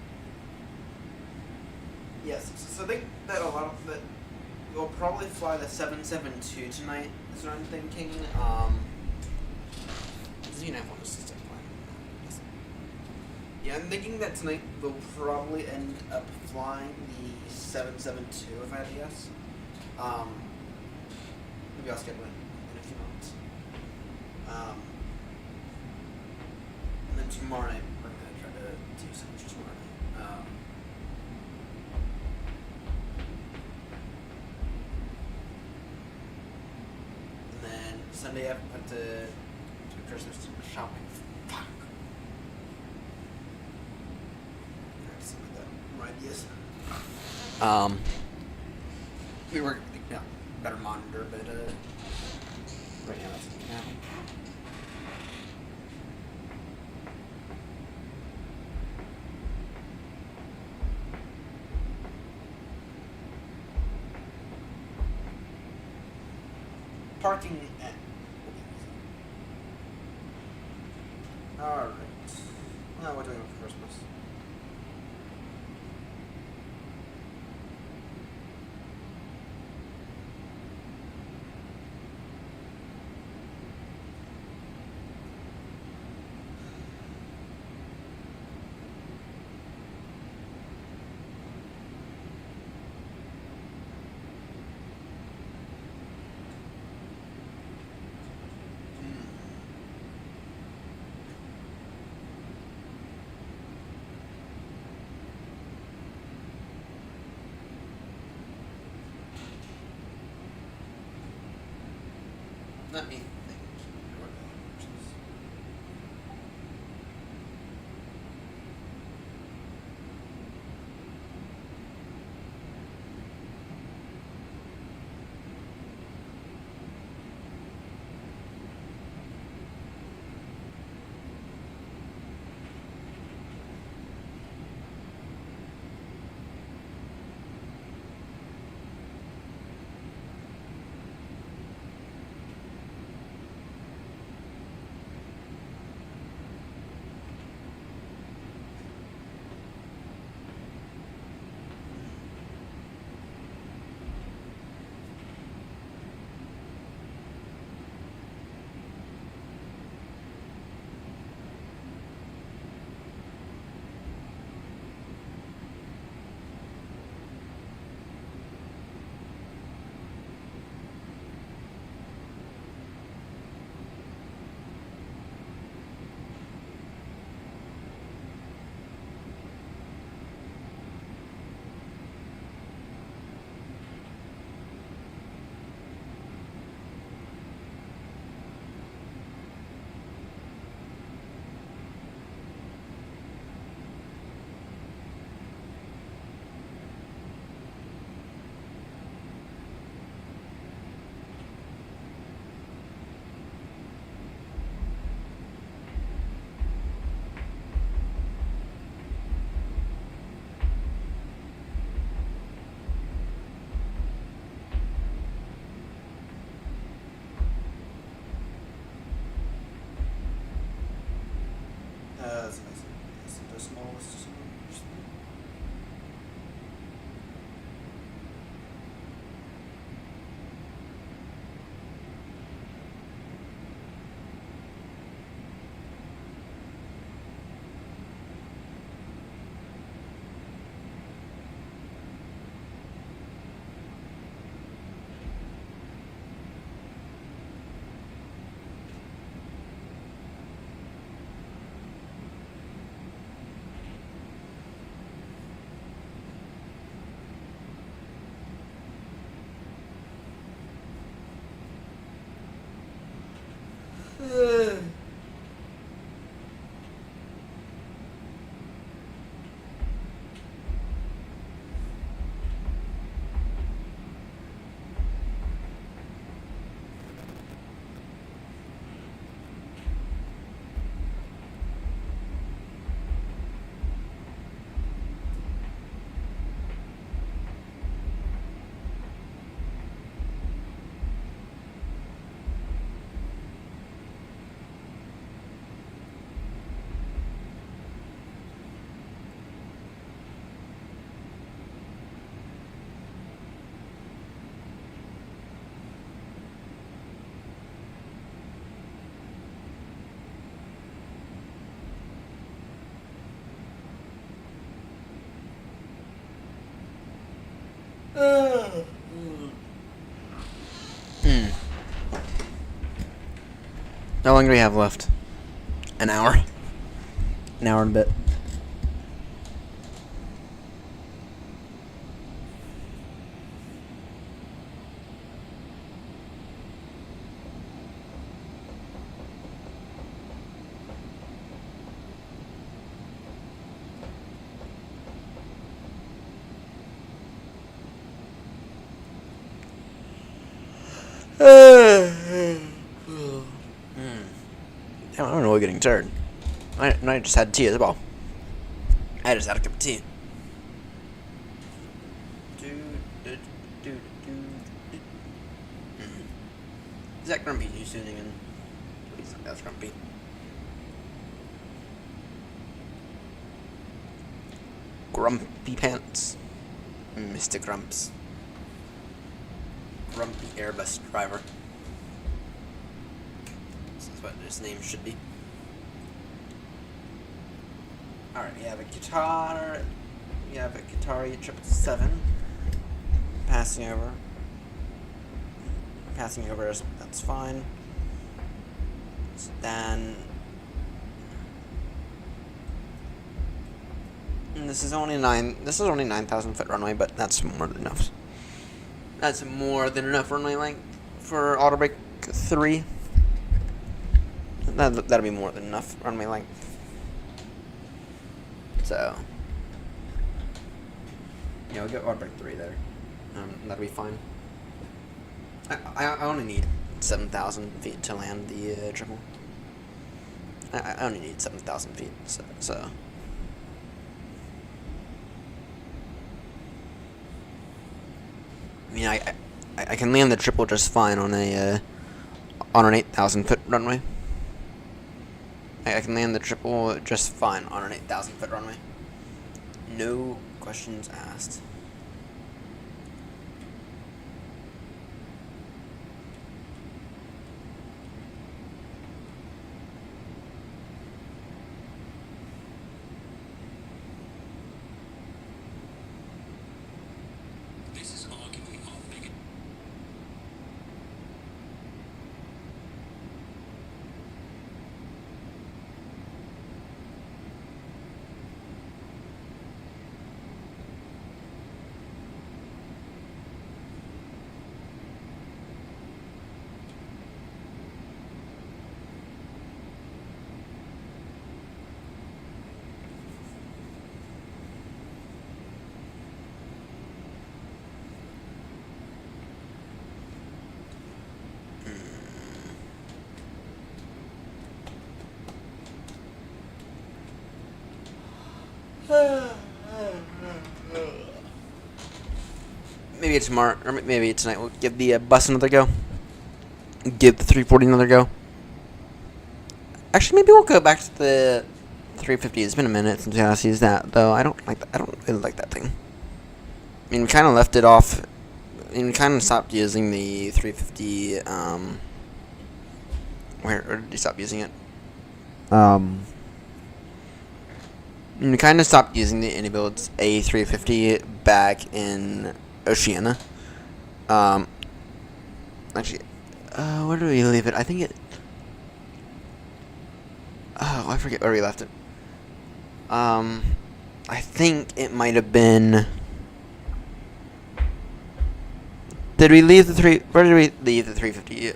Yes, so I think that a lot of that we'll probably fly the 772 tonight. Is what I'm thinking. Z91 is still flying. Yeah, I'm thinking that tonight we'll probably end up flying the 772 if I had to guess. Maybe I'll schedule it in a few months. And then tomorrow night we're gonna try to do something tomorrow night. And then Sunday I have to do Christmas shopping. Fuck. Something like that. More ideas. We were better monitor, but right now that's not happening. Parking at. Alright. Now what do we have for Christmas? Let me think. How long do we have left? An hour. An hour and a bit. I'm really getting tired. I just had tea as well. I just had a cup of tea. Is that Grumpy you tuning in? Please, that's Grumpy. Grumpy Pants. Mr. Grumps. Grumpy Airbus driver. This is what his name should be. Alright, you have a guitar. You have a Guitari 777. Passing over. Passing over, that's fine. Then. And this is only 9,000 foot runway, but that's more than enough. That's more than enough runway length for auto brake 3. That'll be more than enough runway length. So, yeah, we'll get auto brake 3 there. That'll be fine. I only need 7,000 feet to land the triple. I only need 7,000 feet, so. I mean, I can land the triple just fine on an 8,000 foot runway. I can land the triple just fine on an 8,000 foot runway. No questions asked. Maybe tomorrow, or maybe tonight, we'll give the bus another go. Give the 340 another go. Actually, maybe we'll go back to the 350. It's been a minute since we last used that, though. I don't really like that thing. I mean, we kind of left it off. I mean, we kind of stopped using the 350. Where did you stop using it? We kind of stopped using the Anybuilds A350 back in Oceania. Actually, where do we leave it? I think it. Oh, I forget where we left it. I think it might have been. Did we leave the three? Where did we leave the 350?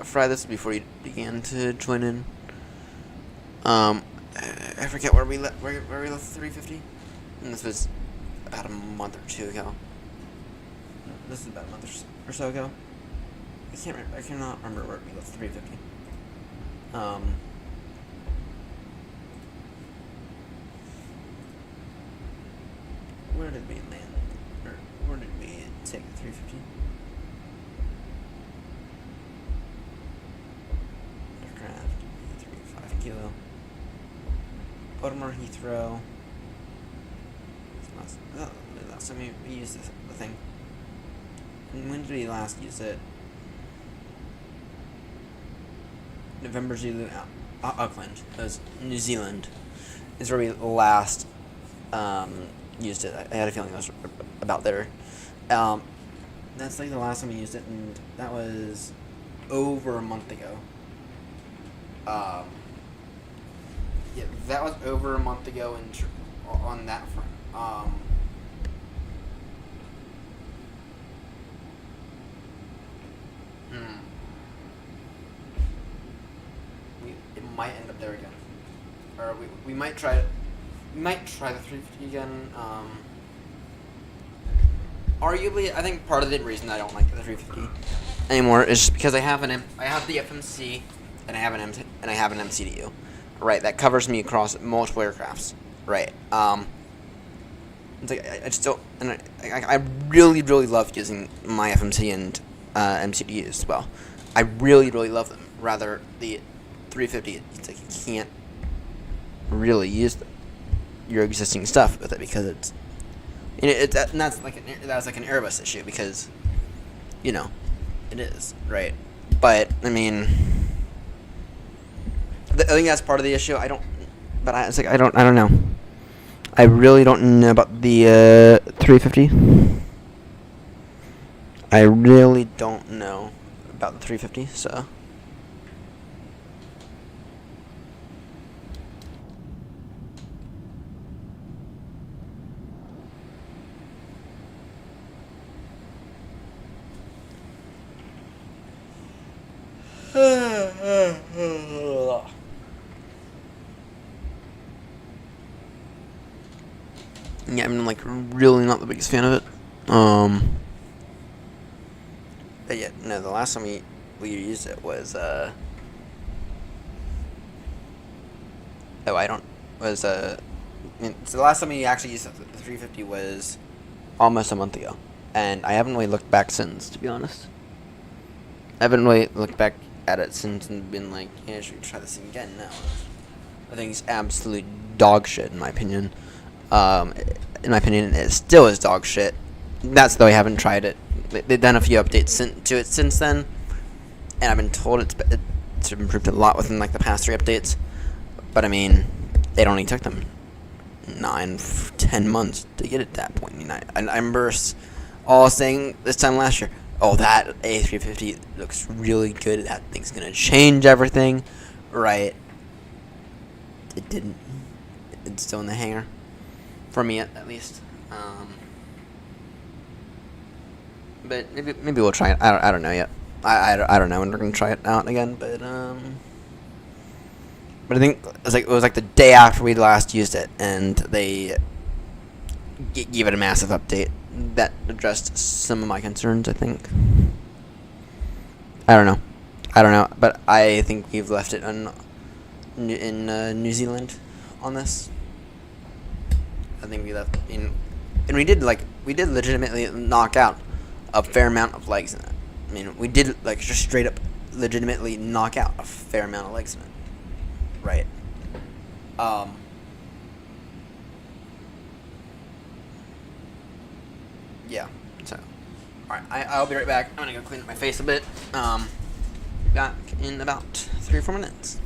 Fry this before you began to join in. I forget where we left. Where we left the 350. And this was about a month or two ago. This is about a month or so ago. I can't remember. I cannot remember where we left the 350. Where did we land? Or where did we take the 350? Aircraft 35 kilo. Baltimore Heathrow. Last time we used the thing. And when did we last use it? November Zulu Auckland. That was New Zealand. Is where we last used it. I had a feeling it was about there. That's like the last time we used it, and that was over a month ago. Yeah, that was over a month ago on that front. It might end up there again, or we might try it. We might try the 350 again. Arguably, I think part of the reason I don't like the 350 anymore is just because I have the FMC and I have an MCDU, right? That covers me across multiple aircrafts, right? It's like I just don't, and I really love using my FMC and MCDUs as well. I really love them. Rather the 350, it's like you can't really use your existing stuff with it because it's. That's like an Airbus issue because, it is, right? But I mean, I think that's part of the issue. I don't know. I really don't know about the 350. I really don't know about the 350. So. Yeah, I'm like really not the biggest fan of it. But yeah, no, the last time we used it was so the last time we actually used the 350 was almost a month ago, and I haven't really looked back since, to be honest. I haven't really looked back at it since and been like, yeah, should we try this thing again? No. I think it's absolute dog shit, in my opinion. It still is dog shit. That's though I haven't tried it. They've done a few updates to it since then, and I've been told it's improved a lot within like the past 3 updates. But I mean, it only took them 9-10 months to get it to that point. I remember us all saying this time last year, "Oh, that A350 looks really good. That thing's gonna change everything," right? It didn't. It's still in the hangar. For me, at least. But maybe we'll try it. I don't know yet. I don't know when we're gonna try it out again. But I think it was like the day after we last used it, and they gave it a massive update that addressed some of my concerns. I think. I don't know, but I think we've left it in New Zealand on this. I think we left and we did legitimately knock out a fair amount of legs in it. I mean, we did just straight up legitimately knock out a fair amount of legs in it. Right. Yeah. So, all right. I'll be right back. I'm gonna go clean up my face a bit. Back in about 3 or 4 minutes.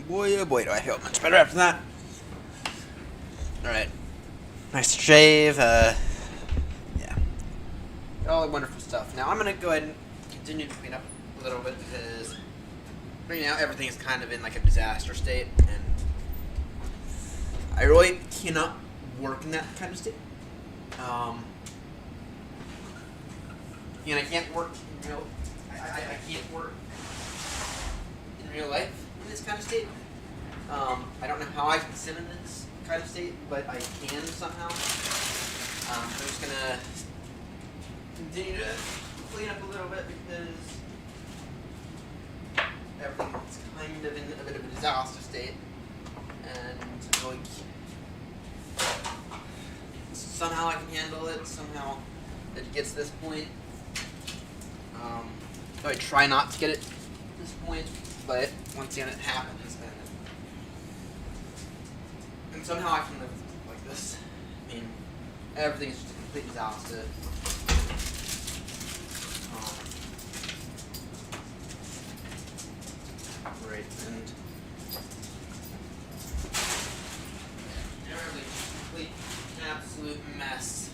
boy, oh boy, do I feel much better after that. Alright. Nice shave, yeah. All the wonderful stuff. Now I'm gonna go ahead and continue to clean up a little bit because right now everything is kind of in like a disaster state, and I really cannot work in that kind of state. And I can't work in real. I can't work in real life in this kind of state. I don't know how I can sit in this kind of state, but I can somehow. I'm just gonna continue to clean up a little bit because everything's kind of in a bit of a disaster state, and like somehow I can handle it. Somehow it gets to this point. So I try not to get it at this point, but once again it happens, and somehow I can live like this. I mean, everything's just a complete disaster. Right, and everything's just a complete, absolute mess.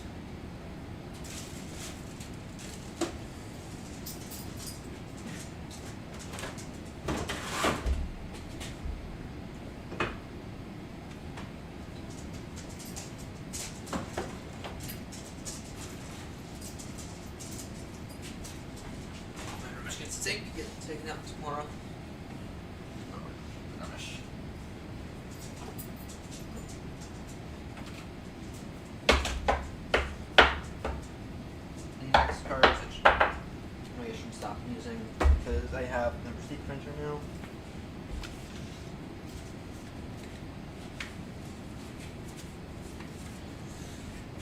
Get taken out tomorrow. Rubbish. The next card which I should stop using because I have the receipt printer now.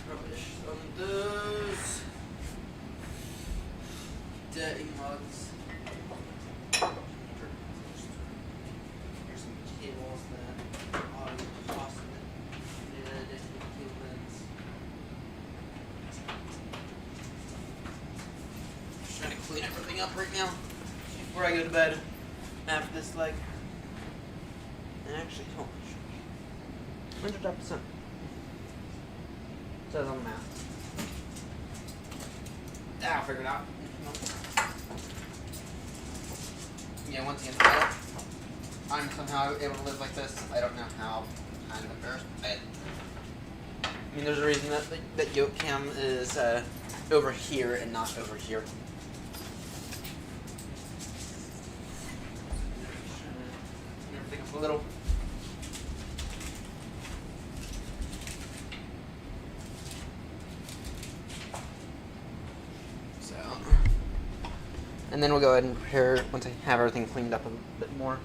Rubbish on those dirty mugs. Here's some cables that are possibly needed in humans. Just trying to clean everything up right now before I go to bed after this leg. And actually, hold on. 100%. Says on the map. I'll figure it out. Yeah, once again, I'm somehow able to live like this. I don't know how. I'm kind of embarrassed. I mean, there's a reason that yoke cam is over here and not over here. Everything up a little. So. And then we'll go ahead and prepare, once I have everything cleaned up a bit more,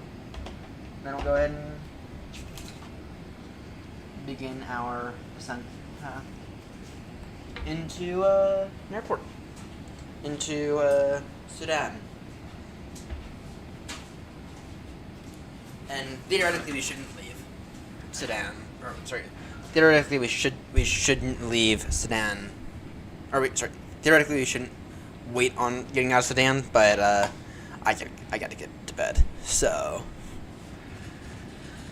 then we'll go ahead and begin our descent path into an airport, into Sudan. And theoretically we shouldn't leave Sudan, or sorry, theoretically we shouldn't leave Sudan, or wait, sorry, theoretically we shouldn't wait on getting out of Sudan, but I gotta get to bed, so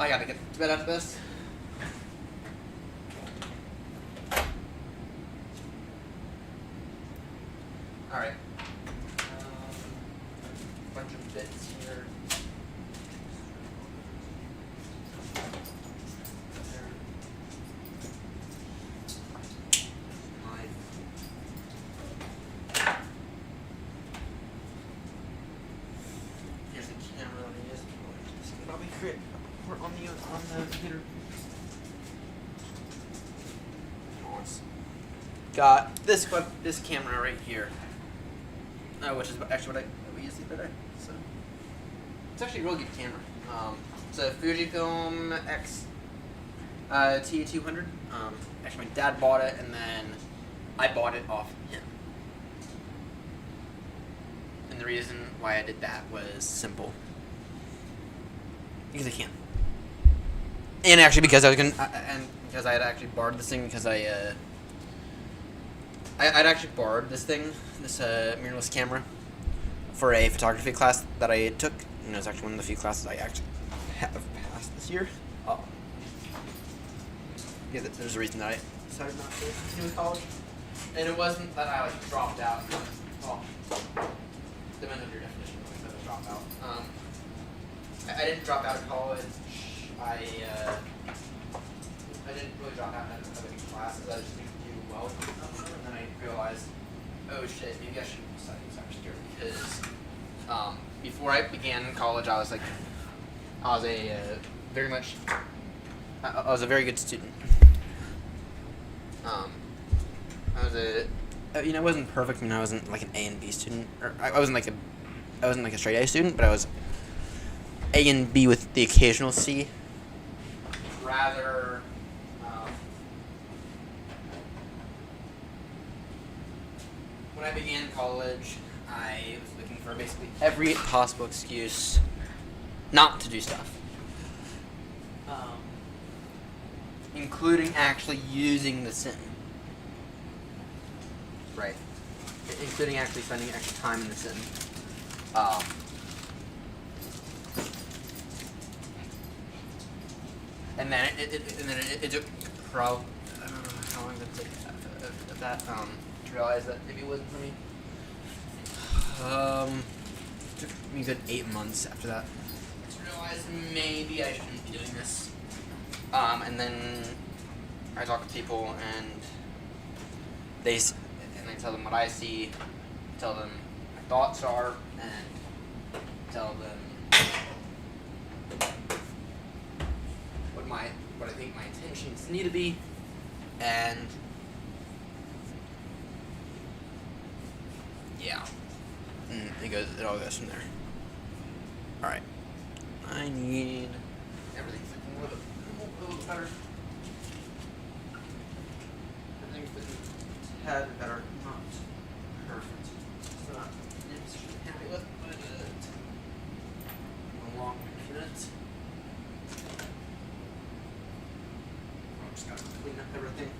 I gotta get to bed after this. All right, bunch of bits here. On the computer. Got this camera right here, which is actually what we used the other day. So it's actually a really good camera. It's a Fujifilm X T200. Actually, my dad bought it, and then I bought it off him. And the reason why I did that was simple. Because I can. And actually, because I was because I had actually borrowed this thing because I'd actually borrowed this thing, this mirrorless camera, for a photography class that I took. And it was actually one of the few classes I actually have class this year. Yeah, there's a reason that I decided not to continue with college. And it wasn't that I like dropped out. Well, depends on your definition of like, a dropout. I didn't drop out of college. I didn't really drop out of any classes. I just didn't do well with them. And then I realized, oh shit, maybe I shouldn't be studying cybersecurity because before I began college, I was a very much. I was a very good student. I wasn't perfect. I mean, I wasn't like an A and B student, or I wasn't like a straight A student, but I was A and B with the occasional C. Rather, when I began college, I was looking for basically every possible excuse not to do stuff. Including actually using the sim. Right. Including actually spending extra time in the sim. And then it took I don't know how long it took of that to realize that maybe it wasn't for me. It took me a good 8 months after that to realize maybe I shouldn't be doing this. And then I talk to people and I tell them what I see, tell them my thoughts are, and tell them what I think my intentions need to be, and yeah, and it all goes from there. All right, I need everything's looking a little bit better. Everything's looking a tad better, not perfect. It's not in a position to be happy with, but a long minute. I'm just gotta clean up everything.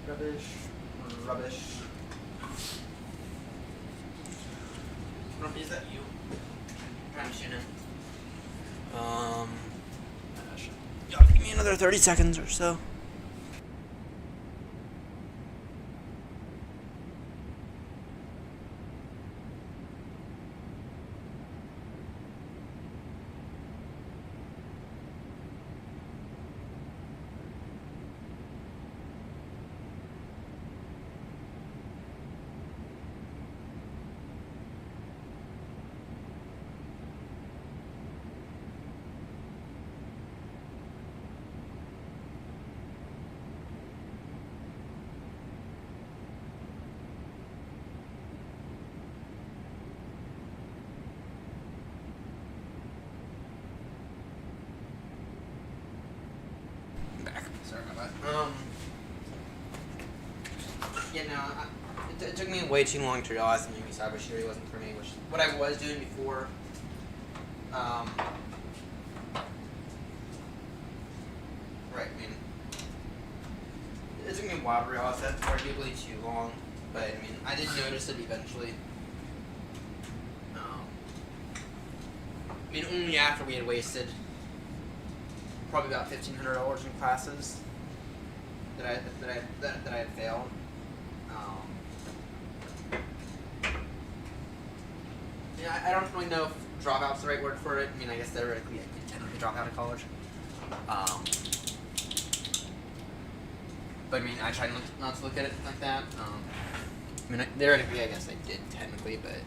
Rubbish. Is that you? I'm tuning in. Give me another 30 seconds or so. Sorry about that. It took me way too long to realize that maybe cybersecurity wasn't for me, which is what I was doing before. Right, I mean, it took me a while to realize that, arguably too long, but I mean, I did notice it eventually. I mean, only after we had wasted probably about $1,500 in classes that I had failed. I don't really know if dropout's the right word for it. I mean, I guess theoretically I could technically drop out of college. But I mean, I try not to look at it like that. I mean, theoretically I guess I did technically, but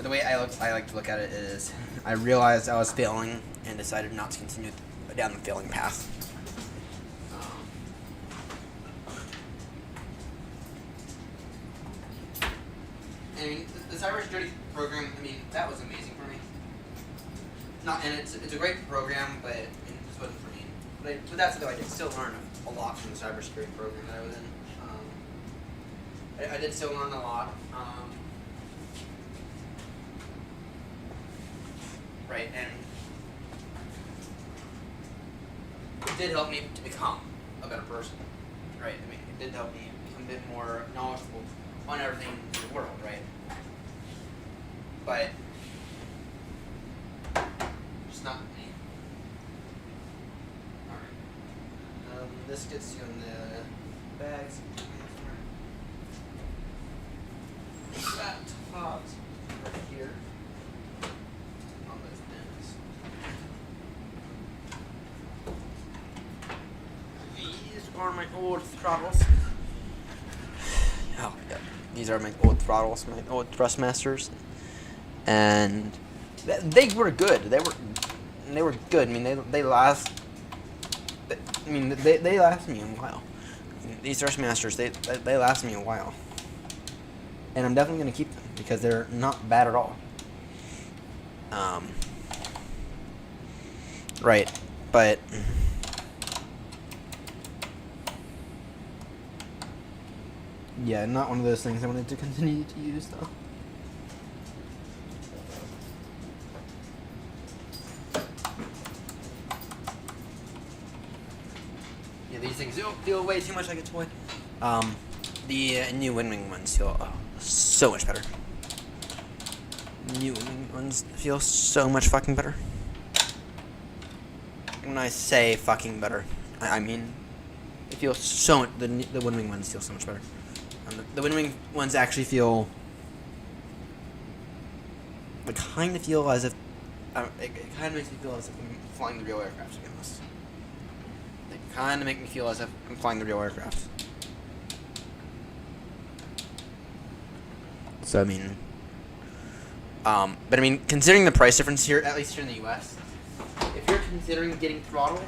the way I like to look at it is, I realized I was failing and decided not to continue down the failing path. I mean, the cybersecurity program, I mean, that was amazing for me. It's a great program, but it just wasn't for me. But that's though, I did still learn a lot from the cybersecurity program that I was in. I did still learn a lot. Right, and it did help me to become a better person. Right, I mean, it did help me become a bit more knowledgeable on everything in the world, right? But this gets you in the bags. That top right here on those pins. These are my old throttles. Oh, yeah. These are my old throttles, my old Thrustmasters, and they were good. They were good. I mean, they last. I mean, they last me a while. These Thrustmasters, they last me a while, and I'm definitely gonna keep them because they're not bad at all. Right, but. Yeah, not one of those things I wanted to continue to use, though. Yeah, these things feel way too much like a toy. The new Wing ones feel so much better. New Wing ones feel so much fucking better. When I say fucking better, I mean, it feels so much, the Wing ones feel so much better. The Wing ones actually feel, they kind of feel as if, it kind of makes me feel as if I'm flying the real aircraft again. They kind of make me feel as if I'm flying the real aircraft. So I mean, but I mean, considering the price difference here, at least here in the U.S., if you're considering getting throttles,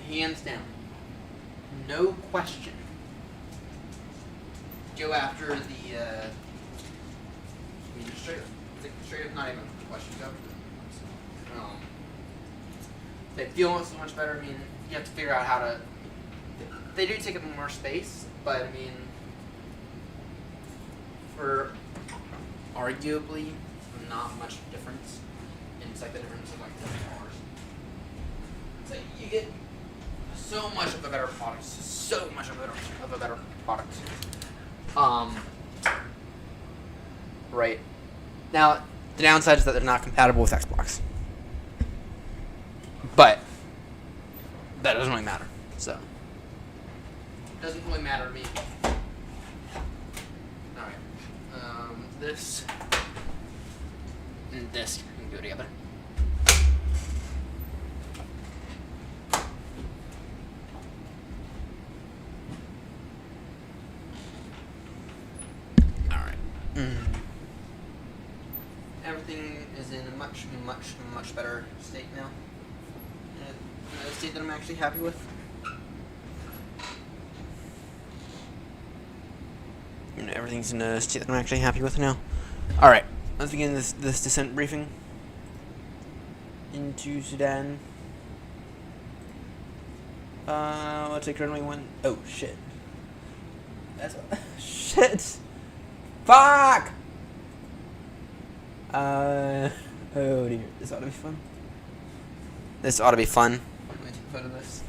hands down, no question, go after the, I mean, straight up, not even a question, go after them. They feel so much better. I mean, you have to figure out how to, they do take up more space, but I mean, for arguably not much difference, and it's like the difference of like $10. So you get so much of a better product, so much of a better product. Right. Now, the downside is that they're not compatible with Xbox. But that doesn't really matter. So it doesn't really matter to me. Alright. This and this can go together. Everything is in a much better state now. A state that I'm actually happy with. Everything's in a state that I'm actually happy with now. Alright, let's begin this descent briefing into Sudan. Let's take runway 1. Oh, shit. That's shit! Fuck! Oh dear, this ought to be fun. This ought to be fun. Let me take a photo of this.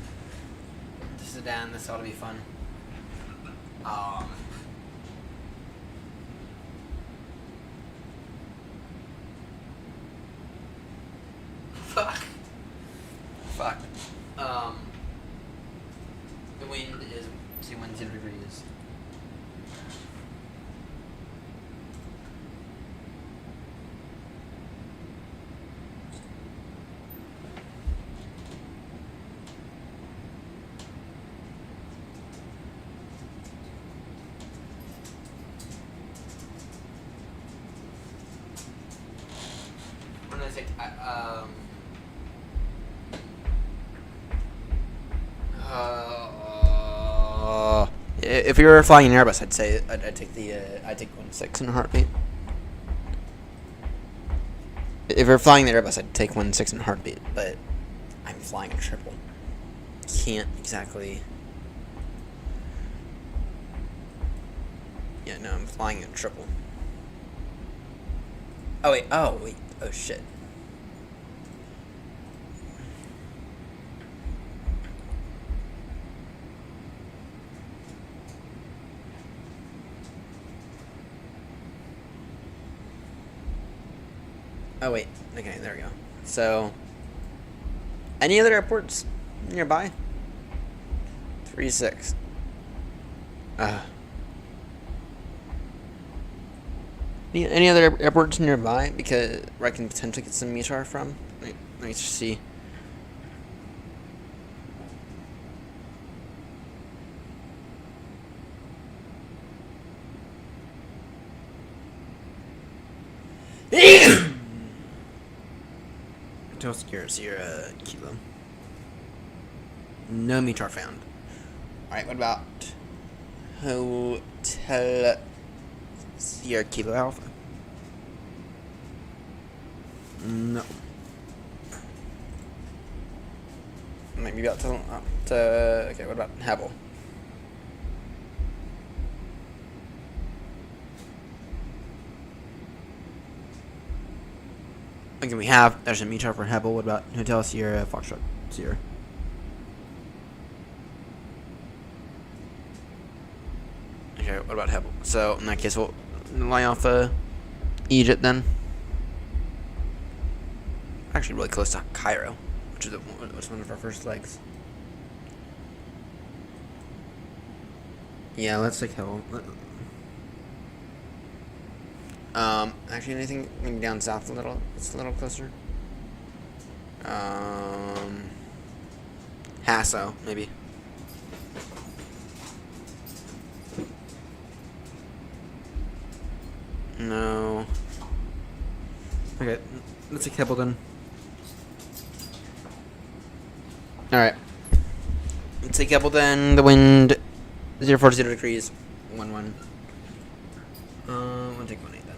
To Sudan, this ought to be fun. Fuck. The wind is 210 degrees. If you were flying an Airbus, I'd say I'd take 1.6 in a heartbeat. If you're flying the Airbus, I'd take 1.6 in a heartbeat. But I'm flying a triple. Can't exactly. Yeah, no, I'm flying a triple. Oh wait. Oh shit. Oh wait, okay, there we go. So Any other airports nearby? 36. Any other airports nearby? Because where I can potentially get some METAR from? Let me just see. Hotel Sierra Kilo. No METAR found. Alright, what about Hotel Sierra Kilo Alpha? No. Maybe about to okay, what about Hebel? Okay, there's a METAR for Hebel. What about Hotel Sierra Foxtrot Sierra? Okay, what about Hebel? So, in that case, we'll lie off Egypt then. Actually, really close to Cairo, which was one of our first legs. Yeah, let's take Hebel. Actually, anything maybe down south a little? It's a little closer. Hasso, maybe. No. Okay, let's take Hebel then. Alright. Let's take Hebel then. The wind 040 degrees. 11. We'll take 18 then.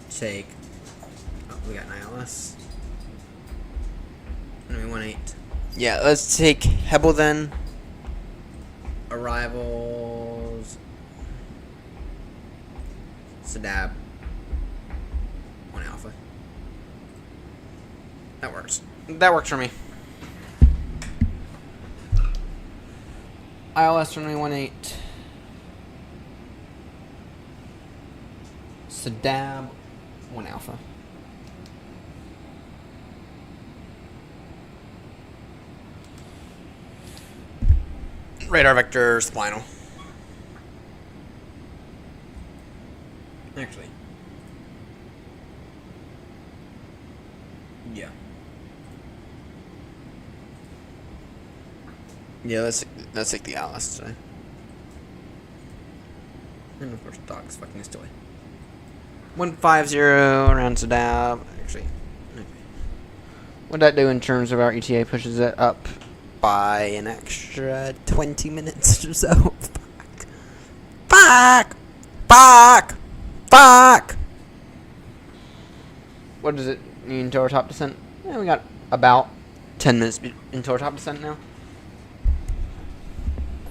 Take. Oh, we got an ILS. No, 18. Yeah, let's take Hebel then. Arrivals. Sadab. 1 Alpha. That works. That works for me. ILS runway 18. Sadab 1 Alpha. Radar vector splinal. Actually. Yeah. Yeah, let's take the Alice today. And of course, dog's fucking us toy. 150 around Sadab. Actually, okay. What'd that do in terms of our ETA? Pushes it up by an extra 20 minutes or so. Fuck! What does it mean to our top descent? Yeah, we got about 10 minutes into our top descent now.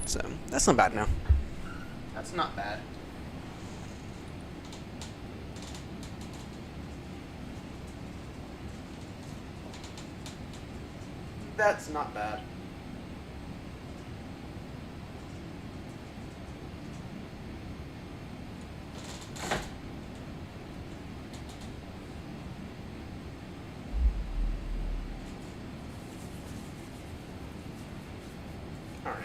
So, that's not bad now. That's not bad. That's not bad. Alright.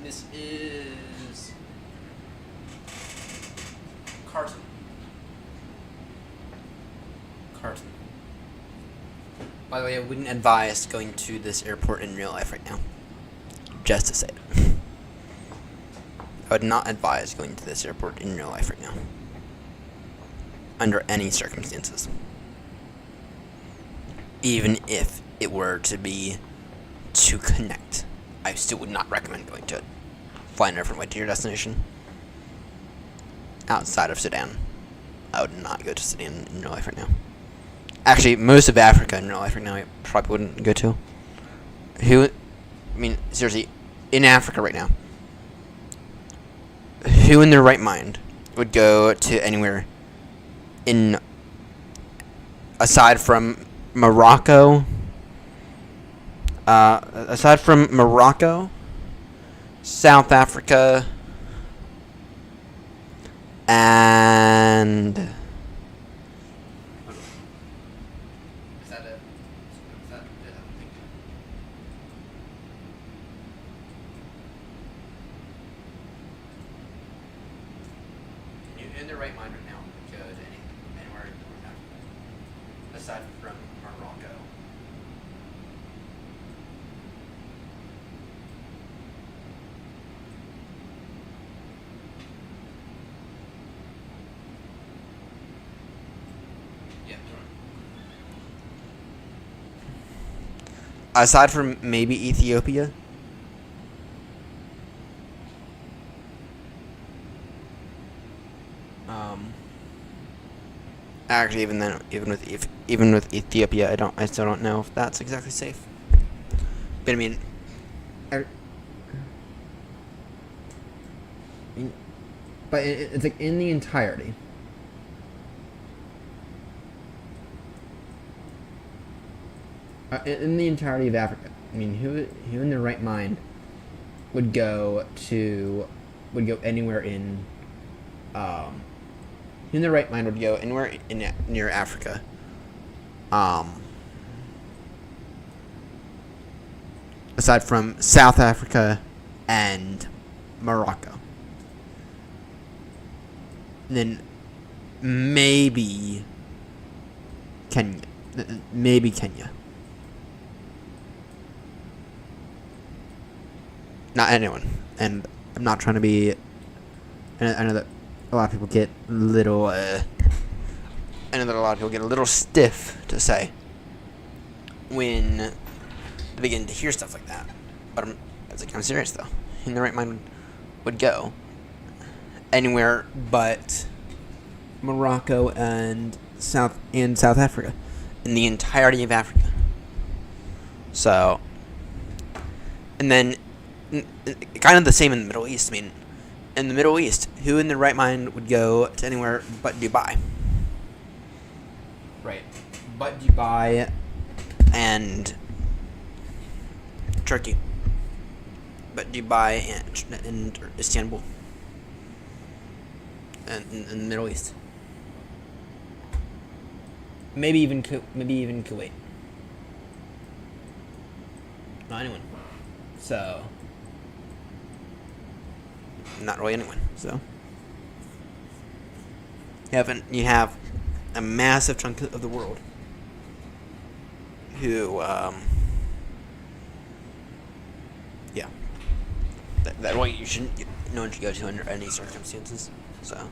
This is Carson. By the way, I wouldn't advise going to this airport in real life right now. Just to say it. I would not advise going to this airport in real life right now. Under any circumstances. Even if it were to be to connect, I still would not recommend going to it. Flying a different way to your destination. Outside of Sudan, I would not go to Sudan in real life right now. Actually, most of Africa in real life right now, I probably wouldn't go to. Seriously, in Africa right now, who in their right mind would go to anywhere aside from Morocco, South Africa, and is that it? Is that it? I think. You in the right mind right now? Go to anywhere in North Africa, aside from Morocco. Yeah, aside from maybe Ethiopia. Actually, even then, even with Ethiopia, I still don't know if that's exactly safe. But I mean, but it's like in the entirety. In the entirety of Africa. I mean, who in their right mind would go anywhere in who in their right mind would go anywhere near Africa aside from South Africa and Morocco. And then maybe Kenya. Maybe Kenya. Not anyone. And I'm not trying to be... I know that a lot of people get a little... I know that a lot of people get a little stiff to say when they begin to hear stuff like that. But I'm serious, though. In the right mind would go anywhere but Morocco and South Africa. In the entirety of Africa. So... And then... kind of the same in the Middle East. I mean, in the Middle East, who in their right mind would go to anywhere but Dubai? Right. But Dubai and Turkey. But Dubai and Istanbul. And in the Middle East. Maybe even Kuwait. Not anyone. So... not really anyone. So you have a massive chunk of the world who that way no one should go to under any circumstances. So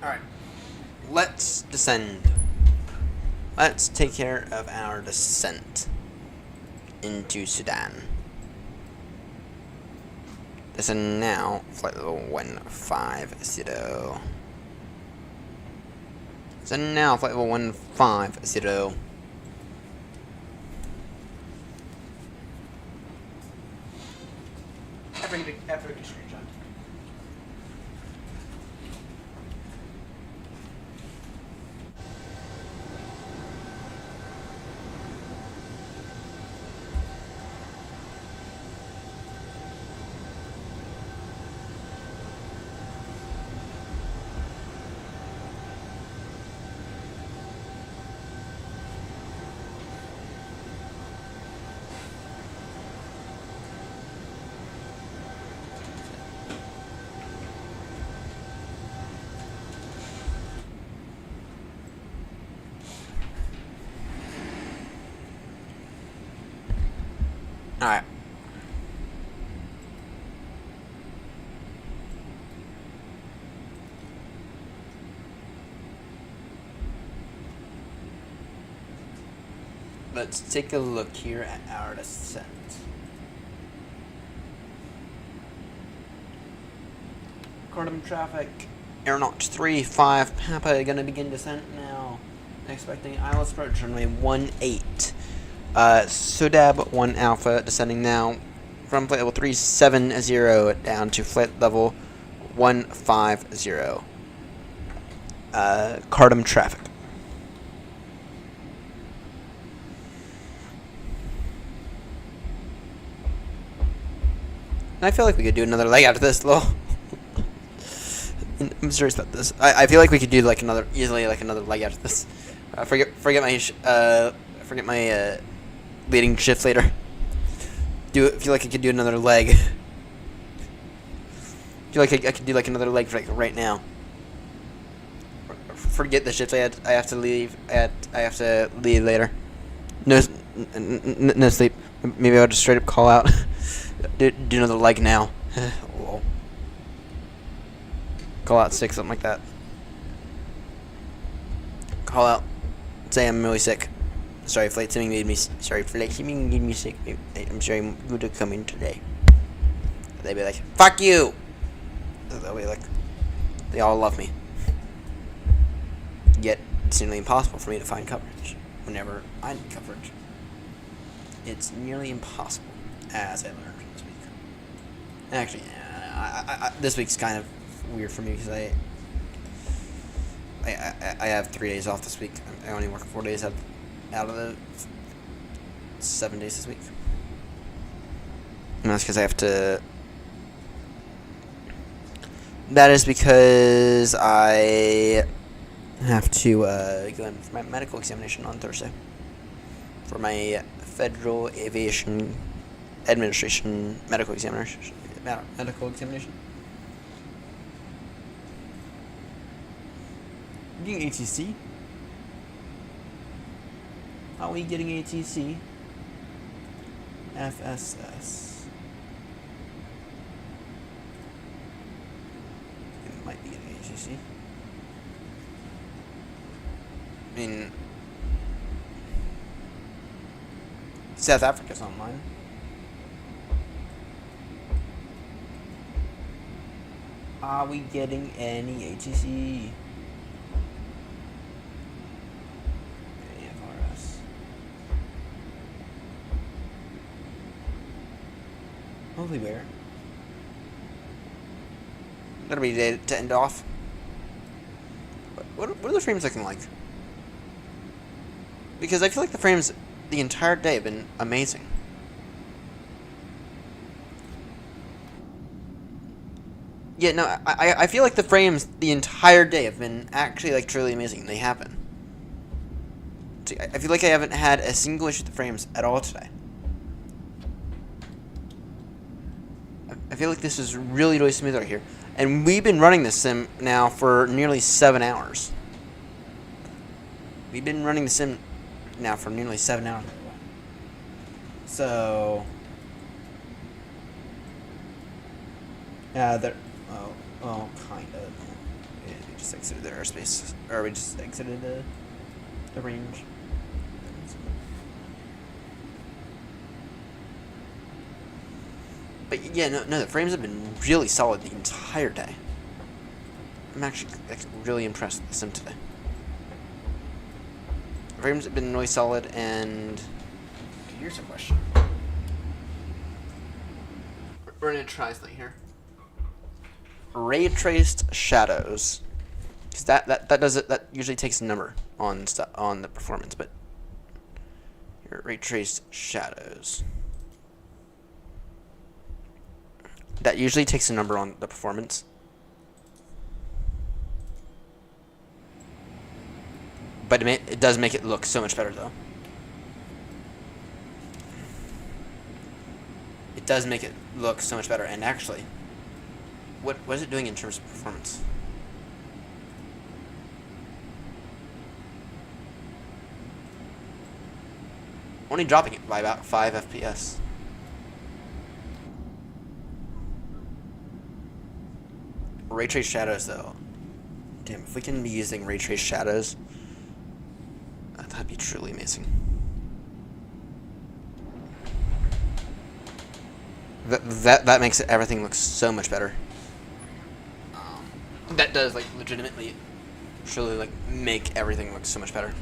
Alright. Let's descend. Let's take care of our descent into Sudan. Descend now, flight level 150. Descend now, flight level 150. After a good screenshot. Alright. Let's take a look here at our descent. Cardamom traffic. AirNott 3-5 Papa gonna begin descent now. Expecting ILS approach runway 18. Sudab 1 Alpha descending now from flight level 370 down to flight level 150. Cardamom traffic. I feel like we could do another leg after this, lol. I'm serious about this. I feel like we could do like another leg after this. Forget my leading shift later. Feel like I could do another leg. Feel like I could do like another leg right now. Forget the shift. I have to leave. I have to leave later. No sleep. Maybe I'll just straight up call out. do another leg now. Lol. Call out sick, something like that. Call out. Say I'm really sick. Sorry, flight simming made me. Sorry, flight simming made me sick. I'm sorry, I'm going to come in today. They'd be like, "Fuck you." They'll be like, they all love me. Yet it's nearly impossible for me to find coverage whenever I need coverage. It's nearly impossible, as I learned this week. Actually, this week's kind of weird for me because I have 3 days off this week. I only work 4 days out of the 7 days this week. And that's because I have to... That is because I have to go in for my medical examination on Thursday. For my Federal Aviation Administration medical examination. Getting ATC? Are we getting ATC? FSS. It might be getting ATC. I mean, South Africa's online. Are we getting any ATC? AFRS. Hopefully where? That'll be the day to end off. What are the frames looking like? Because I feel like the frames the entire day have been amazing. Yeah, no, I feel like the frames the entire day have been actually like truly amazing. They have been. See, I feel like I haven't had a single issue with the frames at all today. I feel like this is really, really smooth right here. And we've been running this sim now for nearly 7 hours. We've been running the sim now for nearly 7 hours. So... yeah, well, kind of. just exited the airspace, or we just exited the range. But yeah, no, the frames have been really solid the entire day. I'm actually really impressed with the sim today. The frames have been really solid, and here's a question. We're gonna try something here. Ray traced shadows, because that does it. That usually takes a number on the performance, but here, ray traced shadows. That usually takes a number on the performance. But it does make it look so much better, though. It does make it look so much better. And actually, what is it doing in terms of performance? Only dropping it by about 5 FPS. Ray trace shadows, though. Damn, if we can be using ray trace shadows, that'd be truly amazing. That makes everything look so much better. That does like legitimately, truly like make everything look so much better.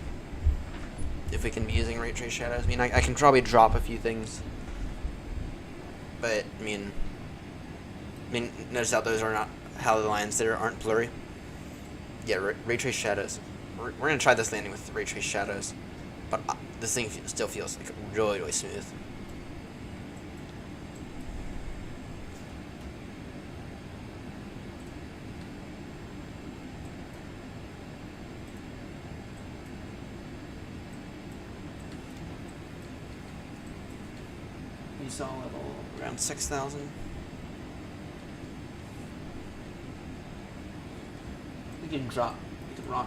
If we can be using ray trace shadows, I mean, I can probably drop a few things, but I mean, notice how those are not. How the lines there aren't blurry. Yeah, ray trace shadows. We're gonna try this landing with ray trace shadows, but this thing still feels like really smooth. You saw level around 6,000. We can rock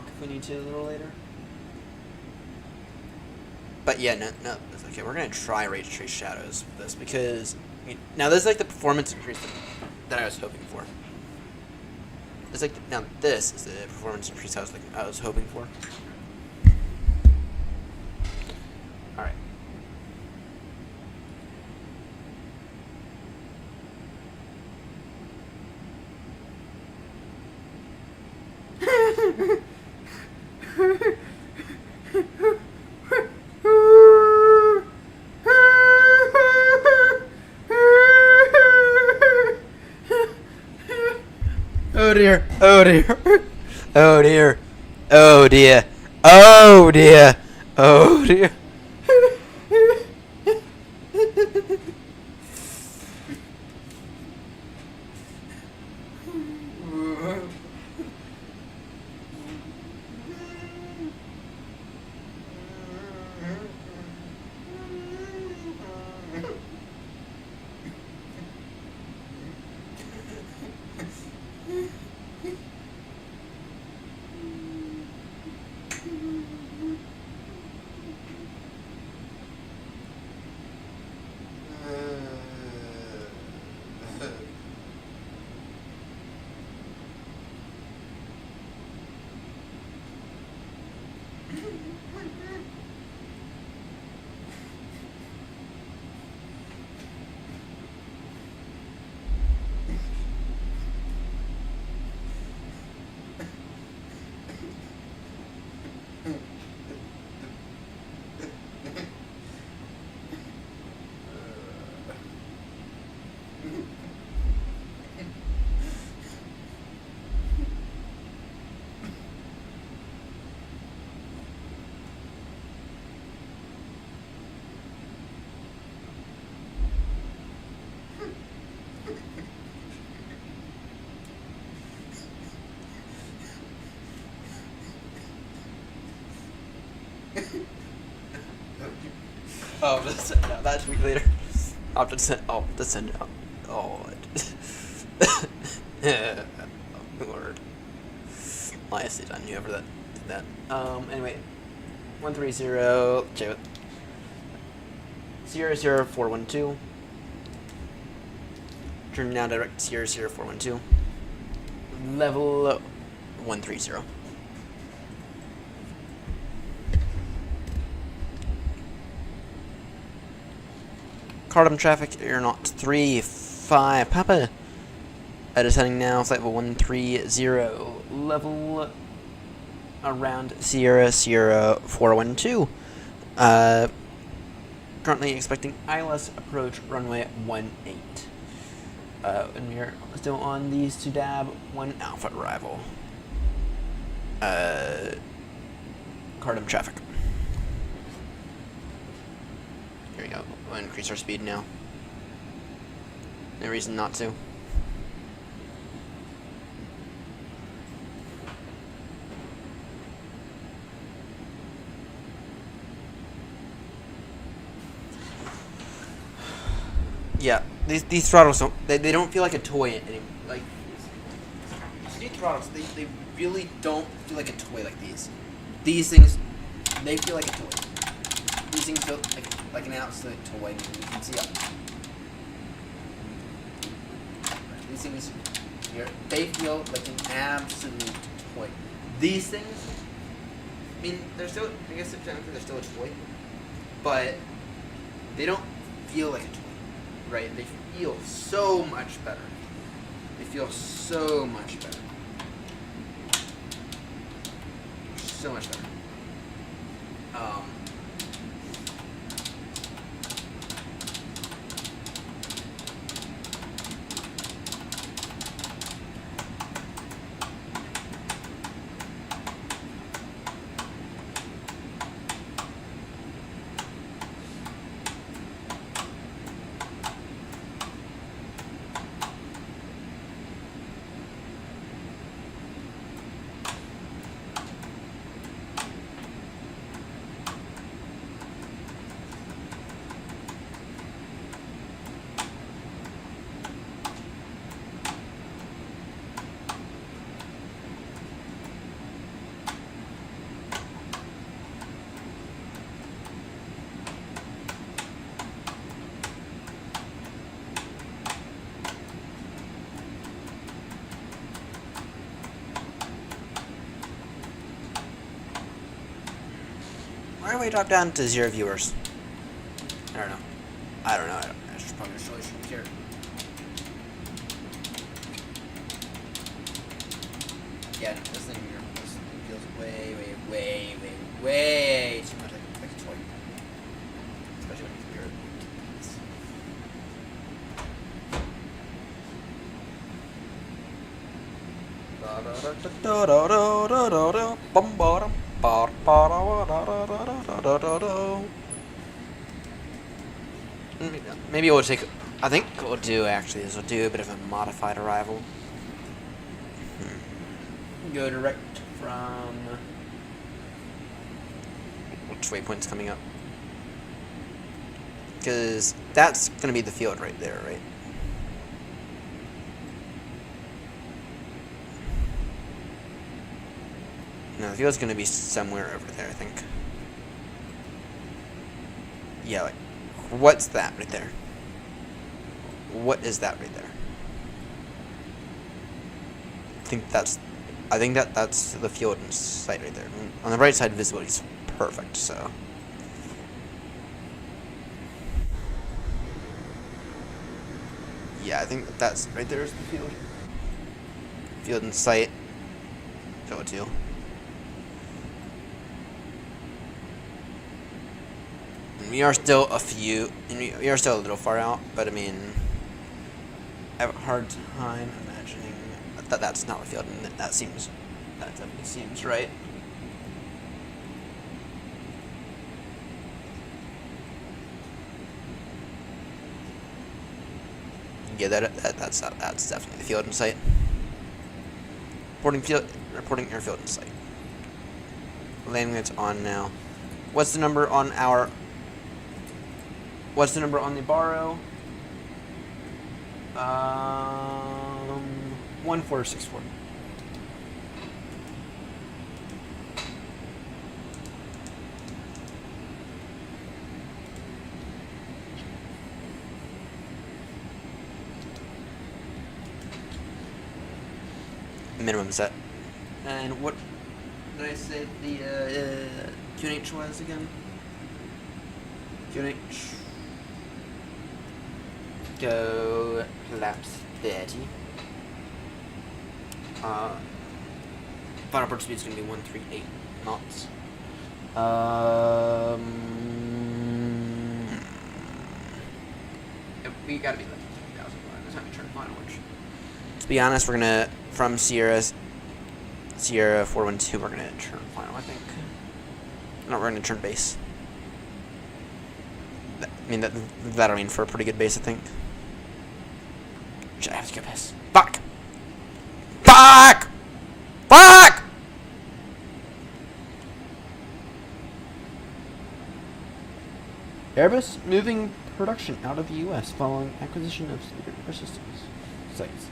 if we need to a little later. But yeah, no, it's okay. We're gonna try ray trace shadows with this because now this is like the performance increase that I was hoping for. It's like now this is the performance increase I was hoping for. All right. Oh dear. Oh dear. Oh dear. Oh dear. Oh dear. Oh dear. Oh, no, that's week later. I'll have to send. Oh, to send out. Oh, Lord. Well, I see. I knew ever that did that. Anyway, 130. Check it. 00412. Turn now direct 00412. Level 130. Cardam traffic, AirNott 3-5 Papa. Descending now, flight level 130, level around Sierra 412. Currently expecting ILS approach runway 18. And we're still on the Sudab 1 Alpha arrival. Cardam traffic. Here we go. We'll increase our speed now. No reason not to. Yeah, these throttles they don't feel like a toy anymore. Like these new throttles, they really don't feel like a toy like these. These things, they feel like a toy. These things feel like an absolute toy. You can see it. These things, they feel like an absolute toy. These things, I mean, they're still, I guess technically they're still a toy, but they don't feel like a toy. Right, they feel so much better. They feel so much better. So much better. Why do we drop down to 0 viewers? I don't know. I probably shouldn't care. Yeah, this thing feels way too much like a toy. Especially when you hear it. Maybe we'll take. I think what we'll do actually is we'll do a bit of a modified arrival. Go direct from. Which waypoint's coming up? Because that's going to be the field right there, right? No, the field's going to be somewhere over there, I think. Yeah, like, what's that right there? What is that right there? I think that's the field in sight right there. On the right side, visibility is perfect, so. Yeah, I think that's right there is the field. Field in sight. Show it to you. We are still we are still a little far out, but I mean, I have a hard time imagining that that's not the field, and that definitely seems right. Yeah, that's definitely the field in sight. Reporting airfield in sight. Landing lights on now. What's the number on the Barrow? 1464. Minimum set. And what did I say the QNH was again? QNH. Go laps 30. Final approach speed is going to be 138 knots. We got to be like 3,000. That's how we turn final, which, to be honest, we're going to, from Sierra 412, we're going to turn final, I think. No, we're going to turn base. That'll mean for a pretty good base, I think. Should I have to get this? Fuck! Fuck! Fuck! Airbus moving production out of the U.S. following acquisition of Air Systems sites.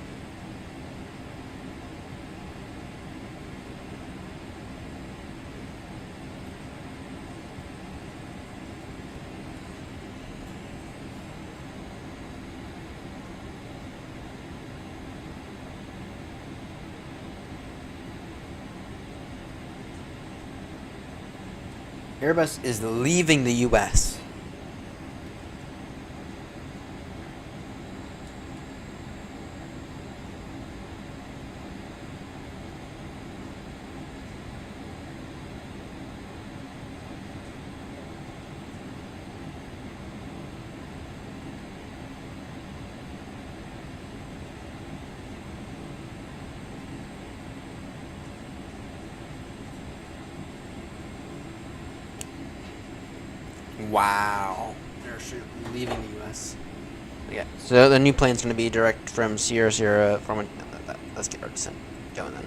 Airbus is leaving the U.S. Wow. They're leaving the U.S. Okay, so the new plane's going to be direct from Sierra from... Let's get our descent going then.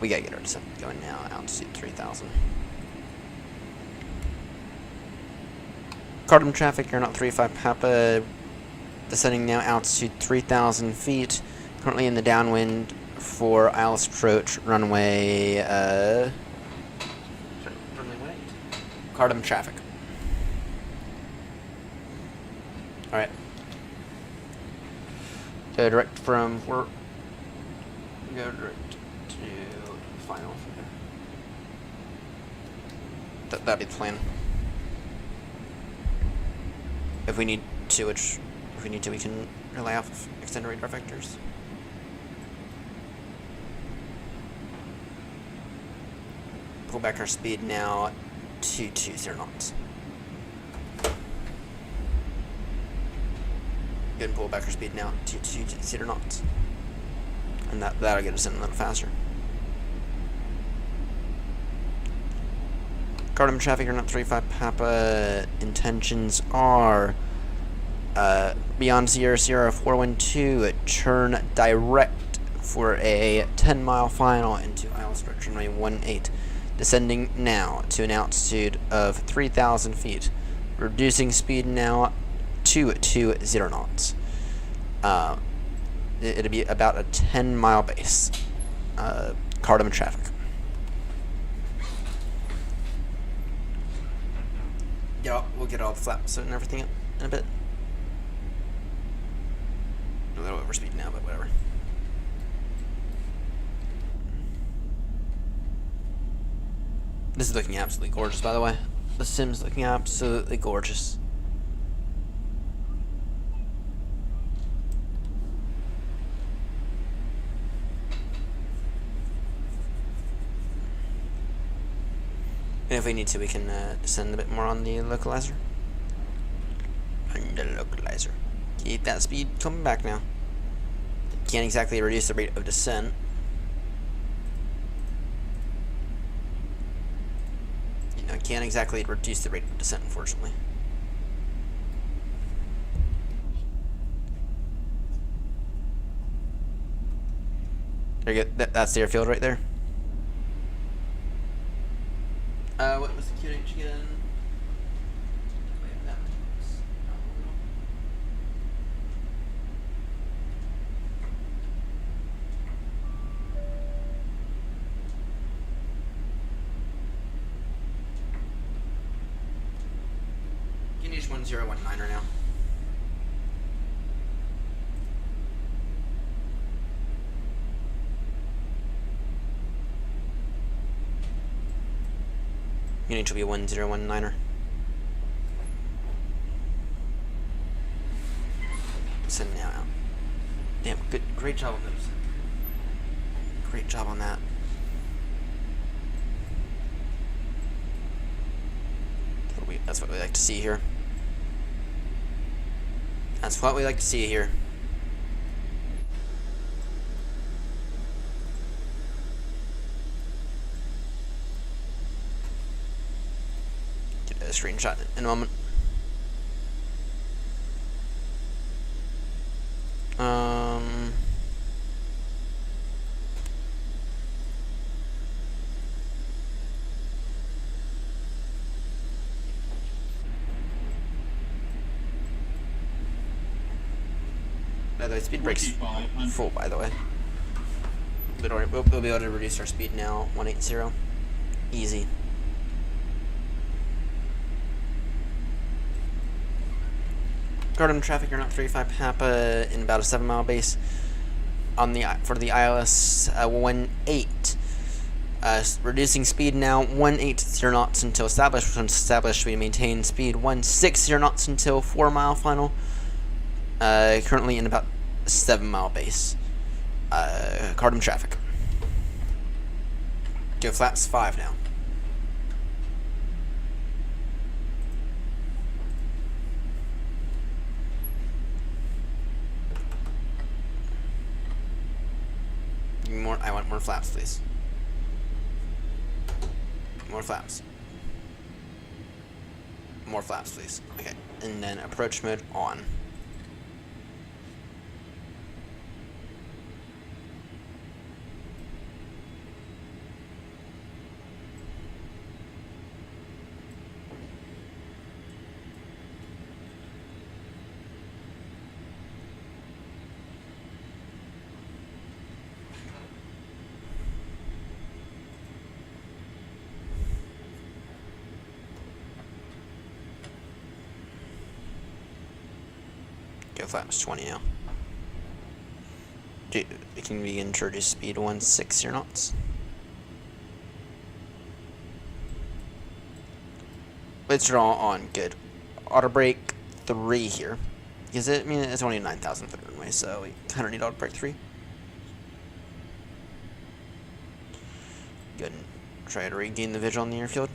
We got to get our descent going now. Altitude 3,000. Cardam traffic, AirNott 35 Papa. Descending now, altitude 3,000 feet. Currently in the downwind for Isles Approach, runway... runway what? Cardam traffic. Alright. Go direct from go direct to final. That'd be the plan. If we need to, we can rely off of extended radar vectors. Pull back our speed now to 20 knots. Go ahead and pull back our speed now to 20 knots. And that'll get us in a little faster. Cardam traffic, AirNott 35 Papa. Intentions are beyond Sierra 412, turn direct for a 10-mile final into Isles Approach runway 18. Descending now to an altitude of 3,000 feet. Reducing speed now to 20 knots. It'll be about a 10-mile base. Cardam traffic. Yeah, we'll get all the flaps and everything in a bit. A little over speed now, but whatever. This is looking absolutely gorgeous, by the way. The sim's looking absolutely gorgeous. And if we need to, we can descend a bit more on the localizer. Keep that speed coming back now. Can't exactly reduce the rate of descent. Can't exactly reduce the rate of descent, unfortunately. There you go. That's the airfield right there. What was the QNH again? QNH 1019 right now. Unit to be 1019er. Send now out. Damn, good, great job on those. Great job on that. That's what we like to see here. That's what we like to see here. Get a screenshot in a moment. By the way, speed brakes full, by the way. We'll be able to reduce our speed now, 180. Easy. Guard traffic, you're not 35 Papa in about a 7-mile base. On the for the ILS 18. Reducing speed now 180 knots until established. Once established, we maintain speed 160 knots until 4-mile final. Currently in about 7-mile base. Cardam traffic. Go flaps 5 now. More. I want more flaps, please. More flaps. More flaps, please. Okay, and then approach mode on. Go flaps 20 now. We can begin to reduce speed 160 knots. Let's draw on. Good. Auto brake 3 here. Is it? I mean, it's only 9,000 foot runway, so we kind of need auto brake 3. Good. Try to regain the visual on the airfield.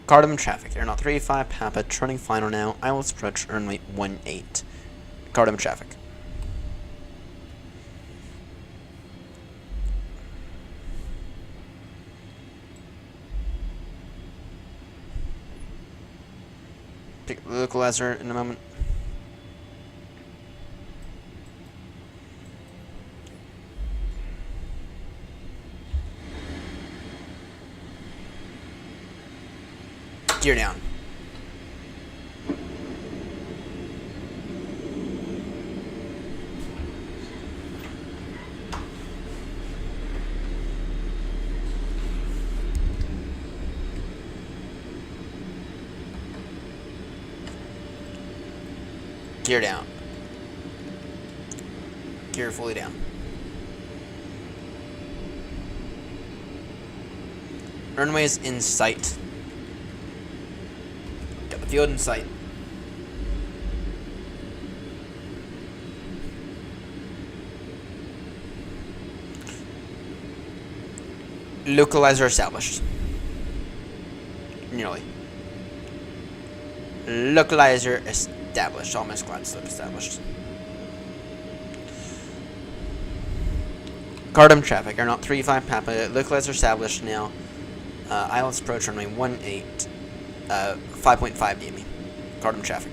Cardam traffic, AirNott 35 Papa, turning final now. ILS approach, runway 18. Cardam traffic. Pick the localizer in a moment. Gear down. Gear down. Gear fully down. Runways in sight. Got the field in sight. Localizer established. Nearly. Localizer established. All my squad slip established. Cardam traffic. AirNott 35 Papa. Localizer established now. ILS approach runway 18. 5.5 DME. Cardam traffic.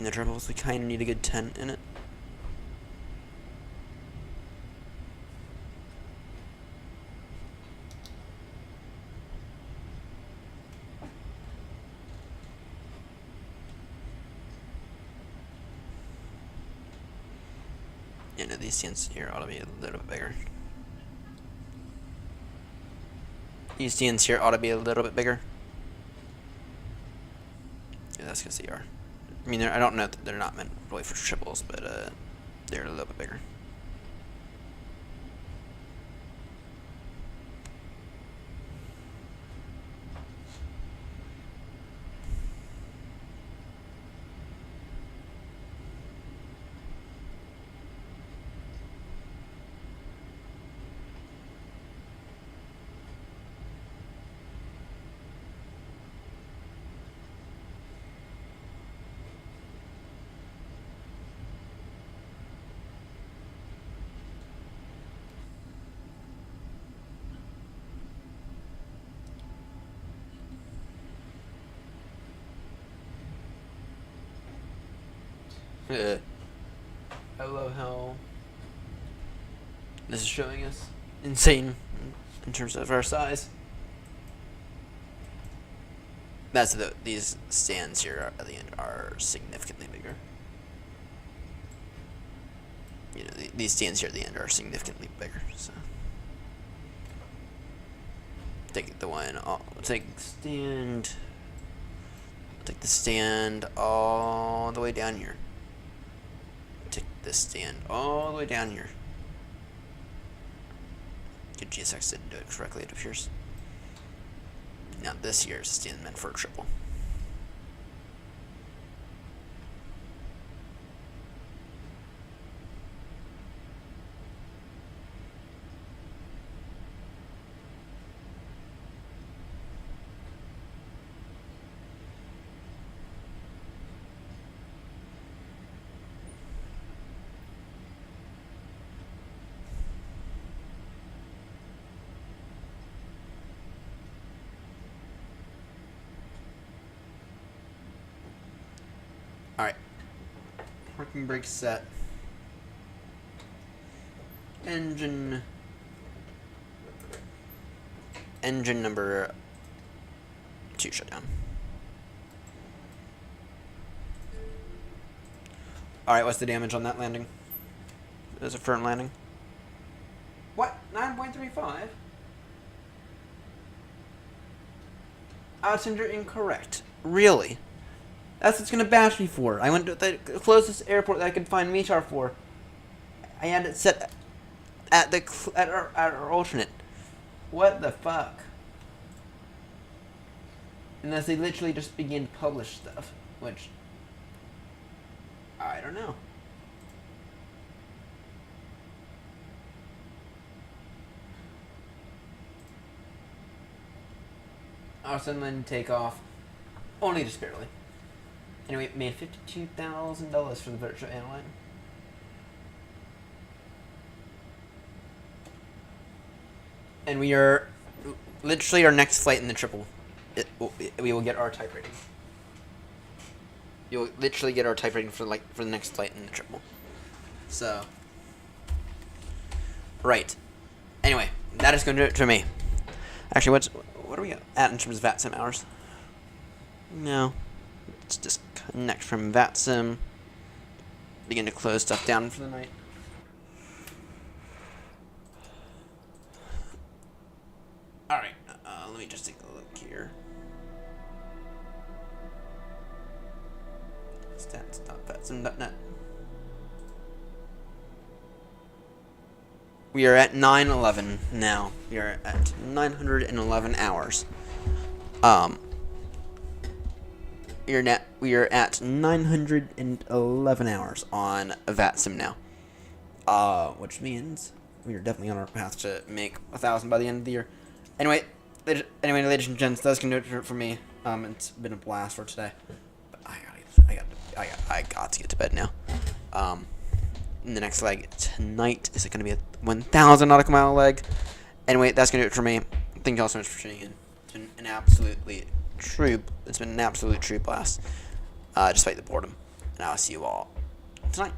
in the triples. We kind of need a good 10 in it. You know, these stands here ought to be a little bit bigger. These stands here ought to be a little bit bigger. Yeah, that's because they are. I mean, I don't know that they're not meant really for triples, but they're a little bit bigger. Hello, hell. This is showing us insane in terms of our size. That's these stands here at the end are significantly bigger. You know, these stands here at the end are significantly bigger. So take the one. I'll take stand. I'll take the stand all the way down here. Take this stand all the way down here. Good, GSX didn't do it correctly, it appears. Now this here is a stand meant for a triple. Alright. Parking brake set. Engine number 2 shut down. Alright, what's the damage on that landing? Is it a firm landing? What? 9.35? Altimeter incorrect. Really? That's what it's gonna bash me for. I went to the closest airport that I could find METAR for. I had it set at our alternate. What the fuck? Unless they literally just begin to publish stuff, which I don't know. Also, then take off, only just barely. Anyway, it made $52,000 for the virtual airline. And we are literally our next flight in the triple. We will get our type rating. You'll literally get our type rating for the next flight in the triple. So, right. Anyway, that is going to do it for me. Actually, what are we at in terms of VATSIM hours? No. Let's disconnect from VATSIM. Begin to close stuff down for the night. Alright, let me just take a look here. Stats.vatsim.net. We are at 9:11 now. We are at 911 hours. We are at 911 hours on VATSIM now. Which means we are definitely on our path to make 1,000 by the end of the year. Anyway, ladies and gents, that's gonna do it for me. It's been a blast for today. But I got to get to bed now. In the next leg tonight is it gonna be a 1,000 nautical mile leg. Anyway, that's gonna do it for me. Thank you all so much for tuning in. It's been an absolute true blast, despite the boredom. and I'll see you all tonight.